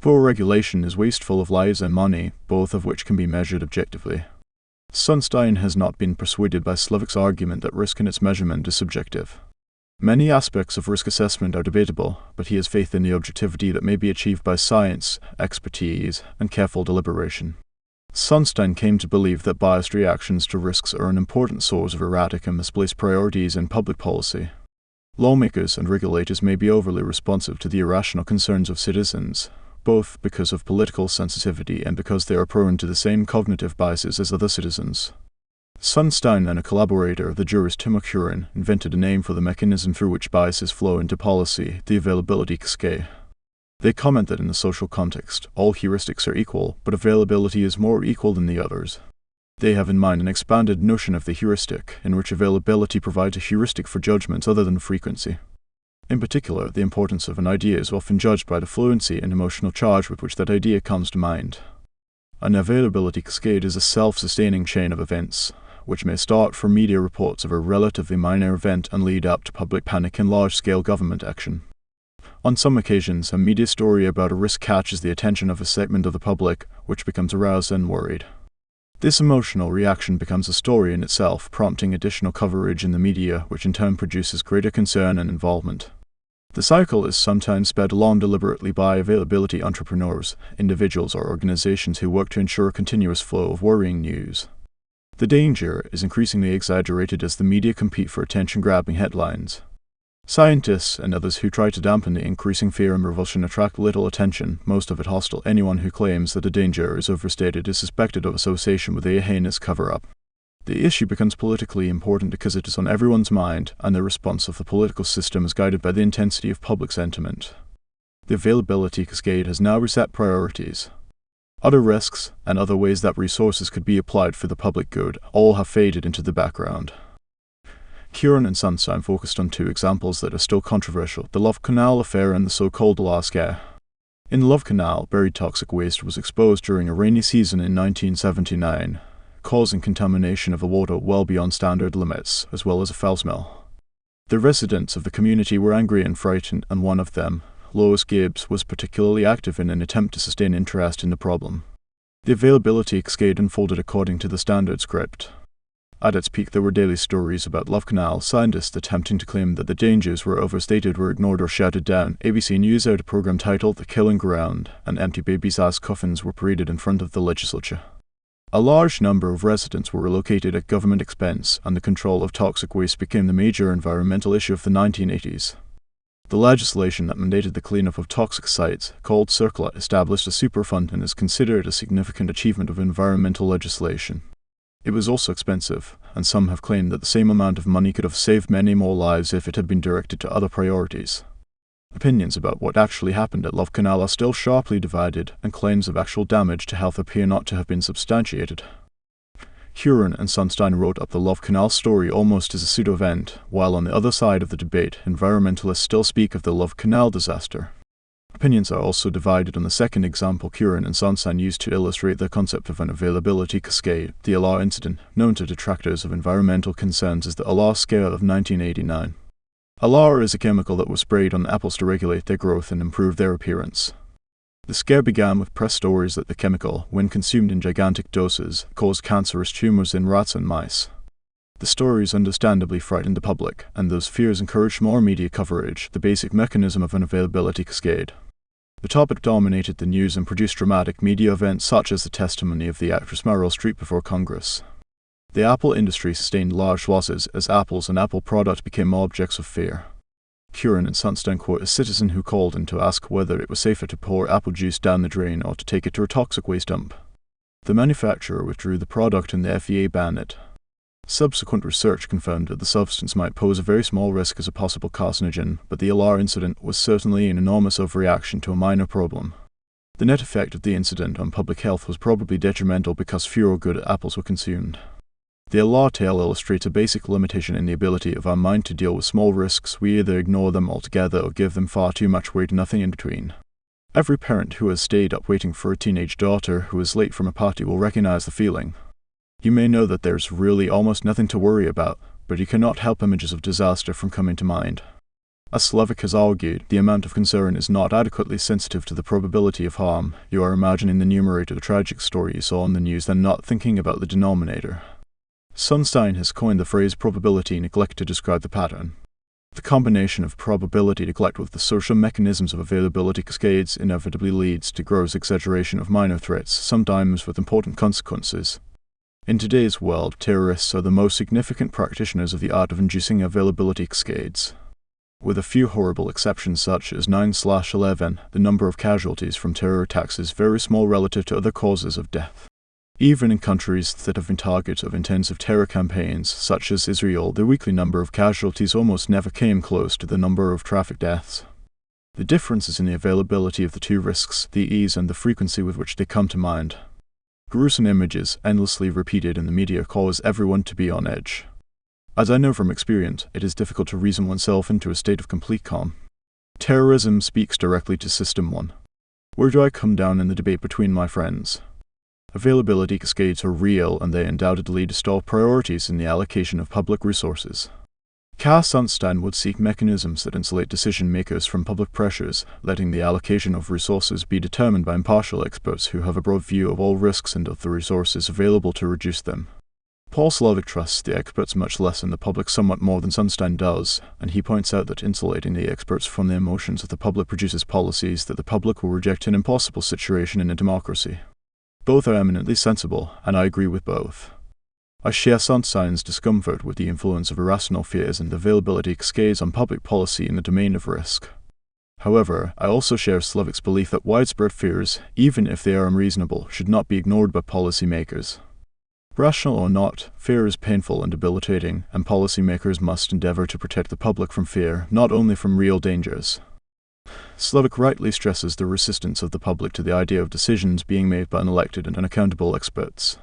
Poor regulation is wasteful of lives and money, both of which can be measured objectively. Sunstein has not been persuaded by Slovik's argument that risk in its measurement is subjective. Many aspects of risk assessment are debatable, but he has faith in the objectivity that may be achieved by science, expertise, and careful deliberation. Sunstein came to believe that biased reactions to risks are an important source of erratic and misplaced priorities in public policy. Lawmakers and regulators may be overly responsive to the irrational concerns of citizens, both because of political sensitivity and because they are prone to the same cognitive biases as other citizens. Sunstein and a collaborator, the jurist Timo Kurin, invented a name for the mechanism through which biases flow into policy, the availability cascade. They comment that in the social context, all heuristics are equal, but availability is more equal than the others. They have in mind an expanded notion of the heuristic, in which availability provides a heuristic for judgments other than frequency. In particular, the importance of an idea is often judged by the fluency and emotional charge with which that idea comes to mind. An availability cascade is a self-sustaining chain of events, which may start from media reports of a relatively minor event and lead up to public panic and large-scale government action. On some occasions, a media story about a risk catches the attention of a segment of the public, which becomes aroused and worried. This emotional reaction becomes a story in itself, prompting additional coverage in the media, which in turn produces greater concern and involvement. The cycle is sometimes sped along deliberately by availability entrepreneurs, individuals or organizations who work to ensure a continuous flow of worrying news. The danger is increasingly exaggerated as the media compete for attention-grabbing headlines. Scientists and others who try to dampen the increasing fear and revulsion attract little attention, most of it hostile. Anyone who claims that a danger is overstated is suspected of association with a heinous cover-up. The issue becomes politically important because it is on everyone's mind, and the response of the political system is guided by the intensity of public sentiment. The availability cascade has now reset priorities. Other risks, and other ways that resources could be applied for the public good, all have faded into the background. Kurin and Sunstein focused on two examples that are still controversial, the Love Canal affair and the so-called La Scare. In the Love Canal, buried toxic waste was exposed during a rainy season in 1979, causing contamination of the water well beyond standard limits, as well as a foul smell. The residents of the community were angry and frightened, and one of them, Lois Gibbs, was particularly active in an attempt to sustain interest in the problem. The availability cascade unfolded according to the standard script. At its peak, there were daily stories about Love Canal scientists attempting to claim that the dangers were overstated, were ignored, or shouted down. ABC News aired a program titled The Killing Ground, and empty babies' ass coffins were paraded in front of the legislature. A large number of residents were relocated at government expense, and the control of toxic waste became the major environmental issue of the 1980s. The legislation that mandated the cleanup of toxic sites, called CERCLA, established a superfund and is considered a significant achievement of environmental legislation. It was also expensive, and some have claimed that the same amount of money could have saved many more lives if it had been directed to other priorities. Opinions about what actually happened at Love Canal are still sharply divided, and claims of actual damage to health appear not to have been substantiated. Kurin and Sunstein wrote up the Love Canal story almost as a pseudo-event, while on the other side of the debate, environmentalists still speak of the Love Canal disaster. Opinions are also divided on the second example Kurin and Sunstein used to illustrate the concept of an availability cascade, the Alar incident, known to detractors of environmental concerns as the Alar Scare of 1989. Alar is a chemical that was sprayed on apples to regulate their growth and improve their appearance. The scare began with press stories that the chemical, when consumed in gigantic doses, caused cancerous tumors in rats and mice. The stories understandably frightened the public, and those fears encouraged more media coverage, the basic mechanism of an availability cascade. The topic dominated the news and produced dramatic media events such as the testimony of the actress Meryl Streep before Congress. The Apple industry sustained large losses as apples and Apple products became objects of fear. Kurin and Sunstein quote a citizen who called in to ask whether it was safer to pour apple juice down the drain or to take it to a toxic waste dump. The manufacturer withdrew the product and the FDA banned it. Subsequent research confirmed that the substance might pose a very small risk as a possible carcinogen, but the alarm incident was certainly an enormous overreaction to a minor problem. The net effect of the incident on public health was probably detrimental because fewer good apples were consumed. The alarm tale illustrates a basic limitation in the ability of our mind to deal with small risks. We either ignore them altogether or give them far too much weight, nothing in between. Every parent who has stayed up waiting for a teenage daughter who is late from a party will recognize the feeling. You may know that there's really almost nothing to worry about, but you cannot help images of disaster from coming to mind. As Slavic has argued, the amount of concern is not adequately sensitive to the probability of harm. You are imagining the numerator of the tragic story you saw on the news, then not thinking about the denominator. Sunstein has coined the phrase probability neglect to describe the pattern. The combination of probability neglect with the social mechanisms of availability cascades inevitably leads to gross exaggeration of minor threats, sometimes with important consequences. In today's world, terrorists are the most significant practitioners of the art of inducing availability cascades. With a few horrible exceptions such as 9/11, the number of casualties from terror attacks is very small relative to other causes of death. Even in countries that have been targets of intensive terror campaigns, such as Israel, the weekly number of casualties almost never came close to the number of traffic deaths. The difference is in the availability of the two risks, the ease and the frequency with which they come to mind. Gruesome images, endlessly repeated in the media, cause everyone to be on edge. As I know from experience, it is difficult to reason oneself into a state of complete calm. Terrorism speaks directly to System 1. Where do I come down in the debate between my friends? Availability cascades are real, and they undoubtedly distort priorities in the allocation of public resources. Cass Sunstein would seek mechanisms that insulate decision-makers from public pressures, letting the allocation of resources be determined by impartial experts who have a broad view of all risks and of the resources available to reduce them. Paul Slovic trusts the experts much less and the public somewhat more than Sunstein does, and he points out that insulating the experts from the emotions of the public produces policies that the public will reject, an impossible situation in a democracy. Both are eminently sensible, and I agree with both. I share Sunstein's discomfort with the influence of irrational fears and availability cascades on public policy in the domain of risk. However, I also share Slovic's belief that widespread fears, even if they are unreasonable, should not be ignored by policymakers. Rational or not, fear is painful and debilitating, and policymakers must endeavor to protect the public from fear, not only from real dangers. Slovic rightly stresses the resistance of the public to the idea of decisions being made by unelected and unaccountable experts.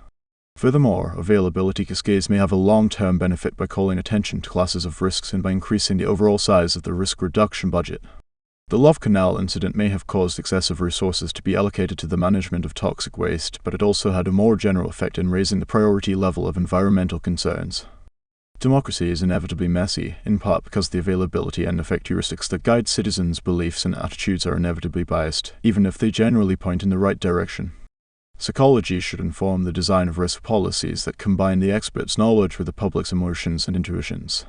Furthermore, availability cascades may have a long-term benefit by calling attention to classes of risks and by increasing the overall size of the risk reduction budget. The Love Canal incident may have caused excessive resources to be allocated to the management of toxic waste, but it also had a more general effect in raising the priority level of environmental concerns. Democracy is inevitably messy, in part because the availability and effect heuristics that guide citizens' beliefs and attitudes are inevitably biased, even if they generally point in the right direction. Psychology should inform the design of risk policies that combine the experts' knowledge with the public's emotions and intuitions.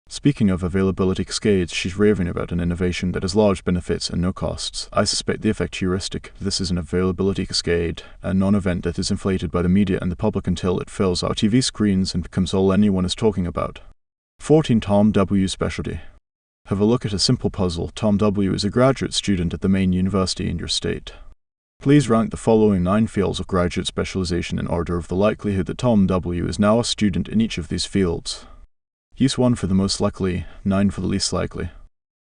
Speaking of availability cascades, she's raving about an innovation that has large benefits and no costs. I suspect the effect heuristic. This is an availability cascade, a non-event that is inflated by the media and the public until it fills our TV screens and becomes all anyone is talking about. 14. Tom W. Specialty. Have a look at a simple puzzle. Tom W. is a graduate student at the main university in your state. Please rank the following 9 fields of graduate specialization in order of the likelihood that Tom W. is now a student in each of these fields. Use 1 for the most likely, 9 for the least likely.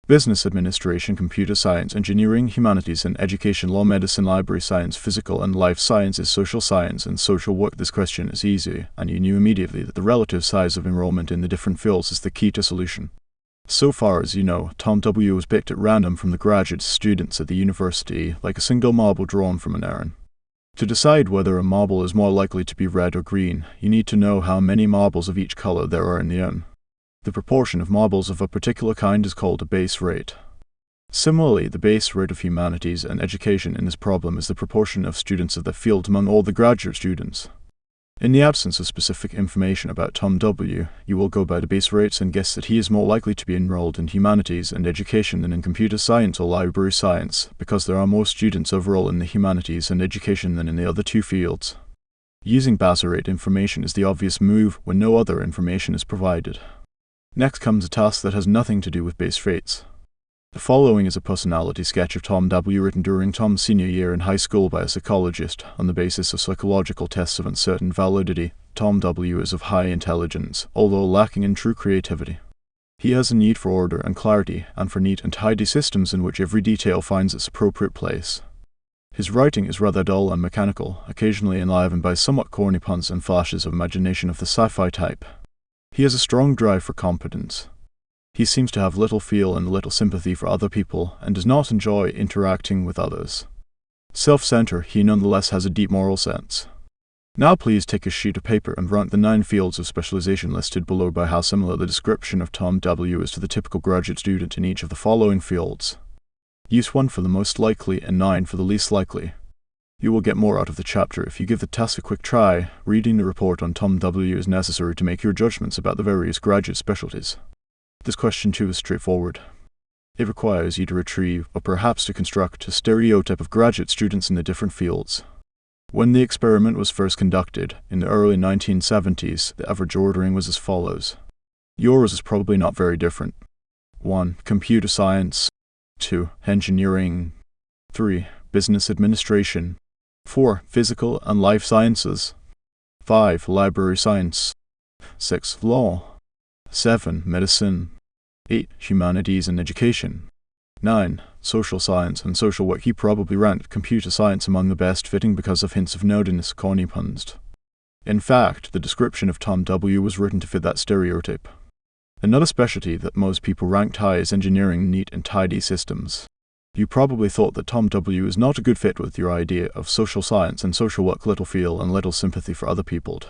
Business administration, computer science, engineering, humanities and education, law, medicine, library science, physical and life sciences, social science, and social work. This question is easy, and you knew immediately that the relative size of enrollment in the different fields is the key to solution. So far as you know, Tom W. was picked at random from the graduate students at the university, like a single marble drawn from an urn. To decide whether a marble is more likely to be red or green, you need to know how many marbles of each color there are in the urn. The proportion of marbles of a particular kind is called a base rate. Similarly, the base rate of humanities and education in this problem is the proportion of students of the field among all the graduate students. In the absence of specific information about Tom W., you will go by the base rates and guess that he is more likely to be enrolled in humanities and education than in computer science or library science, because there are more students overall in the humanities and education than in the other 2 fields. Using base rate information is the obvious move when no other information is provided. Next comes a task that has nothing to do with base rates. The following is a personality sketch of Tom W. written during Tom's senior year in high school by a psychologist on the basis of psychological tests of uncertain validity. Tom W. is of high intelligence, although lacking in true creativity. He has a need for order and clarity, and for neat and tidy systems in which every detail finds its appropriate place. His writing is rather dull and mechanical, occasionally enlivened by somewhat corny puns and flashes of imagination of the sci-fi type. He has a strong drive for competence. He seems to have little feel and little sympathy for other people, and does not enjoy interacting with others. Self-centered, he nonetheless has a deep moral sense. Now please take a sheet of paper and rank the 9 fields of specialization listed below by how similar the description of Tom W. is to the typical graduate student in each of the following fields. Use 1 for the most likely and 9 for the least likely. You will get more out of the chapter if you give the task a quick try. Reading the report on Tom W. is necessary to make your judgments about the various graduate specialties. This question too is straightforward. It requires you to retrieve, or perhaps to construct, a stereotype of graduate students in the different fields. When the experiment was first conducted, in the early 1970s, the average ordering was as follows. Yours is probably not very different. 1. Computer science. 2. Engineering. 3. Business administration. 4. Physical and life sciences. 5. Library science. 6. Law. 7. Medicine. 8. Humanities and education. 9. Social science and social work. He probably ranked computer science among the best fitting because of hints of nerdiness, corny puns. In fact, the description of Tom W. was written to fit that stereotype. Another specialty that most people ranked high is engineering neat and tidy systems. You probably thought that Tom W. is not a good fit with your idea of social science and social work, little feel and little sympathy for other people.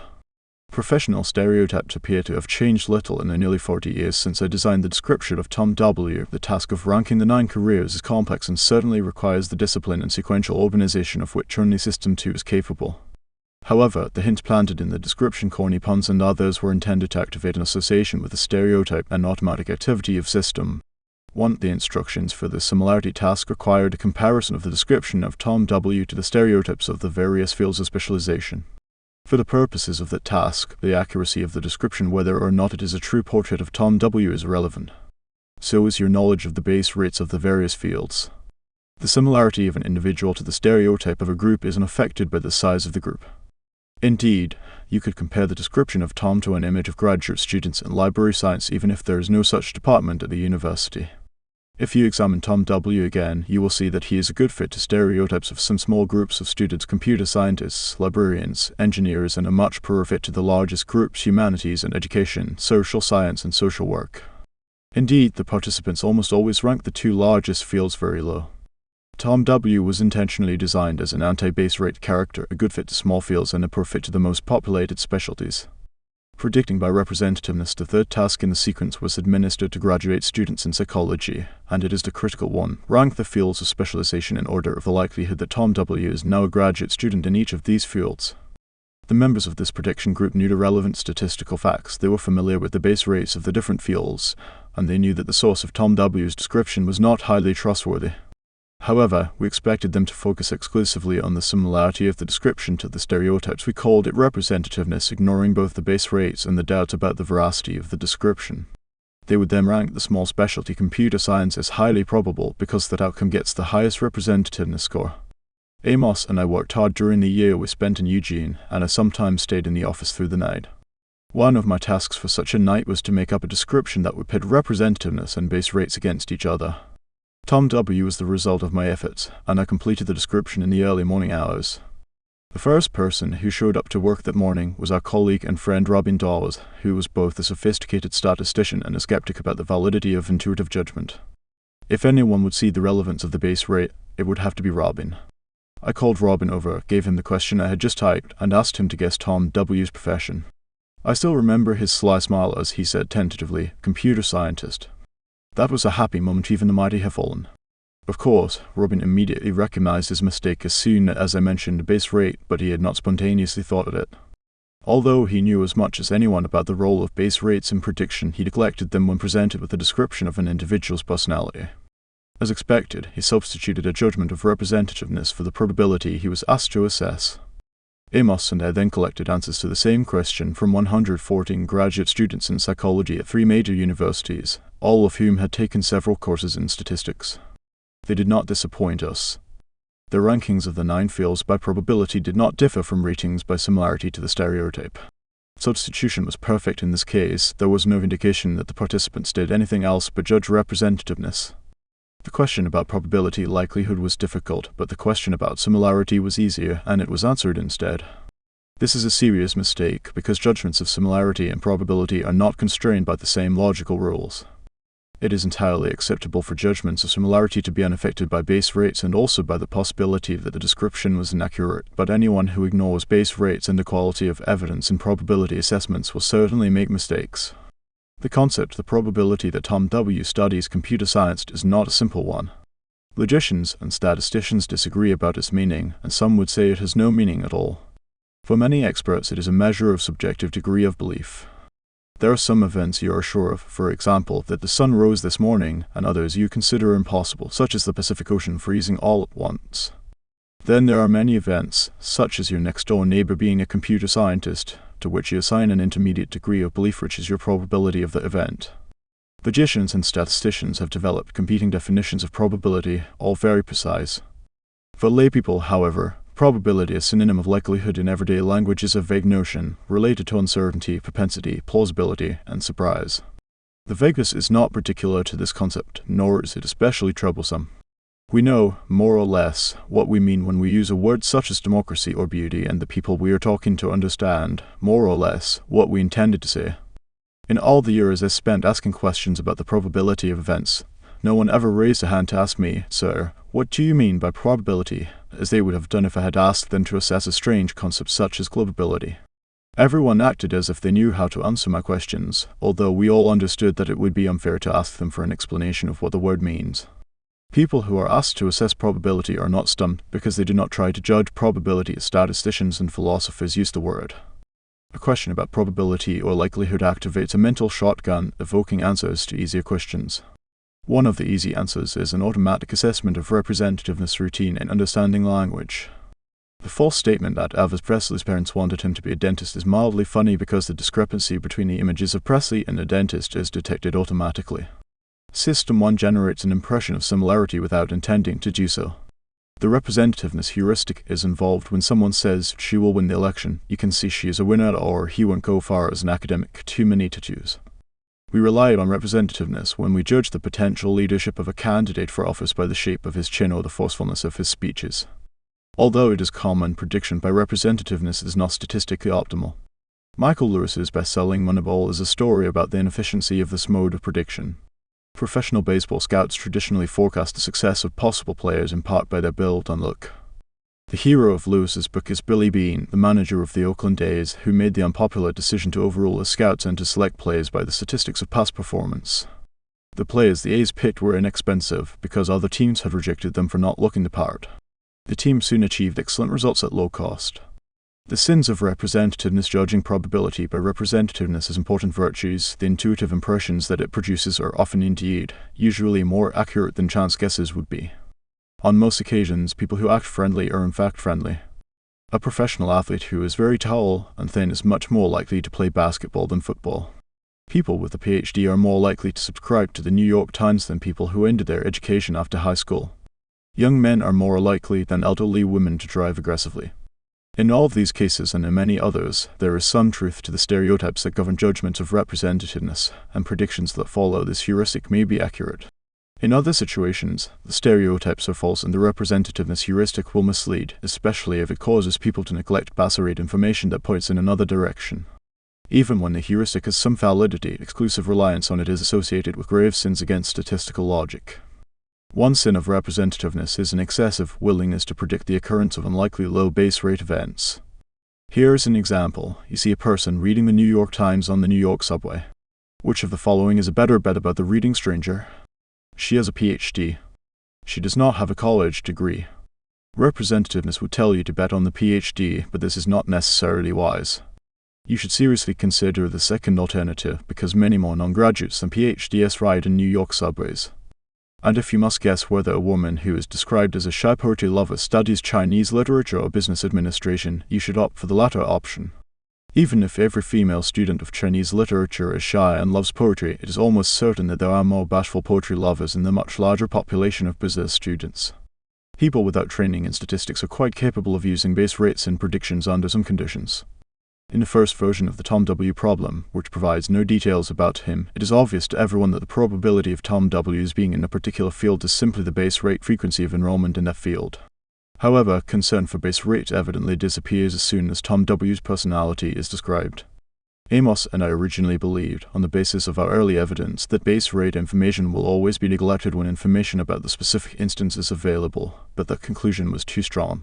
Professional stereotypes appear to have changed little in the nearly 40 years since I designed the description of Tom W. The task of ranking the 9 careers is complex and certainly requires the discipline and sequential organization of which only System 2 is capable. However, the hints planted in the description, corny puns and others, were intended to activate an association with the stereotype and automatic activity of System 1. The instructions for the similarity task required a comparison of the description of Tom W. to the stereotypes of the various fields of specialization. For the purposes of that task, the accuracy of the description, whether or not it is a true portrait of Tom W., is irrelevant. So is your knowledge of the base rates of the various fields. The similarity of an individual to the stereotype of a group is unaffected by the size of the group. Indeed, you could compare the description of Tom to an image of graduate students in library science even if there is no such department at the university. If you examine Tom W. again, you will see that he is a good fit to stereotypes of some small groups of students, computer scientists, librarians, engineers, and a much poorer fit to the largest groups, humanities and education, social science and social work. Indeed, the participants almost always rank the 2 largest fields very low. Tom W. was intentionally designed as an anti-base rate character, a good fit to small fields and a poor fit to the most populated specialties. Predicting by representativeness, the 3rd task in the sequence was administered to graduate students in psychology, and it is the critical one. Rank the fields of specialization in order of the likelihood that Tom W. is now a graduate student in each of these fields. The members of this prediction group knew the relevant statistical facts. They were familiar with the base rates of the different fields, and they knew that the source of Tom W.'s description was not highly trustworthy. However, we expected them to focus exclusively on the similarity of the description to the stereotypes. We called it representativeness, ignoring both the base rates and the doubt about the veracity of the description. They would then rank the small specialty computer science as highly probable because that outcome gets the highest representativeness score. Amos and I worked hard during the year we spent in Eugene, and I sometimes stayed in the office through the night. One of my tasks for such a night was to make up a description that would pit representativeness and base rates against each other. Tom W. was the result of my efforts, and I completed the description in the early morning hours. The first person who showed up to work that morning was our colleague and friend Robin Dawes, who was both a sophisticated statistician and a skeptic about the validity of intuitive judgment. If anyone would see the relevance of the base rate, it would have to be Robin. I called Robin over, gave him the question I had just typed, and asked him to guess Tom W.'s profession. I still remember his sly smile as he said tentatively, "Computer scientist." That was a happy moment even the mighty have fallen. Of course, Robin immediately recognized his mistake as soon as I mentioned the base rate, but he had not spontaneously thought of it. Although he knew as much as anyone about the role of base rates in prediction, he neglected them when presented with a description of an individual's personality. As expected, he substituted a judgment of representativeness for the probability he was asked to assess. Amos and I then collected answers to the same question from 114 graduate students in psychology at 3 major universities, all of whom had taken several courses in statistics. They did not disappoint us. The rankings of the 9 fields by probability did not differ from ratings by similarity to the stereotype. Substitution was perfect in this case. There was no indication that the participants did anything else but judge representativeness. The question about probability likelihood was difficult, but the question about similarity was easier, and it was answered instead. This is a serious mistake, because judgments of similarity and probability are not constrained by the same logical rules. It is entirely acceptable for judgments of similarity to be unaffected by base rates and also by the possibility that the description was inaccurate, but anyone who ignores base rates and the quality of evidence in probability assessments will certainly make mistakes. The concept, the probability that Tom W. studies computer science, is not a simple one. Logicians and statisticians disagree about its meaning, and some would say it has no meaning at all. For many experts, it is a measure of subjective degree of belief. There are some events you are sure of, for example, that the sun rose this morning, and others you consider impossible, such as the Pacific Ocean freezing all at once. Then there are many events, such as your next-door neighbor being a computer scientist, to which you assign an intermediate degree of belief, which is your probability of the event. Logicians and statisticians have developed competing definitions of probability, all very precise. For laypeople, however, probability, a synonym of likelihood in everyday language, is a vague notion, related to uncertainty, propensity, plausibility, and surprise. The vagueness is not particular to this concept, nor is it especially troublesome. We know, more or less, what we mean when we use a word such as democracy or beauty, and the people we are talking to understand, more or less, what we intended to say. In all the years I spent asking questions about the probability of events, no one ever raised a hand to ask me, "Sir, what do you mean by probability?" as they would have done if I had asked them to assess a strange concept such as globability. Everyone acted as if they knew how to answer my questions, although we all understood that it would be unfair to ask them for an explanation of what the word means. People who are asked to assess probability are not stumped because they do not try to judge probability as statisticians and philosophers use the word. A question about probability or likelihood activates a mental shotgun, evoking answers to easier questions. One of the easy answers is an automatic assessment of representativeness routine in understanding language. The false statement that Elvis Presley's parents wanted him to be a dentist is mildly funny because the discrepancy between the images of Presley and a dentist is detected automatically. System 1 generates an impression of similarity without intending to do so. The representativeness heuristic is involved when someone says she will win the election. You can see she is a winner, or he won't go far as an academic, too many to choose. We relied on representativeness when we judged the potential leadership of a candidate for office by the shape of his chin or the forcefulness of his speeches. Although it is common, prediction by representativeness is not statistically optimal. Michael Lewis's best-selling Moneyball is a story about the inefficiency of this mode of prediction. Professional baseball scouts traditionally forecast the success of possible players in part by their build and look. The hero of Lewis's book is Billy Beane, the manager of the Oakland A's, who made the unpopular decision to overrule his scouts and to select players by the statistics of past performance. The players the A's picked were inexpensive, because other teams had rejected them for not looking the part. The team soon achieved excellent results at low cost. The sins of representativeness: judging probability by representativeness as important virtues, the intuitive impressions that it produces are often indeed, usually more accurate than chance guesses would be. On most occasions, people who act friendly are in fact friendly. A professional athlete who is very tall and thin is much more likely to play basketball than football. People with a PhD are more likely to subscribe to the New York Times than people who ended their education after high school. Young men are more likely than elderly women to drive aggressively. In all of these cases, and in many others, there is some truth to the stereotypes that govern judgments of representativeness, and predictions that follow this heuristic may be accurate. In other situations, the stereotypes are false and the representativeness heuristic will mislead, especially if it causes people to neglect baserate information that points in another direction. Even when the heuristic has some validity, exclusive reliance on it is associated with grave sins against statistical logic. One sin of representativeness is an excessive willingness to predict the occurrence of unlikely low base rate events. Here is an example. You see a person reading the New York Times on the New York subway. Which of the following is a better bet about the reading stranger? She has a PhD. She does not have a college degree. Representativeness would tell you to bet on the PhD, but this is not necessarily wise. You should seriously consider the second alternative, because many more non-graduates than PhDs ride in New York subways. And if you must guess whether a woman who is described as a shy poetry lover studies Chinese literature or business administration, you should opt for the latter option. Even if every female student of Chinese literature is shy and loves poetry, it is almost certain that there are more bashful poetry lovers in the much larger population of business students. People without training in statistics are quite capable of using base rates in predictions under some conditions. In the first version of the Tom W problem, which provides no details about him, it is obvious to everyone that the probability of Tom W's being in a particular field is simply the base rate frequency of enrollment in that field. However, concern for base rate evidently disappears as soon as Tom W's personality is described. Amos and I originally believed, on the basis of our early evidence, that base rate information will always be neglected when information about the specific instance is available, but that conclusion was too strong.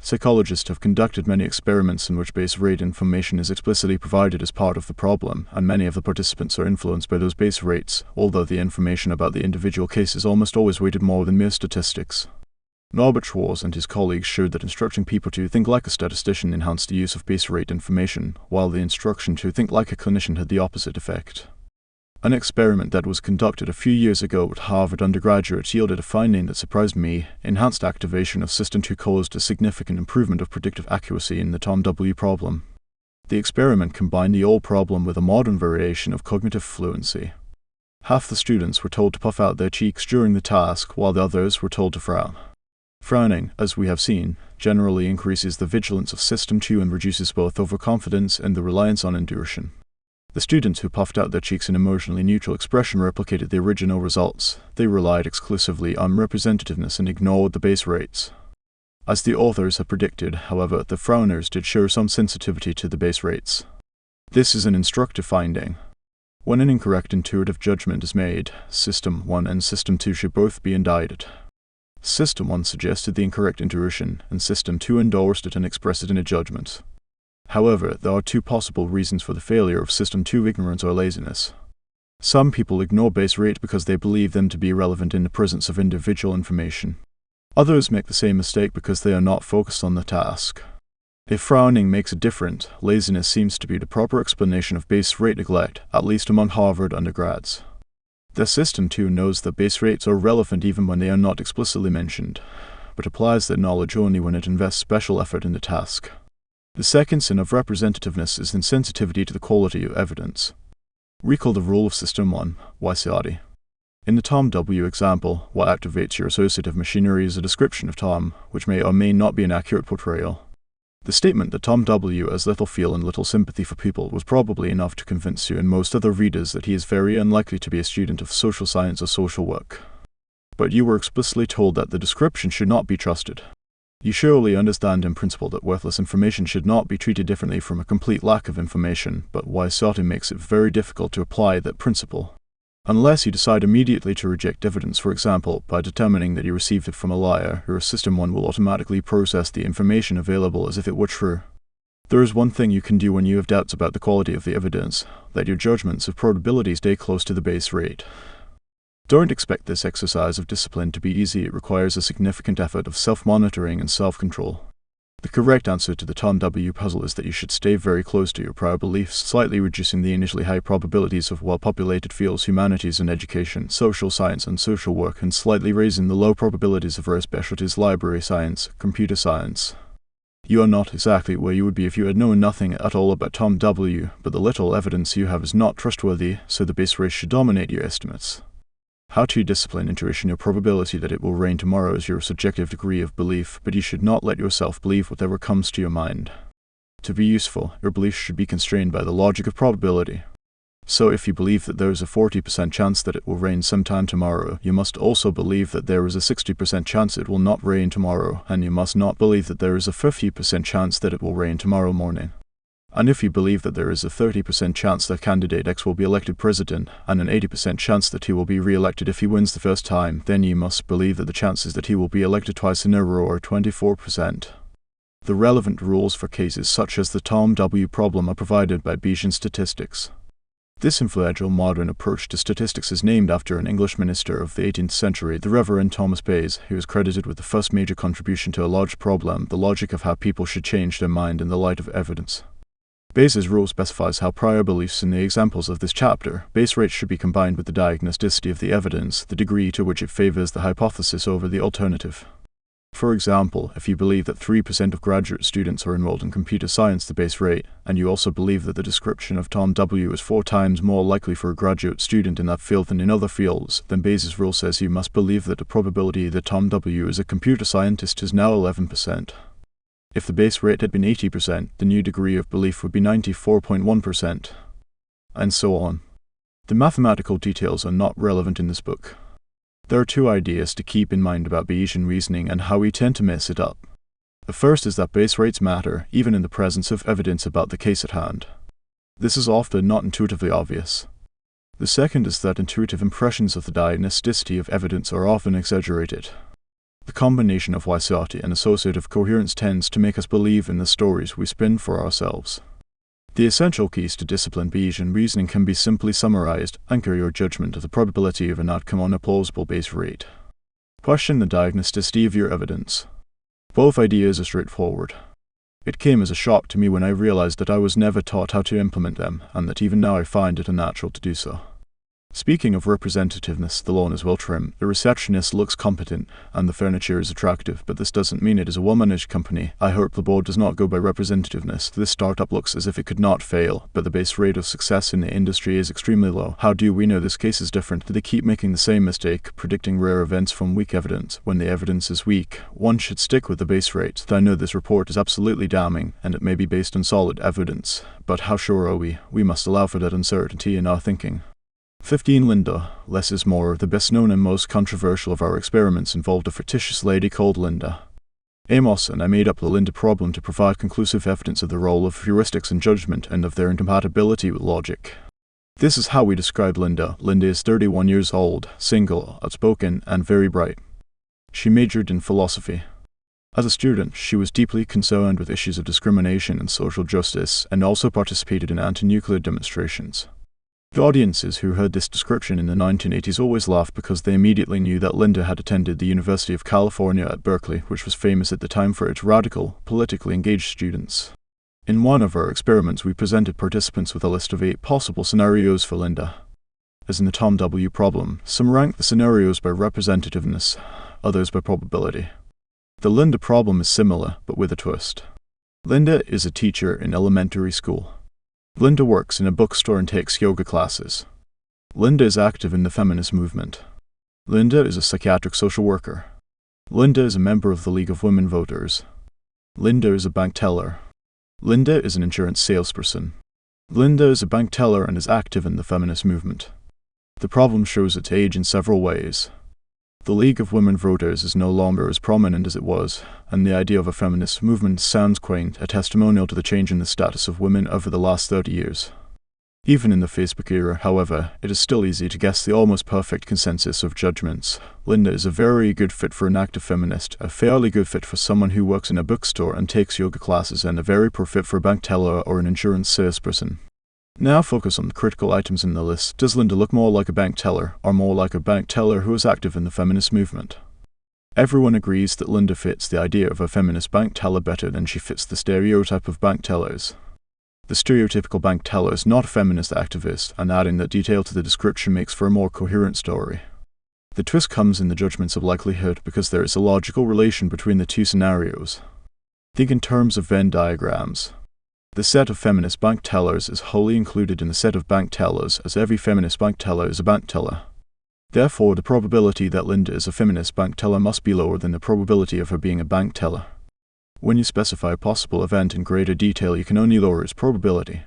Psychologists have conducted many experiments in which base rate information is explicitly provided as part of the problem, and many of the participants are influenced by those base rates, although the information about the individual case is almost always weighted more than mere statistics. Norbert Schwarz and his colleagues showed that instructing people to think like a statistician enhanced the use of base rate information, while the instruction to think like a clinician had the opposite effect. An experiment that was conducted a few years ago with Harvard undergraduates yielded a finding that surprised me. Enhanced activation of System 2 caused a significant improvement of predictive accuracy in the Tom W problem. The experiment combined the old problem with a modern variation of cognitive fluency. Half the students were told to puff out their cheeks during the task, while the others were told to frown. Frowning, as we have seen, generally increases the vigilance of System 2 and reduces both overconfidence and the reliance on induration. The students who puffed out their cheeks in emotionally neutral expression replicated the original results. They relied exclusively on representativeness and ignored the base rates. As the authors had predicted, however, the frowners did show some sensitivity to the base rates. This is an instructive finding. When an incorrect intuitive judgment is made, System 1 and System 2 should both be indicted. System 1 suggested the incorrect intuition, and System 2 endorsed it and expressed it in a judgment. However, there are two possible reasons for the failure of System 2: ignorance or laziness. Some people ignore base rate because they believe them to be irrelevant in the presence of individual information. Others make the same mistake because they are not focused on the task. If frowning makes a difference, laziness seems to be the proper explanation of base rate neglect, at least among Harvard undergrads. The System 2 knows that base rates are relevant even when they are not explicitly mentioned, but applies that knowledge only when it invests special effort in the task. The second sin of representativeness is insensitivity to the quality of evidence. Recall the rule of System 1, WYSIATI. In the Tom W example, what activates your associative machinery is a description of Tom, which may or may not be an accurate portrayal. The statement that Tom W has little feel and little sympathy for people was probably enough to convince you and most other readers that he is very unlikely to be a student of social science or social work. But you were explicitly told that the description should not be trusted. You surely understand in principle that worthless information should not be treated differently from a complete lack of information, but WYSIATI makes it very difficult to apply that principle. Unless you decide immediately to reject evidence, for example, by determining that you received it from a liar, your System 1 will automatically process the information available as if it were true. There is one thing you can do when you have doubts about the quality of the evidence: let your judgments of probability stay close to the base rate. Don't expect this exercise of discipline to be easy. It requires a significant effort of self-monitoring and self-control. The correct answer to the Tom W puzzle is that you should stay very close to your prior beliefs, slightly reducing the initially high probabilities of well-populated fields, humanities and education, social science and social work, and slightly raising the low probabilities of rare specialties, library science, computer science. You are not exactly where you would be if you had known nothing at all about Tom W, but the little evidence you have is not trustworthy, so the base rate should dominate your estimates. How to discipline intuition. Your probability that it will rain tomorrow is your subjective degree of belief, but you should not let yourself believe whatever comes to your mind. To be useful, your belief should be constrained by the logic of probability. So if you believe that there is a 40% chance that it will rain sometime tomorrow, you must also believe that there is a 60% chance it will not rain tomorrow, and you must not believe that there is a 50% chance that it will rain tomorrow morning. And if you believe that there is a 30% chance that candidate X will be elected president, and an 80% chance that he will be re-elected if he wins the first time, then you must believe that the chances that he will be elected twice in a row are 24%. The relevant rules for cases such as the Tom W problem are provided by Bayesian statistics. This influential modern approach to statistics is named after an English minister of the 18th century, the Reverend Thomas Bayes, who is credited with the first major contribution to a large problem, the logic of how people should change their mind in the light of evidence. Bayes' rule specifies how prior beliefs in the examples of this chapter, base rates should be combined with the diagnosticity of the evidence, the degree to which it favors the hypothesis over the alternative. For example, if you believe that 3% of graduate students are enrolled in computer science, the base rate, and you also believe that the description of Tom W is 4 times more likely for a graduate student in that field than in other fields, then Bayes' rule says you must believe that the probability that Tom W is a computer scientist is now 11%. If the base rate had been 80%, the new degree of belief would be 94.1%, and so on. The mathematical details are not relevant in this book. There are two ideas to keep in mind about Bayesian reasoning and how we tend to mess it up. The first is that base rates matter, even in the presence of evidence about the case at hand. This is often not intuitively obvious. The second is that intuitive impressions of the diagnosticity of evidence are often exaggerated. The combination of WYSIATI and associative coherence tends to make us believe in the stories we spin for ourselves. The essential keys to disciplined Bayesian reasoning can be simply summarized: anchor your judgment of the probability of an outcome on a plausible base rate. Question the diagnosticity of your evidence. Both ideas are straightforward. It came as a shock to me when I realized that I was never taught how to implement them, and that even now I find it unnatural to do so. Speaking of representativeness, the lawn is well trimmed, the receptionist looks competent, and the furniture is attractive, but this doesn't mean it is a well-managed company. I hope the board does not go by representativeness. This startup looks as if it could not fail, but the base rate of success in the industry is extremely low. How do we know this case is different? Do they keep making the same mistake, predicting rare events from weak evidence? When the evidence is weak, one should stick with the base rate. I know this report is absolutely damning, and it may be based on solid evidence, but how sure are we? We must allow for that uncertainty in our thinking. 15. Linda. Less is more. The best known and most controversial of our experiments involved a fictitious lady called Linda. Amos and I made up the Linda problem to provide conclusive evidence of the role of heuristics in judgment and of their incompatibility with logic. This is how we describe Linda. Linda is 31 years old, single, outspoken, and very bright. She majored in philosophy. As a student, she was deeply concerned with issues of discrimination and social justice, and also participated in anti-nuclear demonstrations. The audiences who heard this description in the 1980s always laughed because they immediately knew that Linda had attended the University of California at Berkeley, which was famous at the time for its radical, politically engaged students. In one of our experiments, we presented participants with a list of 8 possible scenarios for Linda. As in the Tom W. problem, some ranked the scenarios by representativeness, others by probability. The Linda problem is similar, but with a twist. Linda is a teacher in elementary school. Linda works in a bookstore and takes yoga classes. Linda is active in the feminist movement. Linda is a psychiatric social worker. Linda is a member of the League of Women Voters. Linda is a bank teller. Linda is an insurance salesperson. Linda is a bank teller and is active in the feminist movement. The problem shows its age in several ways. The League of Women Voters is no longer as prominent as it was, and the idea of a feminist movement sounds quaint, a testimonial to the change in the status of women over the last 30 years. Even in the Facebook era, however, it is still easy to guess the almost perfect consensus of judgments. Linda is a very good fit for an active feminist, a fairly good fit for someone who works in a bookstore and takes yoga classes, and a very poor fit for a bank teller or an insurance salesperson. Now focus on the critical items in the list. Does Linda look more like a bank teller, or more like a bank teller who is active in the feminist movement? Everyone agrees that Linda fits the idea of a feminist bank teller better than she fits the stereotype of bank tellers. The stereotypical bank teller is not a feminist activist, and adding that detail to the description makes for a more coherent story. The twist comes in the judgments of likelihood because there is a logical relation between the two scenarios. Think in terms of Venn diagrams. The set of feminist bank tellers is wholly included in the set of bank tellers, as every feminist bank teller is a bank teller. Therefore, the probability that Linda is a feminist bank teller must be lower than the probability of her being a bank teller. When you specify a possible event in greater detail, you can only lower its probability.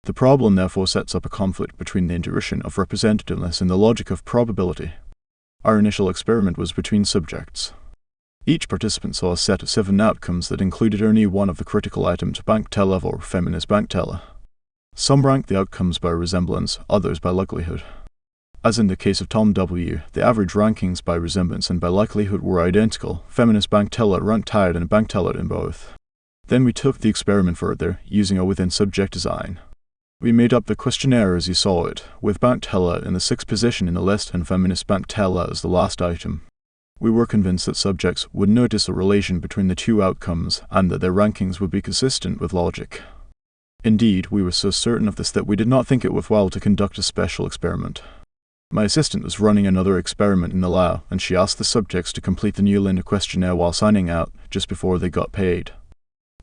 The problem therefore sets up a conflict between the intuition of representativeness and the logic of probability. Our initial experiment was between subjects. Each participant saw a set of 7 outcomes that included only one of the critical items, bank teller or feminist bank teller. Some ranked the outcomes by resemblance, others by likelihood. As in the case of Tom W., the average rankings by resemblance and by likelihood were identical. Feminist bank teller ranked higher than bank teller in both. Then we took the experiment further, using a within-subject design. We made up the questionnaire as you saw it, with bank teller in the 6th position in the list and feminist bank teller as the last item. We were convinced that subjects would notice a relation between the two outcomes and that their rankings would be consistent with logic. Indeed, we were so certain of this that we did not think it worthwhile to conduct a special experiment. My assistant was running another experiment in the lab, and she asked the subjects to complete the new Linda questionnaire while signing out, just before they got paid.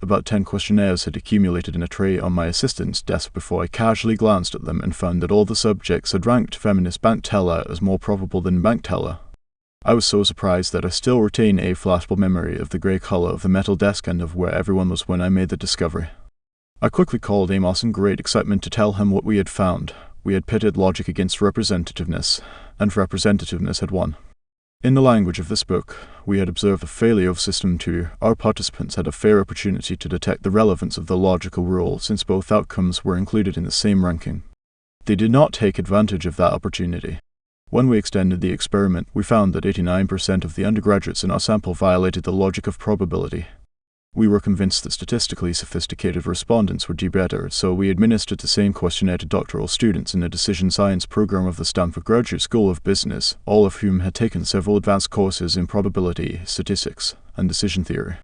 About 10 questionnaires had accumulated in a tray on my assistant's desk before I casually glanced at them and found that all the subjects had ranked feminist bank teller as more probable than bank teller. I was so surprised that I still retain a flashbulb memory of the grey colour of the metal desk and of where everyone was when I made the discovery. I quickly called Amos in great excitement to tell him what we had found. We had pitted logic against representativeness, and representativeness had won. In the language of this book, we had observed a failure of System 2. Our participants had a fair opportunity to detect the relevance of the logical rule since both outcomes were included in the same ranking. They did not take advantage of that opportunity. When we extended the experiment, we found that 89% of the undergraduates in our sample violated the logic of probability. We were convinced that statistically sophisticated respondents would do better, so we administered the same questionnaire to doctoral students in the decision science program of the Stanford Graduate School of Business, all of whom had taken several advanced courses in probability, statistics, and decision theory.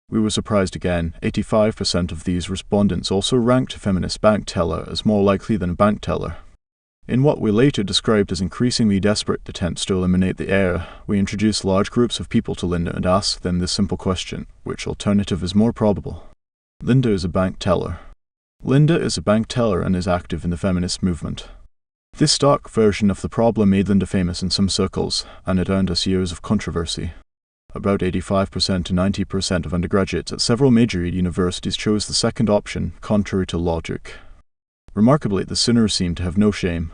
We were surprised again. 85% of these respondents also ranked a feminist bank teller as more likely than a bank teller. In what we later described as increasingly desperate attempts to eliminate the error, we introduced large groups of people to Linda and asked them this simple question: which alternative is more probable? Linda is a bank teller. Linda is a bank teller and is active in the feminist movement. This stark version of the problem made Linda famous in some circles, and it earned us years of controversy. About 85% to 90% of undergraduates at several major universities chose the second option, contrary to logic. Remarkably, the sinners seemed to have no shame.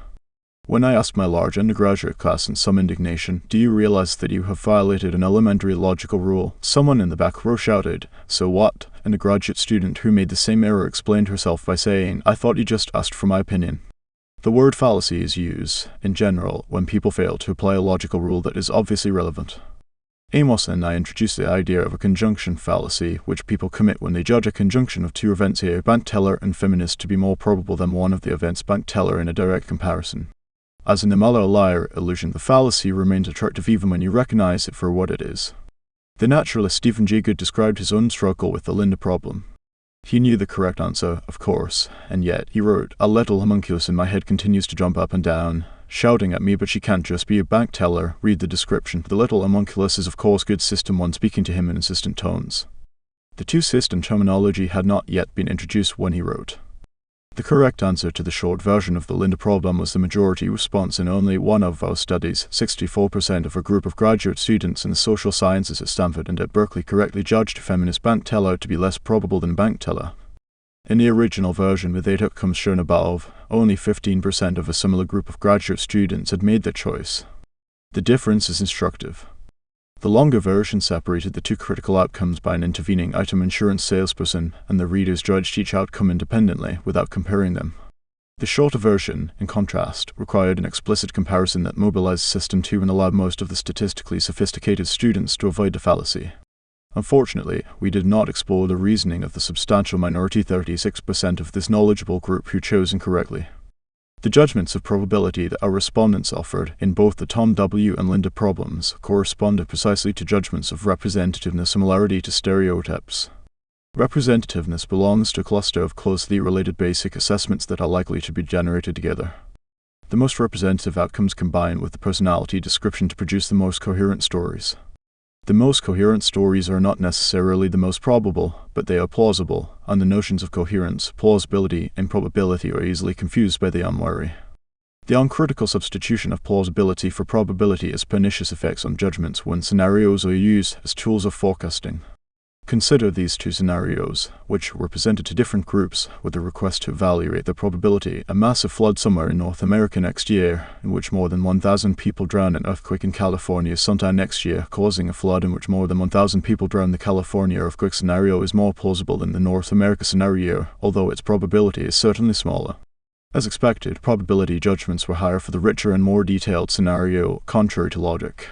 When I asked my large undergraduate class in some indignation, "Do you realize that you have violated an elementary logical rule?" someone in the back row shouted, "So what?" And a graduate student who made the same error explained herself by saying, "I thought you just asked for my opinion." The word fallacy is used, in general, when people fail to apply a logical rule that is obviously relevant. Amos and I introduced the idea of a conjunction fallacy, which people commit when they judge a conjunction of two events, a bank teller and feminist, to be more probable than one of the events bank teller in a direct comparison. As in the Muller-Lyer illusion, the fallacy remains attractive even when you recognize it for what it is. The naturalist Stephen Jay Gould described his own struggle with the Linda problem. He knew the correct answer, of course, and yet, he wrote, "A little homunculus in my head continues to jump up and down, shouting at me, but she can't just be a bank teller. Read the description. The little homunculus is of course good System 1 speaking to him in insistent tones." The two-system terminology had not yet been introduced when he wrote. The correct answer to the short version of the Linda problem was the majority response in only one of our studies. 64% of a group of graduate students in the social sciences at Stanford and at Berkeley correctly judged a feminist bank teller to be less probable than bank teller. In the original version with 8 outcomes shown above, only 15% of a similar group of graduate students had made that choice. The difference is instructive. The longer version separated the two critical outcomes by an intervening item insurance salesperson, and the readers judged each outcome independently without comparing them. The shorter version, in contrast, required an explicit comparison that mobilized System 2 and allowed most of the statistically sophisticated students to avoid the fallacy. Unfortunately, we did not explore the reasoning of the substantial minority 36% of this knowledgeable group who chose incorrectly. The judgments of probability that our respondents offered in both the Tom W. and Linda problems corresponded precisely to judgments of representativeness similarity to stereotypes. Representativeness belongs to a cluster of closely related basic assessments that are likely to be generated together. The most representative outcomes combine with the personality description to produce the most coherent stories. The most coherent stories are not necessarily the most probable, but they are plausible, and the notions of coherence, plausibility, and probability are easily confused by the unwary. The uncritical substitution of plausibility for probability has pernicious effects on judgments when scenarios are used as tools of forecasting. Consider these two scenarios, which were presented to different groups with a request to evaluate the probability: a massive flood somewhere in North America next year, in which more than 1,000 people drown, an earthquake in California sometime next year, causing a flood in which more than 1,000 people drown. The California earthquake scenario is more plausible than the North America scenario, although its probability is certainly smaller. As expected, probability judgments were higher for the richer and more detailed scenario, contrary to logic.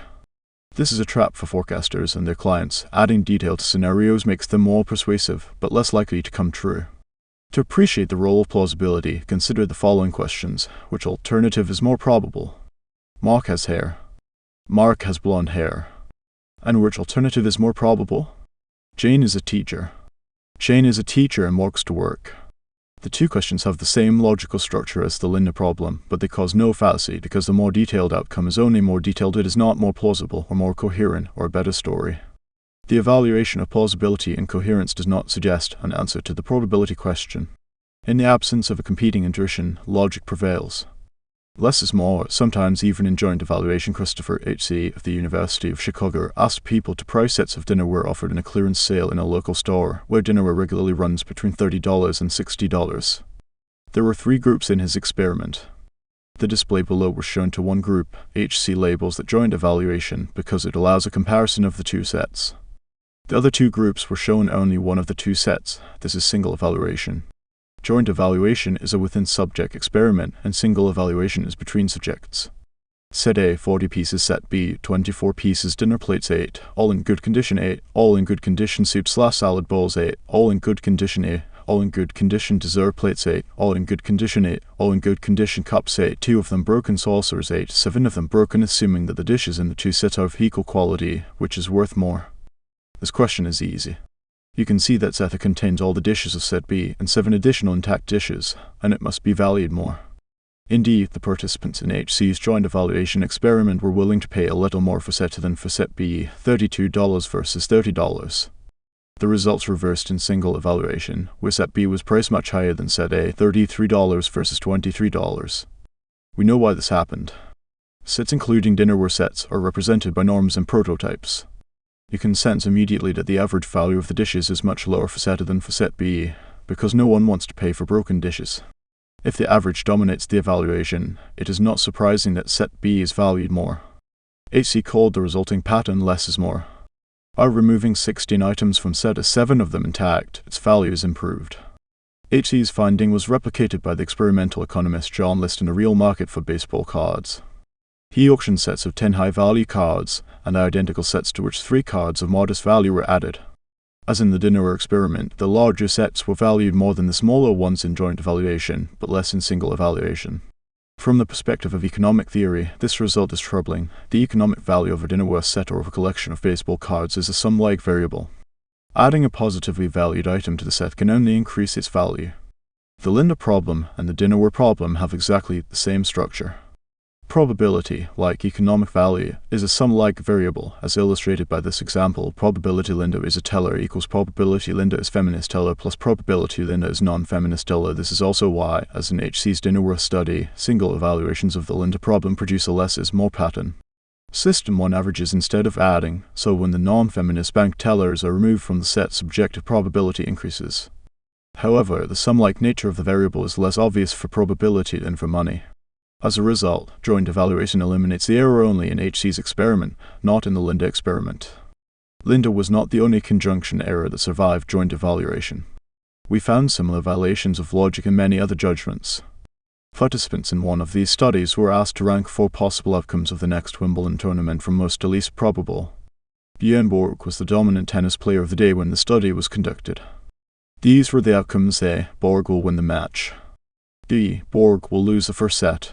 This is a trap for forecasters and their clients. Adding detail to scenarios makes them more persuasive, but less likely to come true. To appreciate the role of plausibility, consider the following questions. Which alternative is more probable? Mark has hair. Mark has blonde hair. And which alternative is more probable? Jane is a teacher. Jane is a teacher and walks to work. The two questions have the same logical structure as the Linda problem, but they cause no fallacy because the more detailed outcome is only more detailed. It is not more plausible or more coherent or a better story. The evaluation of plausibility and coherence does not suggest an answer to the probability question. In the absence of a competing intuition, logic prevails. Less is more. Sometimes even in joint evaluation, Christopher H.C. of the University of Chicago asked people to price sets of dinnerware offered in a clearance sale in a local store, where dinnerware regularly runs between $30 and $60. There were 3 groups in his experiment. The display below was shown to one group. HC labels that joint evaluation because it allows a comparison of the 2 sets. The other 2 groups were shown only one of the 2 sets. This is single evaluation. Joint evaluation is a within-subject experiment, and single evaluation is between subjects. Set A, 40 pieces. Set B, 24 pieces. Dinner plates 8, all in good condition 8, all in good condition soup/salad bowls 8, all in good condition A, all in good condition dessert plates 8, all in good condition 8, all in good condition cups 8, 2 of them broken saucers 8, 7 of them broken, assuming that the dishes in the 2 sets are of equal quality, which is worth more. This question is easy. You can see that set A contains all the dishes of set B and 7 additional intact dishes, and it must be valued more. Indeed, the participants in HC's joint evaluation experiment were willing to pay a little more for set A than for set B, $32 versus $30. The results reversed in single evaluation, where set B was priced much higher than set A, $33 versus $23. We know why this happened. Sets including dinnerware sets are represented by norms and prototypes. You can sense immediately that the average value of the dishes is much lower for set A than for set B, because no one wants to pay for broken dishes. If the average dominates the evaluation, it is not surprising that set B is valued more. HC called the resulting pattern less is more. By removing 16 items from set A, 7 of them intact, its value is improved. HC's finding was replicated by the experimental economist John List in a real market for baseball cards. He auctioned sets of 10 high-value cards, and identical sets to which 3 cards of modest value were added. As in the dinnerware experiment, the larger sets were valued more than the smaller ones in joint evaluation, but less in single evaluation. From the perspective of economic theory, this result is troubling. The economic value of a dinnerware set or of a collection of baseball cards is a sum-like variable. Adding a positively valued item to the set can only increase its value. The Linda problem and the dinnerware problem have exactly the same structure. Probability, like economic value, is a sum-like variable, as illustrated by this example. Probability Linda is a teller equals probability Linda is feminist teller plus probability Linda is non-feminist teller. This is also why, as in HC's dinnerware study, single evaluations of the Linda problem produce a less is more pattern. System 1 averages instead of adding, so when the non-feminist bank tellers are removed from the set, subjective probability increases. However, the sum-like nature of the variable is less obvious for probability than for money. As a result, joint evaluation eliminates the error only in HC's experiment, not in the Linda experiment. Linda was not the only conjunction error that survived joint evaluation. We found similar violations of logic in many other judgments. Participants in one of these studies were asked to rank 4 possible outcomes of the next Wimbledon tournament from most to least probable. Björn Borg was the dominant tennis player of the day when the study was conducted. These were the outcomes: A. Borg will win the match. B. Borg will lose the first set.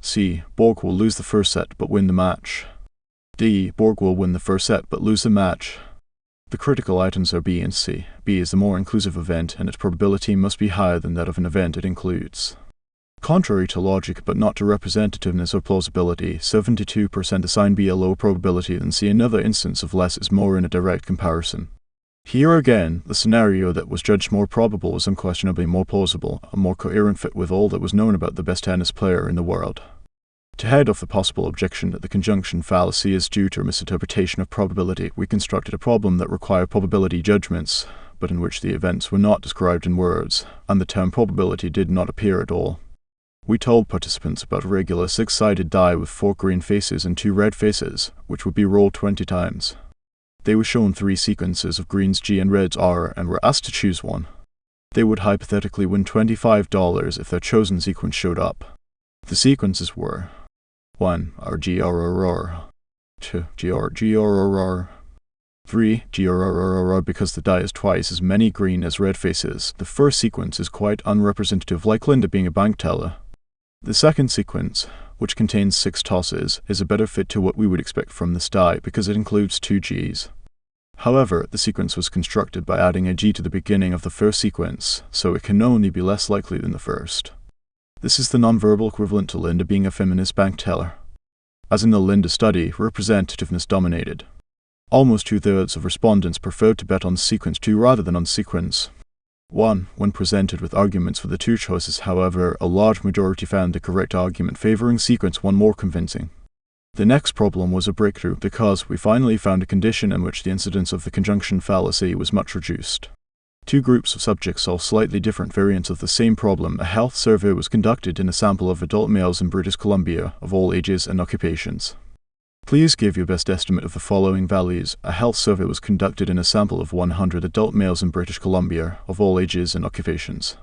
C. Borg will lose the first set but win the match. D. Borg will win the first set but lose the match. The critical items are B and C. B is the more inclusive event, and its probability must be higher than that of an event it includes. Contrary to logic but not to representativeness or plausibility, 72% assign B a lower probability than C. Another instance of less is more in a direct comparison. Here again, the scenario that was judged more probable was unquestionably more plausible, a more coherent fit with all that was known about the best tennis player in the world. To head off the possible objection that the conjunction fallacy is due to a misinterpretation of probability, we constructed a problem that required probability judgments, but in which the events were not described in words, and the term probability did not appear at all. We told participants about a regular 6-sided die with 4 green faces and 2 red faces, which would be rolled 20 times. They were shown 3 sequences of greens G and reds R and were asked to choose one. They would hypothetically win $25 if their chosen sequence showed up. The sequences were 1. RGRRR 2. GRGRRR 3. GRRRR. Because the die has twice as many green as red faces, the first sequence is quite unrepresentative, like Linda being a bank teller. The second sequence, which contains 6 tosses, is a better fit to what we would expect from this die because it includes 2 Gs. However, the sequence was constructed by adding a G to the beginning of the first sequence, so it can only be less likely than the first. This is the nonverbal equivalent to Linda being a feminist bank teller. As in the Linda study, representativeness dominated. Almost 2/3 of respondents preferred to bet on sequence 2 rather than on sequence 1. When presented with arguments for the two choices, however, a large majority found the correct argument favoring sequence 1 more convincing. The next problem was a breakthrough because we finally found a condition in which the incidence of the conjunction fallacy was much reduced. Two groups of subjects saw slightly different variants of the same problem. A health survey was conducted in a sample of adult males in British Columbia of all ages and occupations. Please give your best estimate of the following values. A health survey was conducted in a sample of 100 adult males in British Columbia of all ages and occupations.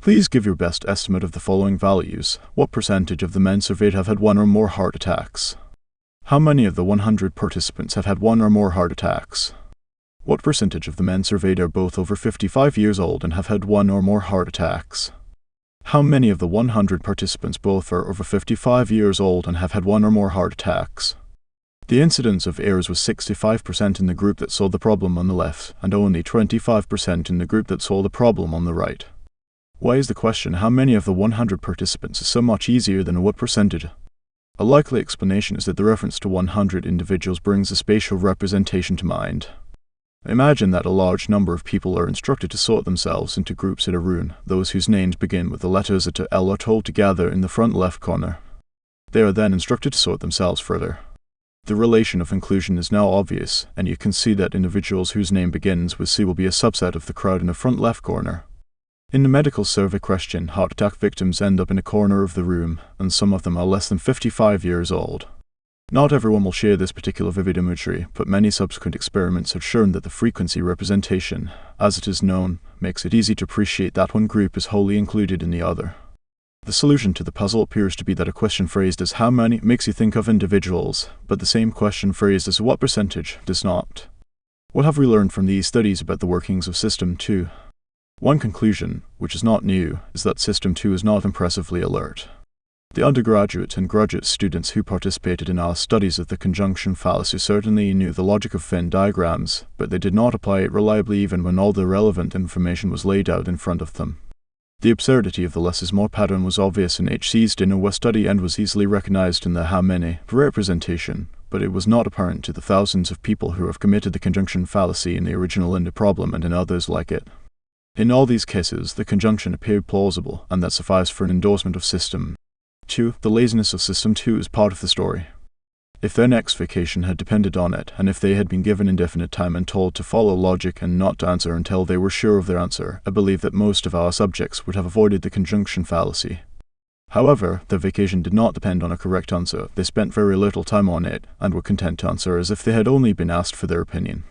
Please give your best estimate of the following values. What percentage of the men surveyed have had 1 or more heart attacks? How many of the 100 participants have had 1 or more heart attacks? What percentage of the men surveyed are both over 55 years old and have had 1 or more heart attacks? How many of the 100 participants both are over 55 years old and have had 1 or more heart attacks? The incidence of errors was 65% in the group that saw the problem on the left, and only 25% in the group that saw the problem on the right. Why is the question how many of the 100 participants is so much easier than a what percentage? A likely explanation is that the reference to 100 individuals brings a spatial representation to mind. Imagine that a large number of people are instructed to sort themselves into groups in a room. Those whose names begin with the letters A to L are told to gather in the front left corner. They are then instructed to sort themselves further. The relation of inclusion is now obvious, and you can see that individuals whose name begins with C will be a subset of the crowd in the front left corner. In the medical survey question, heart attack victims end up in a corner of the room, and some of them are less than 55 years old. Not everyone will share this particular vivid imagery, but many subsequent experiments have shown that the frequency representation, as it is known, makes it easy to appreciate that one group is wholly included in the other. The solution to the puzzle appears to be that a question phrased as how many makes you think of individuals, but the same question phrased as what percentage does not. What have we learned from these studies about the workings of System 2? One conclusion, which is not new, is that System 2 is not impressively alert. The undergraduate and graduate students who participated in our studies of the conjunction fallacy certainly knew the logic of Venn diagrams, but they did not apply it reliably even when all the relevant information was laid out in front of them. The absurdity of the less is more pattern was obvious in HC's dinner West study and was easily recognized in the how many representation, but it was not apparent to the thousands of people who have committed the conjunction fallacy in the original Linda problem and in others like it. In all these cases, the conjunction appeared plausible, and that sufficed for an endorsement of System 2. The laziness of System 2 is part of the story. If their next vacation had depended on it, and if they had been given indefinite time and told to follow logic and not to answer until they were sure of their answer, I believe that most of our subjects would have avoided the conjunction fallacy. However, their vacation did not depend on a correct answer. They spent very little time on it, and were content to answer as if they had only been asked for their opinion.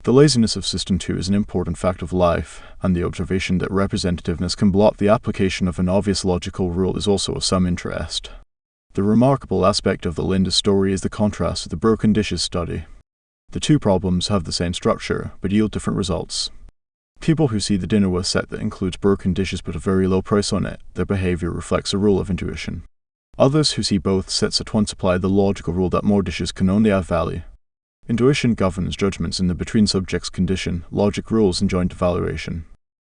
The laziness of System 2 is an important fact of life, and the observation that representativeness can block the application of an obvious logical rule is also of some interest. The remarkable aspect of the Linda story is the contrast with the broken dishes study. The two problems have the same structure, but yield different results. People who see the dinnerware set that includes broken dishes but a very low price on it, their behavior reflects a rule of intuition. Others who see both sets at once apply the logical rule that more dishes can only have value. Intuition governs judgments in the between subjects condition, logic rules in joint evaluation.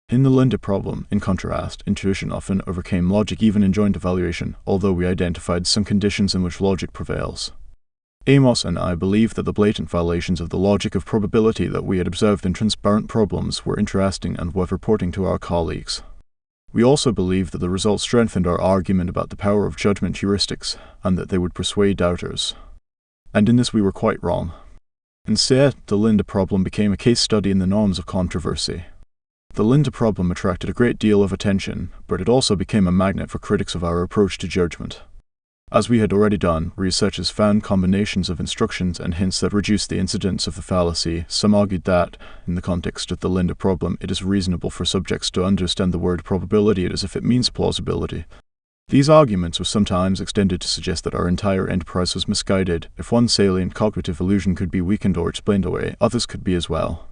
In the Linda problem, in contrast, intuition often overcame logic even in joint evaluation, although we identified some conditions in which logic prevails. Amos and I believe that the blatant violations of the logic of probability that we had observed in transparent problems were interesting and worth reporting to our colleagues. We also believe that the results strengthened our argument about the power of judgment heuristics, and that they would persuade doubters. And in this we were quite wrong. Instead, the Linda problem became a case study in the norms of controversy. The Linda problem attracted a great deal of attention, but it also became a magnet for critics of our approach to judgment. As we had already done, researchers found combinations of instructions and hints that reduced the incidence of the fallacy. Some argued that, in the context of the Linda problem, it is reasonable for subjects to understand the word probability as if it means plausibility. These arguments were sometimes extended to suggest that our entire enterprise was misguided. If one salient cognitive illusion could be weakened or explained away, others could be as well.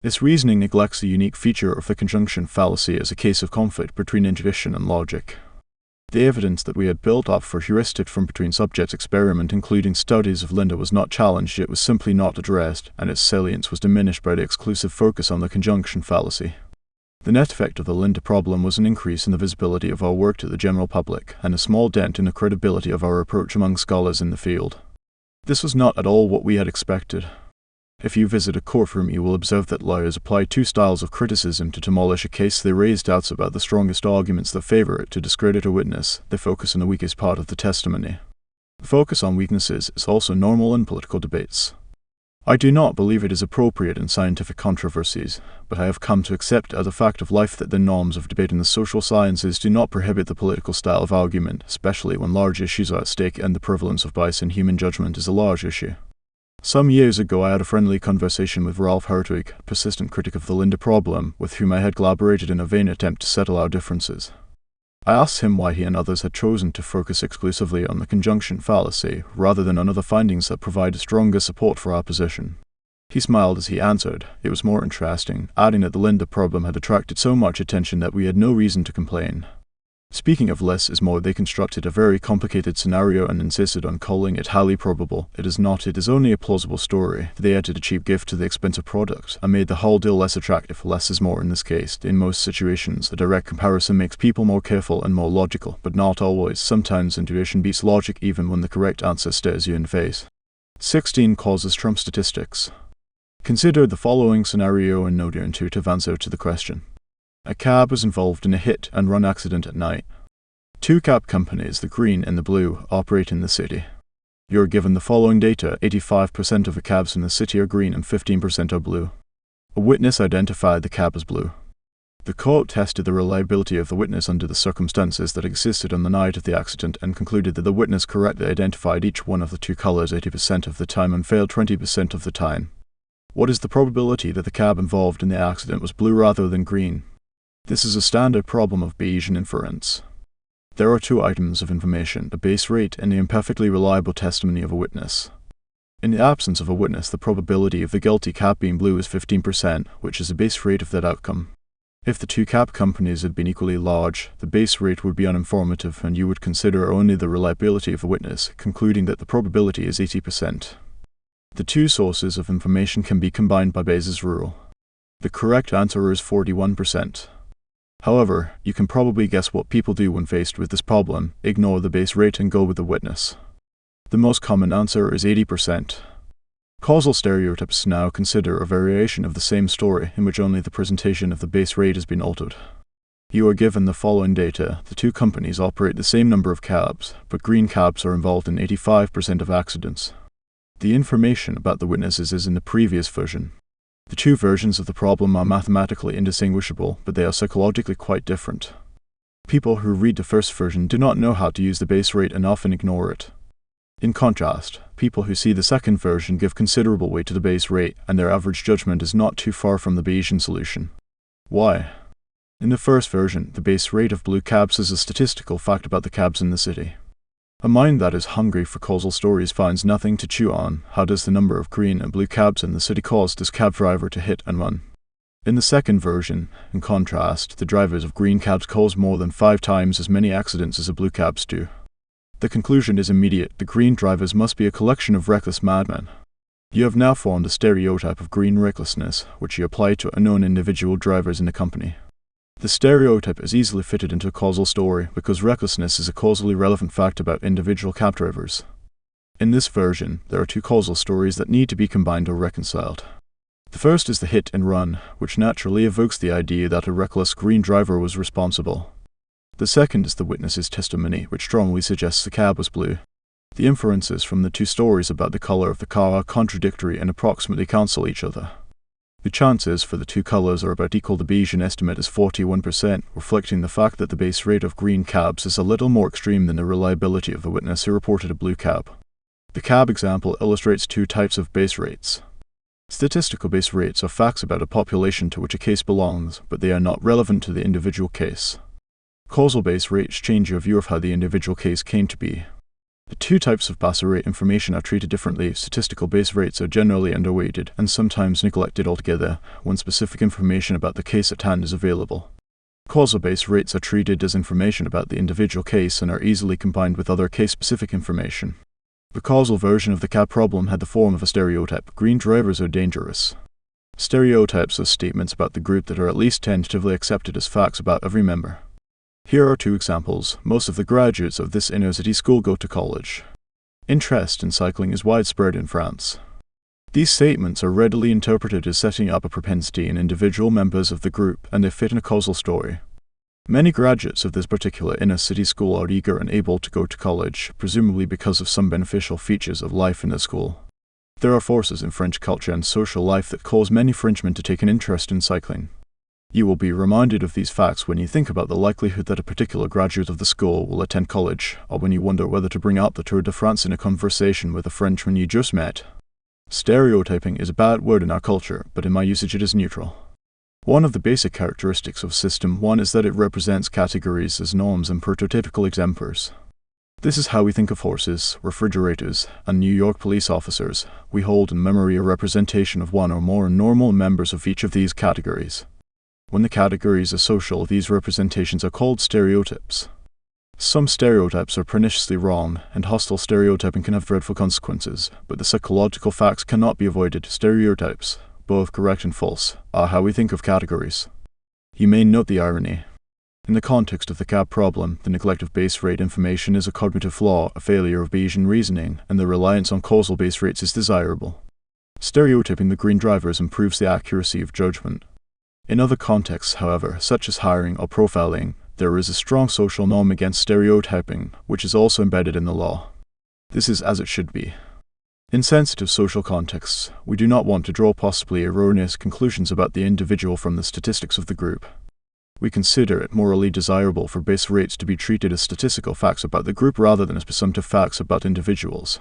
This reasoning neglects the unique feature of the conjunction fallacy as a case of conflict between intuition and logic. The evidence that we had built up for heuristic from between subjects experiment, including studies of Linda, was not challenged, it was simply not addressed, and its salience was diminished by the exclusive focus on the conjunction fallacy. The net effect of the Linda problem was an increase in the visibility of our work to the general public, and a small dent in the credibility of our approach among scholars in the field. This was not at all what we had expected. If you visit a courtroom, you will observe that lawyers apply two styles of criticism to demolish a case. They raise doubts about the strongest arguments that favor it. To discredit a witness, they focus on the weakest part of the testimony. The focus on weaknesses is also normal in political debates. I do not believe it is appropriate in scientific controversies, but I have come to accept as a fact of life that the norms of debate in the social sciences do not prohibit the political style of argument, especially when large issues are at stake and the prevalence of bias in human judgment is a large issue. Some years ago, I had a friendly conversation with Ralph Hertwig, a persistent critic of the Linda problem, with whom I had collaborated in a vain attempt to settle our differences. I asked him why he and others had chosen to focus exclusively on the conjunction fallacy, rather than on other findings that provided stronger support for our position. He smiled as he answered. It was more interesting, adding that the Linda problem had attracted so much attention that we had no reason to complain. Speaking of less is more, they constructed a very complicated scenario and insisted on calling it highly probable. It is not, it is only a plausible story. They added a cheap gift to the expensive product and made the whole deal less attractive. Less is more in this case. In most situations, a direct comparison makes people more careful and more logical, but not always. Sometimes intuition beats logic even when the correct answer stares you in the face. 16 causes trump statistics. Consider the following scenario and note your intuitive answer to the question. A cab was involved in a hit-and-run accident at night. Two cab companies, the green and the blue, operate in the city. You are given the following data: 85% of the cabs in the city are green and 15% are blue. A witness identified the cab as blue. The court tested the reliability of the witness under the circumstances that existed on the night of the accident and concluded that the witness correctly identified each one of the two colors 80% of the time and failed 20% of the time. What is the probability that the cab involved in the accident was blue rather than green? This is a standard problem of Bayesian inference. There are two items of information, the base rate and the imperfectly reliable testimony of a witness. In the absence of a witness, the probability of the guilty cab being blue is 15%, which is the base rate of that outcome. If the two cab companies had been equally large, the base rate would be uninformative and you would consider only the reliability of a witness, concluding that the probability is 80%. The two sources of information can be combined by Bayes' rule. The correct answer is 41%. However, you can probably guess what people do when faced with this problem: ignore the base rate and go with the witness. The most common answer is 80%. Causal stereotypes. Now consider a variation of the same story in which only the presentation of the base rate has been altered. You are given the following data. The two companies operate the same number of cabs, but green cabs are involved in 85% of accidents. The information about the witnesses is in the previous version. The two versions of the problem are mathematically indistinguishable, but they are psychologically quite different. People who read the first version do not know how to use the base rate and often ignore it. In contrast, people who see the second version give considerable weight to the base rate, and their average judgment is not too far from the Bayesian solution. Why? In the first version, the base rate of blue cabs is a statistical fact about the cabs in the city. A mind that is hungry for causal stories finds nothing to chew on. How does the number of green and blue cabs in the city cause this cab driver to hit and run? In the second version, in contrast, the drivers of green cabs cause more than 5 times as many accidents as the blue cabs do. The conclusion is immediate: the green drivers must be a collection of reckless madmen. You have now formed a stereotype of green recklessness, which you apply to unknown individual drivers in the company. The stereotype is easily fitted into a causal story because recklessness is a causally relevant fact about individual cab drivers. In this version, there are two causal stories that need to be combined or reconciled. The first is the hit and run, which naturally evokes the idea that a reckless green driver was responsible. The second is the witness's testimony, which strongly suggests the cab was blue. The inferences from the two stories about the color of the car are contradictory and approximately cancel each other. The chances for the two colors are about equal. The Bayesian estimate is 41%, reflecting the fact that the base rate of green cabs is a little more extreme than the reliability of the witness who reported a blue cab. The cab example illustrates two types of base rates. Statistical base rates are facts about a population to which a case belongs, but they are not relevant to the individual case. Causal base rates change your view of how the individual case came to be. The two types of base rate information are treated differently. Statistical base rates are generally underweighted and sometimes neglected altogether when specific information about the case at hand is available. Causal base rates are treated as information about the individual case and are easily combined with other case-specific information. The causal version of the cab problem had the form of a stereotype: green drivers are dangerous. Stereotypes are statements about the group that are at least tentatively accepted as facts about every member. Here are two examples. Most of the graduates of this inner-city school go to college. Interest in cycling is widespread in France. These statements are readily interpreted as setting up a propensity in individual members of the group, and they fit in a causal story. Many graduates of this particular inner-city school are eager and able to go to college, presumably because of some beneficial features of life in the school. There are forces in French culture and social life that cause many Frenchmen to take an interest in cycling. You will be reminded of these facts when you think about the likelihood that a particular graduate of the school will attend college, or when you wonder whether to bring up the Tour de France in a conversation with a Frenchman you just met. Stereotyping is a bad word in our culture, but in my usage it is neutral. One of the basic characteristics of System 1 is that it represents categories as norms and prototypical exemplars. This is how we think of horses, refrigerators, and New York police officers. We hold in memory a representation of one or more normal members of each of these categories. When the categories are social, these representations are called stereotypes. Some stereotypes are perniciously wrong, and hostile stereotyping can have dreadful consequences, but the psychological facts cannot be avoided. Stereotypes, both correct and false, are how we think of categories. You may note the irony. In the context of the CAB problem, the neglect of base rate information is a cognitive flaw, a failure of Bayesian reasoning, and the reliance on causal base rates is desirable. Stereotyping the green drivers improves the accuracy of judgment. In other contexts, however, such as hiring or profiling, there is a strong social norm against stereotyping, which is also embedded in the law. This is as it should be. In sensitive social contexts, we do not want to draw possibly erroneous conclusions about the individual from the statistics of the group. We consider it morally desirable for base rates to be treated as statistical facts about the group rather than as presumptive facts about individuals.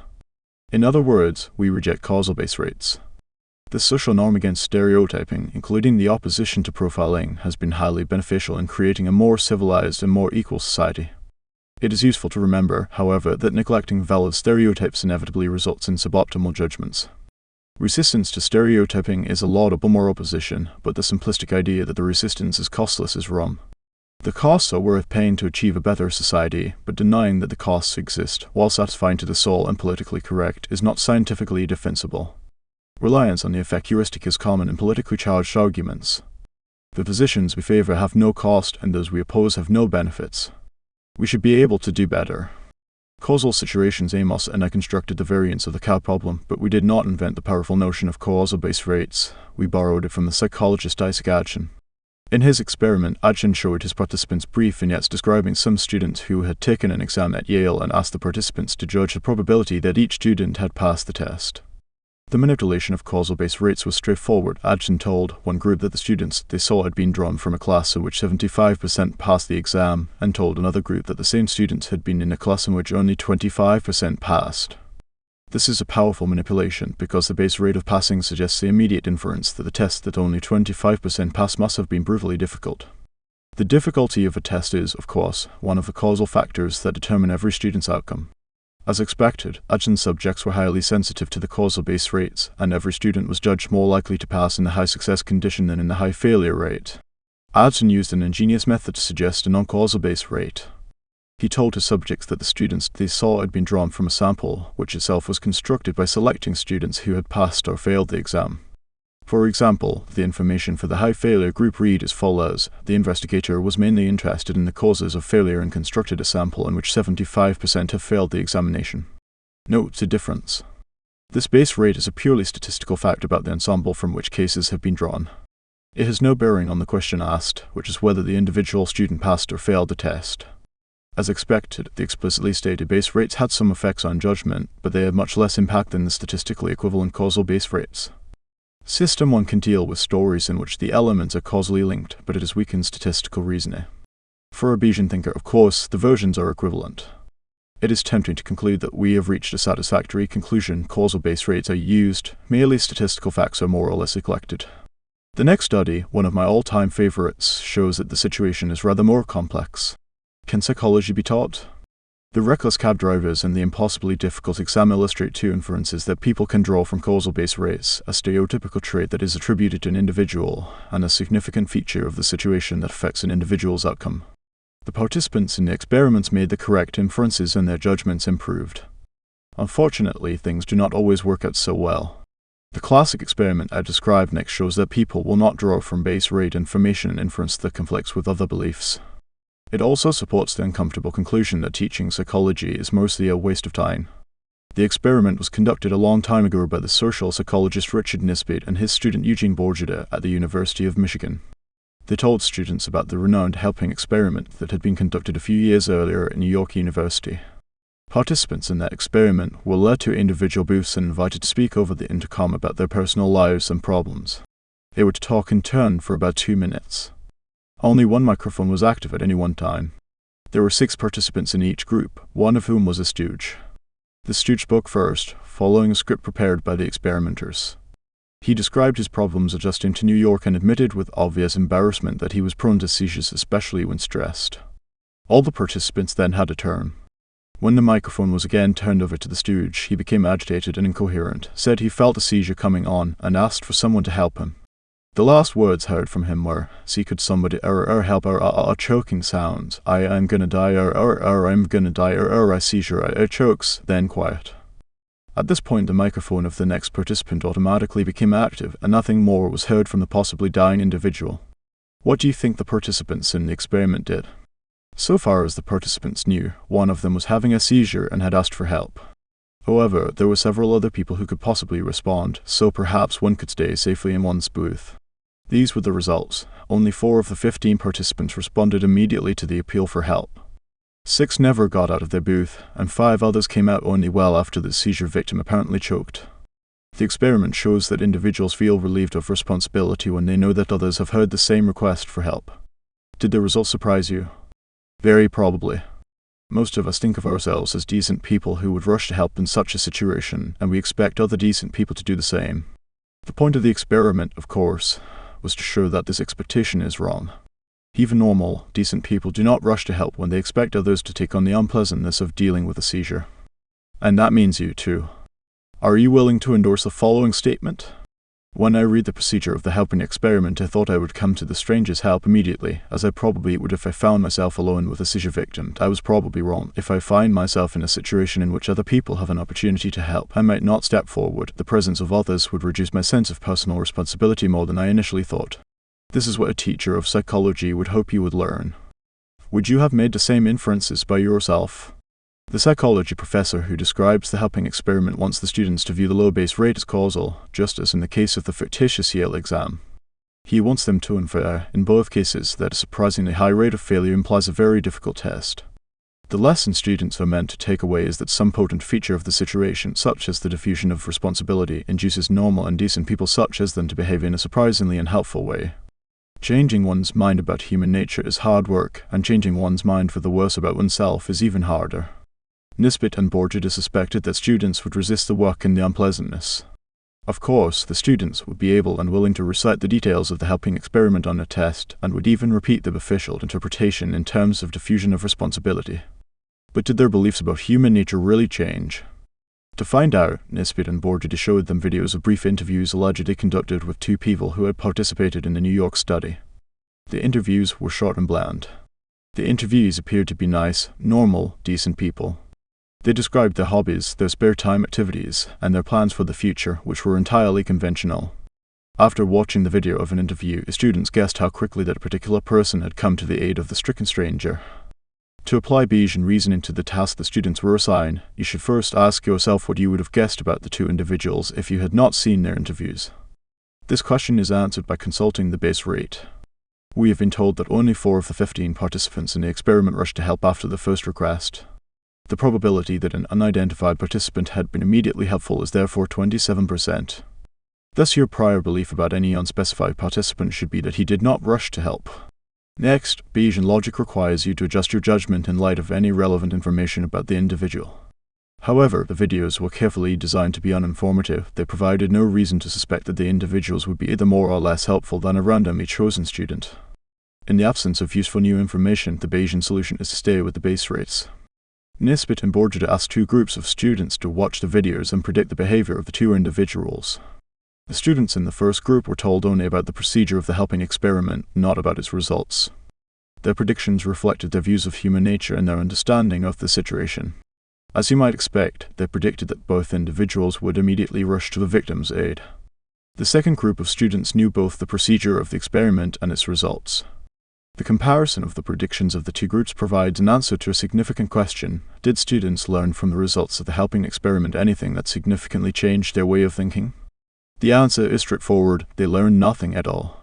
In other words, we reject causal base rates. The social norm against stereotyping, including the opposition to profiling, has been highly beneficial in creating a more civilized and more equal society. It is useful to remember, however, that neglecting valid stereotypes inevitably results in suboptimal judgments. Resistance to stereotyping is a laudable moral position, but the simplistic idea that the resistance is costless is wrong. The costs are worth paying to achieve a better society, but denying that the costs exist, while satisfying to the soul and politically correct, is not scientifically defensible. Reliance on the effect heuristic is common in politically charged arguments. The positions we favor have no cost, and those we oppose have no benefits. We should be able to do better. Causal situations. Amos and I constructed the variants of the cow problem, but we did not invent the powerful notion of causal base rates. We borrowed it from the psychologist Isaac Adchen. In his experiment, Adchen showed his participants brief vignettes describing some students who had taken an exam at Yale and asked the participants to judge the probability that each student had passed the test. The manipulation of causal base rates was straightforward. Adchen told one group that the students they saw had been drawn from a class in which 75% passed the exam, and told another group that the same students had been in a class in which only 25% passed. This is a powerful manipulation because the base rate of passing suggests the immediate inference that the test that only 25% passed must have been brutally difficult. The difficulty of a test is, of course, one of the causal factors that determine every student's outcome. As expected, Adchen's subjects were highly sensitive to the causal base rates, and every student was judged more likely to pass in the high success condition than in the high failure rate. Adchen used an ingenious method to suggest a non-causal base rate. He told his subjects that the students they saw had been drawn from a sample, which itself was constructed by selecting students who had passed or failed the exam. For example, the information for the high failure group read as follows. The investigator was mainly interested in the causes of failure and constructed a sample in which 75% have failed the examination. Note the difference. This base rate is a purely statistical fact about the ensemble from which cases have been drawn. It has no bearing on the question asked, which is whether the individual student passed or failed the test. As expected, the explicitly stated base rates had some effects on judgment, but they had much less impact than the statistically equivalent causal base rates. System 1 can deal with stories in which the elements are causally linked, but it has weakened statistical reasoning. For a Bayesian thinker, of course, the versions are equivalent. It is tempting to conclude that we have reached a satisfactory conclusion. Causal base rates are used, merely statistical facts are more or less neglected. The next study, one of my all-time favorites, shows that the situation is rather more complex. Can psychology be taught? The reckless cab drivers and the impossibly difficult exam illustrate two inferences that people can draw from causal base rates, a stereotypical trait that is attributed to an individual, and a significant feature of the situation that affects an individual's outcome. The participants in the experiments made the correct inferences and their judgments improved. Unfortunately, things do not always work out so well. The classic experiment I described next shows that people will not draw from base rate information an inference that conflicts with other beliefs. It also supports the uncomfortable conclusion that teaching psychology is mostly a waste of time. The experiment was conducted a long time ago by the social psychologist Richard Nisbett and his student Eugene Bourdieu at the University of Michigan. They told students about the renowned helping experiment that had been conducted a few years earlier at New York University. Participants in that experiment were led to individual booths and invited to speak over the intercom about their personal lives and problems. They were to talk in turn for about 2 minutes. Only one microphone was active at any one time. There were 6 participants in each group, one of whom was a stooge. The stooge spoke first, following a script prepared by the experimenters. He described his problems adjusting to New York and admitted with obvious embarrassment that he was prone to seizures, especially when stressed. All the participants then had a turn. When the microphone was again turned over to the stooge, he became agitated and incoherent, said he felt a seizure coming on, and asked for someone to help him. The last words heard from him were, "See, could somebody help choking sounds. I'm gonna die, I'm gonna die, I seizure, chokes," then quiet. At this point, the microphone of the next participant automatically became active, and nothing more was heard from the possibly dying individual. What do you think the participants in the experiment did? So far as the participants knew, one of them was having a seizure and had asked for help. However, there were several other people who could possibly respond, so perhaps one could stay safely in one's booth. These were the results. Only 4 of the 15 participants responded immediately to the appeal for help. 6 never got out of their booth, and 5 others came out only well after the seizure victim apparently choked. The experiment shows that individuals feel relieved of responsibility when they know that others have heard the same request for help. Did the results surprise you? Very probably. Most of us think of ourselves as decent people who would rush to help in such a situation, and we expect other decent people to do the same. The point of the experiment, of course, was to show that this expectation is wrong. Even normal, decent people do not rush to help when they expect others to take on the unpleasantness of dealing with a seizure. And that means you too. Are you willing to endorse the following statement? When I read the procedure of the helping experiment, I thought I would come to the stranger's help immediately, as I probably would if I found myself alone with a seizure victim. I was probably wrong. If I find myself in a situation in which other people have an opportunity to help, I might not step forward. The presence of others would reduce my sense of personal responsibility more than I initially thought. This is what a teacher of psychology would hope you would learn. Would you have made the same inferences by yourself? The psychology professor who describes the helping experiment wants the students to view the low base rate as causal, just as in the case of the fictitious Yale exam. He wants them to infer, in both cases, that a surprisingly high rate of failure implies a very difficult test. The lesson students are meant to take away is that some potent feature of the situation, such as the diffusion of responsibility, induces normal and decent people such as them to behave in a surprisingly unhelpful way. Changing one's mind about human nature is hard work, and changing one's mind for the worse about oneself is even harder. Nisbett and Bourdieu suspected that students would resist the work and the unpleasantness. Of course, the students would be able and willing to recite the details of the helping experiment on a test, and would even repeat the official interpretation in terms of diffusion of responsibility. But did their beliefs about human nature really change? To find out, Nisbett and Bourdieu showed them videos of brief interviews allegedly conducted with 2 people who had participated in the New York study. The interviews were short and bland. The interviewees appeared to be nice, normal, decent people. They described their hobbies, their spare time activities, and their plans for the future, which were entirely conventional. After watching the video of an interview, students guessed how quickly that particular person had come to the aid of the stricken stranger. To apply Bayesian reasoning to the task the students were assigned, you should first ask yourself what you would have guessed about the 2 individuals if you had not seen their interviews. This question is answered by consulting the base rate. We have been told that only 4 of the 15 participants in the experiment rushed to help after the first request. The probability that an unidentified participant had been immediately helpful is therefore 27%. Thus your prior belief about any unspecified participant should be that he did not rush to help. Next, Bayesian logic requires you to adjust your judgment in light of any relevant information about the individual. However, the videos were carefully designed to be uninformative. They provided no reason to suspect that the individuals would be either more or less helpful than a randomly chosen student. In the absence of useful new information, the Bayesian solution is to stay with the base rates. Nisbett and Bourdieu asked 2 groups of students to watch the videos and predict the behavior of the 2 individuals. The students in the first group were told only about the procedure of the helping experiment, not about its results. Their predictions reflected their views of human nature and their understanding of the situation. As you might expect, they predicted that both individuals would immediately rush to the victim's aid. The second group of students knew both the procedure of the experiment and its results. The comparison of the predictions of the two groups provides an answer to a significant question. Did students learn from the results of the helping experiment anything that significantly changed their way of thinking? The answer is straightforward: they learned nothing at all.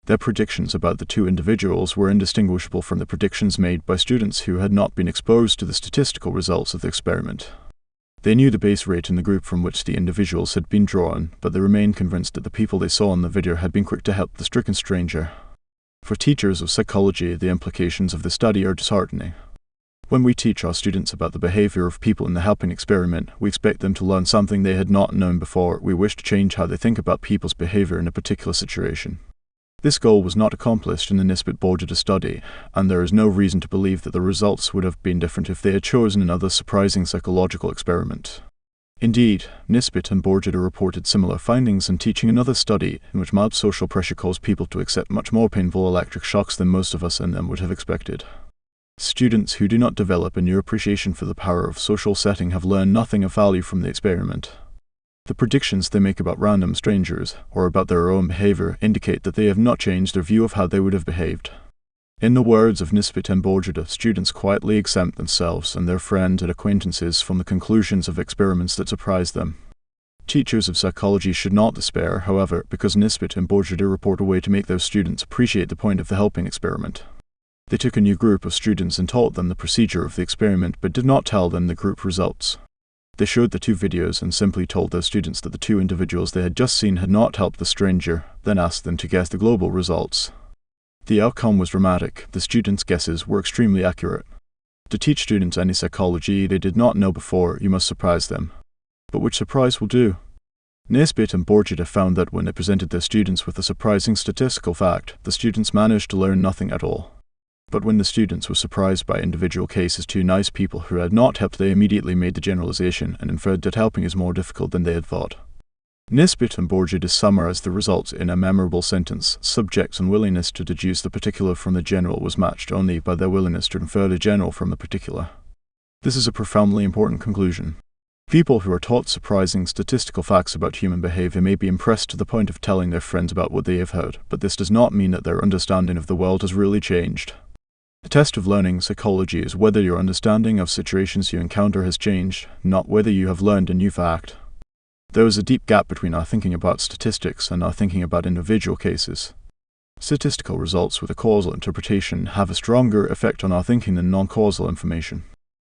Their predictions about the two individuals were indistinguishable from the predictions made by students who had not been exposed to the statistical results of the experiment. They knew the base rate in the group from which the individuals had been drawn, but they remained convinced that the people they saw in the video had been quick to help the stricken stranger. For teachers of psychology, the implications of the study are disheartening. When we teach our students about the behavior of people in the helping experiment, we expect them to learn something they had not known before. We wish to change how they think about people's behavior in a particular situation. This goal was not accomplished in the Nisbet-Borgetta study, and there is no reason to believe that the results would have been different if they had chosen another surprising psychological experiment. Indeed, Nisbet and Borgetta reported similar findings in teaching another study in which mild social pressure caused people to accept much more painful electric shocks than most of us in them would have expected. Students who do not develop a new appreciation for the power of social setting have learned nothing of value from the experiment. The predictions they make about random strangers, or about their own behavior, indicate that they have not changed their view of how they would have behaved. In the words of Nisbet and Borgetta, students quietly exempt themselves and their friends and acquaintances from the conclusions of experiments that surprise them. Teachers of psychology should not despair, however, because Nisbet and Borgetta report a way to make those students appreciate the point of the helping experiment. They took a new group of students and taught them the procedure of the experiment, but did not tell them the group results. They showed the two videos and simply told their students that the two individuals they had just seen had not helped the stranger, then asked them to guess the global results. The outcome was dramatic. The students' guesses were extremely accurate. To teach students any psychology they did not know before, you must surprise them. But which surprise will do? Nisbet and Borgetta found that when they presented their students with a surprising statistical fact, the students managed to learn nothing at all. But when the students were surprised by individual cases to nice people who had not helped, they immediately made the generalization and inferred that helping is more difficult than they had thought. Nisbet and Borgetta summarized the results in a memorable sentence: subjects' unwillingness to deduce the particular from the general was matched only by their willingness to infer the general from the particular. This is a profoundly important conclusion. People who are taught surprising statistical facts about human behavior may be impressed to the point of telling their friends about what they have heard, but this does not mean that their understanding of the world has really changed. The test of learning psychology is whether your understanding of situations you encounter has changed, not whether you have learned a new fact. There is a deep gap between our thinking about statistics and our thinking about individual cases. Statistical results with a causal interpretation have a stronger effect on our thinking than non-causal information.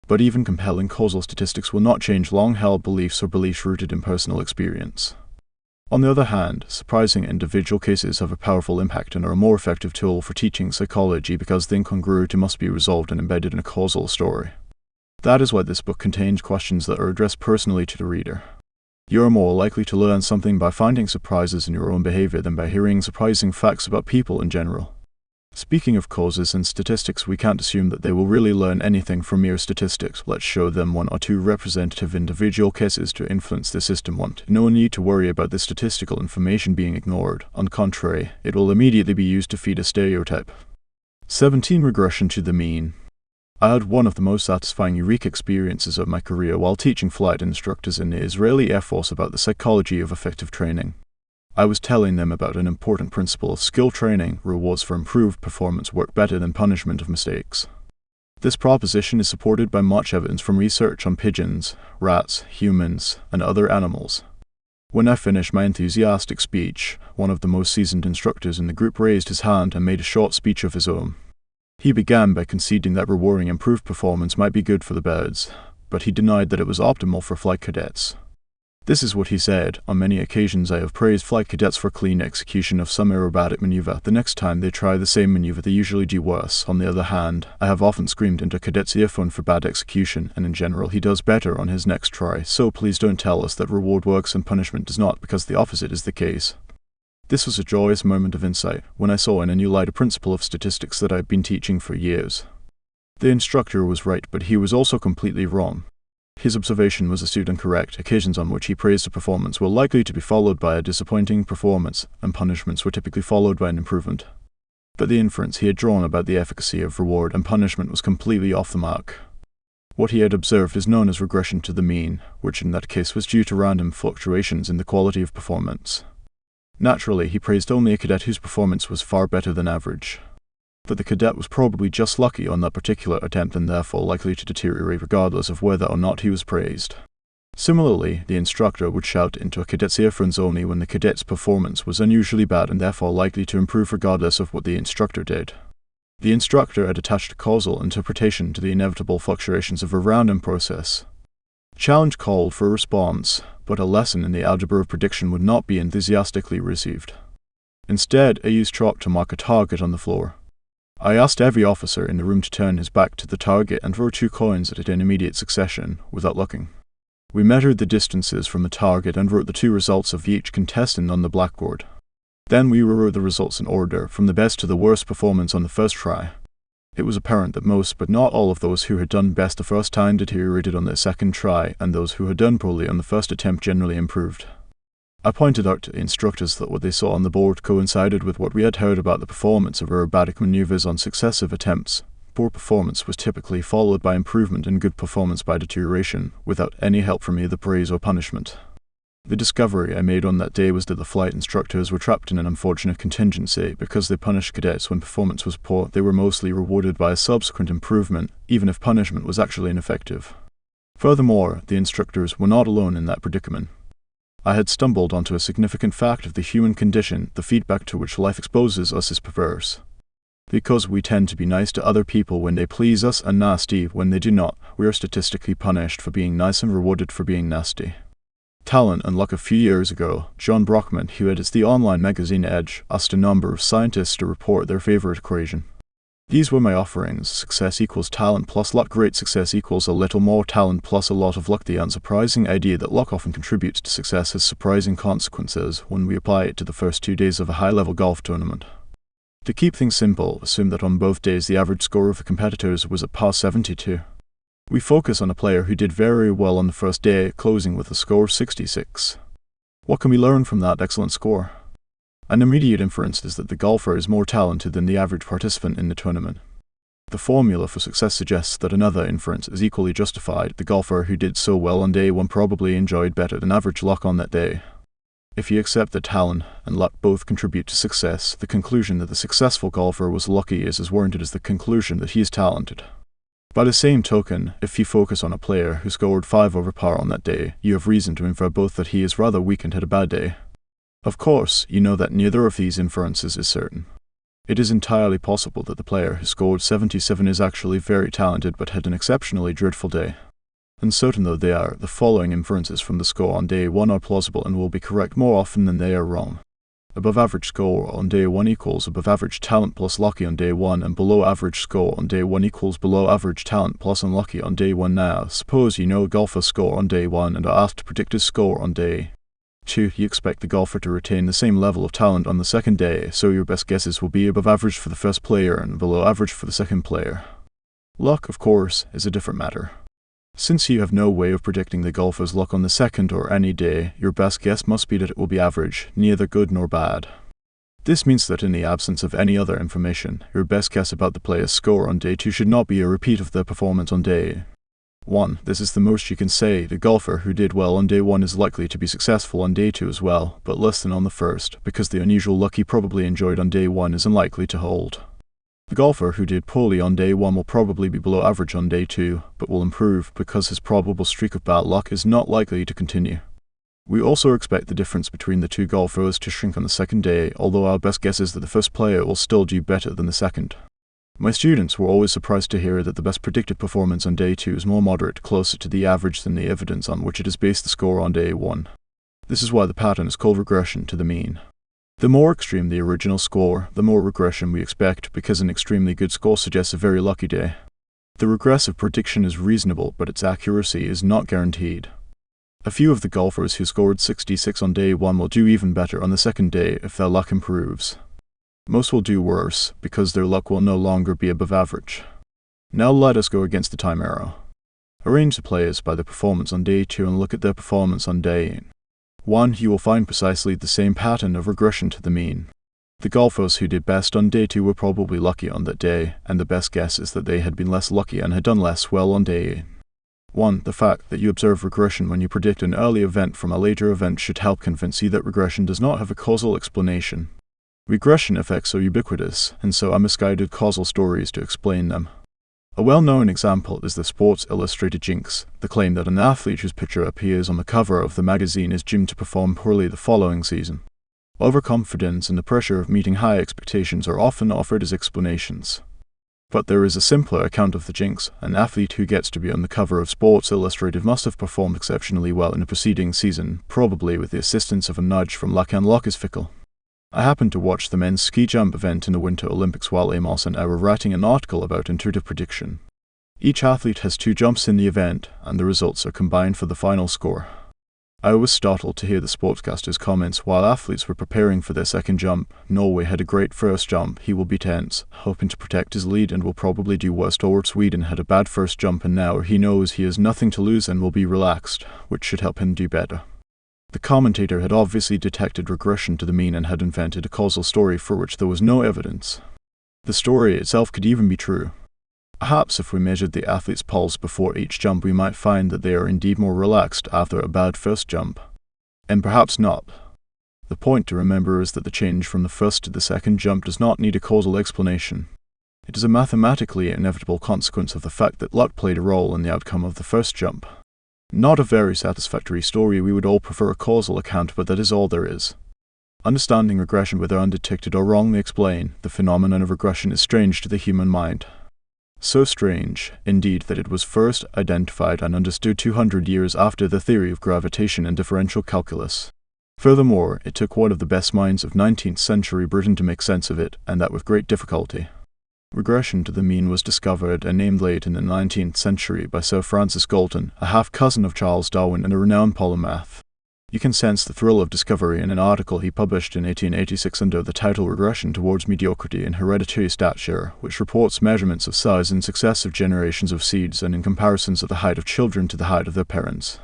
But even compelling causal statistics will not change long-held beliefs or beliefs rooted in personal experience. On the other hand, surprising individual cases have a powerful impact and are a more effective tool for teaching psychology because the incongruity must be resolved and embedded in a causal story. That is why this book contains questions that are addressed personally to the reader. You are more likely to learn something by finding surprises in your own behavior than by hearing surprising facts about people in general. Speaking of causes and statistics, we can't assume that they will really learn anything from mere statistics. Let's show them one or two representative individual cases to influence their system. No need to worry about the statistical information being ignored. On the contrary, it will immediately be used to feed a stereotype. 17. Regression to the mean. I had one of the most satisfying eureka experiences of my career while teaching flight instructors in the Israeli Air Force about the psychology of effective training. I was telling them about an important principle of skill training: rewards for improved performance work better than punishment of mistakes. This proposition is supported by much evidence from research on pigeons, rats, humans, and other animals. When I finished my enthusiastic speech, one of the most seasoned instructors in the group raised his hand and made a short speech of his own. He began by conceding that rewarding improved performance might be good for the birds, but he denied that it was optimal for flight cadets. This is what he said: "On many occasions I have praised flight cadets for clean execution of some aerobatic maneuver. The next time they try the same maneuver they usually do worse. On the other hand, I have often screamed into a cadet's earphone for bad execution, and in general he does better on his next try. So please don't tell us that reward works and punishment does not, because the opposite is the case." This was a joyous moment of insight, when I saw in a new light a principle of statistics that I had been teaching for years. The instructor was right, but he was also completely wrong. His observation was astute and correct. Occasions on which he praised a performance were likely to be followed by a disappointing performance, and punishments were typically followed by an improvement. But the inference he had drawn about the efficacy of reward and punishment was completely off the mark. What he had observed is known as regression to the mean, which in that case was due to random fluctuations in the quality of performance. Naturally, he praised only a cadet whose performance was far better than average. that the cadet was probably just lucky on that particular attempt and therefore likely to deteriorate regardless of whether or not he was praised. Similarly, the instructor would shout into a cadet's earphones only when the cadet's performance was unusually bad and therefore likely to improve regardless of what the instructor did. The instructor had attached a causal interpretation to the inevitable fluctuations of a random process. Challenge called for a response, but a lesson in the algebra of prediction would not be enthusiastically received. Instead, I used chalk to mark a target on the floor. I asked every officer in the room to turn his back to the target and throw 2 coins at it in immediate succession, without looking. We measured the distances from the target and wrote the 2 results of each contestant on the blackboard. Then we rewrote the results in order, from the best to the worst performance on the first try. It was apparent that most but not all of those who had done best the first time deteriorated on their second try, and those who had done poorly on the first attempt generally improved. I pointed out to the instructors that what they saw on the board coincided with what we had heard about the performance of aerobatic maneuvers on successive attempts. Poor performance was typically followed by improvement and good performance by deterioration, without any help from either praise or punishment. The discovery I made on that day was that the flight instructors were trapped in an unfortunate contingency. Because they punished cadets when performance was poor, they were mostly rewarded by a subsequent improvement, even if punishment was actually ineffective. Furthermore, the instructors were not alone in that predicament. I had stumbled onto a significant fact of the human condition: the feedback to which life exposes us is perverse. Because we tend to be nice to other people when they please us and nasty when they do not, we are statistically punished for being nice and rewarded for being nasty. Talent and luck. A few years ago, John Brockman, who edits the online magazine Edge, asked a number of scientists to report their favorite equation. These were my offerings: success equals talent plus luck. Great success equals a little more talent plus a lot of luck. The unsurprising idea that luck often contributes to success has surprising consequences when we apply it to the first 2 days of a high-level golf tournament. To keep things simple, assume that on both days the average score of the competitors was at par 72. We focus on a player who did very well on the first day, closing with a score of 66. What can we learn from that excellent score? An immediate inference is that the golfer is more talented than the average participant in the tournament. The formula for success suggests that another inference is equally justified: the golfer who did so well on day 1 probably enjoyed better than average luck on that day. If you accept that talent and luck both contribute to success, the conclusion that the successful golfer was lucky is as warranted as the conclusion that he is talented. By the same token, if you focus on a player who scored 5 over par on that day, you have reason to infer both that he is rather weak and had a bad day. Of course, you know that neither of these inferences is certain. It is entirely possible that the player who scored 77 is actually very talented but had an exceptionally dreadful day. Uncertain though they are, the following inferences from the score on day 1 are plausible and will be correct more often than they are wrong. Above average score on day 1 equals above average talent plus lucky on day 1, and below average score on day 1 equals below average talent plus unlucky on day 1. Now, suppose you know a golfer's score on day 1 and are asked to predict his score on day 2. You expect the golfer to retain the same level of talent on the second day, so your best guesses will be above average for the first player and below average for the second player. Luck, of course, is a different matter. Since you have no way of predicting the golfer's luck on the second or any day, your best guess must be that it will be average, neither good nor bad. This means that in the absence of any other information, your best guess about the player's score on day 2 should not be a repeat of their performance on day 1. This is the most you can say. The golfer who did well on day 1 is likely to be successful on day 2 as well, but less than on the first, because the unusual luck he probably enjoyed on day 1 is unlikely to hold. The golfer who did poorly on day 1 will probably be below average on day 2, but will improve because his probable streak of bad luck is not likely to continue. We also expect the difference between the 2 golfers to shrink on the second day, although our best guess is that the first player will still do better than the second. My students were always surprised to hear that the best predicted performance on day 2 is more moderate, closer to the average than the evidence on which it is based the score on day 1. This is why the pattern is called regression to the mean. The more extreme the original score, the more regression we expect, because an extremely good score suggests a very lucky day. The regressive prediction is reasonable, but its accuracy is not guaranteed. A few of the golfers who scored 66 on day 1 will do even better on the second day if their luck improves. Most will do worse, because their luck will no longer be above average. Now let us go against the time arrow. Arrange the players by their performance on day 2 and look at their performance on day 1. You will find precisely the same pattern of regression to the mean. The golfers who did best on day 2 were probably lucky on that day, and the best guess is that they had been less lucky and had done less well on day 1. The fact that you observe regression when you predict an early event from a later event should help convince you that regression does not have a causal explanation. Regression effects are ubiquitous, and so are misguided causal stories to explain them. A well-known example is the Sports Illustrated jinx, the claim that an athlete whose picture appears on the cover of the magazine is doomed to perform poorly the following season. Overconfidence and the pressure of meeting high expectations are often offered as explanations. But there is a simpler account of the jinx. An athlete who gets to be on the cover of Sports Illustrated must have performed exceptionally well in the preceding season, probably with the assistance of a nudge from luck, and luck is fickle. I happened to watch the men's ski jump event in the Winter Olympics while Amos and I were writing an article about intuitive prediction. Each athlete has 2 jumps in the event, and the results are combined for the final score. I was startled to hear the sportscaster's comments while athletes were preparing for their second jump. Norway had a great first jump, he will be tense, hoping to protect his lead and will probably do worse. Or Sweden had a bad first jump and now he knows he has nothing to lose and will be relaxed, which should help him do better. The commentator had obviously detected regression to the mean and had invented a causal story for which there was no evidence. The story itself could even be true. Perhaps if we measured the athlete's pulse before each jump we might find that they are indeed more relaxed after a bad first jump. And perhaps not. The point to remember is that the change from the first to the second jump does not need a causal explanation. It is a mathematically inevitable consequence of the fact that luck played a role in the outcome of the first jump. Not a very satisfactory story. We would all prefer a causal account, but that is all there is. Understanding regression, whether undetected or wrongly explained, the phenomenon of regression is strange to the human mind. So strange, indeed, that it was first identified and understood 200 years after the theory of gravitation and differential calculus. Furthermore, it took one of the best minds of 19th century Britain to make sense of it, and that with great difficulty. Regression to the mean was discovered and named late in the 19th century by Sir Francis Galton, a half-cousin of Charles Darwin and a renowned polymath. You can sense the thrill of discovery in an article he published in 1886 under the title Regression Towards Mediocrity in Hereditary Stature, which reports measurements of size in successive generations of seeds and in comparisons of the height of children to the height of their parents.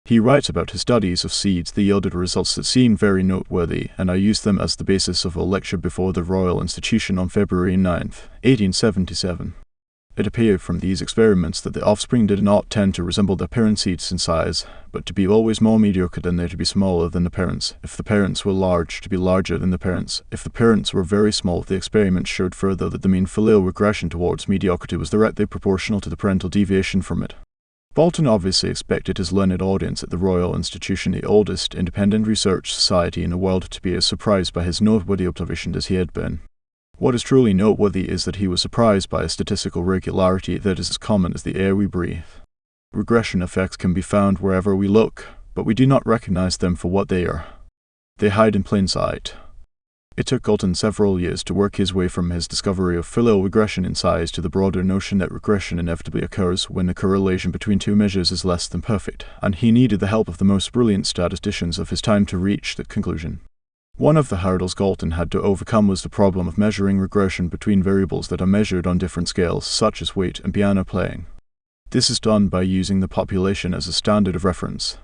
He writes about his studies of seeds that yielded results that seemed very noteworthy, and I used them as the basis of a lecture before the Royal Institution on February 9, 1877. It appeared from these experiments that the offspring did not tend to resemble their parent seeds in size, but to be always more mediocre than they to be smaller than the parents. If the parents were large, to be larger than the parents. If the parents were very small, the experiment showed further that the mean filial regression towards mediocrity was directly proportional to the parental deviation from it. Bolton obviously expected his learned audience at the Royal Institution, the oldest independent research society in the world, to be as surprised by his noteworthy observation as he had been. What is truly noteworthy is that he was surprised by a statistical regularity that is as common as the air we breathe. Regression effects can be found wherever we look, but we do not recognize them for what they are. They hide in plain sight. It took Galton several years to work his way from his discovery of filial regression in size to the broader notion that regression inevitably occurs when the correlation between 2 measures is less than perfect, and he needed the help of the most brilliant statisticians of his time to reach that conclusion. One of the hurdles Galton had to overcome was the problem of measuring regression between variables that are measured on different scales, such as weight and piano playing. This is done by using the population as a standard of reference.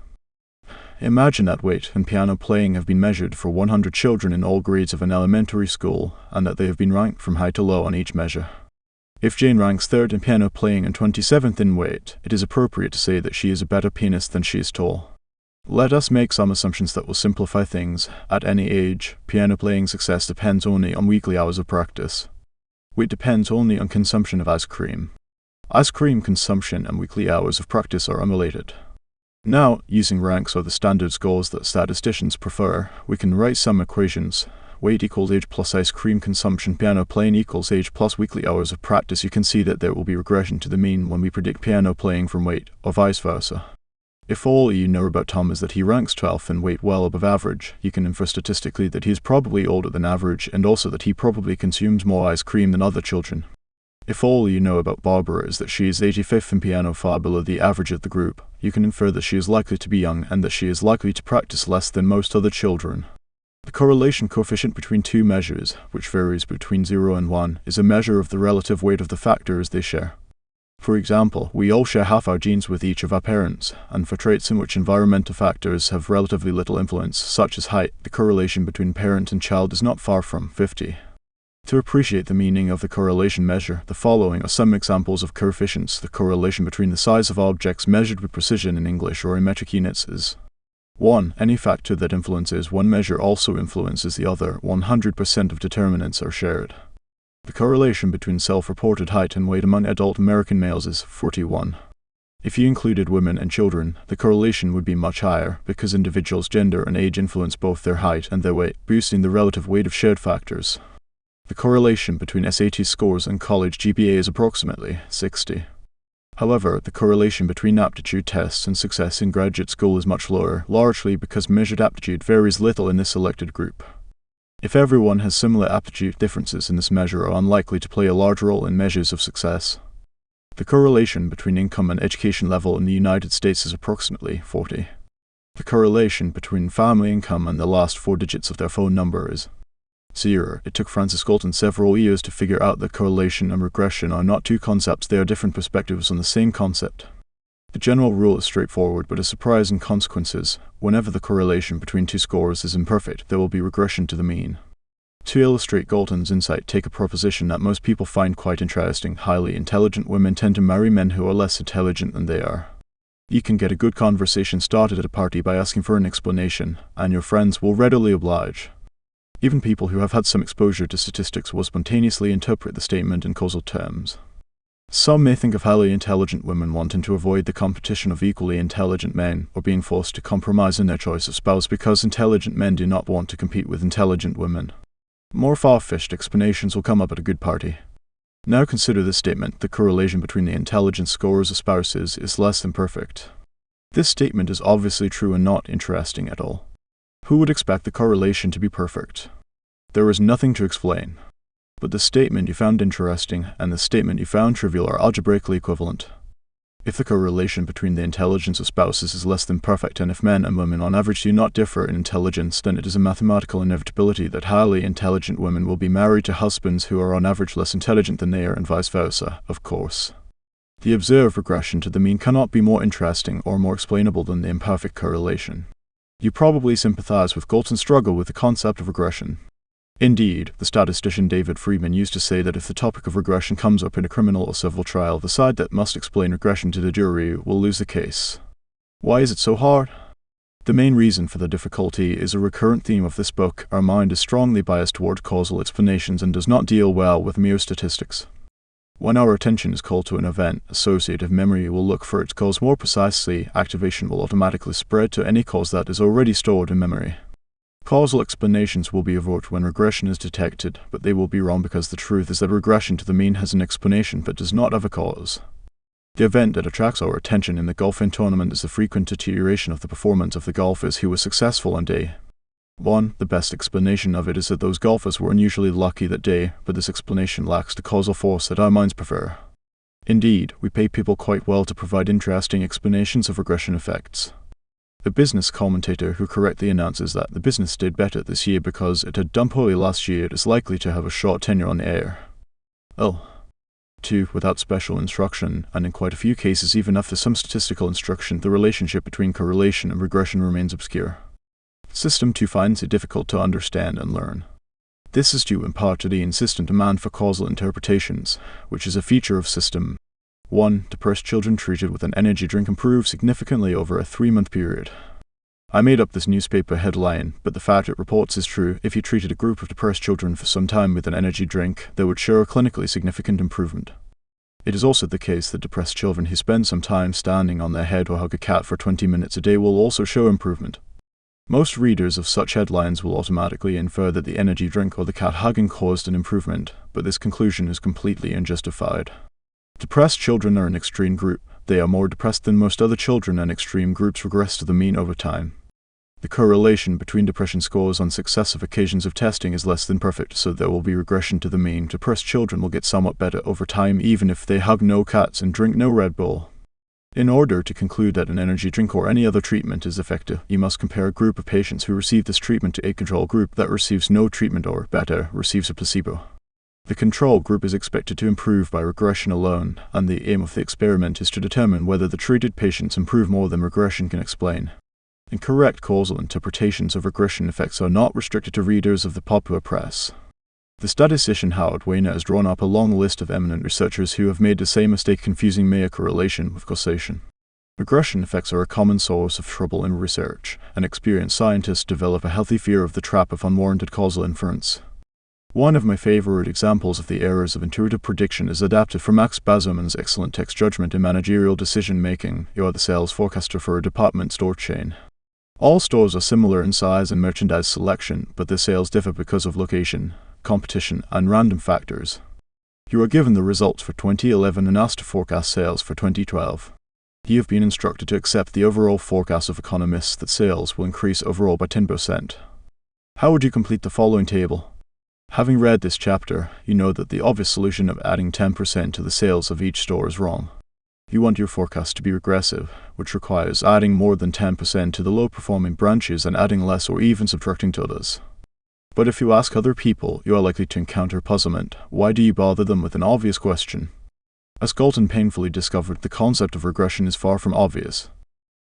Imagine that weight and piano playing have been measured for 100 children in all grades of an elementary school, and that they have been ranked from high to low on each measure. If Jane ranks 3rd in piano playing and 27th in weight, it is appropriate to say that she is a better pianist than she is tall. Let us make some assumptions that will simplify things. At any age, piano playing success depends only on weekly hours of practice. Weight depends only on consumption of ice cream. Ice cream consumption and weekly hours of practice are unrelated. Now, using ranks or the standard scores that statisticians prefer, we can write some equations. Weight equals age plus ice cream consumption, piano playing equals age plus weekly hours of practice. You can see that there will be regression to the mean when we predict piano playing from weight, or vice versa. If all you know about Tom is that he ranks 12th in weight well above average, you can infer statistically that he is probably older than average, and also that he probably consumes more ice cream than other children. If all you know about Barbara is that she is 85th in piano, far below the average of the group, you can infer that she is likely to be young and that she is likely to practice less than most other children. The correlation coefficient between 2 measures, which varies between 0 and 1, is a measure of the relative weight of the factors they share. For example, we all share half our genes with each of our parents, and for traits in which environmental factors have relatively little influence, such as height, the correlation between parent and child is not far from 50. To appreciate the meaning of the correlation measure, the following are some examples of coefficients. The correlation between the size of objects measured with precision in English or in metric units is 1. Any factor that influences one measure also influences the other. 100% of determinants are shared. The correlation between self-reported height and weight among adult American males is 41. If you included women and children, the correlation would be much higher, because individuals' gender and age influence both their height and their weight, boosting the relative weight of shared factors. The correlation between SAT scores and college GPA is approximately 60. However, the correlation between aptitude tests and success in graduate school is much lower, largely because measured aptitude varies little in this selected group. If everyone has similar aptitude, differences in this measure are unlikely to play a large role in measures of success. The correlation between income and education level in the United States is approximately 40. The correlation between family income and the last 4 digits of their phone number is 0. It took Francis Galton several years to figure out that correlation and regression are not two concepts, they are different perspectives on the same concept. The general rule is straightforward, but has surprising consequences. Whenever the correlation between two scores is imperfect, there will be regression to the mean. To illustrate Galton's insight, take a proposition that most people find quite interesting. Highly intelligent women tend to marry men who are less intelligent than they are. You can get a good conversation started at a party by asking for an explanation, and your friends will readily oblige. Even people who have had some exposure to statistics will spontaneously interpret the statement in causal terms. Some may think of highly intelligent women wanting to avoid the competition of equally intelligent men, or being forced to compromise in their choice of spouse because intelligent men do not want to compete with intelligent women. More far-fetched explanations will come up at a good party. Now consider this statement: the correlation between the intelligence scores of spouses is less than perfect. This statement is obviously true and not interesting at all. Who would expect the correlation to be perfect? There is nothing to explain. But the statement you found interesting and the statement you found trivial are algebraically equivalent. If the correlation between the intelligence of spouses is less than perfect, and if men and women on average do not differ in intelligence, then it is a mathematical inevitability that highly intelligent women will be married to husbands who are on average less intelligent than they are, and vice versa, of course. The observed regression to the mean cannot be more interesting or more explainable than the imperfect correlation. You probably sympathize with Galton's struggle with the concept of regression. Indeed, the statistician David Friedman used to say that if the topic of regression comes up in a criminal or civil trial, the side that must explain regression to the jury will lose the case. Why is it so hard? The main reason for the difficulty is a recurrent theme of this book. Our mind is strongly biased toward causal explanations and does not deal well with mere statistics. When our attention is called to an event, associative memory will look for its cause more precisely. Activation will automatically spread to any cause that is already stored in memory. Causal explanations will be evoked when regression is detected, but they will be wrong because the truth is that regression to the mean has an explanation but does not have a cause. The event that attracts our attention in the golfing tournament is the frequent deterioration of the performance of the golfers who were successful on day 1. The best explanation of it is that those golfers were unusually lucky that day, but this explanation lacks the causal force that our minds prefer. Indeed, we pay people quite well to provide interesting explanations of regression effects. The business commentator who correctly announces that the business did better this year because it had done poorly last year is likely to have a short tenure on the air. 2. Without special instruction, and in quite a few cases even after some statistical instruction, the relationship between correlation and regression remains obscure. System 2 finds it difficult to understand and learn. This is due in part to the insistent demand for causal interpretations, which is a feature of System 1. Depressed children treated with an energy drink improved significantly over a 3-month period. I made up this newspaper headline, but the fact it reports is true. If you treated a group of depressed children for some time with an energy drink, they would show a clinically significant improvement. It is also the case that depressed children who spend some time standing on their head or hug a cat for 20 minutes a day will also show improvement. Most readers of such headlines will automatically infer that the energy drink or the cat hugging caused an improvement, but this conclusion is completely unjustified. Depressed children are an extreme group. They are more depressed than most other children, and extreme groups regress to the mean over time. The correlation between depression scores on successive occasions of testing is less than perfect, so there will be regression to the mean. Depressed children will get somewhat better over time even if they hug no cats and drink no Red Bull. In order to conclude that an energy drink or any other treatment is effective, you must compare a group of patients who receive this treatment to a control group that receives no treatment or, better, receives a placebo. The control group is expected to improve by regression alone, and the aim of the experiment is to determine whether the treated patients improve more than regression can explain. Incorrect causal interpretations of regression effects are not restricted to readers of the popular press. The statistician Howard Weiner has drawn up a long list of eminent researchers who have made the same mistake, confusing mere correlation with causation. Regression effects are a common source of trouble in research, and experienced scientists develop a healthy fear of the trap of unwarranted causal inference. One of my favorite examples of the errors of intuitive prediction is adapted from Max Bazerman's excellent text Judgment in Managerial Decision-Making. You are the sales forecaster for a department store chain. All stores are similar in size and merchandise selection, but their sales differ because of location, competition, and random factors. You are given the results for 2011 and asked to forecast sales for 2012. You have been instructed to accept the overall forecast of economists that sales will increase overall by 10%. How would you complete the following table? Having read this chapter, you know that the obvious solution of adding 10% to the sales of each store is wrong. You want your forecast to be regressive, which requires adding more than 10% to the low-performing branches and adding less or even subtracting to others. But if you ask other people, you are likely to encounter puzzlement. Why do you bother them with an obvious question? As Galton painfully discovered, the concept of regression is far from obvious.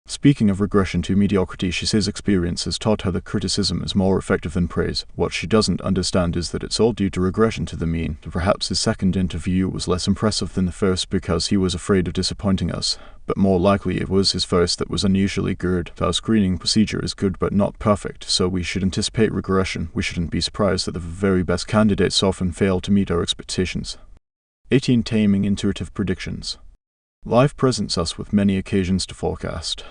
Speaking of regression to mediocrity, she says experience has taught her that criticism is more effective than praise. What she doesn't understand is that it's all due to regression to the mean. Perhaps his second interview was less impressive than the first because he was afraid of disappointing us, but more likely it was his first that was unusually good. Our screening procedure is good but not perfect, so we should anticipate regression. We shouldn't be surprised that the very best candidates often fail to meet our expectations. 18. Taming intuitive predictions. Life presents us with many occasions to forecast.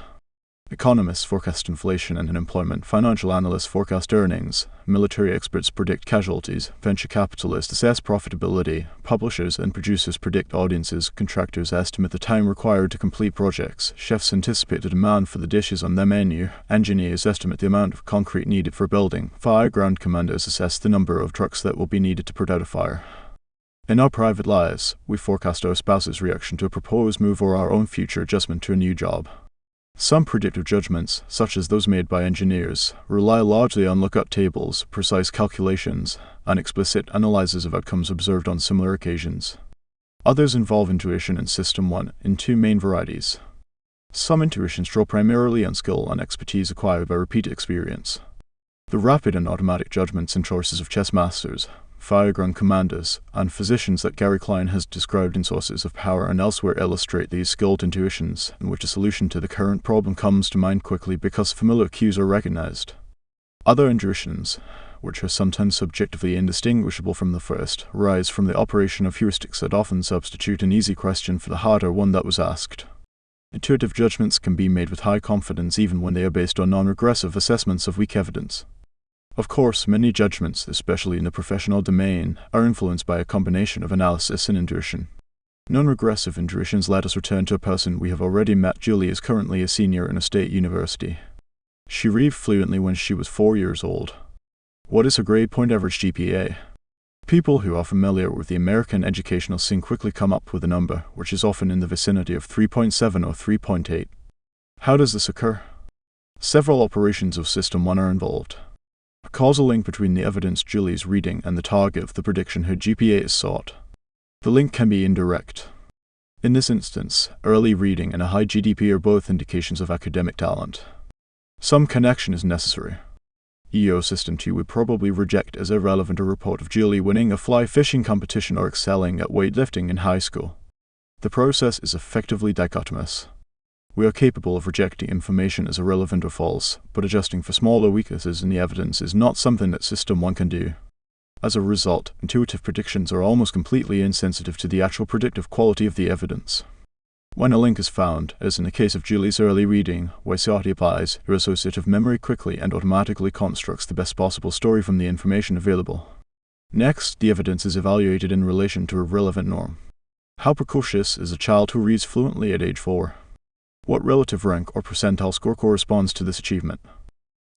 Economists forecast inflation and unemployment, financial analysts forecast earnings, military experts predict casualties, venture capitalists assess profitability, publishers and producers predict audiences, contractors estimate the time required to complete projects, chefs anticipate the demand for the dishes on their menu, engineers estimate the amount of concrete needed for building, fire ground commanders assess the number of trucks that will be needed to put out a fire. In our private lives, we forecast our spouse's reaction to a proposed move or our own future adjustment to a new job. Some predictive judgments, such as those made by engineers, rely largely on lookup tables, precise calculations, and explicit analyses of outcomes observed on similar occasions. Others involve intuition and System 1 in two main varieties. Some intuitions draw primarily on skill and expertise acquired by repeated experience. The rapid and automatic judgments and choices of chess masters, fireground commanders, and physicians that Gary Klein has described in Sources of Power and elsewhere illustrate these skilled intuitions, in which a solution to the current problem comes to mind quickly because familiar cues are recognized. Other intuitions, which are sometimes subjectively indistinguishable from the first, arise from the operation of heuristics that often substitute an easy question for the harder one that was asked. Intuitive judgments can be made with high confidence even when they are based on non-regressive assessments of weak evidence. Of course, many judgments, especially in the professional domain, are influenced by a combination of analysis and intuition. Non-regressive intuitions let us return to a person we have already met. Julie is currently a senior in a state university. She read fluently when she was 4 years old. What is her grade point average GPA? People who are familiar with the American educational scene quickly come up with a number, which is often in the vicinity of 3.7 or 3.8. How does this occur? Several operations of System 1 are involved. A causal link between the evidence Julie is reading and the target of the prediction her GPA is sought. The link can be indirect. In this instance, early reading and a high GDP are both indications of academic talent. Some connection is necessary. EO System 2 would probably reject as irrelevant a report of Julie winning a fly fishing competition or excelling at weightlifting in high school. The process is effectively dichotomous. We are capable of rejecting information as irrelevant or false, but adjusting for smaller weaknesses in the evidence is not something that System 1 can do. As a result, intuitive predictions are almost completely insensitive to the actual predictive quality of the evidence. When a link is found, as in the case of Julie's early reading, WYSIATI applies. Your associative memory quickly and automatically constructs the best possible story from the information available. Next, the evidence is evaluated in relation to a relevant norm. How precocious is a child who reads fluently at age 4? What relative rank or percentile score corresponds to this achievement?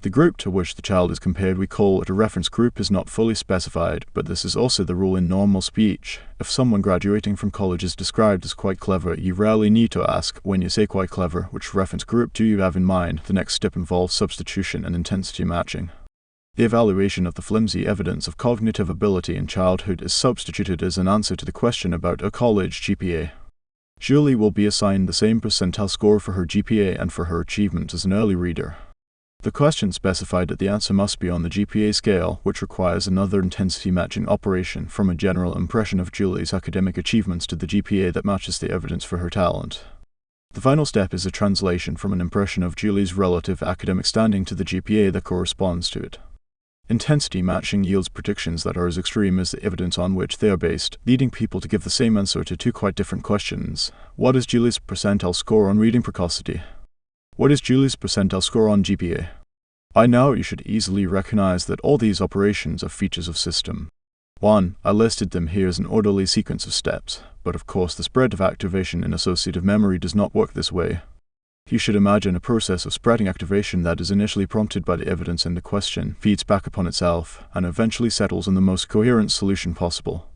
The group to which the child is compared we call it a reference group is not fully specified, but this is also the rule in normal speech. If someone graduating from college is described as quite clever, you rarely need to ask, when you say quite clever, which reference group do you have in mind? The next step involves substitution and intensity matching. The evaluation of the flimsy evidence of cognitive ability in childhood is substituted as an answer to the question about a college GPA. Julie will be assigned the same percentile score for her GPA and for her achievement as an early reader. The question specified that the answer must be on the GPA scale, which requires another intensity matching operation from a general impression of Julie's academic achievements to the GPA that matches the evidence for her talent. The final step is a translation from an impression of Julie's relative academic standing to the GPA that corresponds to it. Intensity matching yields predictions that are as extreme as the evidence on which they are based, leading people to give the same answer to two quite different questions. What is Julie's percentile score on reading precocity? What is Julie's percentile score on GPA? By now you should easily recognize that all these operations are features of system. 1. I listed them here as an orderly sequence of steps, but of course the spread of activation in associative memory does not work this way. You should imagine a process of spreading activation that is initially prompted by the evidence in the question, feeds back upon itself, and eventually settles in the most coherent solution possible.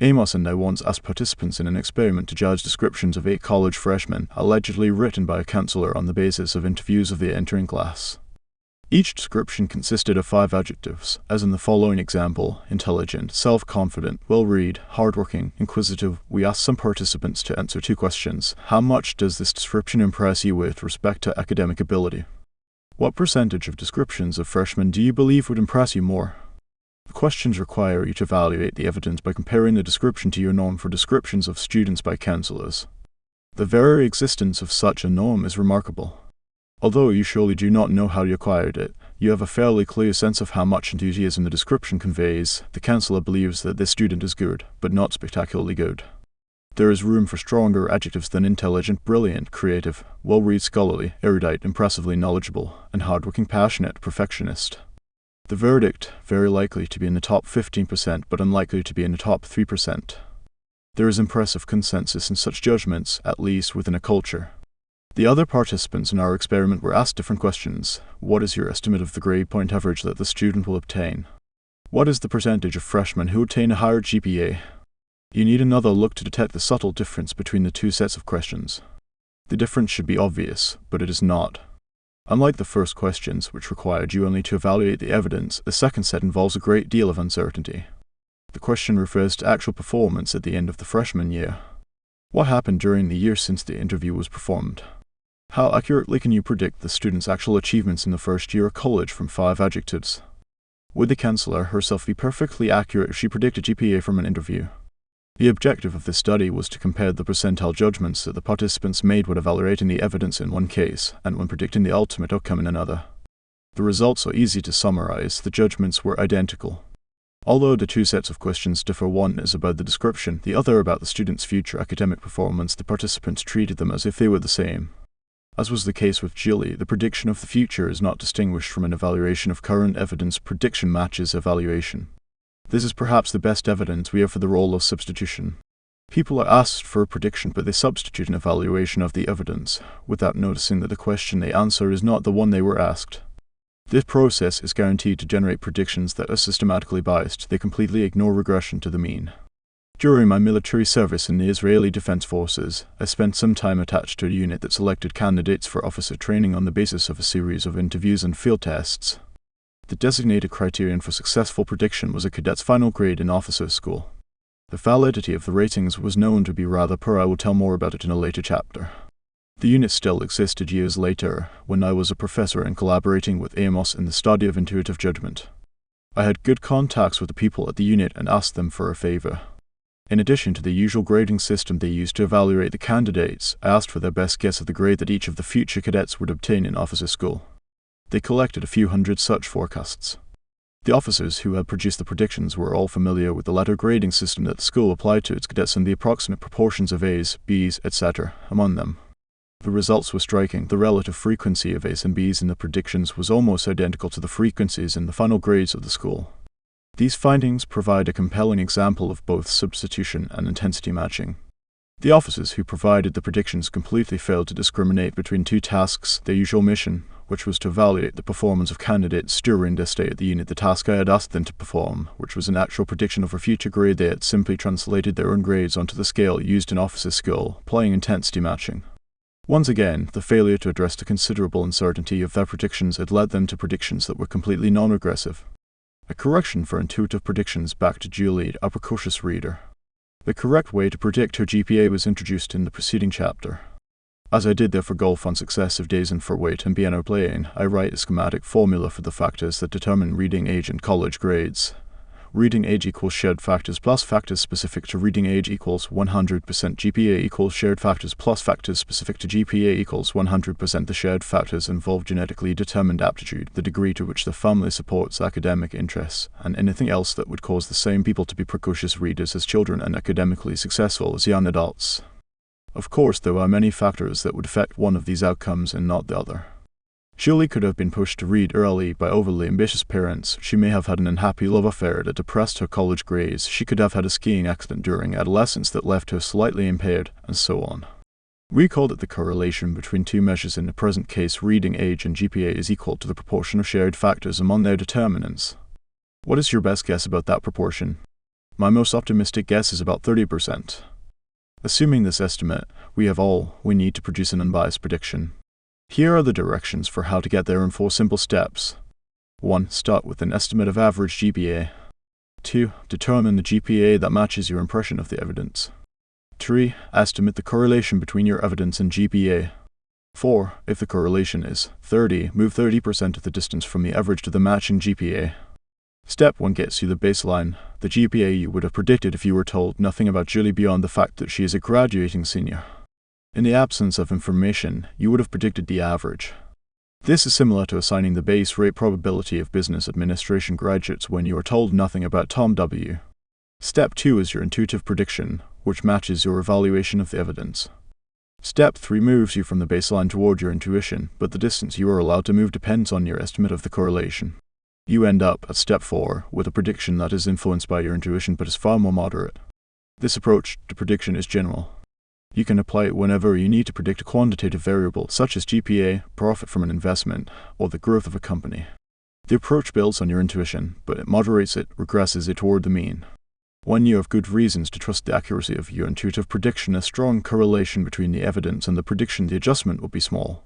Amos and I once asked participants in an experiment to judge descriptions of 8 college freshmen, allegedly written by a counselor on the basis of interviews of the entering class. Each description consisted of 5 adjectives, as in the following example: intelligent, self-confident, well-read, hardworking, inquisitive. We asked some participants to answer 2 questions. How much does this description impress you with respect to academic ability? What percentage of descriptions of freshmen do you believe would impress you more? The questions require you to evaluate the evidence by comparing the description to your norm for descriptions of students by counselors. The very existence of such a norm is remarkable. Although you surely do not know how you acquired it, you have a fairly clear sense of how much enthusiasm the description conveys. The counselor believes that this student is good, but not spectacularly good. There is room for stronger adjectives than intelligent, brilliant, creative, well-read, scholarly, erudite, impressively knowledgeable, and hardworking, passionate, perfectionist. The verdict, very likely to be in the top 15%, but unlikely to be in the top 3%. There is impressive consensus in such judgments, at least within a culture. The other participants in our experiment were asked different questions. What is your estimate of the grade point average that the student will obtain? What is the percentage of freshmen who obtain a higher GPA? You need another look to detect the subtle difference between the 2 sets of questions. The difference should be obvious, but it is not. Unlike the first questions, which required you only to evaluate the evidence, the second set involves a great deal of uncertainty. The question refers to actual performance at the end of the freshman year. What happened during the year since the interview was performed? How accurately can you predict the student's actual achievements in the first year of college from 5 adjectives? Would the counselor herself be perfectly accurate if she predicted GPA from an interview? The objective of this study was to compare the percentile judgments that the participants made when evaluating the evidence in one case and when predicting the ultimate outcome in another. The results are easy to summarize. The judgments were identical. Although the 2 sets of questions differ, one is about the description, the other about the student's future academic performance, the participants treated them as if they were the same. As was the case with Julie, the prediction of the future is not distinguished from an evaluation of current evidence. Prediction matches evaluation. This is perhaps the best evidence we have for the role of substitution. People are asked for a prediction, but they substitute an evaluation of the evidence, without noticing that the question they answer is not the one they were asked. This process is guaranteed to generate predictions that are systematically biased. They completely ignore regression to the mean. During my military service in the Israeli Defense Forces, I spent some time attached to a unit that selected candidates for officer training on the basis of a series of interviews and field tests. The designated criterion for successful prediction was a cadet's final grade in officer school. The validity of the ratings was known to be rather poor. I will tell more about it in a later chapter. The unit still existed years later, when I was a professor and collaborating with Amos in the study of intuitive judgment. I had good contacts with the people at the unit and asked them for a favor. In addition to the usual grading system they used to evaluate the candidates, I asked for their best guess of the grade that each of the future cadets would obtain in officer school. They collected a few hundred such forecasts. The officers who had produced the predictions were all familiar with the letter grading system that the school applied to its cadets and the approximate proportions of A's, B's, etc. among them. The results were striking. The relative frequency of A's and B's in the predictions was almost identical to the frequencies in the final grades of the school. These findings provide a compelling example of both substitution and intensity matching. The officers who provided the predictions completely failed to discriminate between 2 tasks: their usual mission, which was to evaluate the performance of candidates during their stay at the unit, the task I had asked them to perform, which was an actual prediction of a future grade. They had simply translated their own grades onto the scale used in officer school, applying intensity matching. Once again, the failure to address the considerable uncertainty of their predictions had led them to predictions that were completely non-regressive. A correction for intuitive predictions back to Julie, a precocious reader. The correct way to predict her GPA was introduced in the preceding chapter. As I did there for golf on successive days and for weight and piano playing, I write a schematic formula for the factors that determine reading age and college grades. reading age equals shared factors plus factors specific to reading age equals 100%. GPA equals shared factors plus factors specific to GPA equals 100%. The shared factors involve genetically determined aptitude, the degree to which the family supports academic interests, and anything else that would cause the same people to be precocious readers as children and academically successful as young adults. Of course, there are many factors that would affect one of these outcomes and not the other. Julie could have been pushed to read early by overly ambitious parents. She may have had an unhappy love affair that depressed her college grades. She could have had a skiing accident during adolescence that left her slightly impaired, and so on. Recall that the correlation between two measures in the present case, reading age and GPA, is equal to the proportion of shared factors among their determinants. What is your best guess about that proportion? My most optimistic guess is about 30%. Assuming this estimate, we have all we need to produce an unbiased prediction. Here are the directions for how to get there in 4 simple steps. 1. Start with an estimate of average GPA. 2. Determine the GPA that matches your impression of the evidence. 3. Estimate the correlation between your evidence and GPA. 4. If the correlation is 30, move 30% of the distance from the average to the matching GPA. Step 1 gets you the baseline, the GPA you would have predicted if you were told nothing about Julie beyond the fact that she is a graduating senior. In the absence of information, you would have predicted the average. This is similar to assigning the base rate probability of business administration graduates when you are told nothing about Tom W. Step 2 is your intuitive prediction, which matches your evaluation of the evidence. Step 3 moves you from the baseline toward your intuition, but the distance you are allowed to move depends on your estimate of the correlation. You end up at step 4 with a prediction that is influenced by your intuition but is far more moderate. This approach to prediction is general. You can apply it whenever you need to predict a quantitative variable, such as GPA, profit from an investment, or the growth of a company. The approach builds on your intuition, but it moderates it, regresses it toward the mean. When you have good reasons to trust the accuracy of your intuitive prediction, a strong correlation between the evidence and the prediction, the adjustment will be small.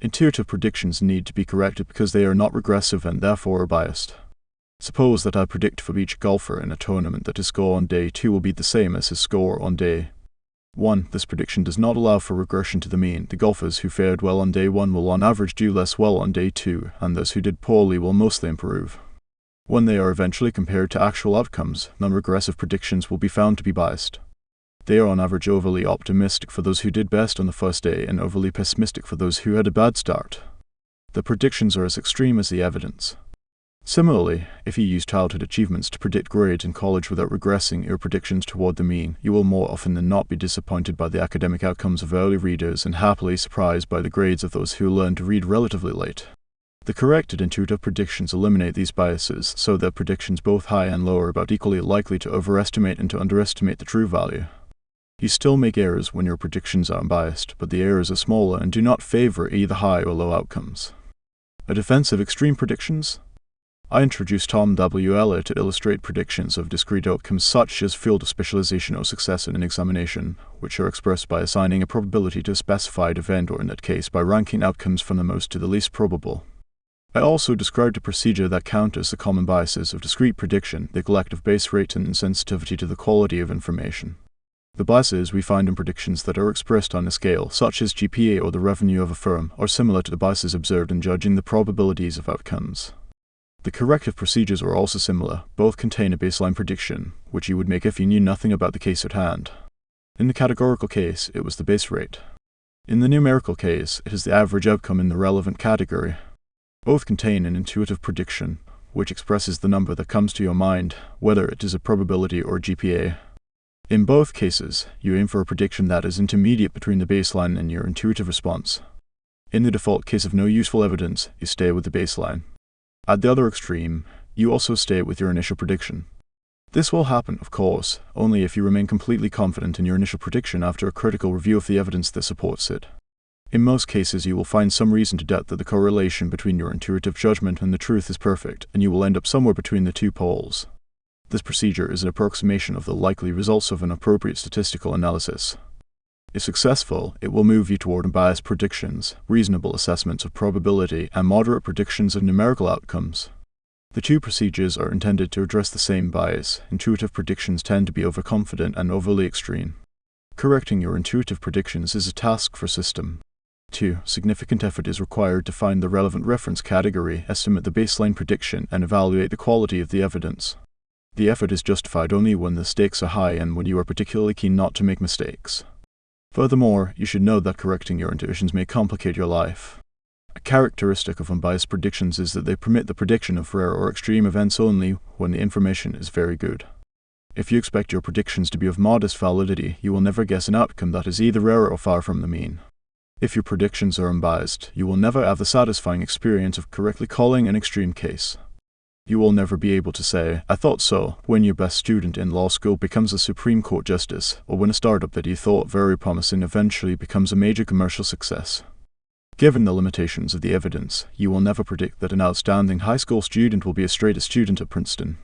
Intuitive predictions need to be corrected because they are not regressive and therefore are biased. Suppose that I predict for each golfer in a tournament that his score on day 2 will be the same as his score on day 1. This prediction does not allow for regression to the mean. The golfers who fared well on day 1 will on average do less well on day 2, and those who did poorly will mostly improve. When they are eventually compared to actual outcomes, non-regressive predictions will be found to be biased. They are on average overly optimistic for those who did best on the first day and overly pessimistic for those who had a bad start. The predictions are as extreme as the evidence. Similarly, if you use childhood achievements to predict grades in college without regressing your predictions toward the mean, you will more often than not be disappointed by the academic outcomes of early readers and happily surprised by the grades of those who learn to read relatively late. The corrected intuitive predictions eliminate these biases, so that predictions both high and low are about equally likely to overestimate and to underestimate the true value. You still make errors when your predictions are unbiased, but the errors are smaller and do not favor either high or low outcomes. A defense of extreme predictions? I introduced Tom W. Eller to illustrate predictions of discrete outcomes such as field of specialization or success in an examination, which are expressed by assigning a probability to a specified event, or in that case by ranking outcomes from the most to the least probable. I also described a procedure that counters the common biases of discrete prediction, the neglect of base rate and insensitivity to the quality of information. The biases we find in predictions that are expressed on a scale, such as GPA or the revenue of a firm, are similar to the biases observed in judging the probabilities of outcomes. The corrective procedures are also similar. Both contain a baseline prediction, which you would make if you knew nothing about the case at hand. In the categorical case, it was the base rate. In the numerical case, it is the average outcome in the relevant category. Both contain an intuitive prediction, which expresses the number that comes to your mind, whether it is a probability or GPA. In both cases, you aim for a prediction that is intermediate between the baseline and your intuitive response. In the default case of no useful evidence, you stay with the baseline. At the other extreme, you also stay with your initial prediction. This will happen, of course, only if you remain completely confident in your initial prediction after a critical review of the evidence that supports it. In most cases, you will find some reason to doubt that the correlation between your intuitive judgment and the truth is perfect, and you will end up somewhere between the two poles. This procedure is an approximation of the likely results of an appropriate statistical analysis. If successful, it will move you toward unbiased predictions, reasonable assessments of probability, and moderate predictions of numerical outcomes. The two procedures are intended to address the same bias. Intuitive predictions tend to be overconfident and overly extreme. Correcting your intuitive predictions is a task for system. 2. Significant effort is required to find the relevant reference category, estimate the baseline prediction, and evaluate the quality of the evidence. The effort is justified only when the stakes are high and when you are particularly keen not to make mistakes. Furthermore, you should know that correcting your intuitions may complicate your life. A characteristic of unbiased predictions is that they permit the prediction of rare or extreme events only when the information is very good. If you expect your predictions to be of modest validity, you will never guess an outcome that is either rare or far from the mean. If your predictions are unbiased, you will never have the satisfying experience of correctly calling an extreme case. You will never be able to say, "I thought so," when your best student in law school becomes a Supreme Court justice, or when a startup that you thought very promising eventually becomes a major commercial success. Given the limitations of the evidence, you will never predict that an outstanding high school student will be a straight-A student at Princeton.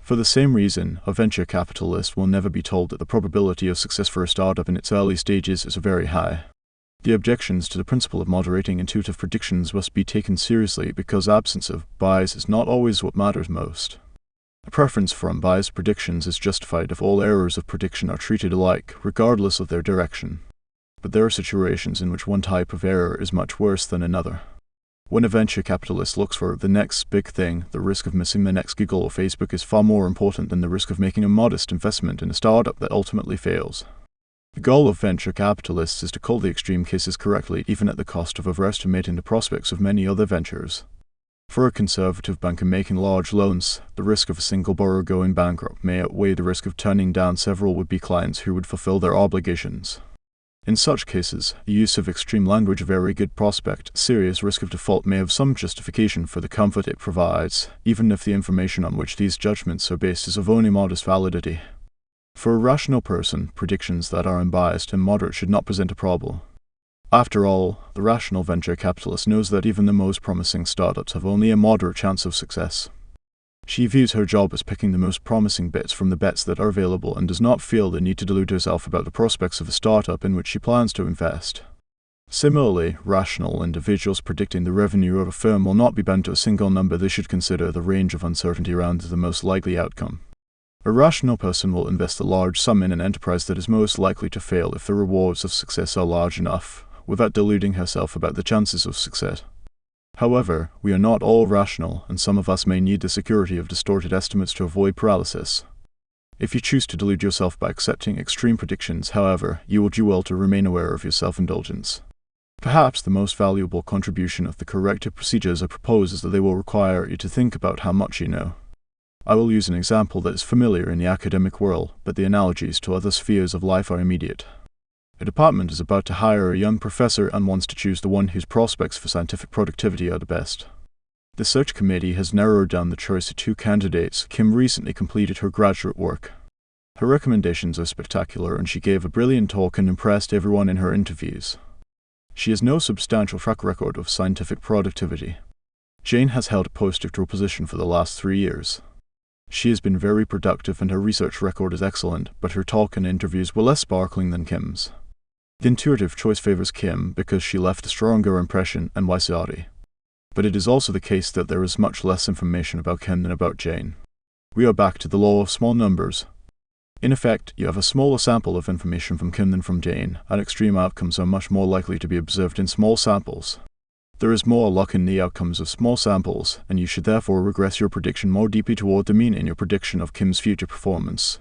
For the same reason, a venture capitalist will never be told that the probability of success for a startup in its early stages is very high. The objections to the principle of moderating intuitive predictions must be taken seriously because absence of bias is not always what matters most. A preference for unbiased predictions is justified if all errors of prediction are treated alike, regardless of their direction. But there are situations in which one type of error is much worse than another. When a venture capitalist looks for the next big thing, the risk of missing the next Google or Facebook is far more important than the risk of making a modest investment in a startup that ultimately fails. The goal of venture capitalists is to call the extreme cases correctly, even at the cost of overestimating the prospects of many other ventures. For a conservative banker making large loans, the risk of a single borrower going bankrupt may outweigh the risk of turning down several would-be clients who would fulfill their obligations. In such cases, the use of extreme language, very good prospect, serious risk of default may have some justification for the comfort it provides, even if the information on which these judgments are based is of only modest validity. For a rational person, predictions that are unbiased and moderate should not present a problem. After all, the rational venture capitalist knows that even the most promising startups have only a moderate chance of success. She views her job as picking the most promising bits from the bets that are available and does not feel the need to delude herself about the prospects of a startup in which she plans to invest. Similarly, rational individuals predicting the revenue of a firm will not be bound to a single number. They should consider the range of uncertainty around the most likely outcome. A rational person will invest a large sum in an enterprise that is most likely to fail if the rewards of success are large enough, without deluding herself about the chances of success. However, we are not all rational, and some of us may need the security of distorted estimates to avoid paralysis. If you choose to delude yourself by accepting extreme predictions, however, you will do well to remain aware of your self-indulgence. Perhaps the most valuable contribution of the corrective procedures I propose is that they will require you to think about how much you know. I will use an example that is familiar in the academic world, but the analogies to other spheres of life are immediate. A department is about to hire a young professor and wants to choose the one whose prospects for scientific productivity are the best. The search committee has narrowed down the choice to 2 candidates. Kim recently completed her graduate work. Her recommendations are spectacular, and she gave a brilliant talk and impressed everyone in her interviews. She has no substantial track record of scientific productivity. Jane has held a postdoctoral position for the last 3 years. She has been very productive and her research record is excellent, but her talk and interviews were less sparkling than Kim's. The intuitive choice favors Kim because she left a stronger impression and WYSIATI. But it is also the case that there is much less information about Kim than about Jane. We are back to the law of small numbers. In effect, you have a smaller sample of information from Kim than from Jane, and extreme outcomes are much more likely to be observed in small samples. There is more luck in the outcomes of small samples, and you should therefore regress your prediction more deeply toward the mean in your prediction of Kim's future performance.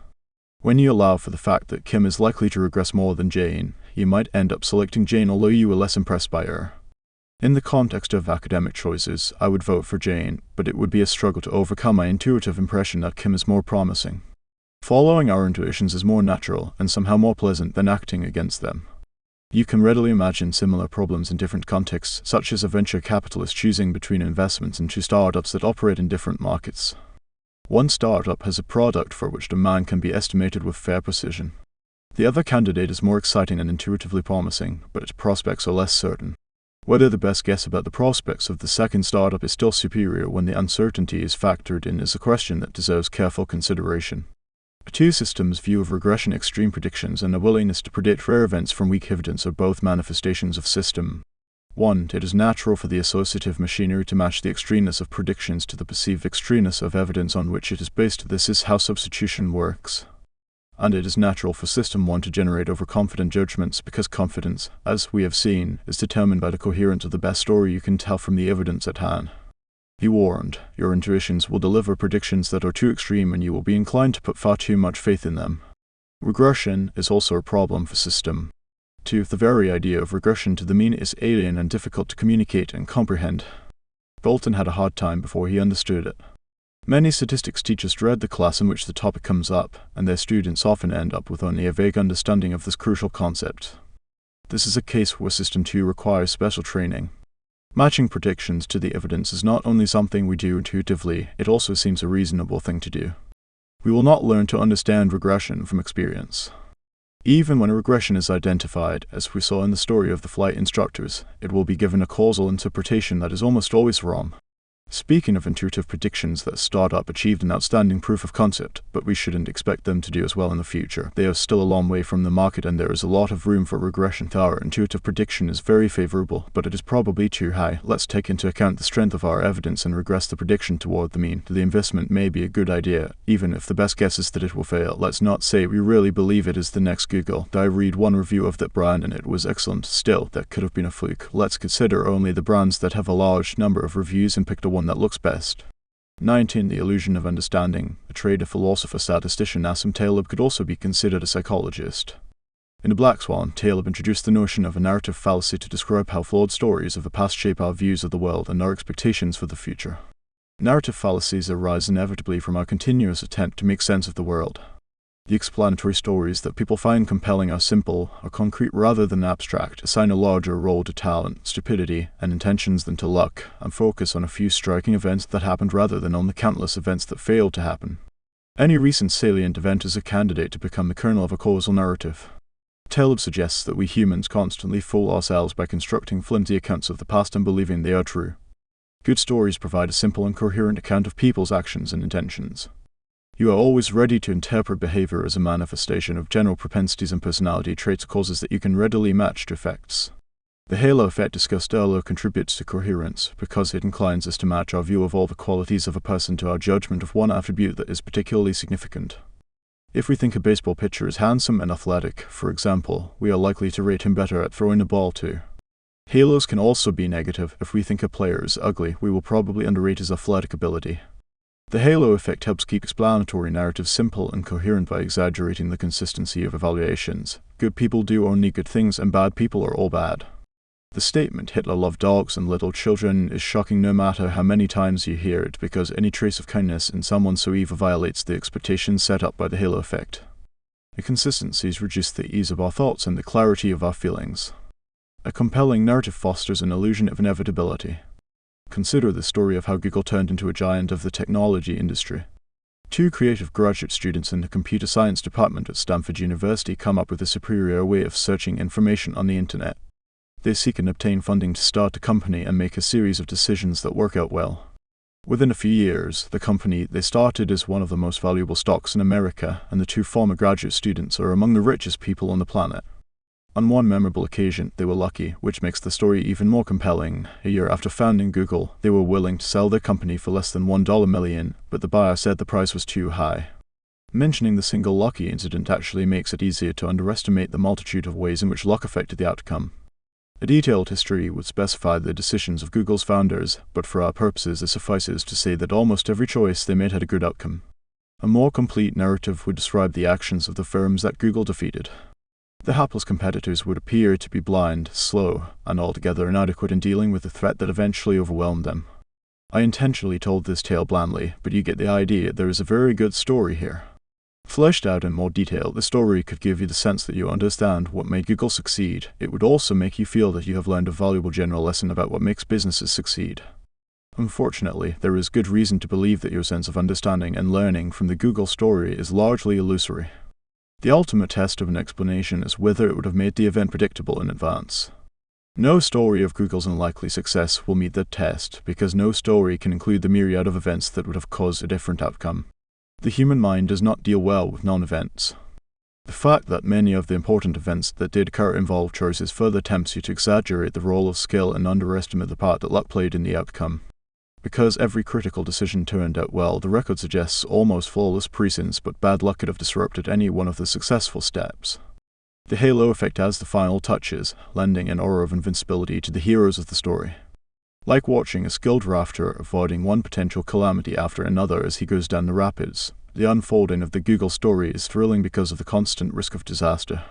When you allow for the fact that Kim is likely to regress more than Jane, you might end up selecting Jane although you were less impressed by her. In the context of academic choices, I would vote for Jane, but it would be a struggle to overcome my intuitive impression that Kim is more promising. Following our intuitions is more natural and somehow more pleasant than acting against them. You can readily imagine similar problems in different contexts, such as a venture capitalist choosing between investments in 2 startups that operate in different markets. One startup has a product for which demand can be estimated with fair precision. The other candidate is more exciting and intuitively promising, but its prospects are less certain. Whether the best guess about the prospects of the second startup is still superior when the uncertainty is factored in is a question that deserves careful consideration. A 2-systems view of regression, extreme predictions, and a willingness to predict rare events from weak evidence are both manifestations of system. 1. It is natural for the associative machinery to match the extremeness of predictions to the perceived extremeness of evidence on which it is based. This is how substitution works. And it is natural for System 1 to generate overconfident judgments because confidence, as we have seen, is determined by the coherence of the best story you can tell from the evidence at hand. He warned, your intuitions will deliver predictions that are too extreme and you will be inclined to put far too much faith in them. Regression is also a problem for System 2. The very idea of regression to the mean is alien and difficult to communicate and comprehend. Bolton had a hard time before he understood it. Many statistics teachers dread the class in which the topic comes up, and their students often end up with only a vague understanding of this crucial concept. This is a case where System 2 requires special training. Matching predictions to the evidence is not only something we do intuitively, it also seems a reasonable thing to do. We will not learn to understand regression from experience. Even when a regression is identified, as we saw in the story of the flight instructors, it will be given a causal interpretation that is almost always wrong. Speaking of intuitive predictions, that startup achieved an outstanding proof of concept, but we shouldn't expect them to do as well in the future. They are still a long way from the market and there is a lot of room for regression. Our intuitive prediction is very favorable, but it is probably too high. Let's take into account the strength of our evidence and regress the prediction toward the mean. The investment may be a good idea, even if the best guess is that it will fail. Let's not say we really believe it is the next Google. I read one review of that brand and it was excellent. Still, that could have been a fluke. Let's consider only the brands that have a large number of reviews and pick the one that looks best. 19. The illusion of understanding. A trader, philosopher, statistician, Nassim Taleb could also be considered a psychologist. In The Black Swan, Taleb introduced the notion of a narrative fallacy to describe how flawed stories of the past shape our views of the world and our expectations for the future. Narrative fallacies arise inevitably from our continuous attempt to make sense of the world. The explanatory stories that people find compelling are simple, are concrete rather than abstract, assign a larger role to talent, stupidity, and intentions than to luck, and focus on a few striking events that happened rather than on the countless events that failed to happen. Any recent salient event is a candidate to become the kernel of a causal narrative. Taleb suggests that we humans constantly fool ourselves by constructing flimsy accounts of the past and believing they are true. Good stories provide a simple and coherent account of people's actions and intentions. You are always ready to interpret behavior as a manifestation of general propensities and personality traits, causes that you can readily match to effects. The halo effect discussed earlier contributes to coherence, because it inclines us to match our view of all the qualities of a person to our judgment of one attribute that is particularly significant. If we think a baseball pitcher is handsome and athletic, for example, we are likely to rate him better at throwing the ball too. Halos can also be negative. If we think a player is ugly, we will probably underrate his athletic ability. The halo effect helps keep explanatory narratives simple and coherent by exaggerating the consistency of evaluations. Good people do only good things and bad people are all bad. The statement, Hitler loved dogs and little children, is shocking no matter how many times you hear it, because any trace of kindness in someone so evil violates the expectations set up by the halo effect. Inconsistencies reduce the ease of our thoughts and the clarity of our feelings. A compelling narrative fosters an illusion of inevitability. Consider the story of how Google turned into a giant of the technology industry. Two creative graduate students in the computer science department at Stanford University come up with a superior way of searching information on the internet. They seek and obtain funding to start a company and make a series of decisions that work out well. Within a few years, the company they started is one of the most valuable stocks in America, and the two former graduate students are among the richest people on the planet. On one memorable occasion, they were lucky, which makes the story even more compelling. A year after founding Google, they were willing to sell their company for less than $1 million, but the buyer said the price was too high. Mentioning the single lucky incident actually makes it easier to underestimate the multitude of ways in which luck affected the outcome. A detailed history would specify the decisions of Google's founders, but for our purposes it suffices to say that almost every choice they made had a good outcome. A more complete narrative would describe the actions of the firms that Google defeated. The hapless competitors would appear to be blind, slow, and altogether inadequate in dealing with the threat that eventually overwhelmed them. I intentionally told this tale blandly, but you get the idea. There is a very good story here. Fleshed out in more detail, the story could give you the sense that you understand what made Google succeed. It would also make you feel that you have learned a valuable general lesson about what makes businesses succeed. Unfortunately, there is good reason to believe that your sense of understanding and learning from the Google story is largely illusory. The ultimate test of an explanation is whether it would have made the event predictable in advance. No story of Google's unlikely success will meet that test, because no story can include the myriad of events that would have caused a different outcome. The human mind does not deal well with non-events. The fact that many of the important events that did occur involved choices further tempts you to exaggerate the role of skill and underestimate the part that luck played in the outcome. Because every critical decision turned out well, the record suggests almost flawless prescience, but bad luck could have disrupted any one of the successful steps. The halo effect adds the final touches, lending an aura of invincibility to the heroes of the story. Like watching a skilled rafter avoiding one potential calamity after another as he goes down the rapids, the unfolding of the Google story is thrilling because of the constant risk of disaster.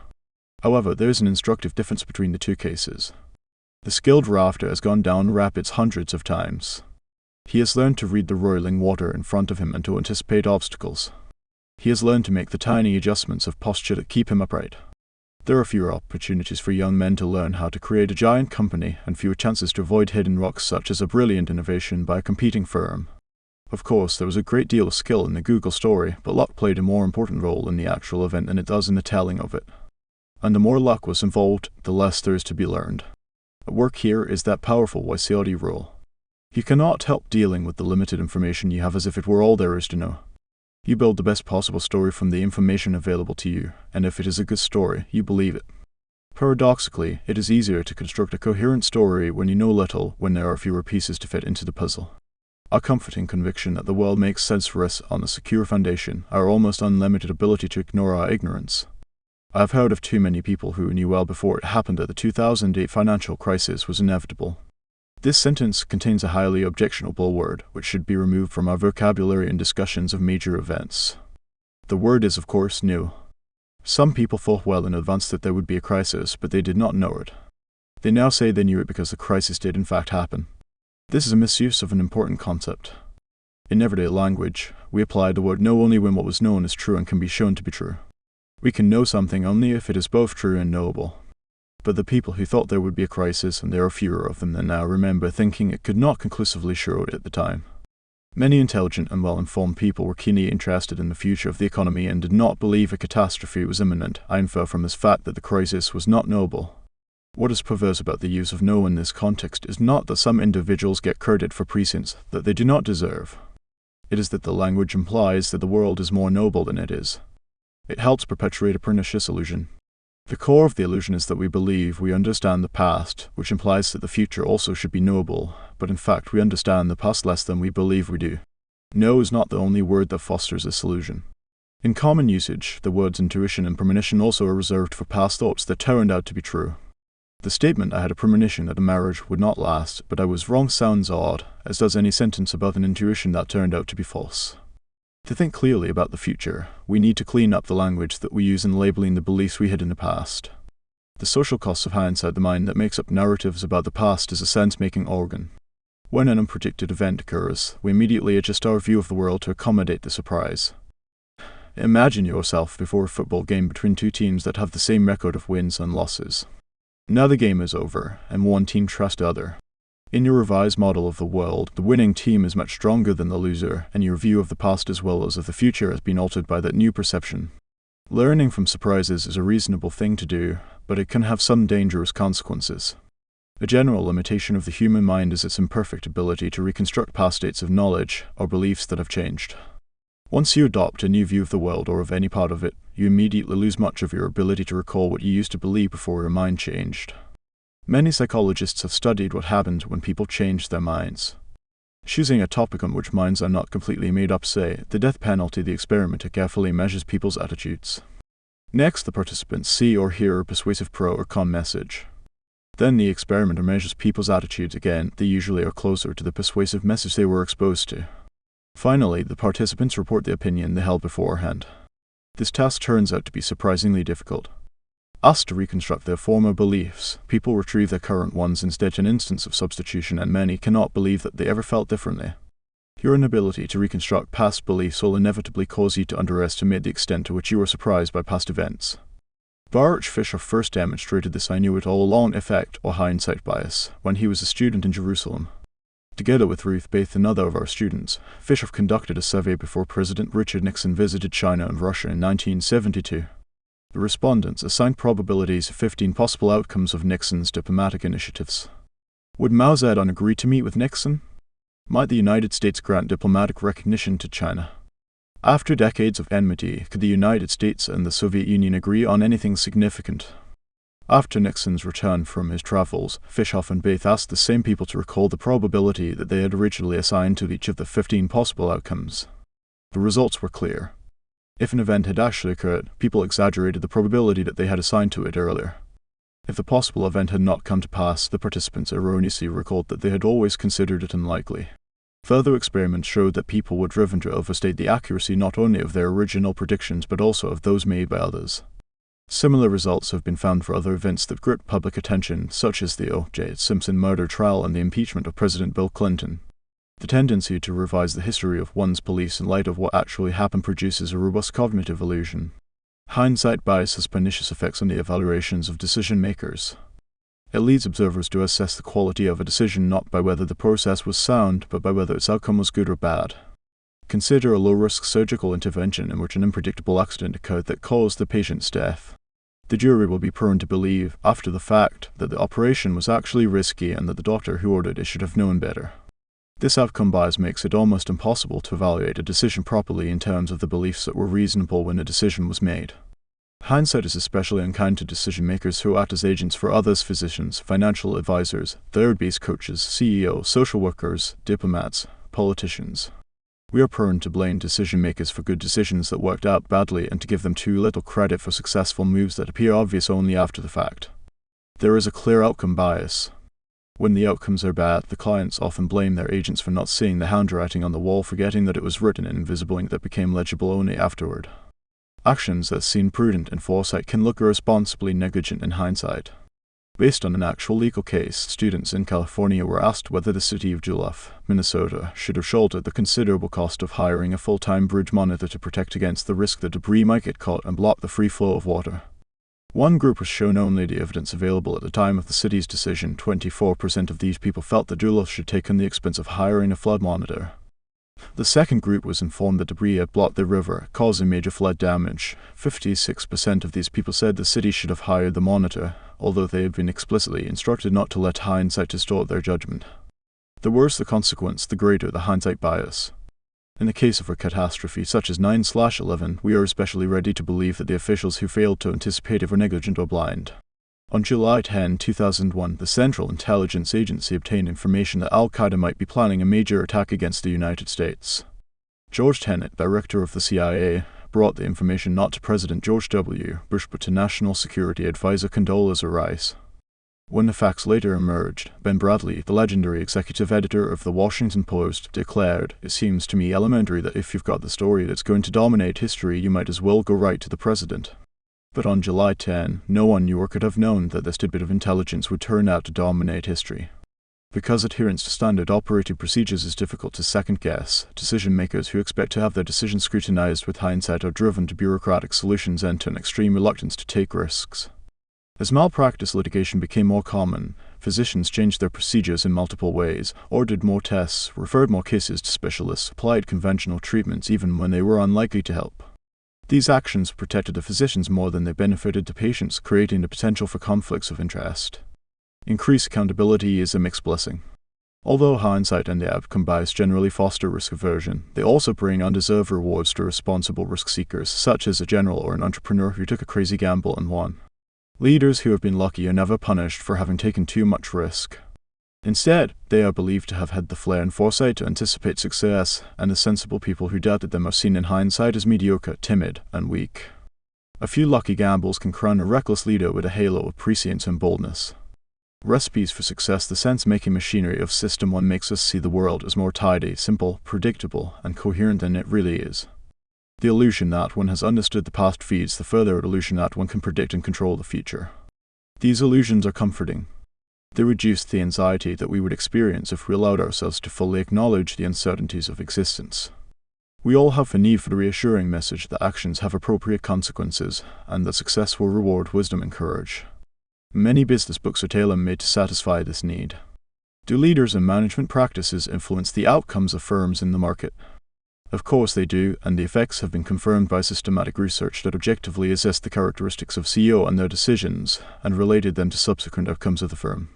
However, there is an instructive difference between the two cases. The skilled rafter has gone down rapids hundreds of times. He has learned to read the roiling water in front of him and to anticipate obstacles. He has learned to make the tiny adjustments of posture that keep him upright. There are fewer opportunities for young men to learn how to create a giant company and fewer chances to avoid hidden rocks such as a brilliant innovation by a competing firm. Of course, there was a great deal of skill in the Google story, but luck played a more important role in the actual event than it does in the telling of it. And the more luck was involved, the less there is to be learned. At work here is that powerful WYSIATI rule. You cannot help dealing with the limited information you have as if it were all there is to know. You build the best possible story from the information available to you, and if it is a good story, you believe it. Paradoxically, it is easier to construct a coherent story when you know little, when there are fewer pieces to fit into the puzzle. A comforting conviction that the world makes sense for us on a secure foundation, our almost unlimited ability to ignore our ignorance. I have heard of too many people who knew well before it happened that the 2008 financial crisis was inevitable. This sentence contains a highly objectionable word, which should be removed from our vocabulary in discussions of major events. The word is, of course, knew. Some people thought well in advance that there would be a crisis, but they did not know it. They now say they knew it because the crisis did in fact happen. This is a misuse of an important concept. In everyday language, we apply the word know only when what was known is true and can be shown to be true. We can know something only if it is both true and knowable. But the people who thought there would be a crisis, and there are fewer of them than now, remember thinking it could not conclusively show it at the time. Many intelligent and well-informed people were keenly interested in the future of the economy and did not believe a catastrophe was imminent. I infer from this fact that the crisis was not knowable. What is perverse about the use of know in this context is not that some individuals get credit for prescience that they do not deserve. It is that the language implies that the world is more knowable than it is. It helps perpetuate a pernicious illusion. The core of the illusion is that we believe we understand the past, which implies that the future also should be knowable, but in fact we understand the past less than we believe we do. Know is not the only word that fosters this illusion. In common usage, the words intuition and premonition also are reserved for past thoughts that turned out to be true. The statement "I had a premonition that a marriage would not last, but I was wrong" sounds odd, as does any sentence about an intuition that turned out to be false. To think clearly about the future, we need to clean up the language that we use in labeling the beliefs we had in the past. The social costs of hindsight, the mind that makes up narratives about the past, is a sense-making organ. When an unpredicted event occurs, we immediately adjust our view of the world to accommodate the surprise. Imagine yourself before a football game between two teams that have the same record of wins and losses. Now the game is over, and one team trusts the other. In your revised model of the world, the winning team is much stronger than the loser, and your view of the past as well as of the future has been altered by that new perception. Learning from surprises is a reasonable thing to do, but it can have some dangerous consequences. A general limitation of the human mind is its imperfect ability to reconstruct past states of knowledge or beliefs that have changed. Once you adopt a new view of the world or of any part of it, you immediately lose much of your ability to recall what you used to believe before your mind changed. Many psychologists have studied what happened when people changed their minds. Choosing a topic on which minds are not completely made up, say, the death penalty, the experimenter carefully measures people's attitudes. Next, the participants see or hear a persuasive pro or con message. Then the experimenter measures people's attitudes again. They usually are closer to the persuasive message they were exposed to. Finally, the participants report the opinion they held beforehand. This task turns out to be surprisingly difficult. Asked to reconstruct their former beliefs, people retrieve their current ones instead, an instance of substitution, and many cannot believe that they ever felt differently. Your inability to reconstruct past beliefs will inevitably cause you to underestimate the extent to which you were surprised by past events. Baruch Fisher first demonstrated this "I knew it all along" effect, or hindsight bias, when he was a student in Jerusalem. Together with Ruth Bath, another of our students, Fisher conducted a survey before President Richard Nixon visited China and Russia in 1972. The respondents assigned probabilities of 15 possible outcomes of Nixon's diplomatic initiatives. Would Mao Zedong agree to meet with Nixon? Might the United States grant diplomatic recognition to China? After decades of enmity, could the United States and the Soviet Union agree on anything significant? After Nixon's return from his travels, Fishoff and Bath asked the same people to recall the probability that they had originally assigned to each of the 15 possible outcomes. The results were clear. If an event had actually occurred, people exaggerated the probability that they had assigned to it earlier. If the possible event had not come to pass, the participants erroneously recalled that they had always considered it unlikely. Further experiments showed that people were driven to overstate the accuracy not only of their original predictions but also of those made by others. Similar results have been found for other events that gripped public attention, such as the O.J. Simpson murder trial and the impeachment of President Bill Clinton. The tendency to revise the history of one's beliefs in light of what actually happened produces a robust cognitive illusion. Hindsight bias has pernicious effects on the evaluations of decision-makers. It leads observers to assess the quality of a decision not by whether the process was sound, but by whether its outcome was good or bad. Consider a low-risk surgical intervention in which an unpredictable accident occurred that caused the patient's death. The jury will be prone to believe, after the fact, that the operation was actually risky and that the doctor who ordered it should have known better. This outcome bias makes it almost impossible to evaluate a decision properly in terms of the beliefs that were reasonable when a decision was made. Hindsight is especially unkind to decision-makers who act as agents for others: physicians, financial advisors, third-base coaches, CEOs, social workers, diplomats, politicians. We are prone to blame decision-makers for good decisions that worked out badly and to give them too little credit for successful moves that appear obvious only after the fact. There is a clear outcome bias. When the outcomes are bad, the clients often blame their agents for not seeing the handwriting on the wall, forgetting that it was written in invisible ink that became legible only afterward. Actions that seem prudent in foresight can look irresponsibly negligent in hindsight. Based on an actual legal case, students in California were asked whether the city of Duluth, Minnesota, should have shouldered the considerable cost of hiring a full-time bridge monitor to protect against the risk that debris might get caught and block the free flow of water. One group was shown only the evidence available at the time of the city's decision. 24% of these people felt that Duluth should take on the expense of hiring a flood monitor. The second group was informed that debris had blocked the river, causing major flood damage. 56% of these people said the city should have hired the monitor, although they had been explicitly instructed not to let hindsight distort their judgment. The worse the consequence, the greater the hindsight bias. In the case of a catastrophe such as 9/11, we are especially ready to believe that the officials who failed to anticipate it were negligent or blind. On July 10, 2001, the Central Intelligence Agency obtained information that Al-Qaeda might be planning a major attack against the United States. George Tenet, director of the CIA, brought the information not to President George W. Bush but to National Security Advisor Condoleezza Rice. When the facts later emerged, Ben Bradlee, the legendary executive editor of The Washington Post, declared, "It seems to me elementary that if you've got the story that's going to dominate history, you might as well go right to the president." But on July 10, no one knew or could have known that this tidbit of intelligence would turn out to dominate history. Because adherence to standard operating procedures is difficult to second-guess, decision-makers who expect to have their decisions scrutinized with hindsight are driven to bureaucratic solutions and to an extreme reluctance to take risks. As malpractice litigation became more common, physicians changed their procedures in multiple ways, ordered more tests, referred more cases to specialists, applied conventional treatments even when they were unlikely to help. These actions protected the physicians more than they benefited the patients, creating the potential for conflicts of interest. Increased accountability is a mixed blessing. Although hindsight and the outcome bias generally foster risk aversion, they also bring undeserved rewards to responsible risk seekers, such as a general or an entrepreneur who took a crazy gamble and won. Leaders who have been lucky are never punished for having taken too much risk. Instead, they are believed to have had the flair and foresight to anticipate success, and the sensible people who doubted them are seen in hindsight as mediocre, timid, and weak. A few lucky gambles can crown a reckless leader with a halo of prescience and boldness. Recipes for success: the sense-making machinery of System 1 makes us see the world as more tidy, simple, predictable, and coherent than it really is. The illusion that one has understood the past feeds the further illusion that one can predict and control the future. These illusions are comforting. They reduce the anxiety that we would experience if we allowed ourselves to fully acknowledge the uncertainties of existence. We all have a need for the reassuring message that actions have appropriate consequences, and that success will reward wisdom and courage. Many business books are tailor-made to satisfy this need. Do leaders and management practices influence the outcomes of firms in the market? Of course they do, and the effects have been confirmed by systematic research that objectively assessed the characteristics of CEO and their decisions, and related them to subsequent outcomes of the firm.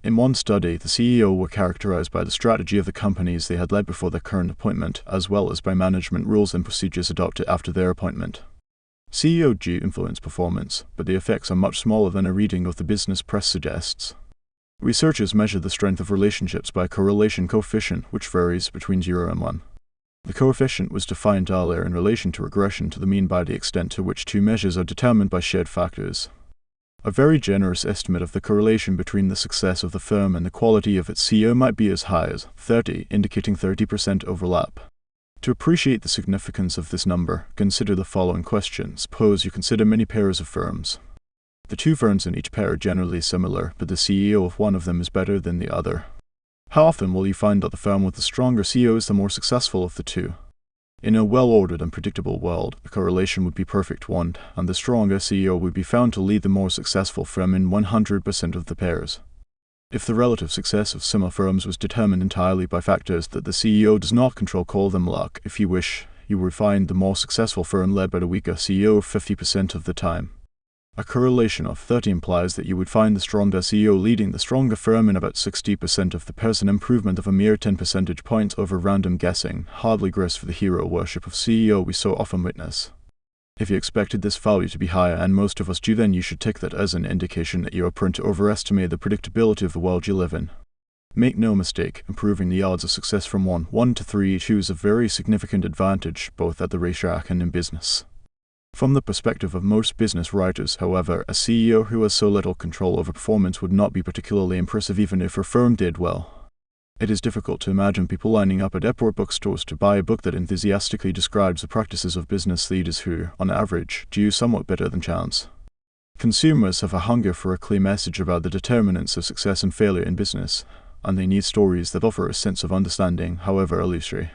In one study, the CEO were characterized by the strategy of the companies they had led before their current appointment, as well as by management rules and procedures adopted after their appointment. CEO do influence performance, but the effects are much smaller than a reading of the business press suggests. Researchers measure the strength of relationships by a correlation coefficient, which varies between 0 and 1. The coefficient was defined earlier in relation to regression to the mean by the extent to which two measures are determined by shared factors. A very generous estimate of the correlation between the success of the firm and the quality of its CEO might be as high as 30, indicating 30% overlap. To appreciate the significance of this number, consider the following question. Suppose you consider many pairs of firms. The two firms in each pair are generally similar, but the CEO of one of them is better than the other. How often will you find that the firm with the stronger CEO is the more successful of the two? In a well-ordered and predictable world, the correlation would be perfect 1, and the stronger CEO would be found to lead the more successful firm in 100% of the pairs. If the relative success of similar firms was determined entirely by factors that the CEO does not control, call them luck. If you wish, you would find the more successful firm led by the weaker CEO 50% of the time. A correlation of 30 implies that you would find the stronger CEO leading the stronger firm in about 60% of the pairs, an improvement of a mere 10 percentage points over random guessing, hardly grace for the hero worship of CEO we so often witness. If you expected this value to be higher, and most of us do, then you should take that as an indication that you are prone to overestimate the predictability of the world you live in. Make no mistake, improving the odds of success from 1 to 3 is a very significant advantage, both at the racetrack and in business. From the perspective of most business writers, however, a CEO who has so little control over performance would not be particularly impressive even if her firm did well. It is difficult to imagine people lining up at airport bookstores to buy a book that enthusiastically describes the practices of business leaders who, on average, do somewhat better than chance. Consumers have a hunger for a clear message about the determinants of success and failure in business, and they need stories that offer a sense of understanding, however illusory.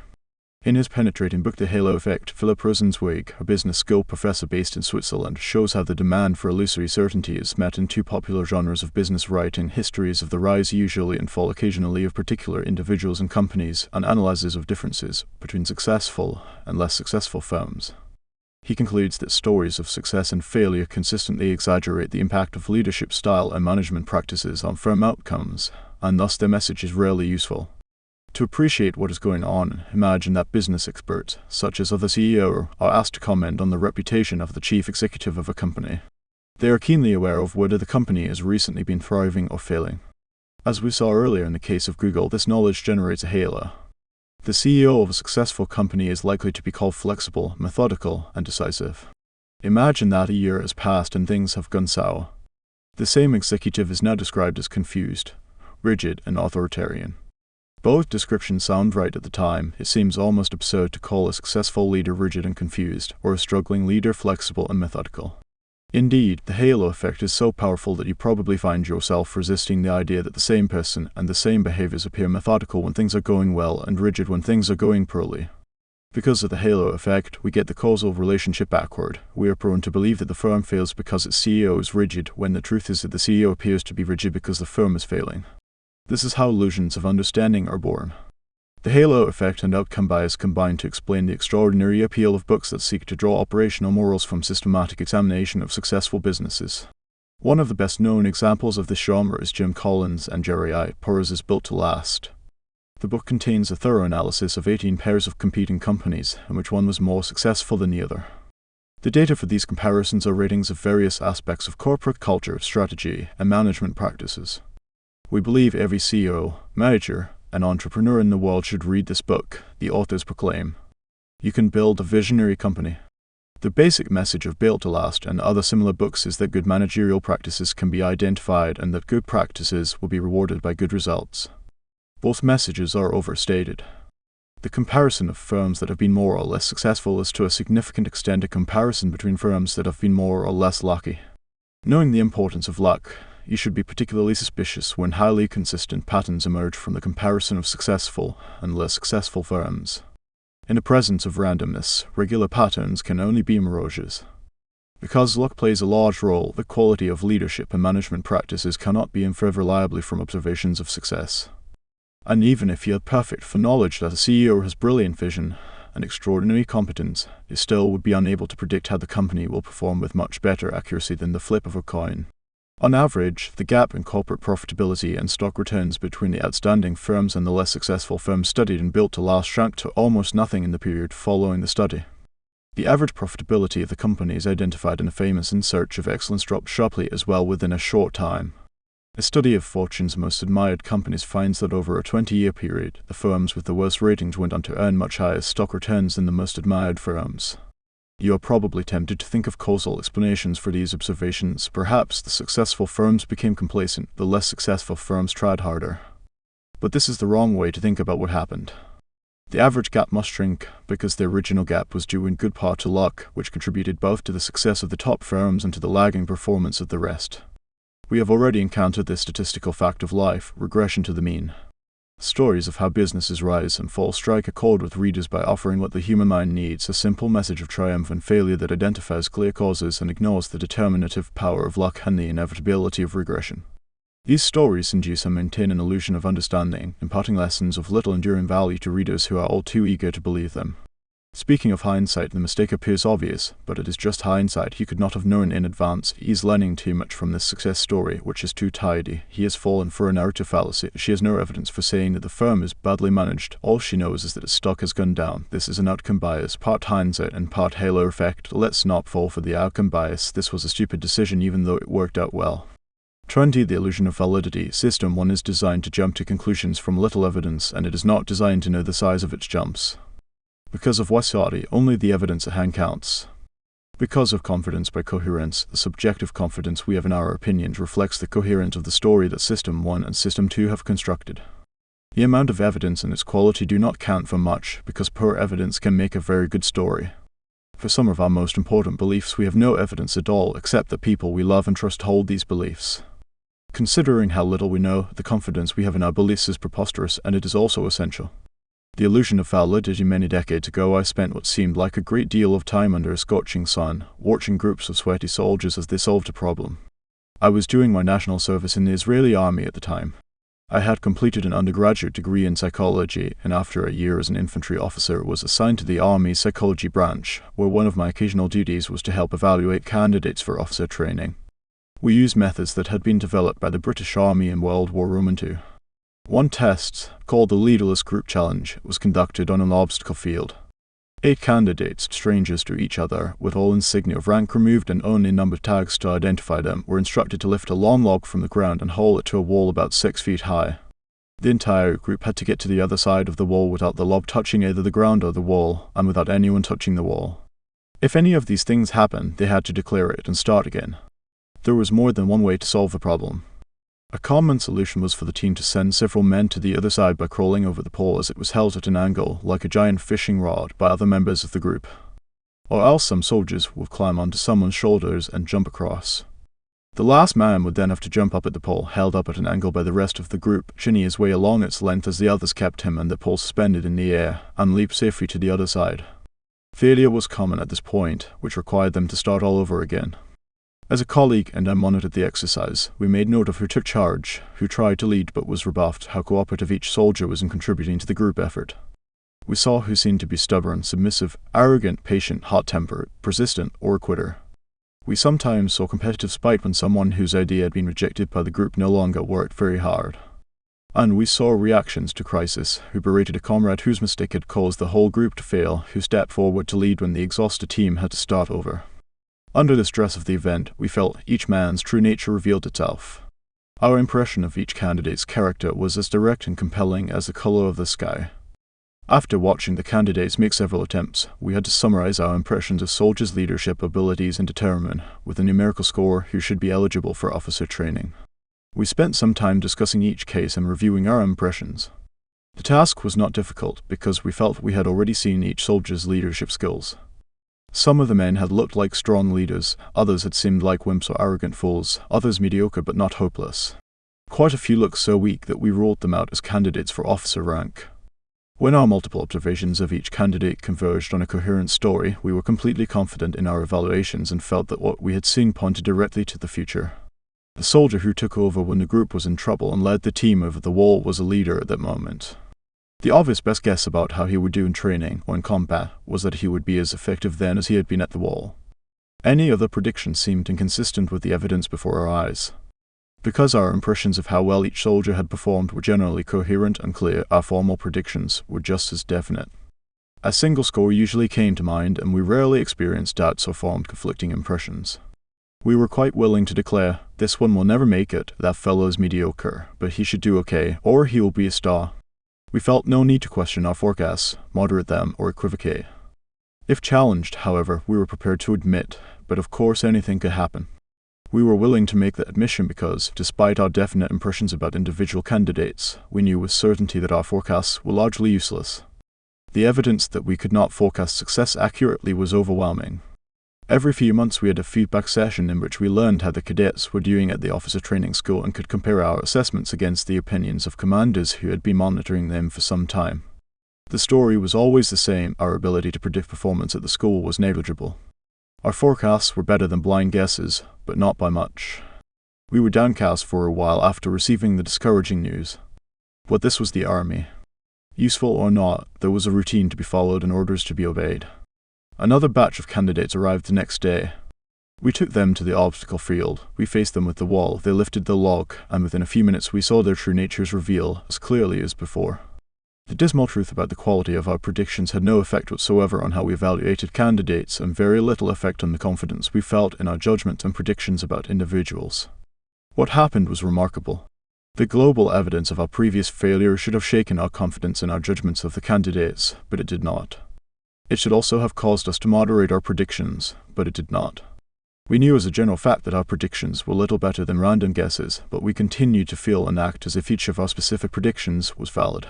In his penetrating book The Halo Effect, Philip Rosenzweig, a business school professor based in Switzerland, shows how the demand for illusory certainty is met in two popular genres of business writing: histories of the rise usually and fall occasionally of particular individuals and companies, and analyses of differences between successful and less successful firms. He concludes that stories of success and failure consistently exaggerate the impact of leadership style and management practices on firm outcomes, and thus their message is rarely useful. To appreciate what is going on, imagine that business experts, such as the CEO, are asked to comment on the reputation of the chief executive of a company. They are keenly aware of whether the company has recently been thriving or failing. As we saw earlier in the case of Google, this knowledge generates a halo. The CEO of a successful company is likely to be called flexible, methodical, and decisive. Imagine that a year has passed and things have gone sour. The same executive is now described as confused, rigid, and authoritarian. Both descriptions sound right at the time. It seems almost absurd to call a successful leader rigid and confused, or a struggling leader flexible and methodical. Indeed, the halo effect is so powerful that you probably find yourself resisting the idea that the same person and the same behaviors appear methodical when things are going well and rigid when things are going poorly. Because of the halo effect, we get the causal relationship backward. We are prone to believe that the firm fails because its CEO is rigid, when the truth is that the CEO appears to be rigid because the firm is failing. This is how illusions of understanding are born. The halo effect and outcome bias combine to explain the extraordinary appeal of books that seek to draw operational morals from systematic examination of successful businesses. One of the best-known examples of this genre is Jim Collins and Jerry I. Porras's Built to Last. The book contains a thorough analysis of 18 pairs of competing companies, and which one was more successful than the other. The data for these comparisons are ratings of various aspects of corporate culture, strategy, and management practices. We believe every CEO, manager, and entrepreneur in the world should read this book, the authors proclaim. You can build a visionary company. The basic message of Built to Last and other similar books is that good managerial practices can be identified and that good practices will be rewarded by good results. Both messages are overstated. The comparison of firms that have been more or less successful is to a significant extent a comparison between firms that have been more or less lucky. Knowing the importance of luck, you should be particularly suspicious when highly consistent patterns emerge from the comparison of successful and less successful firms. In the presence of randomness, regular patterns can only be mirages. Because luck plays a large role, the quality of leadership and management practices cannot be inferred reliably from observations of success. And even if you had perfect foreknowledge that a CEO has brilliant vision and extraordinary competence, you still would be unable to predict how the company will perform with much better accuracy than the flip of a coin. On average, the gap in corporate profitability and stock returns between the outstanding firms and the less successful firms studied and Built to Last shrank to almost nothing in the period following the study. The average profitability of the companies identified in the famous In Search of Excellence dropped sharply as well within a short time. A study of Fortune's most admired companies finds that over a 20-year period, the firms with the worst ratings went on to earn much higher stock returns than the most admired firms. You are probably tempted to think of causal explanations for these observations. Perhaps the successful firms became complacent, the less successful firms tried harder. But this is the wrong way to think about what happened. The average gap must shrink because the original gap was due in good part to luck, which contributed both to the success of the top firms and to the lagging performance of the rest. We have already encountered this statistical fact of life, regression to the mean. Stories of how businesses rise and fall strike a chord with readers by offering what the human mind needs, a simple message of triumph and failure that identifies clear causes and ignores the determinative power of luck and the inevitability of regression. These stories induce and maintain an illusion of understanding, imparting lessons of little enduring value to readers who are all too eager to believe them. Speaking of hindsight, the mistake appears obvious, but it is just hindsight. He could not have known in advance. He is learning too much from this success story, which is too tidy. He has fallen for a narrative fallacy. She has no evidence for saying that the firm is badly managed. All she knows is that its stock has gone down. This is an outcome bias, part hindsight and part halo effect. Let's not fall for the outcome bias. This was a stupid decision even though it worked out well. 20. The illusion of validity. System 1 is designed to jump to conclusions from little evidence, and it is not designed to know the size of its jumps. Because of WYSIATI, only the evidence at hand counts. Because of confidence by coherence, the subjective confidence we have in our opinions reflects the coherence of the story that System 1 and System 2 have constructed. The amount of evidence and its quality do not count for much, because poor evidence can make a very good story. For some of our most important beliefs, we have no evidence at all, except that people we love and trust hold these beliefs. Considering how little we know, the confidence we have in our beliefs is preposterous, and it is also essential. The illusion of validity. Many decades ago, I spent what seemed like a great deal of time under a scorching sun, watching groups of sweaty soldiers as they solved a problem. I was doing my national service in the Israeli army at the time. I had completed an undergraduate degree in psychology, and after a year as an infantry officer, was assigned to the Army's psychology branch, where one of my occasional duties was to help evaluate candidates for officer training. We used methods that had been developed by the British Army in World War II. One test, called the Leaderless Group Challenge, was conducted on an obstacle field. 8 candidates, strangers to each other, with all insignia of rank removed and only number tags to identify them, were instructed to lift a long log from the ground and haul it to a wall about 6 feet high. The entire group had to get to the other side of the wall without the log touching either the ground or the wall, and without anyone touching the wall. If any of these things happened, they had to declare it and start again. There was more than one way to solve the problem. A common solution was for the team to send several men to the other side by crawling over the pole as it was held at an angle, like a giant fishing rod, by other members of the group. Or else some soldiers would climb onto someone's shoulders and jump across. The last man would then have to jump up at the pole, held up at an angle by the rest of the group, chinny his way along its length as the others kept him and the pole suspended in the air, and leap safely to the other side. Failure was common at this point, which required them to start all over again. As a colleague and I monitored the exercise, we made note of who took charge, who tried to lead but was rebuffed, how cooperative each soldier was in contributing to the group effort. We saw who seemed to be stubborn, submissive, arrogant, patient, hot-tempered, persistent, or a quitter. We sometimes saw competitive spite when someone whose idea had been rejected by the group no longer worked very hard. And we saw reactions to crisis, who berated a comrade whose mistake had caused the whole group to fail, who stepped forward to lead when the exhausted team had to start over. Under the stress of the event, we felt each man's true nature revealed itself. Our impression of each candidate's character was as direct and compelling as the color of the sky. After watching the candidates make several attempts, we had to summarize our impressions of soldiers' leadership abilities and determine, with a numerical score, who should be eligible for officer training. We spent some time discussing each case and reviewing our impressions. The task was not difficult because we felt we had already seen each soldier's leadership skills. Some of the men had looked like strong leaders, others had seemed like wimps or arrogant fools, others mediocre but not hopeless. Quite a few looked so weak that we ruled them out as candidates for officer rank. When our multiple observations of each candidate converged on a coherent story, we were completely confident in our evaluations and felt that what we had seen pointed directly to the future. The soldier who took over when the group was in trouble and led the team over the wall was a leader at that moment. The obvious best guess about how he would do in training or in combat was that he would be as effective then as he had been at the wall. Any other prediction seemed inconsistent with the evidence before our eyes. Because our impressions of how well each soldier had performed were generally coherent and clear, our formal predictions were just as definite. A single score usually came to mind, and we rarely experienced doubts or formed conflicting impressions. We were quite willing to declare, "This one will never make it, that fellow is mediocre, but he should do okay, or he will be a star." We felt no need to question our forecasts, moderate them, or equivocate. If challenged, however, we were prepared to admit, but of course anything could happen. We were willing to make that admission because, despite our definite impressions about individual candidates, we knew with certainty that our forecasts were largely useless. The evidence that we could not forecast success accurately was overwhelming. Every few months we had a feedback session in which we learned how the cadets were doing at the officer training school and could compare our assessments against the opinions of commanders who had been monitoring them for some time. The story was always the same: our ability to predict performance at the school was negligible. Our forecasts were better than blind guesses, but not by much. We were downcast for a while after receiving the discouraging news. But this was the army. Useful or not, there was a routine to be followed and orders to be obeyed. Another batch of candidates arrived the next day. We took them to the obstacle field, we faced them with the wall, they lifted the log, and within a few minutes we saw their true natures reveal as clearly as before. The dismal truth about the quality of our predictions had no effect whatsoever on how we evaluated candidates, and very little effect on the confidence we felt in our judgment and predictions about individuals. What happened was remarkable. The global evidence of our previous failure should have shaken our confidence in our judgments of the candidates, but it did not. It should also have caused us to moderate our predictions, but it did not. We knew as a general fact that our predictions were little better than random guesses, but we continued to feel and act as if each of our specific predictions was valid.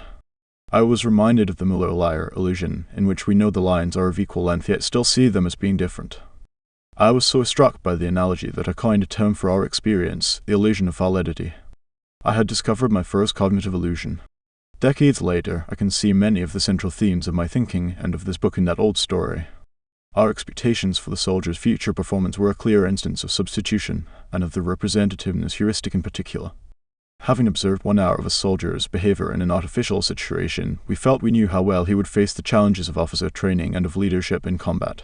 I was reminded of the Muller-Lyer illusion, in which we know the lines are of equal length yet still see them as being different. I was so struck by the analogy that I coined a term for our experience, the illusion of validity. I had discovered my first cognitive illusion. Decades later, I can see many of the central themes of my thinking and of this book in that old story. Our expectations for the soldier's future performance were a clear instance of substitution, and of the representativeness heuristic in particular. Having observed 1 hour of a soldier's behavior in an artificial situation, we felt we knew how well he would face the challenges of officer training and of leadership in combat.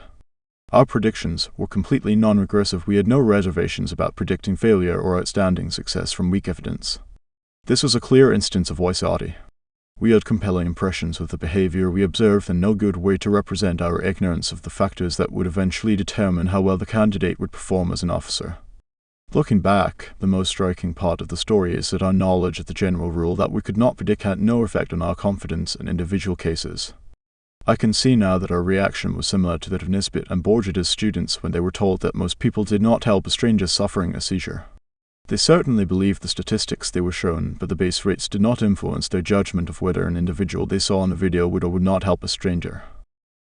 Our predictions were completely non-regressive. We had no reservations about predicting failure or outstanding success from weak evidence. This was a clear instance of WYSIATI. We had compelling impressions of the behavior we observed and no good way to represent our ignorance of the factors that would eventually determine how well the candidate would perform as an officer. Looking back, the most striking part of the story is that our knowledge of the general rule that we could not predict had no effect on our confidence in individual cases. I can see now that our reaction was similar to that of Nisbet and Bourdieu's students when they were told that most people did not help a stranger suffering a seizure. They certainly believed the statistics they were shown, but the base rates did not influence their judgment of whether an individual they saw in the video would or would not help a stranger.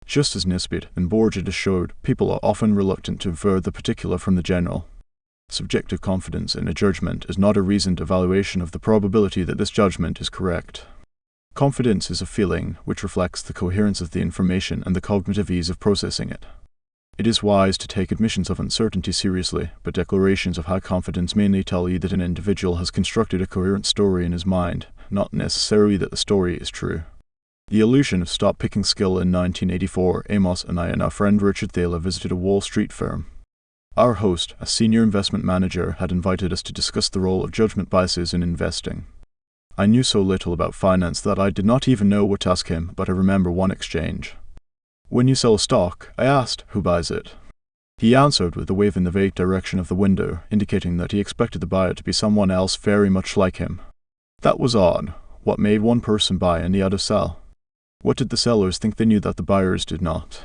Just as Nisbet and Bourdieu showed, people are often reluctant to infer the particular from the general. Subjective confidence in a judgment is not a reasoned evaluation of the probability that this judgment is correct. Confidence is a feeling which reflects the coherence of the information and the cognitive ease of processing it. It is wise to take admissions of uncertainty seriously, but declarations of high confidence mainly tell you that an individual has constructed a coherent story in his mind, not necessarily that the story is true. The illusion of stop-picking skill in 1984, Amos and I and our friend Richard Thaler visited a Wall Street firm. Our host, a senior investment manager, had invited us to discuss the role of judgment biases in investing. I knew so little about finance that I did not even know what to ask him, but I remember one exchange. "When you sell a stock," I asked, "who buys it?" He answered with a wave in the vague direction of the window, indicating that he expected the buyer to be someone else very much like him. That was odd. What made one person buy and the other sell? What did the sellers think they knew that the buyers did not?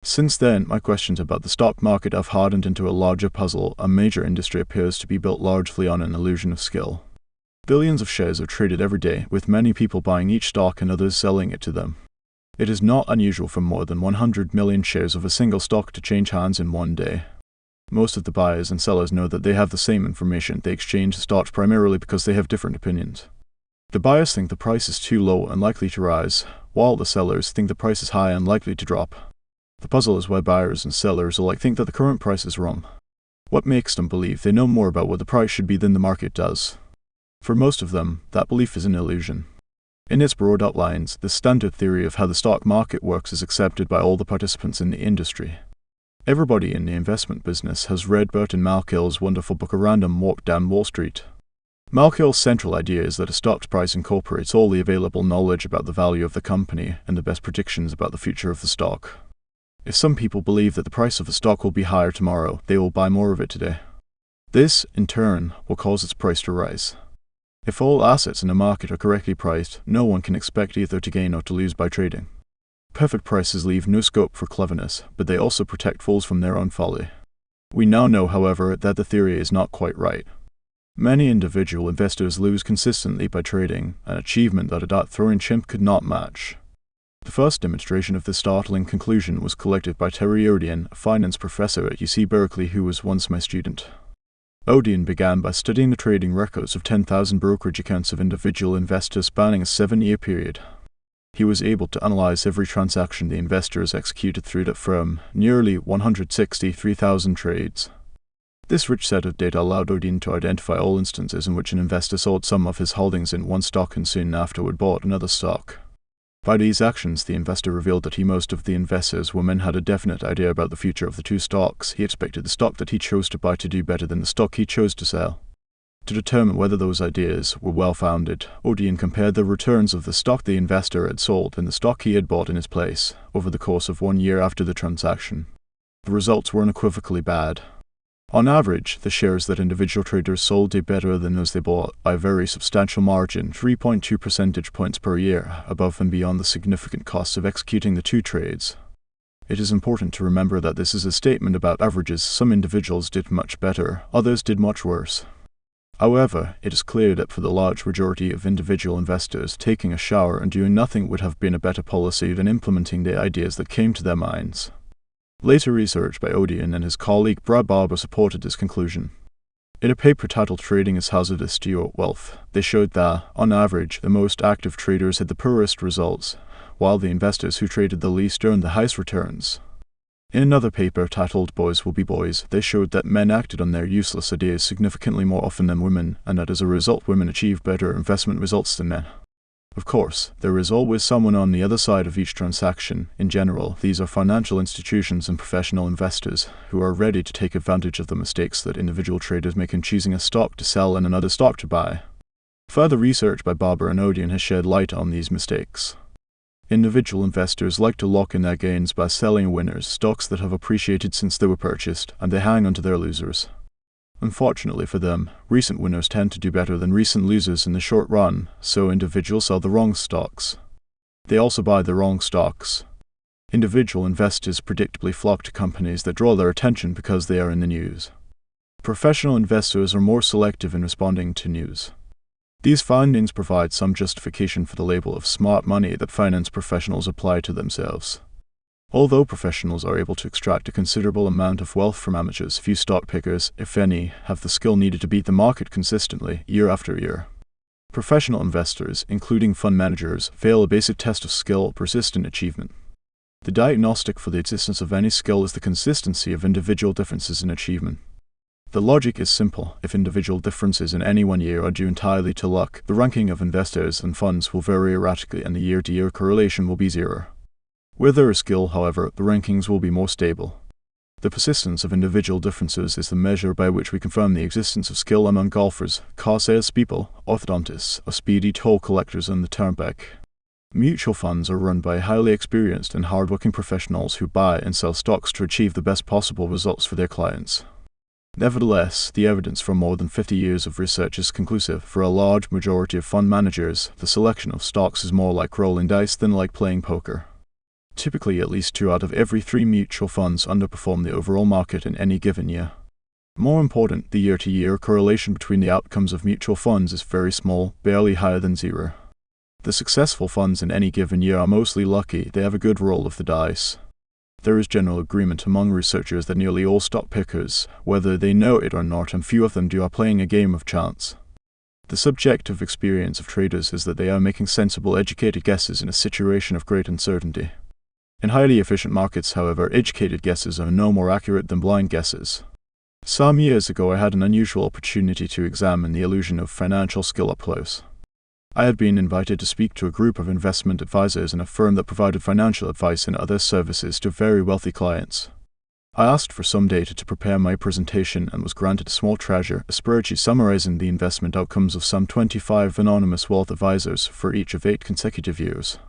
Since then, my questions about the stock market have hardened into a larger puzzle. A major industry appears to be built largely on an illusion of skill. Billions of shares are traded every day, with many people buying each stock and others selling it to them. It is not unusual for more than 100 million shares of a single stock to change hands in one day. Most of the buyers and sellers know that they have the same information. They exchange the stocks primarily because they have different opinions. The buyers think the price is too low and likely to rise, while the sellers think the price is high and likely to drop. The puzzle is why buyers and sellers alike think that the current price is wrong. What makes them believe they know more about what the price should be than the market does? For most of them, that belief is an illusion. In its broad outlines, the standard theory of how the stock market works is accepted by all the participants in the industry. Everybody in the investment business has read Burton Malkill's wonderful book A Random Walk Down Wall Street. Malkill's central idea is that a stock price incorporates all the available knowledge about the value of the company and the best predictions about the future of the stock. If some people believe that the price of a stock will be higher tomorrow, they will buy more of it today. This, in turn, will cause its price to rise. If all assets in a market are correctly priced, no one can expect either to gain or to lose by trading. Perfect prices leave no scope for cleverness, but they also protect fools from their own folly. We now know, however, that the theory is not quite right. Many individual investors lose consistently by trading, an achievement that a dart-throwing chimp could not match. The first demonstration of this startling conclusion was collected by Terry Odian, a finance professor at UC Berkeley who was once my student. Odian began by studying the trading records of 10,000 brokerage accounts of individual investors spanning a 7-year period. He was able to analyze every transaction the investors executed through that firm, nearly 163,000 trades. This rich set of data allowed Odian to identify all instances in which an investor sold some of his holdings in one stock and soon afterward bought another stock. By these actions, the investor revealed that most of the investors' women had a definite idea about the future of the two stocks. He expected the stock that he chose to buy to do better than the stock he chose to sell. To determine whether those ideas were well-founded, Odian compared the returns of the stock the investor had sold and the stock he had bought in his place over the course of 1 year after the transaction. The results were unequivocally bad. On average, the shares that individual traders sold did better than those they bought by a very substantial margin, 3.2 percentage points per year, above and beyond the significant costs of executing the two trades. It is important to remember that this is a statement about averages. Some individuals did much better, others did much worse. However, it is clear that for the large majority of individual investors, taking a shower and doing nothing would have been a better policy than implementing the ideas that came to their minds. Later research by Odian and his colleague Brad Barber supported this conclusion. In a paper titled Trading is Hazardous to Your Wealth, they showed that, on average, the most active traders had the poorest results, while the investors who traded the least earned the highest returns. In another paper titled Boys Will Be Boys, they showed that men acted on their useless ideas significantly more often than women, and that as a result women achieved better investment results than men. Of course, there is always someone on the other side of each transaction. In general, these are financial institutions and professional investors who are ready to take advantage of the mistakes that individual traders make in choosing a stock to sell and another stock to buy. Further research by Barber and Odian has shed light on these mistakes. Individual investors like to lock in their gains by selling winners, stocks that have appreciated since they were purchased, and they hang on to their losers. Unfortunately for them, recent winners tend to do better than recent losers in the short run, so individuals sell the wrong stocks. They also buy the wrong stocks. Individual investors predictably flock to companies that draw their attention because they are in the news. Professional investors are more selective in responding to news. These findings provide some justification for the label of smart money that finance professionals apply to themselves. Although professionals are able to extract a considerable amount of wealth from amateurs, few stock pickers, if any, have the skill needed to beat the market consistently, year after year. Professional investors, including fund managers, fail a basic test of skill, persistent achievement. The diagnostic for the existence of any skill is the consistency of individual differences in achievement. The logic is simple. If individual differences in any 1 year are due entirely to luck, the ranking of investors and funds will vary erratically and the year-to-year correlation will be zero. Where there is skill, however, the rankings will be more stable. The persistence of individual differences is the measure by which we confirm the existence of skill among golfers, car salespeople, orthodontists, or speedy toll collectors on the turnpike. Mutual funds are run by highly experienced and hard-working professionals who buy and sell stocks to achieve the best possible results for their clients. Nevertheless, the evidence from more than 50 years of research is conclusive. For a large majority of fund managers, the selection of stocks is more like rolling dice than like playing poker. Typically, at least 2 out of every 3 mutual funds underperform the overall market in any given year. More important, the year-to-year correlation between the outcomes of mutual funds is very small, barely higher than zero. The successful funds in any given year are mostly lucky. They have a good roll of the dice. There is general agreement among researchers that nearly all stock pickers, whether they know it or not, and few of them do, are playing a game of chance. The subjective experience of traders is that they are making sensible, educated guesses in a situation of great uncertainty. In highly efficient markets, however, educated guesses are no more accurate than blind guesses. Some years ago I had an unusual opportunity to examine the illusion of financial skill up close. I had been invited to speak to a group of investment advisors in a firm that provided financial advice and other services to very wealthy clients. I asked for some data to prepare my presentation and was granted a small treasure, a spreadsheet summarizing the investment outcomes of some 25 anonymous wealth advisors for each of 8 consecutive years.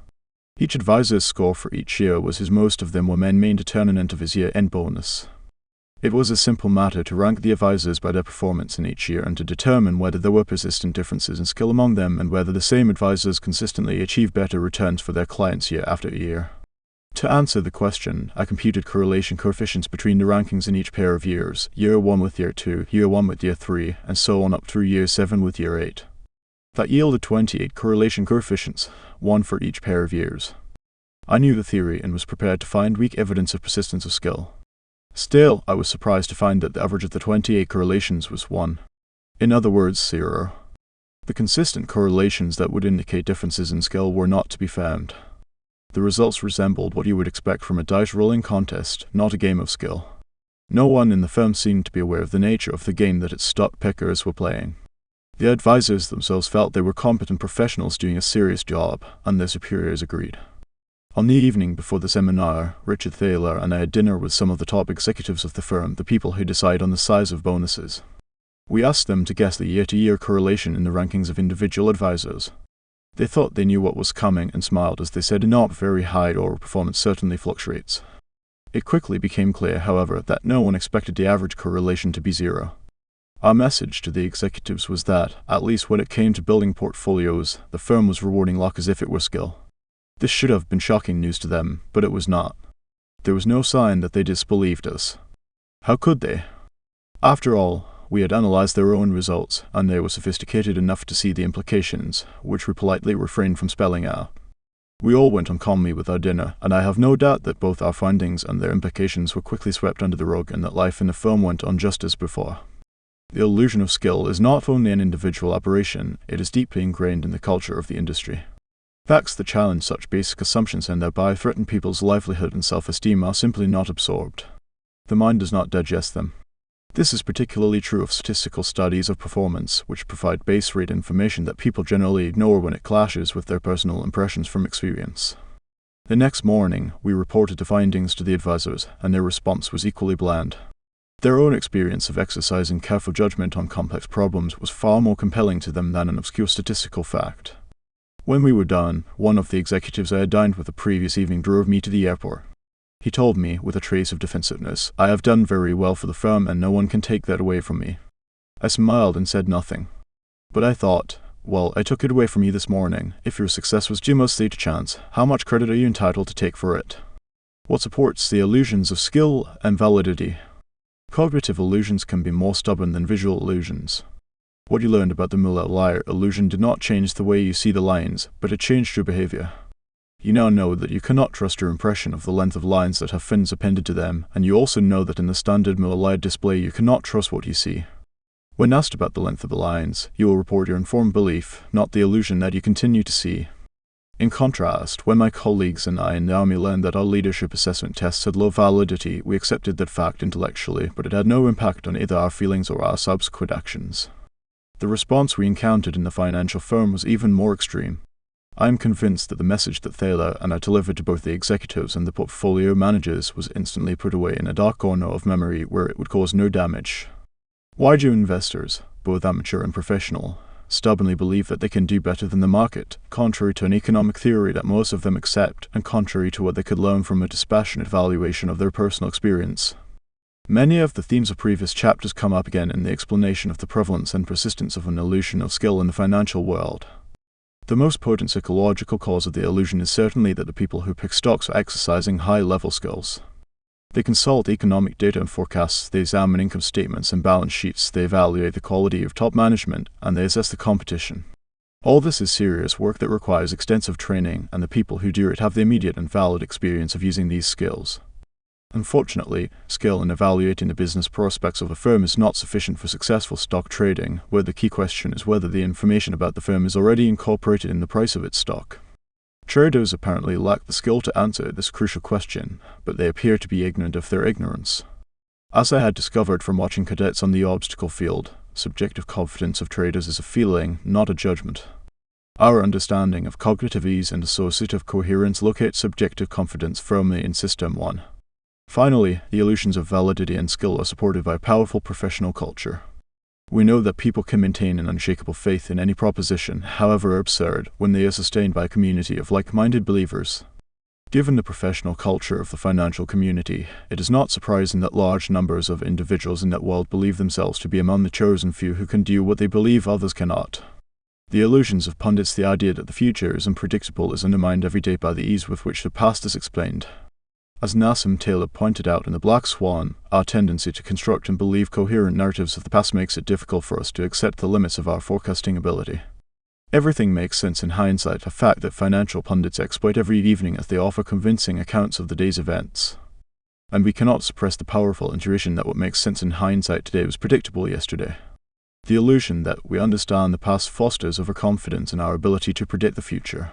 Each advisor's score for each year was his. Most of them were main determinant of his year-end bonus. It was a simple matter to rank the advisors by their performance in each year and to determine whether there were persistent differences in skill among them and whether the same advisors consistently achieved better returns for their clients year after year. To answer the question, I computed correlation coefficients between the rankings in each pair of years, year 1 with year 2, year 1 with year 3, and so on up through year 7 with year 8. That yielded 28 correlation coefficients, one for each pair of years. I knew the theory and was prepared to find weak evidence of persistence of skill. Still, I was surprised to find that the average of the 28 correlations was 1. In other words, 0. The consistent correlations that would indicate differences in skill were not to be found. The results resembled what you would expect from a dice-rolling contest, not a game of skill. No one in the firm seemed to be aware of the nature of the game that its stock pickers were playing. The advisors themselves felt they were competent professionals doing a serious job, and their superiors agreed. On the evening before the seminar, Richard Thaler and I had dinner with some of the top executives of the firm, the people who decide on the size of bonuses. We asked them to guess the year-to-year correlation in the rankings of individual advisors. They thought they knew what was coming and smiled as they said not very high, or performance certainly fluctuates. It quickly became clear, however, that no one expected the average correlation to be 0. Our message to the executives was that, at least when it came to building portfolios, the firm was rewarding luck as if it were skill. This should have been shocking news to them, but it was not. There was no sign that they disbelieved us. How could they? After all, we had analyzed their own results, and they were sophisticated enough to see the implications, which we politely refrained from spelling out. We all went on calmly with our dinner, and I have no doubt that both our findings and their implications were quickly swept under the rug and that life in the firm went on just as before. The illusion of skill is not only an individual aberration, it is deeply ingrained in the culture of the industry. Facts that challenge such basic assumptions and thereby threaten people's livelihood and self-esteem are simply not absorbed. The mind does not digest them. This is particularly true of statistical studies of performance, which provide base rate information that people generally ignore when it clashes with their personal impressions from experience. The next morning, we reported the findings to the advisors, and their response was equally bland. Their own experience of exercising careful judgment on complex problems was far more compelling to them than an obscure statistical fact. When we were done, one of the executives I had dined with the previous evening drove me to the airport. He told me, with a trace of defensiveness, "I have done very well for the firm and no one can take that away from me." I smiled and said nothing. But I thought, well, I took it away from you this morning. If your success was due mostly to chance, how much credit are you entitled to take for it? What supports the illusions of skill and validity? Cognitive illusions can be more stubborn than visual illusions. What you learned about the Muller-Lyer illusion did not change the way you see the lines, but it changed your behavior. You now know that you cannot trust your impression of the length of lines that have fins appended to them, and you also know that in the standard Muller-Lyer display you cannot trust what you see. When asked about the length of the lines, you will report your informed belief, not the illusion that you continue to see. In contrast, when my colleagues and I in the Army learned that our leadership assessment tests had low validity, we accepted that fact intellectually, but it had no impact on either our feelings or our subsequent actions. The response we encountered in the financial firm was even more extreme. I am convinced that the message that Thaler and I delivered to both the executives and the portfolio managers was instantly put away in a dark corner of memory where it would cause no damage. Why do investors, both amateur and professional, stubbornly believe that they can do better than the market, contrary to an economic theory that most of them accept, and contrary to what they could learn from a dispassionate valuation of their personal experience? Many of the themes of previous chapters come up again in the explanation of the prevalence and persistence of an illusion of skill in the financial world. The most potent psychological cause of the illusion is certainly that the people who pick stocks are exercising high-level skills. They consult economic data and forecasts, they examine income statements and balance sheets, they evaluate the quality of top management, and they assess the competition. All this is serious work that requires extensive training, and the people who do it have the immediate and valid experience of using these skills. Unfortunately, skill in evaluating the business prospects of a firm is not sufficient for successful stock trading, where the key question is whether the information about the firm is already incorporated in the price of its stock. Traders apparently lack the skill to answer this crucial question, but they appear to be ignorant of their ignorance. As I had discovered from watching cadets on the obstacle field, subjective confidence of traders is a feeling, not a judgment. Our understanding of cognitive ease and associative coherence locates subjective confidence firmly in System 1. Finally, the illusions of validity and skill are supported by a powerful professional culture. We know that people can maintain an unshakable faith in any proposition, however absurd, when they are sustained by a community of like-minded believers. Given the professional culture of the financial community, it is not surprising that large numbers of individuals in that world believe themselves to be among the chosen few who can do what they believe others cannot. The illusions of pundits, the idea that the future is unpredictable, is undermined every day by the ease with which the past is explained. As Nassim Taleb pointed out in The Black Swan, our tendency to construct and believe coherent narratives of the past makes it difficult for us to accept the limits of our forecasting ability. Everything makes sense in hindsight, a fact that financial pundits exploit every evening as they offer convincing accounts of the day's events. And we cannot suppress the powerful intuition that what makes sense in hindsight today was predictable yesterday. The illusion that we understand the past fosters overconfidence in our ability to predict the future.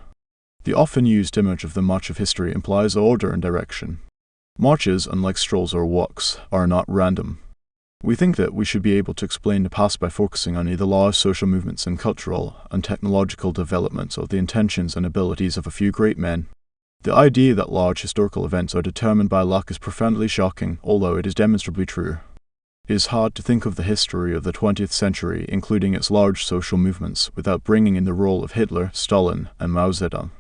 The often used image of the march of history implies order and direction. Marches, unlike strolls or walks, are not random. We think that we should be able to explain the past by focusing on either large social movements and cultural and technological developments or the intentions and abilities of a few great men. The idea that large historical events are determined by luck is profoundly shocking, although it is demonstrably true. It is hard to think of the history of the 20th century, including its large social movements, without bringing in the role of Hitler, Stalin, and Mao Zedong.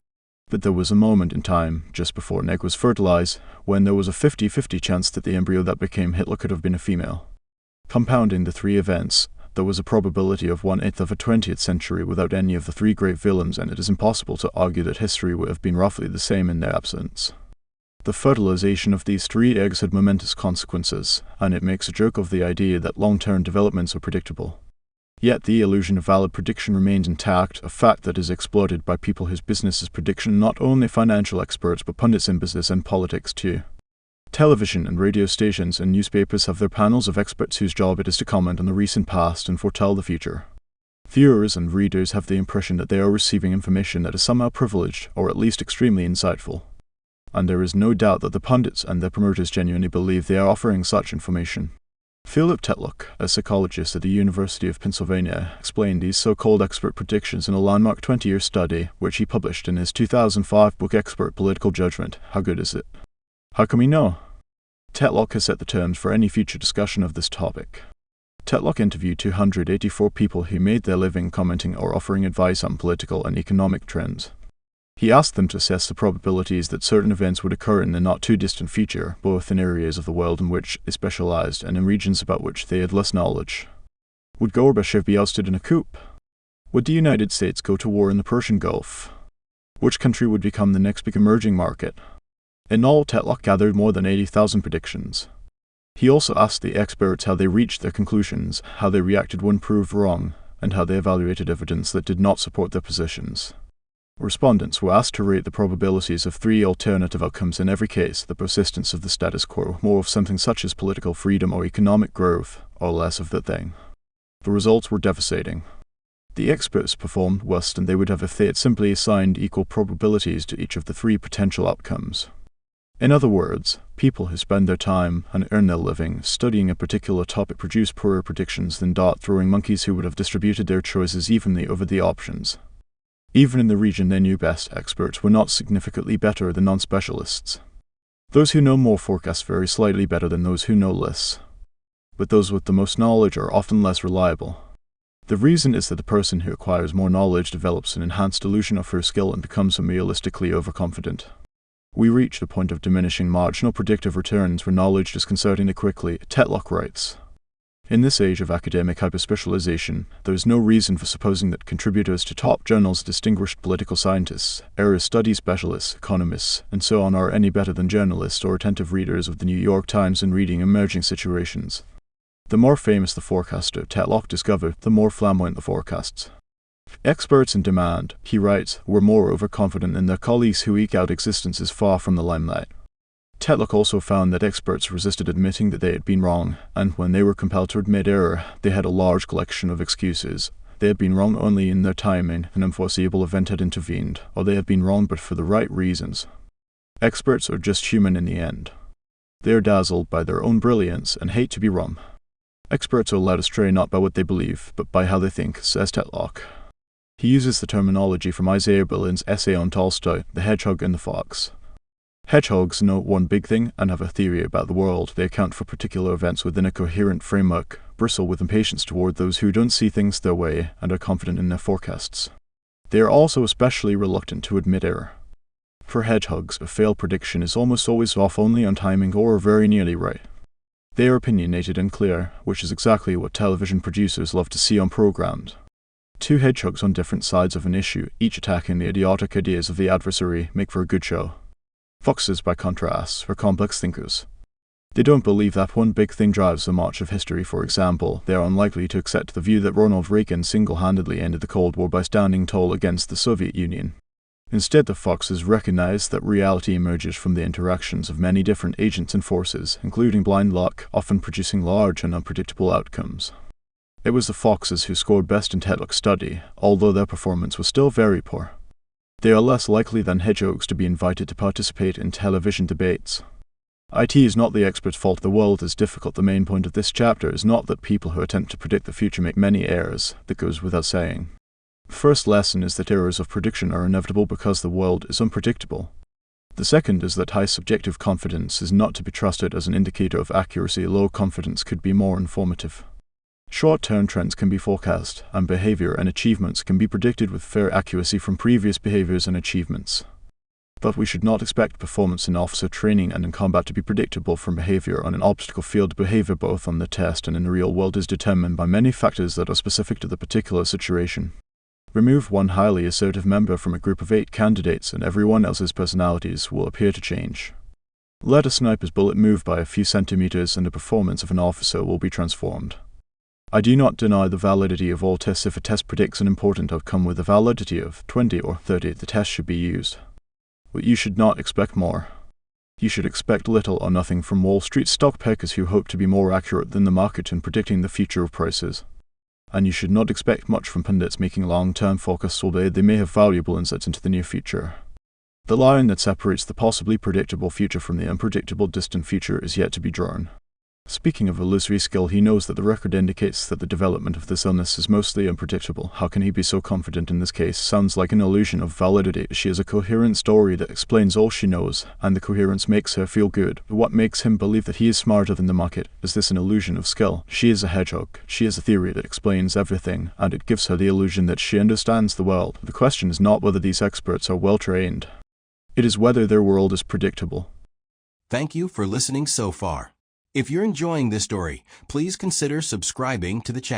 But there was a moment in time, just before an egg was fertilized, when there was a 50-50 chance that the embryo that became Hitler could have been a female. Compounding the three events, there was a probability of 1/8 of a 20th century without any of the three great villains, and it is impossible to argue that history would have been roughly the same in their absence. The fertilization of these three eggs had momentous consequences, and it makes a joke of the idea that long-term developments are predictable. Yet the illusion of valid prediction remains intact, a fact that is exploited by people whose business is prediction, not only financial experts but pundits in business and politics too. Television and radio stations and newspapers have their panels of experts whose job it is to comment on the recent past and foretell the future. Viewers and readers have the impression that they are receiving information that is somehow privileged or at least extremely insightful. And there is no doubt that the pundits and their promoters genuinely believe they are offering such information. Philip Tetlock, a psychologist at the University of Pennsylvania, explained these so-called expert predictions in a landmark 20-year study, which he published in his 2005 book Expert Political Judgment. How good is it? How can we know? Tetlock has set the terms for any future discussion of this topic. Tetlock interviewed 284 people who made their living commenting or offering advice on political and economic trends. He asked them to assess the probabilities that certain events would occur in the not-too-distant future, both in areas of the world in which they specialized and in regions about which they had less knowledge. Would Gorbachev be ousted in a coup? Would the United States go to war in the Persian Gulf? Which country would become the next big emerging market? In all, Tetlock gathered more than 80,000 predictions. He also asked the experts how they reached their conclusions, how they reacted when proved wrong, and how they evaluated evidence that did not support their positions. Respondents were asked to rate the probabilities of three alternative outcomes in every case: the persistence of the status quo, more of something such as political freedom or economic growth, or less of the thing. The results were devastating. The experts performed worse than they would have if they had simply assigned equal probabilities to each of the three potential outcomes. In other words, people who spend their time and earn their living studying a particular topic produce poorer predictions than dart-throwing monkeys who would have distributed their choices evenly over the options. Even in the region they knew best, experts were not significantly better than non-specialists. Those who know more forecast very slightly better than those who know less. But those with the most knowledge are often less reliable. The reason is that the person who acquires more knowledge develops an enhanced illusion of her skill and becomes unrealistically overconfident. We reach the point of diminishing marginal predictive returns where knowledge disconcertingly quickly, Tetlock writes. In this age of academic hyperspecialization, there is no reason for supposing that contributors to top journals, distinguished political scientists, area study specialists, economists, and so on are any better than journalists or attentive readers of the New York Times in reading emerging situations. The more famous the forecaster, Tetlock discovered, the more flamboyant the forecasts. Experts in demand, he writes, were more overconfident than their colleagues who eke out existences far from the limelight. Tetlock also found that experts resisted admitting that they had been wrong, and when they were compelled to admit error, they had a large collection of excuses. They had been wrong only in their timing, an unforeseeable event had intervened, or they had been wrong but for the right reasons. Experts are just human in the end. They are dazzled by their own brilliance and hate to be wrong. Experts are led astray not by what they believe, but by how they think, says Tetlock. He uses the terminology from Isaiah Berlin's essay on Tolstoy, The Hedgehog and the Fox. Hedgehogs know one big thing and have a theory about the world. They account for particular events within a coherent framework, bristle with impatience toward those who don't see things their way, and are confident in their forecasts. They are also especially reluctant to admit error. For hedgehogs, a failed prediction is almost always off only on timing or very nearly right. They are opinionated and clear, which is exactly what television producers love to see on programs. Two hedgehogs on different sides of an issue, each attacking the idiotic ideas of the adversary, make for a good show. Foxes, by contrast, are complex thinkers. They don't believe that one big thing drives the march of history. For example, they are unlikely to accept the view that Ronald Reagan single-handedly ended the Cold War by standing tall against the Soviet Union. Instead, the foxes recognize that reality emerges from the interactions of many different agents and forces, including blind luck, often producing large and unpredictable outcomes. It was the foxes who scored best in TEDx study, although their performance was still very poor. They are less likely than hedgehogs to be invited to participate in television debates. IT is not the expert's fault the world is difficult. The main point of this chapter is not that people who attempt to predict the future make many errors. That goes without saying. The first lesson is that errors of prediction are inevitable because the world is unpredictable. The second is that high subjective confidence is not to be trusted as an indicator of accuracy. Low confidence could be more informative. Short-term trends can be forecast, and behavior and achievements can be predicted with fair accuracy from previous behaviors and achievements. But we should not expect performance in officer training and in combat to be predictable from behavior on an obstacle field. Behavior both on the test and in the real world is determined by many factors that are specific to the particular situation. Remove one highly assertive member from a group of 8 candidates and everyone else's personalities will appear to change. Let a sniper's bullet move by a few centimeters and the performance of an officer will be transformed. I do not deny the validity of all tests. If a test predicts an important outcome with a validity of 20 or 30, the test should be used. But you should not expect more. You should expect little or nothing from Wall Street stock pickers who hope to be more accurate than the market in predicting the future of prices. And you should not expect much from pundits making long-term forecasts, albeit they may have valuable insights into the near future. The line that separates the possibly predictable future from the unpredictable distant future is yet to be drawn. Speaking of illusory skill, he knows that the record indicates that the development of this illness is mostly unpredictable. How can he be so confident in this case? Sounds like an illusion of validity. She has a coherent story that explains all she knows, and the coherence makes her feel good. But what makes him believe that he is smarter than the market? Is this an illusion of skill? She is a hedgehog. She has a theory that explains everything, and it gives her the illusion that she understands the world. The question is not whether these experts are well trained. It is whether their world is predictable. Thank you for listening so far. If you're enjoying this story, please consider subscribing to the channel.